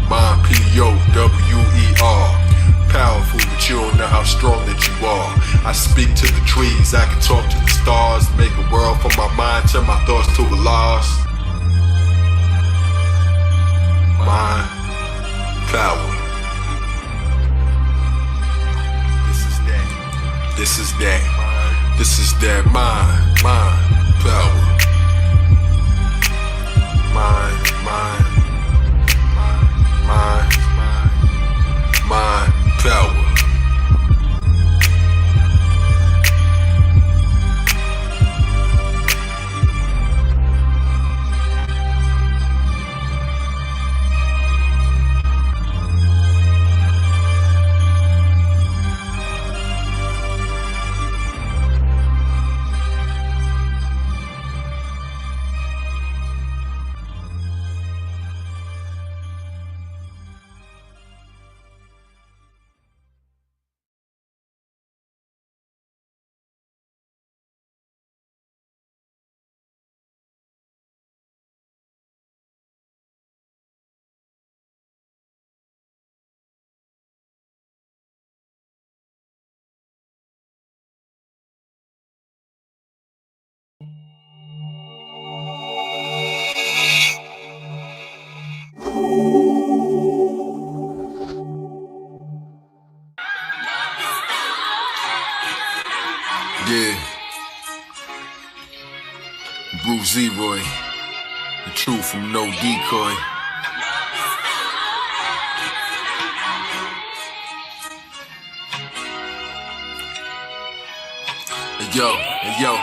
Mind P-O-W-E-R. Powerful, but you don't know how strong that you are. I speak to the trees, I can talk to the stars. Make a world from my mind, turn my thoughts to a lost. Mind power. This is that. This is that mind power. Mind Yeah. Bruce Zeroy, the truth from no decoy. Hey yo,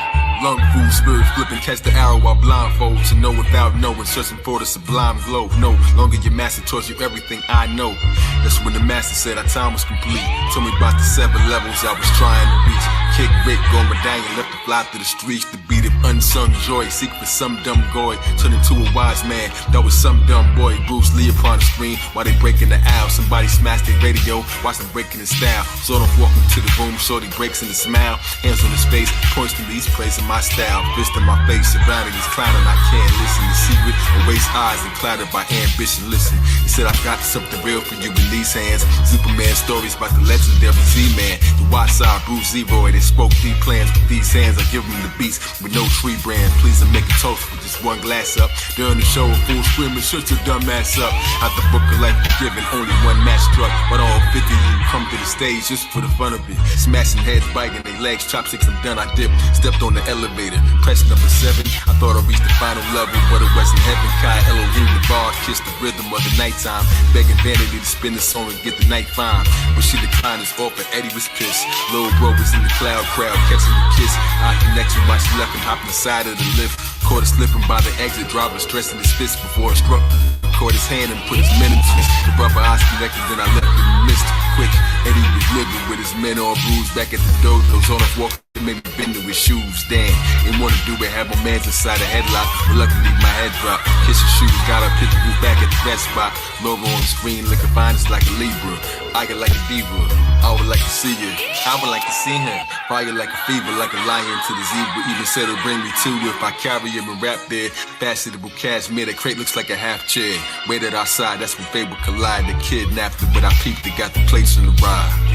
lung food spirits flipping, catch the arrow while blindfold. To know without knowing, searching for the sublime glow. No longer your master taught you everything I know. That's when the master said our time was complete. Told me about the 7 levels I was trying to reach. Kick Rick, go medallion, left to fly through the streets. The beat of unsung joy, seek for some dumb goy. Turn into a wise man, that was some dumb boy. Bruce Lee upon the screen, while they breaking the aisle. Somebody smashed their radio, watch them breaking the style. So don't walk into the room, shorty breaks in the smile. Hands on his face, points to these praising my style. Fist in my face, surrounded he's clowning, I can't listen. The secret, erase eyes and clouded by ambition. Listen, he said I got something real for you in these hands. Superman stories about the legendary Z-Man. The White Side, Bruce Zeroy, they spoke deep plans with these hands. I give them the beats with no tree brand. Please make a toast with just one glass up. During the show, a fool screaming, shut your dumb ass up. Out the book of life forgiven, only one match struck. But all 50 of you come to the stage just for the fun of it. Smashing heads, biting their legs, chopsticks, I'm done, I dipped. Stepped on the elevator, press number 7. I thought I reached the final level, but it wasn't heaven. Kai Elohim, the bar, kissed the rhythm of the nighttime. Begging Vanity to spin the song and get the night fine. But she declined his offer, Eddie was pissed. Lil' bro was in the crowd, catching the kiss. Eye connection while she left him hopping inside of the lift. Caught her slipping by the exit, driver stressing his fist before it struck. Caught his hand and put his men in twist. The rubber eyes connected, then I left in the mist. Quick, Eddie was living with his men all bruised back at the dojos. On a walk, it made me bend to his shoes. Damn, didn't wanna do it, had my mans inside a headlock. But luckily my head dropped. Kiss his shoes, got up, hit the roof back at the red spot. Logo on the screen, looking fine, it's like a Libra. I get like a diva, I would like to see you. I would like to see him. Fire like a fever, like a lion to the zebra. Even said it'll bring me to if I carry him and rap there. Fashionable cashmere, the crate looks like a half chair. Waited outside, that's when fate would collide. The kidnapped her, but I peeped it, got the place in the ride.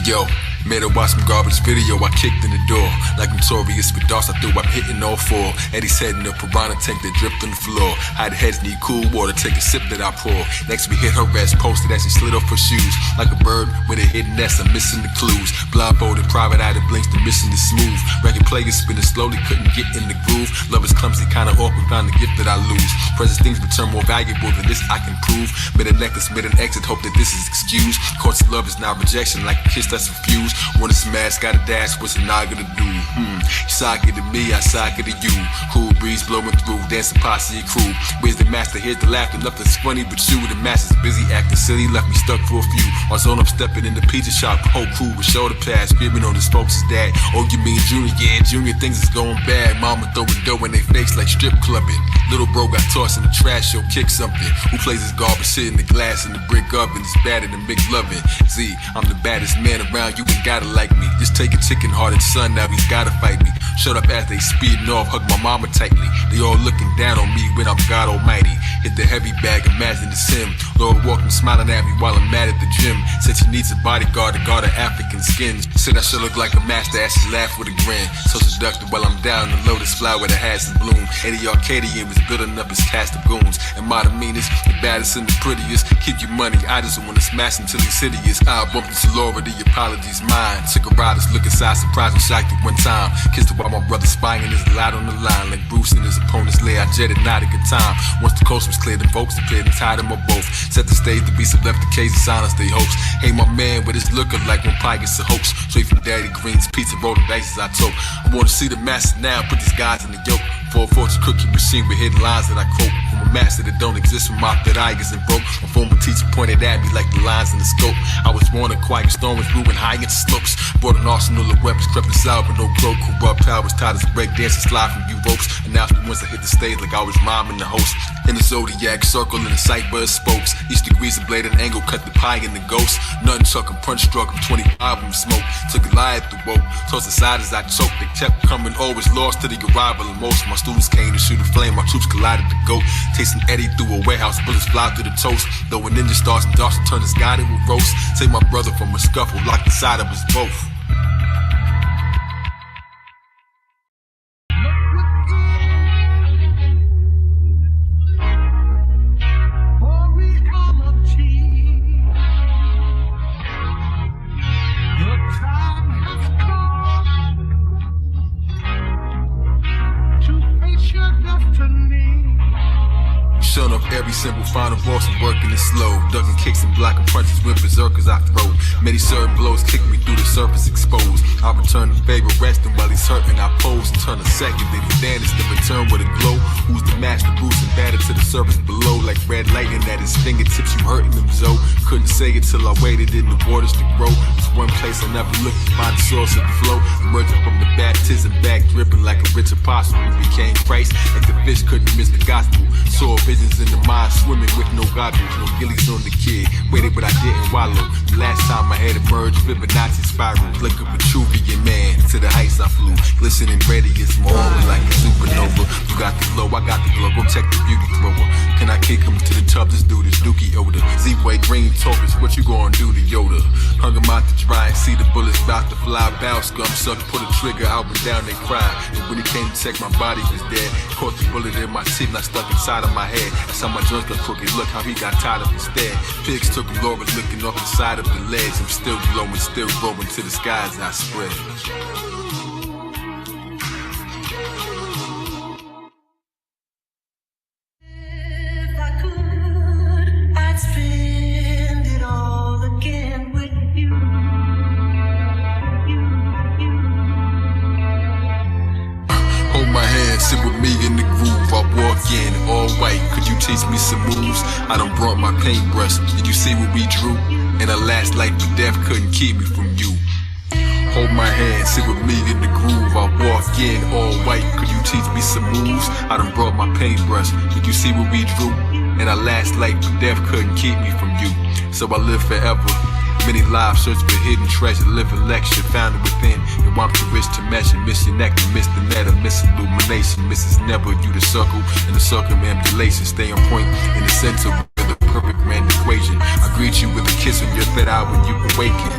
Yo, made her watch some garbage video, I kicked in the door. Like notorious with darts, I threw up hitting all 4. Eddie's head in a piranha tank that dripped on the floor. Hide heads need cool water, take a sip that I pour. Next we hit her ass, posted as she slid off her shoes. Like a bird with a hidden nest, I'm missing the clues. Blindfolded, private eye that blinks, the mission is smooth. Record players spinning slowly, couldn't get in the groove. Love is clumsy, kinda awkward, found the gift that I lose. Present things return more valuable than this I can prove. Made a necklace, made an exit, hope that this is excused. Court's love is not rejection, like a kiss that's refused. Wanna smash, gotta dash, what's a nigga to do? You sock it to me, I sock it to you. Cool breeze blowing through, dancing posse crew. Where's the master? Here's the laughter, nothing's funny but you. The master's busy acting silly, left me stuck for a few. On zone, I'm stepping in the pizza shop, the whole crew with shoulder pads, screaming on his folks' dad. Oh, you mean Junior? Yeah, Junior, things is going bad. Mama throwing dough in their face like strip clubbing. Little bro got tossed in the trash, yo, kick something. Who plays his garbage shit in the glass and the brick oven? It's better than big loving. Z, I'm the baddest man around, you ain't gotta like me. Just take a chicken-hearted son, now he's gotta fight me. Shut up as they speeding off, hug my mama tightly. They all looking down on me when I'm God Almighty. Hit the heavy bag, imagine it's him. Lord walking, smiling at me while I'm mad at the gym. Said she needs a bodyguard to guard her African skin. Said I should look like a master as she laughed with a grin. So seductive while I'm down the lotus flower that has some bloom. Eddie Arcadian was building up his cast of goons. And my meanest, the baddest and the prettiest. Keep your money, I just wanna smash until he's hideous. I bumped into Laura, the apology's mine. Took a ride, look inside, surprised and shocked at one time. Kissed her while my brother spying, there's a lot on the line. Like Bruce and his opponent's lair, I jetted not a good time. Once the coast was clear, the folks appeared and tied them up both. Set the stage, the beast have left the cage and silence they hopes. Hey my man, but it's looking like when pie gets a hoax. Straight from Daddy Green's pizza, rolling dice as I told. I wanna see the master now, put these guys in the yoke. For a fortune cookie machine with hidden lines that I quote. From a master that don't exist, from my that eye isn't broke. My former teacher pointed at me like the lines in the scope. I was born a quiet storm, was moving high into slopes. Brought an arsenal of weapons, crept inside with no crow. Corrupt powers, tied as break dancing, slide from you ropes. Announced me once I hit the stage. stage like I was rhyming the host. In the zodiac circle in the sight buzz spokes. Each degree's a blade and angle, cut the pie in the ghost. Nothing chuck and punch struck him, 25 of them smoke. Took a lie at the woke, tossed aside as I choked. They kept coming, always lost to the arrival of most. My students came to shoot a flame, my troops collided to go. Tasting Eddie through a warehouse, bullets fly through the toast. Though a ninja starts and darts to turn the sky to a roast. Save my brother from a scuffle, locked inside of us both. Shut up every simple final boss and working it slow. Ducking kicks and blocking punches with berserkers I throw. Many certain blows kick me through the surface exposed. I return the favor, resting while he's hurting. I pose and turn a second, then he vanished in return with a glow. Who's the master, Bruce and battered to the surface below. Like red lightning at his fingertips, you hurting him, Zoe. Couldn't say it till I waited in the waters to grow. It's one place I never looked to find the source of the flow. Emerging from the baptism, back dripping like a rich apostle who became Christ. Like the fish couldn't miss the gospel. Saw visions in the mind, swimming with no goggles, no gillies on the kid. Waited, but I didn't wallow. The last time I had emerged, Fibonacci spiral. Flick of Vitruvian man, to the heights I flew. Glistening radiance, more like a supernova. You got the glow, I got the glow. Go check the beauty thrower. Can I kick him to the tub? This dude is Dookie odor. Z-Way green tokens, what you gonna do to Yoda? Hung him out to dry and see the bullets about to fly. Bow scum suck, put a trigger out and down they cry. And when he came to check, my body was dead. Caught the bullet in my teeth and I stuck inside of my head. That's how my joints got crooked. Look how he got tied up instead. Pigs took him over, looking off the side of the legs. I'm still glowing, still growing to the skies I spread. If I could, I'd spend it all again with you. Hold my hand, sit with me in the groove. I walk in, all white. Could you teach me some moves? I done brought my paintbrush. Did you see what we drew? And the last life to death couldn't keep me from you. Hold my hand, sit with me in the groove. I walk in, all white. Could you teach me some moves? I done brought my paintbrush. Did you see what we drew? And the last life to death couldn't keep me from you. So I live forever. Many lives search for hidden treasure, living lecture found it within. And I'm too rich to measure. Miss your neck, miss the net, miss illumination. Misses never you the circle and the circumambulation. Stay on point in the center with the perfect grand equation. I greet you with a kiss on your third eye when you awaken.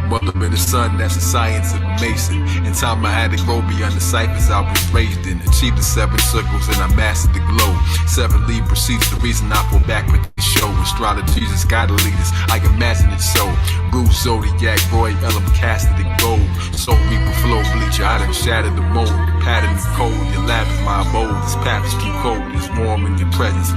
Mother in the sun, that's the science of a mason. In time I had to grow beyond the ciphers I was raised in. Achieved the 7 circles and I mastered the glow. 7 lead proceeds the reason I fall back with the show. Astrologezus gotta lead us, I imagine it so. Bruce, Zodiac, Roy, Elam, casted in gold. Soul Reaper, flow bleacher, I done shattered the mold. The pattern is cold, your lab is my abode. This path is too cold, it's warm in your presence.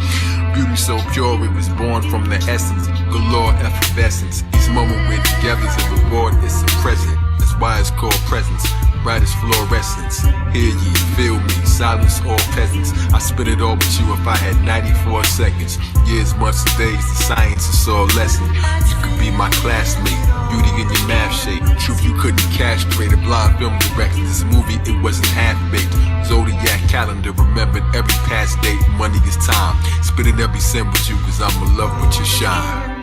Beauty so pure, it was born from the essence. Galore effervescence. Each moment we're together is a reward, it's a present. That's why it's called presence. Brightest fluorescence. Hear ye, feel me, silence all peasants. I spit it all with you if I had 94 seconds. Years, months, days, the science is all lesson. You could be my classmate, beauty in your math shape. Truth you couldn't castrate, a blind film director. This movie, it wasn't half-baked. Zodiac calendar, remembered every past date. Money is time. Spitting every sin with you, cause I'm in love with your shine.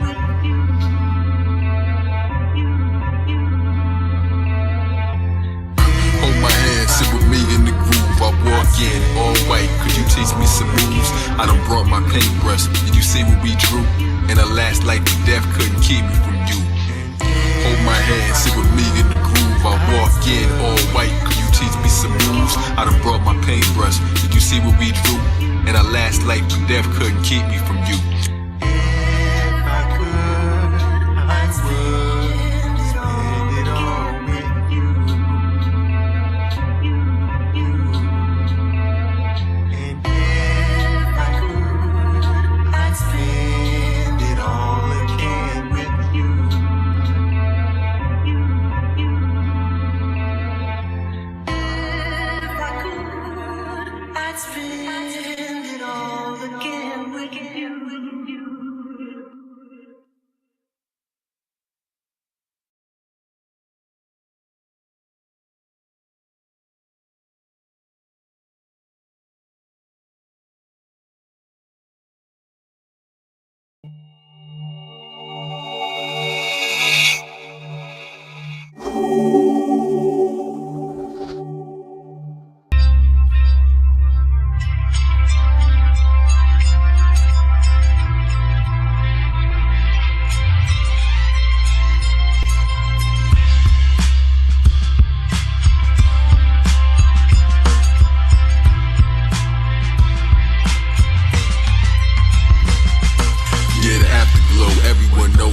Hold my hand, sit with me in the groove. I walk in, all white. Could you teach me some moves? I done brought my paintbrush. Did you see what we drew? And the last life to death couldn't keep me from you. Hold my hand, sit with me in the groove. I walk in, all white. Could you teach me some moves? I done brought my paintbrush. Did you see what we drew? And the last life to death couldn't keep me from you. I'd spend it all again with you.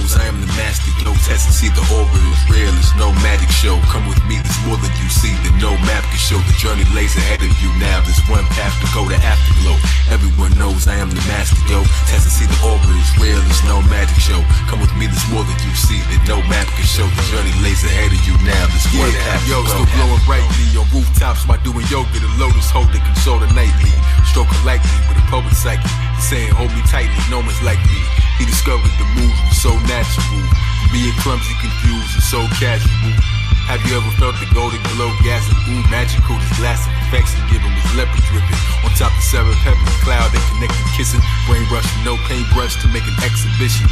knows I am the master. Yo, test and see the aura is real. It's no magic show. Come with me, there's more than you see that no map can show. The journey lays ahead of you now. There's one path to go to afterglow. Everyone knows I am the master. Yo, test and see the aura is real. It's no magic show. Come with me, there's more than you see that no map can show. The journey lays ahead of you now. There's one path to go. Yo, still glowing brightly on rooftops by doing yoga. The lotus hold the console the nightly. Stroking lightly with a poet psyche. Saying hold me tightly, no one's like me. He discovered the moves were so natural. Being clumsy, confused, and so casual. Have you ever felt the golden glow, gas and ooh, magical? This glass of perfection given was leopard dripping. On top of seven heavenly cloud, they connected kissing. Brain brush with no paintbrush to make an exhibition.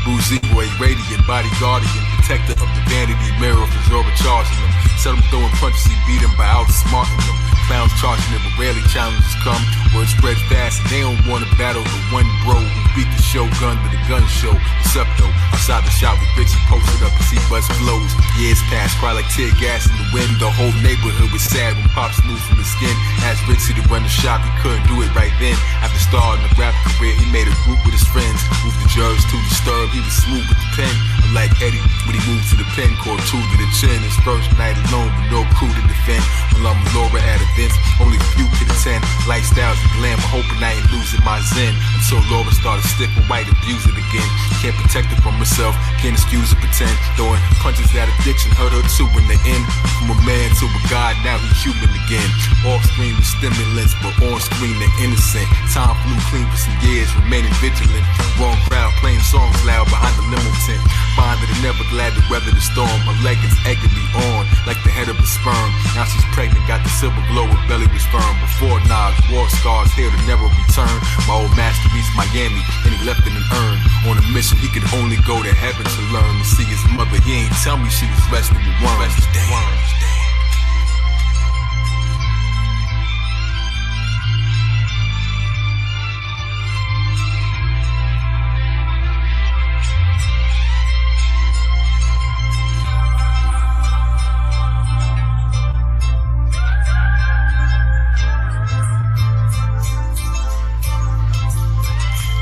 Bruce Boy, radiant, body guardian, protector of the vanity mirror for Zorba charging them. Set them throwing punches, he beat him by outsmarting them. Clowns charging him, but rarely challenges come. Word spread fast, and they don't want to battle the one bro who beat the shogun to the gun show. What's up though? Outside the shop with Richie posted up as he bust flows. Years passed, cry like tear gas in the wind. The whole neighborhood was sad when Pops moved from his skin. Asked Richie to run the shop, he couldn't do it right then. After starting a rap career, he made a group with his friends. Moved the jerks to disturb, he was smooth with the pen. Unlike Eddie, when he moved to the pen, called two to the chin. His first night alone with no crew to defend. While I'm Laura at events, only few could attend. Lifestyles and glamour, hoping I ain't losing my zen. Until Laura started stiff and white, abuse it again. Can't protect her from herself, can't excuse or pretend. Throwing punches at addiction, hurt her too in the end. From a man to a god, now he human again. Off screen with stimulants, but on screen they're innocent. Time flew clean for some years, remaining vigilant. Wrong crowd playing songs loud behind the limo tent. Find that they're never glad to weather the storm. Her leggings egging me on like the head of a sperm. Now she's pregnant, got the silver glow, her belly was firm. Before Nas, war scars here to never return. My old master reached Miami and he left in an urn. On a mission, he could only go to heaven to learn. To see his mother, he ain't tell me she was resting with worms.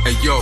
Hey yo,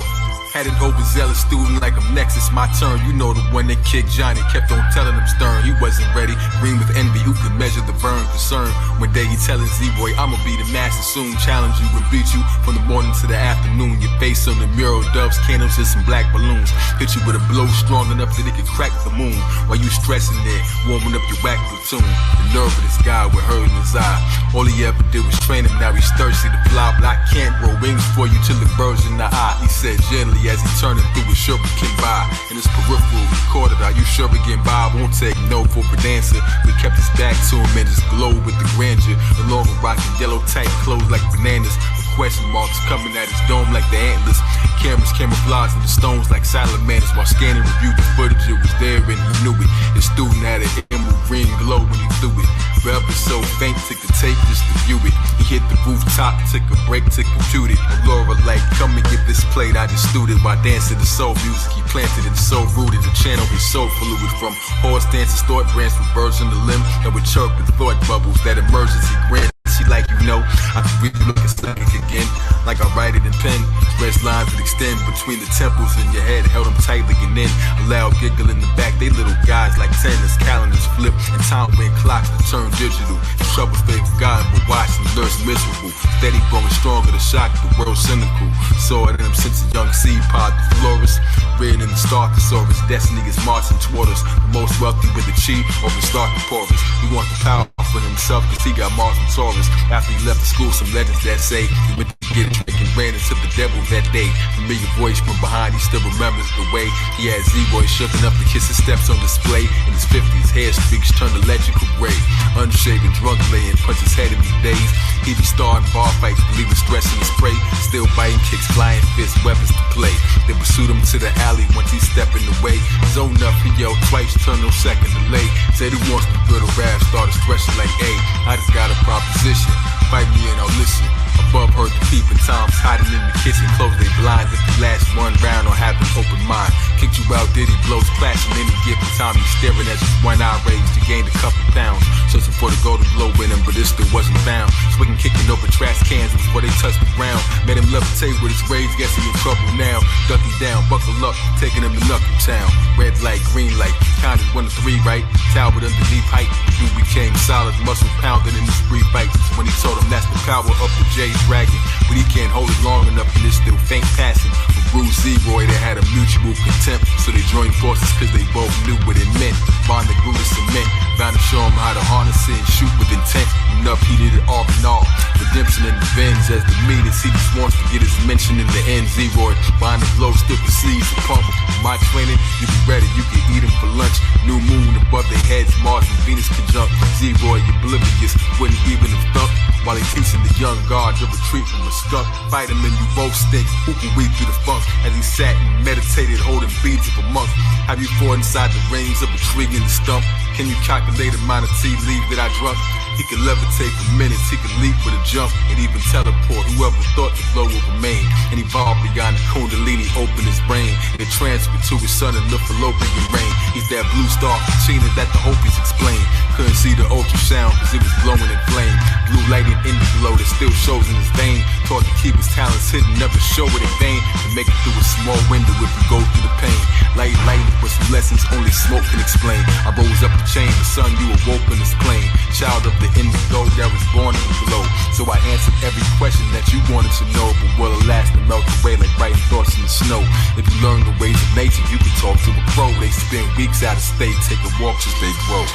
had an overzealous student like I'm Nexus, my turn. You know the one that kicked Johnny, kept on telling him stern. He wasn't ready, green with envy, who could measure the burn? Concern, one day he telling Z-Boy, I'ma be the master soon. Challenge you and beat you from the morning to the afternoon. Your face on the mural, doves, candles, and some black balloons. Hit you with a blow strong enough that it could crack the moon. While you stressing there, warming up your whack platoon. The nerve of this guy with hurt in his eye. All he ever did was train him, now he's thirsty to fly. But I can't grow wings for you till it burns in the eye. He said gently as he turned through his shuriken by. In his peripheral recorded, are you sure again by? Won't take no for an answer. We kept his back to him and just glowed with the grandeur. The longer rocking yellow tight clothes like bananas. With question marks coming at his dome like the antlers. Cameras camouflaging the stones like salamanders. While scanning reviewed the footage, it was there and he knew it. His student had an emerald green glow when he threw it. Forever so faint, took the tape just to view it. He hit the rooftop, took a break to compute it. And Laura like, come and get this played. I just stewed it while dancing to soul music. He planted it so rooted, the channel be so fluid. From horse dances, thought branch with birds in the limb. And with chirping thought bubbles, that emergency grin. She like, you know, I can read look and stuck it again. Like I write it in pen. Stretch lines that extend between the temples in your head. Held them tightly and then a loud giggle in the back. They little guys like tennis, calendars flip. And time when clocks to turn digital. Troubles they forgotten but watching nurse miserable. Steady growing stronger to shock the world cynical. Saw it in them since a young seed pod, the florist. Red in the star thesaurus. Destiny is marching toward us. The most wealthy with the chi or the starting porous. He wants the power for himself cause he got Mars and Taurus. After he left the school, some legends that say he went to get it and ran into the devil that day. Familiar voice from behind, he still remembers the way he had Z-Boy shook enough to kiss his steps on display. In his 50s, hair streaks turned electrical gray. Unshaven, drunk laying, punch his head in his days. He be starting bar fights, believing stress in his prey. Still biting kicks, flying fists, weapons to play. They pursued him to the alley once he stepped in the way. Zone up, he yelled twice, turned no second delay. Said he wants to throw the rap, started stretching like, hey, I just got a proposition. Fight me and I'll listen. Above heard the peep and Sometimes hiding in the kitchen, close they blinds. If you last one round or have an open mind. Kicked you out, Diddy blows clashing any given time. He's staring at you, one eye raised. You gained a couple pounds. Searching for the golden glow in him, but it still wasn't found. Swinging, kicking over trash cans before they touched the ground. Made him levitate with his rays, guess he in trouble now. Ducking down, buckle up, taking him to Knuckle Town. Red light, green light, counted 1 to 3, right? Talbot underneath height. Dude became solid, muscle pounding in this brief fight. When he told him that's the power of the J Dragon. But he can't hold it long enough and it's still faint passing. With Bruce Zeroy, they had a mutual contempt. So they joined forces cause they both knew what it meant. Bond that grew to cement, bound to show him how to harness it and shoot with intent. Enough he needed all in all. Redemption and revenge as the meanest. He just wants to get his mention in the end. Zeroy, behind the glow, still perceives the pump. My training, you be ready, you can eat him for lunch. New moon above their heads, Mars and Venus conjunct. Zeroy, oblivious, wouldn't even have thunk. While he teaching the young guard to retreat from a skunk. Fight him and you both stink, who can weep through the funk. As he sat and meditated, holding beads of a monk. Have you fought inside the rings of a tree in the stump? Can you calculate the amount of tea leaf that I drunk? He could levitate for minutes, he could leap with a jump, and even teleport. Whoever thought the flow would remain, and evolve beyond the Kundalini, open his brain, and it transferred to his son and the fallopian rain. He's that blue star Kachina that the Hopis explain. Couldn't see the ultrasound cause it was glowing in flame. Blue lighting in the glow that still shows in his vein. Taught to keep his talents hidden, never show it in vain. To make it through a small window if you go through the pain. Light, but some lessons only smoke can explain. I rose up the chain, the sun you awoke in this plane. Child of the indigo that was born in the glow. So I answered every question that you wanted to know. But will it last and melt away like writing thoughts in the snow? If you learn the ways of nature, you can talk to a crow. They spend weeks out of state, taking walks as they grow.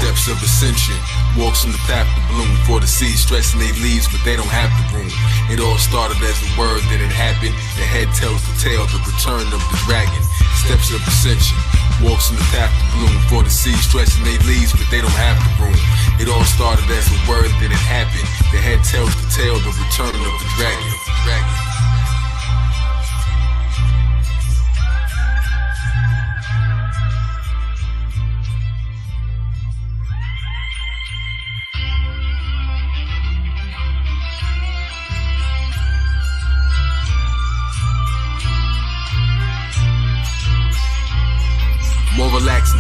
Steps of ascension, walks on the path to bloom. For the seeds stressing their leaves, but they don't have the room. It all started as a word, then it happened. The head tells the tale, the return of the dragon. Steps of ascension, walks on the path to bloom. For the seeds stretching their leaves, but they don't have the room. It all started as a word, then it happened. The head tells the tale, the return of the dragon.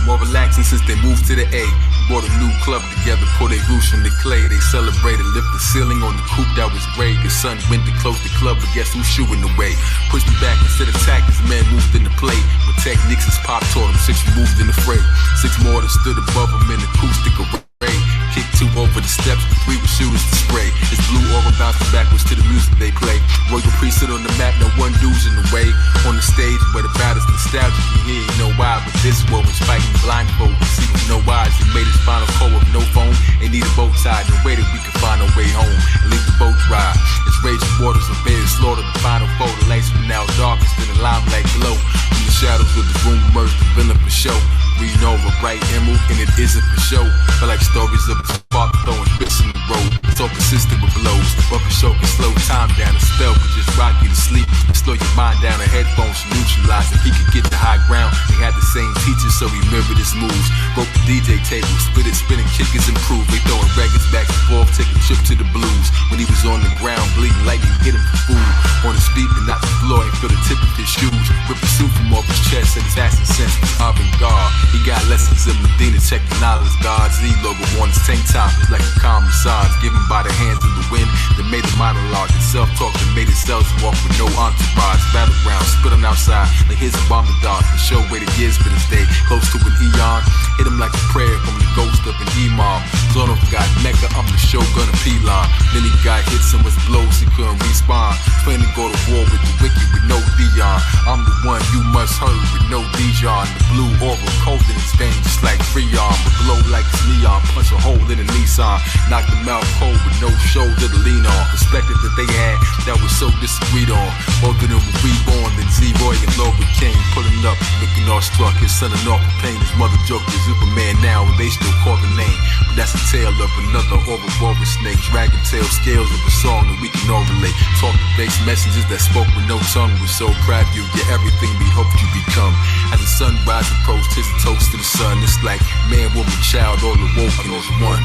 More relaxing since they moved to the A. Bought a new club together, put their roots from the clay. They celebrated, lift the ceiling on the coupe that was gray. Cause sun went to close the club, but guess who's shooing the way? Pushed me back instead of attack, as man moved in the play. With techniques as Pop taught him, 6 moved in the fray. 6 more that stood above him in acoustic array. Kicked 2 over the steps, 3 with shooters to spray. His blue aura bouncing backwards to the music they play. Royal priesthood on the map, no one dude's in the way. On the stage where the battle's nostalgic, you hear, you know why. But this war was fighting blindfold, see with no eyes. He made his final call with no phone. Ain't need a boat tied, no way that we could find our way home and leave the boat dry. It's raging waters of bed, slaughter the final foe. The lights were now darkest, then the limelight glow. From the shadows of the room emerged the villain for show. Reading over bright emerald, and it isn't for show. But like stories of a spark throwing bits in the road. So persistent with blows, but for show can slow time down. A spell could just rock you to sleep and slow your mind down. A headphones to neutralize if he could get the high ground. They had the same teachers, so he mirrored his moves. Broke the DJ table, split it, spinning kickers improved. They throwing records back and forth, taking a trip to the blues. When he was on the ground, bleeding lightning hit him for food. On his feet, but not the floor, and feel the tip of his shoes. Rip the suit from off his chest, and his assassin sense was avant-garde. He got lessons in Medina, check the knowledge. God's Z logo on his tank top is like a calm massage given by the hands in the wind that made the monologue. And self-talk that made itself walk with no entourage. Battleground, spit on outside like here's a bomb in the dark. The show waited years for this day, close to an eon. Hit him like a prayer from the ghost of an imam. Zone of God, Mecca, I'm the shogun of Pelon. Then he got hits and was blows, he couldn't respawn. Plan to go to war with the wicked with no Dion. I'm the one you must hurry with no Dijon. The blue aura cold in his veins just like Freon. But glow like it's neon, punch a hole in a Nissan. Knock them out cold with no shoulder to lean on. Perspective that they had that was so disagreed on. Both of them were reborn, then Z-Roy and Logan came. Putting up, looking all struck, his son and off for pain. His mother joked with Superman now, and they still call the name. But that's the tale of another overwoven snake. Dragon tail scales of a song that we can all relate. Talk to face messages that spoke with no tongue. We're so proud of you, you're everything we hoped you become. As the sunrise approached, tis a toast to the sun. It's like man, woman, child, all awoken as one.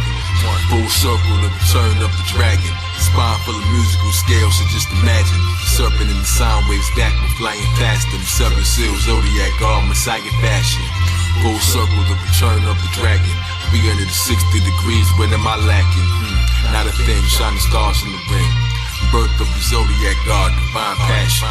Full circle, the return of the dragon. Spine full of musical scales, so just imagine the serpent in the sound waves backward flying past them. Seven seals, zodiac, all Messiah fashion. Full circle, the return of the dragon. 360 degrees, when am I lacking? Not a thing, shining stars in the ring. Birth of the zodiac god, divine passion.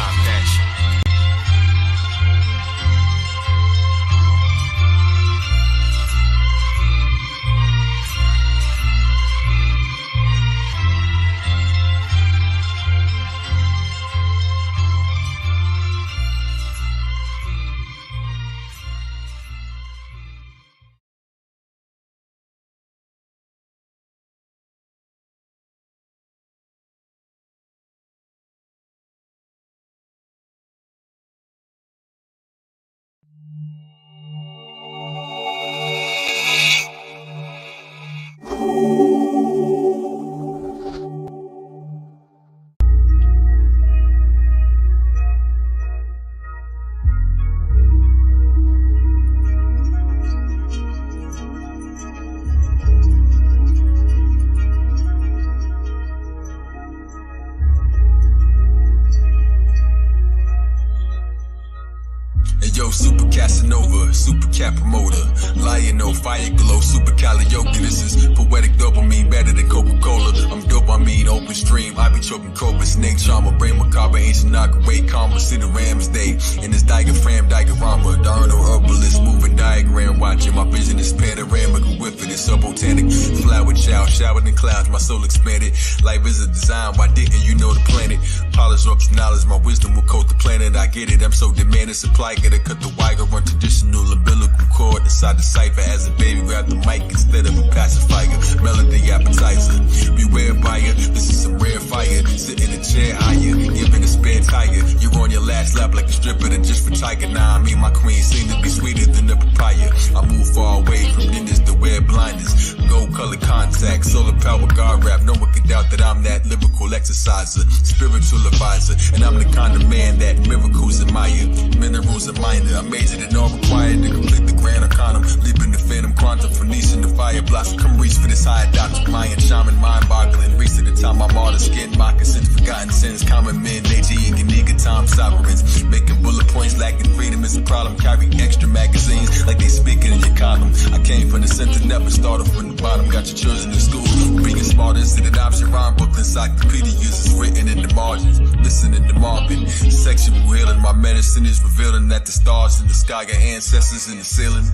Yo, super Casanova, super cat promoter, lion, no fire glow, super karaoke. This is poetic dopamine, better than Coca-Cola. I'm dopamine, open stream. I be choking cobra, snake charmer, brain macabre, ancient knockaway, karma, see the Rams Day. In this diaphragm, diorama, diurnal herbalist, moving diagram, watching my vision is panoramic, with it, it's subbotanic. Flower child, showered in clouds, my soul expanded. Life is a design, why didn't you know the planet? Polish up knowledge, my wisdom will coat the planet. I get it, I'm so demanding, supply, gotta cut the wire, run traditional umbilical cord inside the cipher. As a baby, grab the mic instead of a pacifier. Melody appetizer, beware buyer. This is some rare fire. Sit in a chair higher, giving a spare tire. You're on your last lap like a stripper that just retired. Nah, I mean my queen seem to be sweeter than the papaya. I move far away from ninjas to wear blinders. Gold colored contacts, solar power, God rap. No one can doubt that I'm that lyrical exerciser, spiritual advisor, and I'm the kind of man that miracles admire. Minerals are minor, I'm majored in all required to complete the grand arcanum. Leaping the phantom quantum, Phoenician, the fire blossom. Come reach for this higher doctrine, Mayan shaman, mind boggling. Reach to the time I'm all the skin, moccasins, forgotten sins, common men, nature, Ganiga, Tom sovereigns. Making bullet points, lacking freedom is a problem. Carry extra magazines like they speaking in your column. I came from the center, never started from the bottom. Got your children in school, being smart is an adoption. Rhyme book, encyclopedia uses written in the margins. Listening to Marvin, sexual healing. My medicine is revealing that the stars in the sky got ancestors in the ceiling.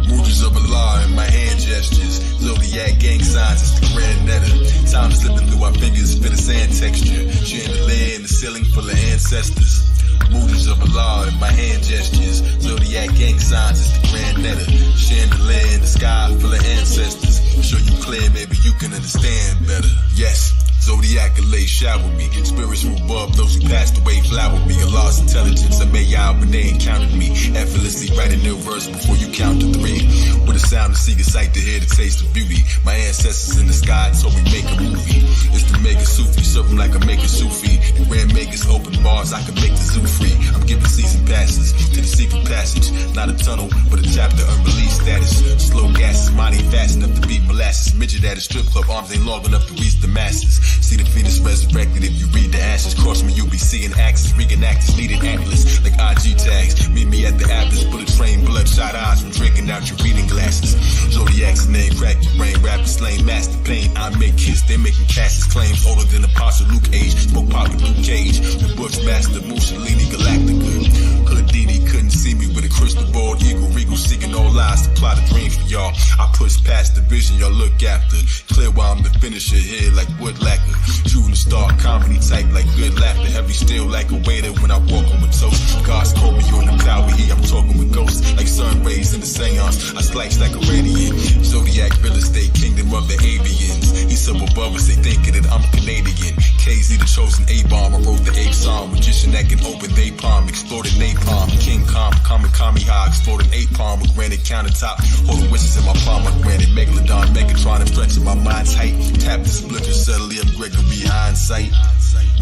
Moods of Allah in my hand gestures. Zodiac gang signs, it's the grand netta. Time slipping through our fingers for the sand texture. Chandelier in the ceiling full of ancestors. Moods of Allah in my hand gestures. Zodiac gang signs, it's the grand netta. Chandelier in the sky full of ancestors. Show you clear, maybe you can understand better. Yes. Zodiac lay shower me. Spirits from above, those who passed away flower me. A lost intelligence, I may out when they encountered me. Effortlessly writing new verse before you count to three. With a sound to see, the sight to hear, the taste of beauty. My ancestors in the sky told me make a movie. It's the mega Sufi, something like a mega Sufi. The grand makers open bars, I can make the zoo free. I'm giving season passes to the secret passage. Not a tunnel, but a chapter unreleased status. Slow gases, money fast enough to beat molasses. Midget at a strip club, arms ain't long enough to reach the masses. See the Phoenix resurrected if you read the ashes. Cross me, you'll be seeing axes. Reenactors needed atlas like IG tags. Meet me at the Atlas. Bullet train, bloodshot eyes from drinking out your reading glasses. Zodiac's name, crack your brain. Rappers slain, master pain. I make hits, they making Cassius claims. Older than Apostle Luke age. Smoke pop with Luke Cage. The Bushmaster, Mussolini, Galactica. Houdini couldn't see me with a crystal ball. Eagle, regal, seeking all lies to plot a dream for y'all. I push past the vision y'all look after. Clear while I'm the finisher here like wood lacquer. Shooting star comedy type like good laughter. Heavy still like a waiter when I walk on with toast. God's called me on the power here. I'm talking with ghosts like sun rays in the seance. I slice like a radiant. Zodiac real estate kingdom of the avians. He's up above us, they thinking that I'm Canadian. KZ the chosen A-bomb. I wrote the ape song. Magician that can open they palm. Exploded napalm. King Kong, Kami high. Exploded ape palm with granite countertop. Holding wishes in my palm. I granted Megalodon, Megatron, and stretching my mind's height. Tap the splitter subtly. I'm Gregory hindsight.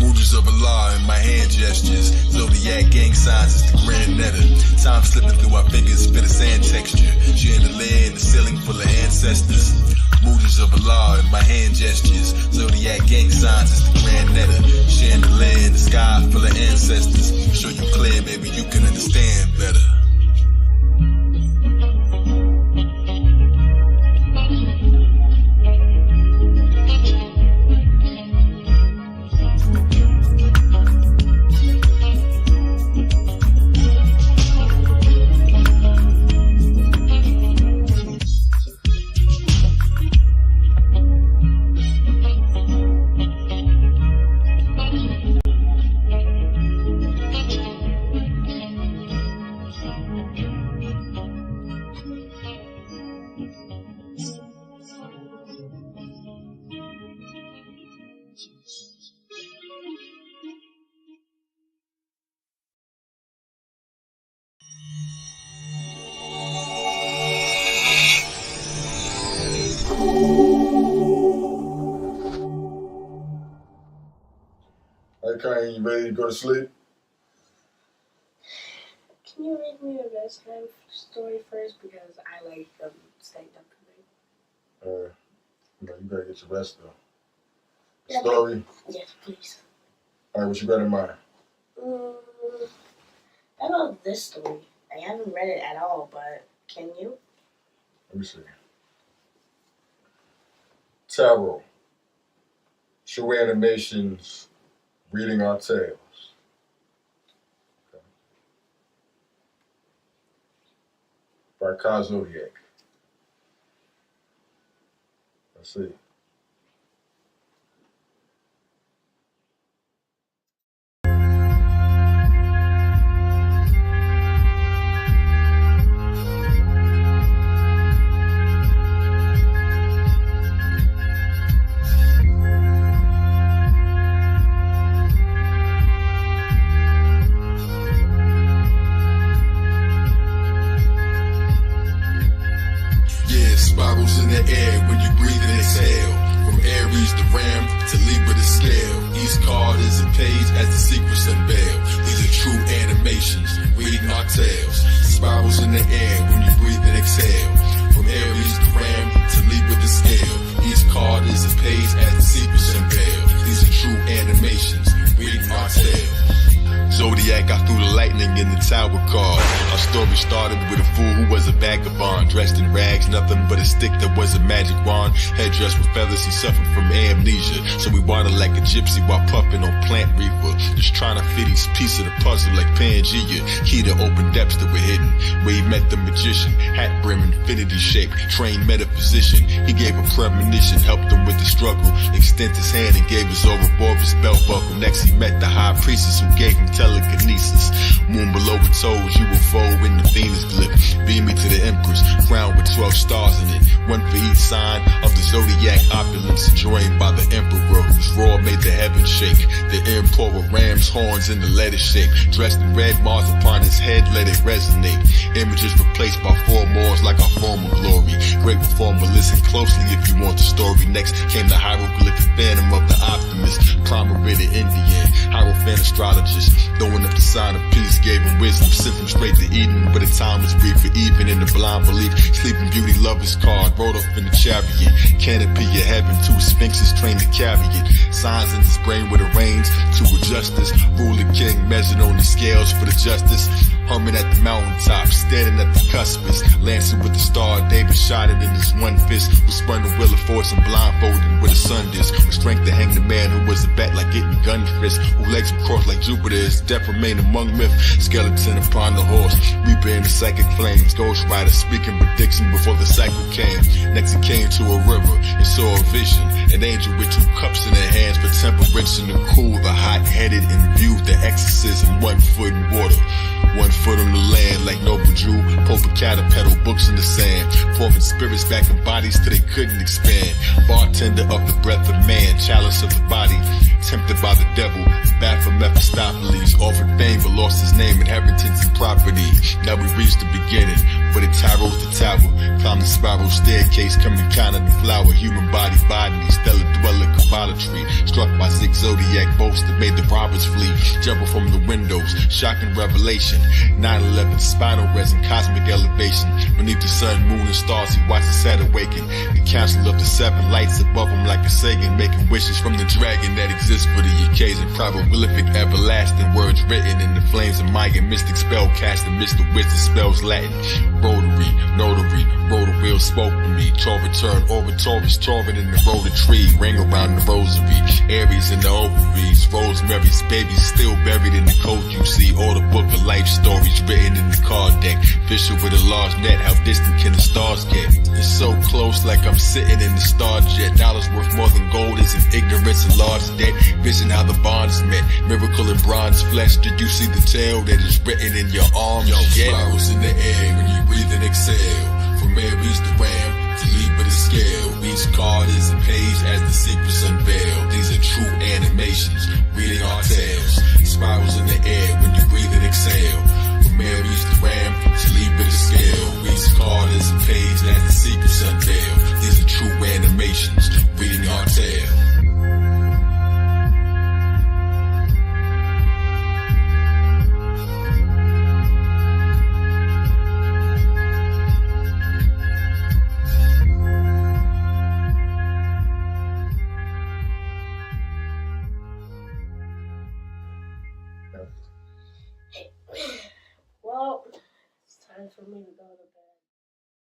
Moods of Allah in my hand gestures. Zodiac gang signs, it's the grand netta. Time slipping through our fingers for the sand texture. Chandelier in the ceiling full of ancestors. Moods of Allah in my hand gestures. Zodiac gang signs is the grand netta. Chandelier in the sky full of ancestors. Show you clear, maybe you can understand better. Okay, you ready to go to sleep? Can you read me a bedtime story first? Because I like staying up tonight. You gotta get your rest though. Yeah, Story? Yes, please. Alright, what you got in mind? I know this story. I haven't read it at all, but can you? Let me see. Tarot. True animations. Reading our tales. Okay. By Ka Zodiac. Let's see. Spirals in the air when you breathe and exhale. From Aries to Ram to Libra to Scale. Each card is a page as the secrets unveil. These are true animations, reading our tales. Spirals in the air when you breathe and exhale. From Aries to Ram to Libra to Scale. Each card is a page as the secrets unveil. These are true animations, reading our tales. Zodiac, I threw the lightning in the tower card. Our story started with a fool who was a vagabond, dressed in rags, nothing but a stick that was a magic wand. Headdress with feathers, he suffered from amnesia. So we wandered like a gypsy while puffing on plant reefer, just trying to fit each piece of the puzzle like Pangea. Key to open depths that were hidden. Where he met the magician, hat brim, infinity shape, trained metaphysician. He gave a premonition, helped him with the struggle. Extended his hand and gave his Ouroboros belt buckle. Next he met the high priestess who gave him telekinesis. Moon below her toes, UFO in the Venus blip. Beam me to the Empress, crowned with 12 stars in it. One for each sign of the zodiac opulence, joined by the emperor whose roar made the heavens shake. The emperor ram's horns in the letter shape, dressed in red, Mars upon his head, let it resonate. Images replaced by 4 Moors like our former glory. Great performer, listen closely if you want the story. Next came the hieroglyphic phantom of the optimist, primer the Indian, hierophant astrologist. Throwing up the sign of peace, gave him wisdom, sent him straight to Eden. But the time was brief for even in the blind belief. Sleeping Beauty, lover's card, rode off in the chariot. Canopy of heaven, 2 sphinxes trained to carry it. Signs in his brain with the reins to a justice. Ruler king measured on the scales for the justice. Hermit at the mountaintop, standing at the cuspice. Lancing with the star, David shot it in his one fist. Who spun the wheel of force and blindfolded with a sun disc. With strength to hang the man who was a bat like getting gun fist. Who legs were crossed like Jupiter's. Death remained among myth. Skeleton upon the horse, reaper in the psychic flames. Ghost rider speaking prediction before the cycle came. Next he came to a river and saw a vision. An angel with 2 cups in their hands for temperation to cool the hot-headed and viewed the exorcism. 1 foot in water, 1 foot on the land like Noble Jew. Pope a caterpillar, books in the sand. Forming spirits back in bodies till they couldn't expand. Bartender of the breath of man, chalice of the body. Tempted by the devil, bad for Mephistopheles. Offered fame but lost his name, inheritance and property. Now we reached the beginning, but it tarot the tower. Climb the spiral staircase, coming kind of the flower. Human body, stellar dweller, Kabbalatry. Struck by 6 zodiac bolts that made the robbers flee. Jumping from the windows, shocking revelation. 9/11, spinal rest and cosmic elevation. Beneath the sun, moon, and stars, he watches Saturn awaken. The council of the seven lights above him like a Sagan, making wishes from the dragon that exists for the occasion. Probabilific, everlasting words written in the flames of Mayan mystic spell casting. Mr. Wisdom spells Latin. Rotary, notary, rotor wheel spoke to me. Torah turn, Taurus, Torah in the rotor tree. Ring around the rosary. Aries in the ovaries. Rosemary's baby still buried in the coat you see. All the book of life stories written in the card deck. Fisher with a large net, how distant can the stars get? It's so close like I'm sitting in the star jet. Dollars worth more than gold is in ignorance and large debt. Vision how the bond is met. Miracle in bronze flesh. Did you see the tale that is written in your arms? Yo, flowers in the air when you breathe and exhale. From Aries to Ram to Libra to scale. Each card is a page as the secrets unveiled. These are true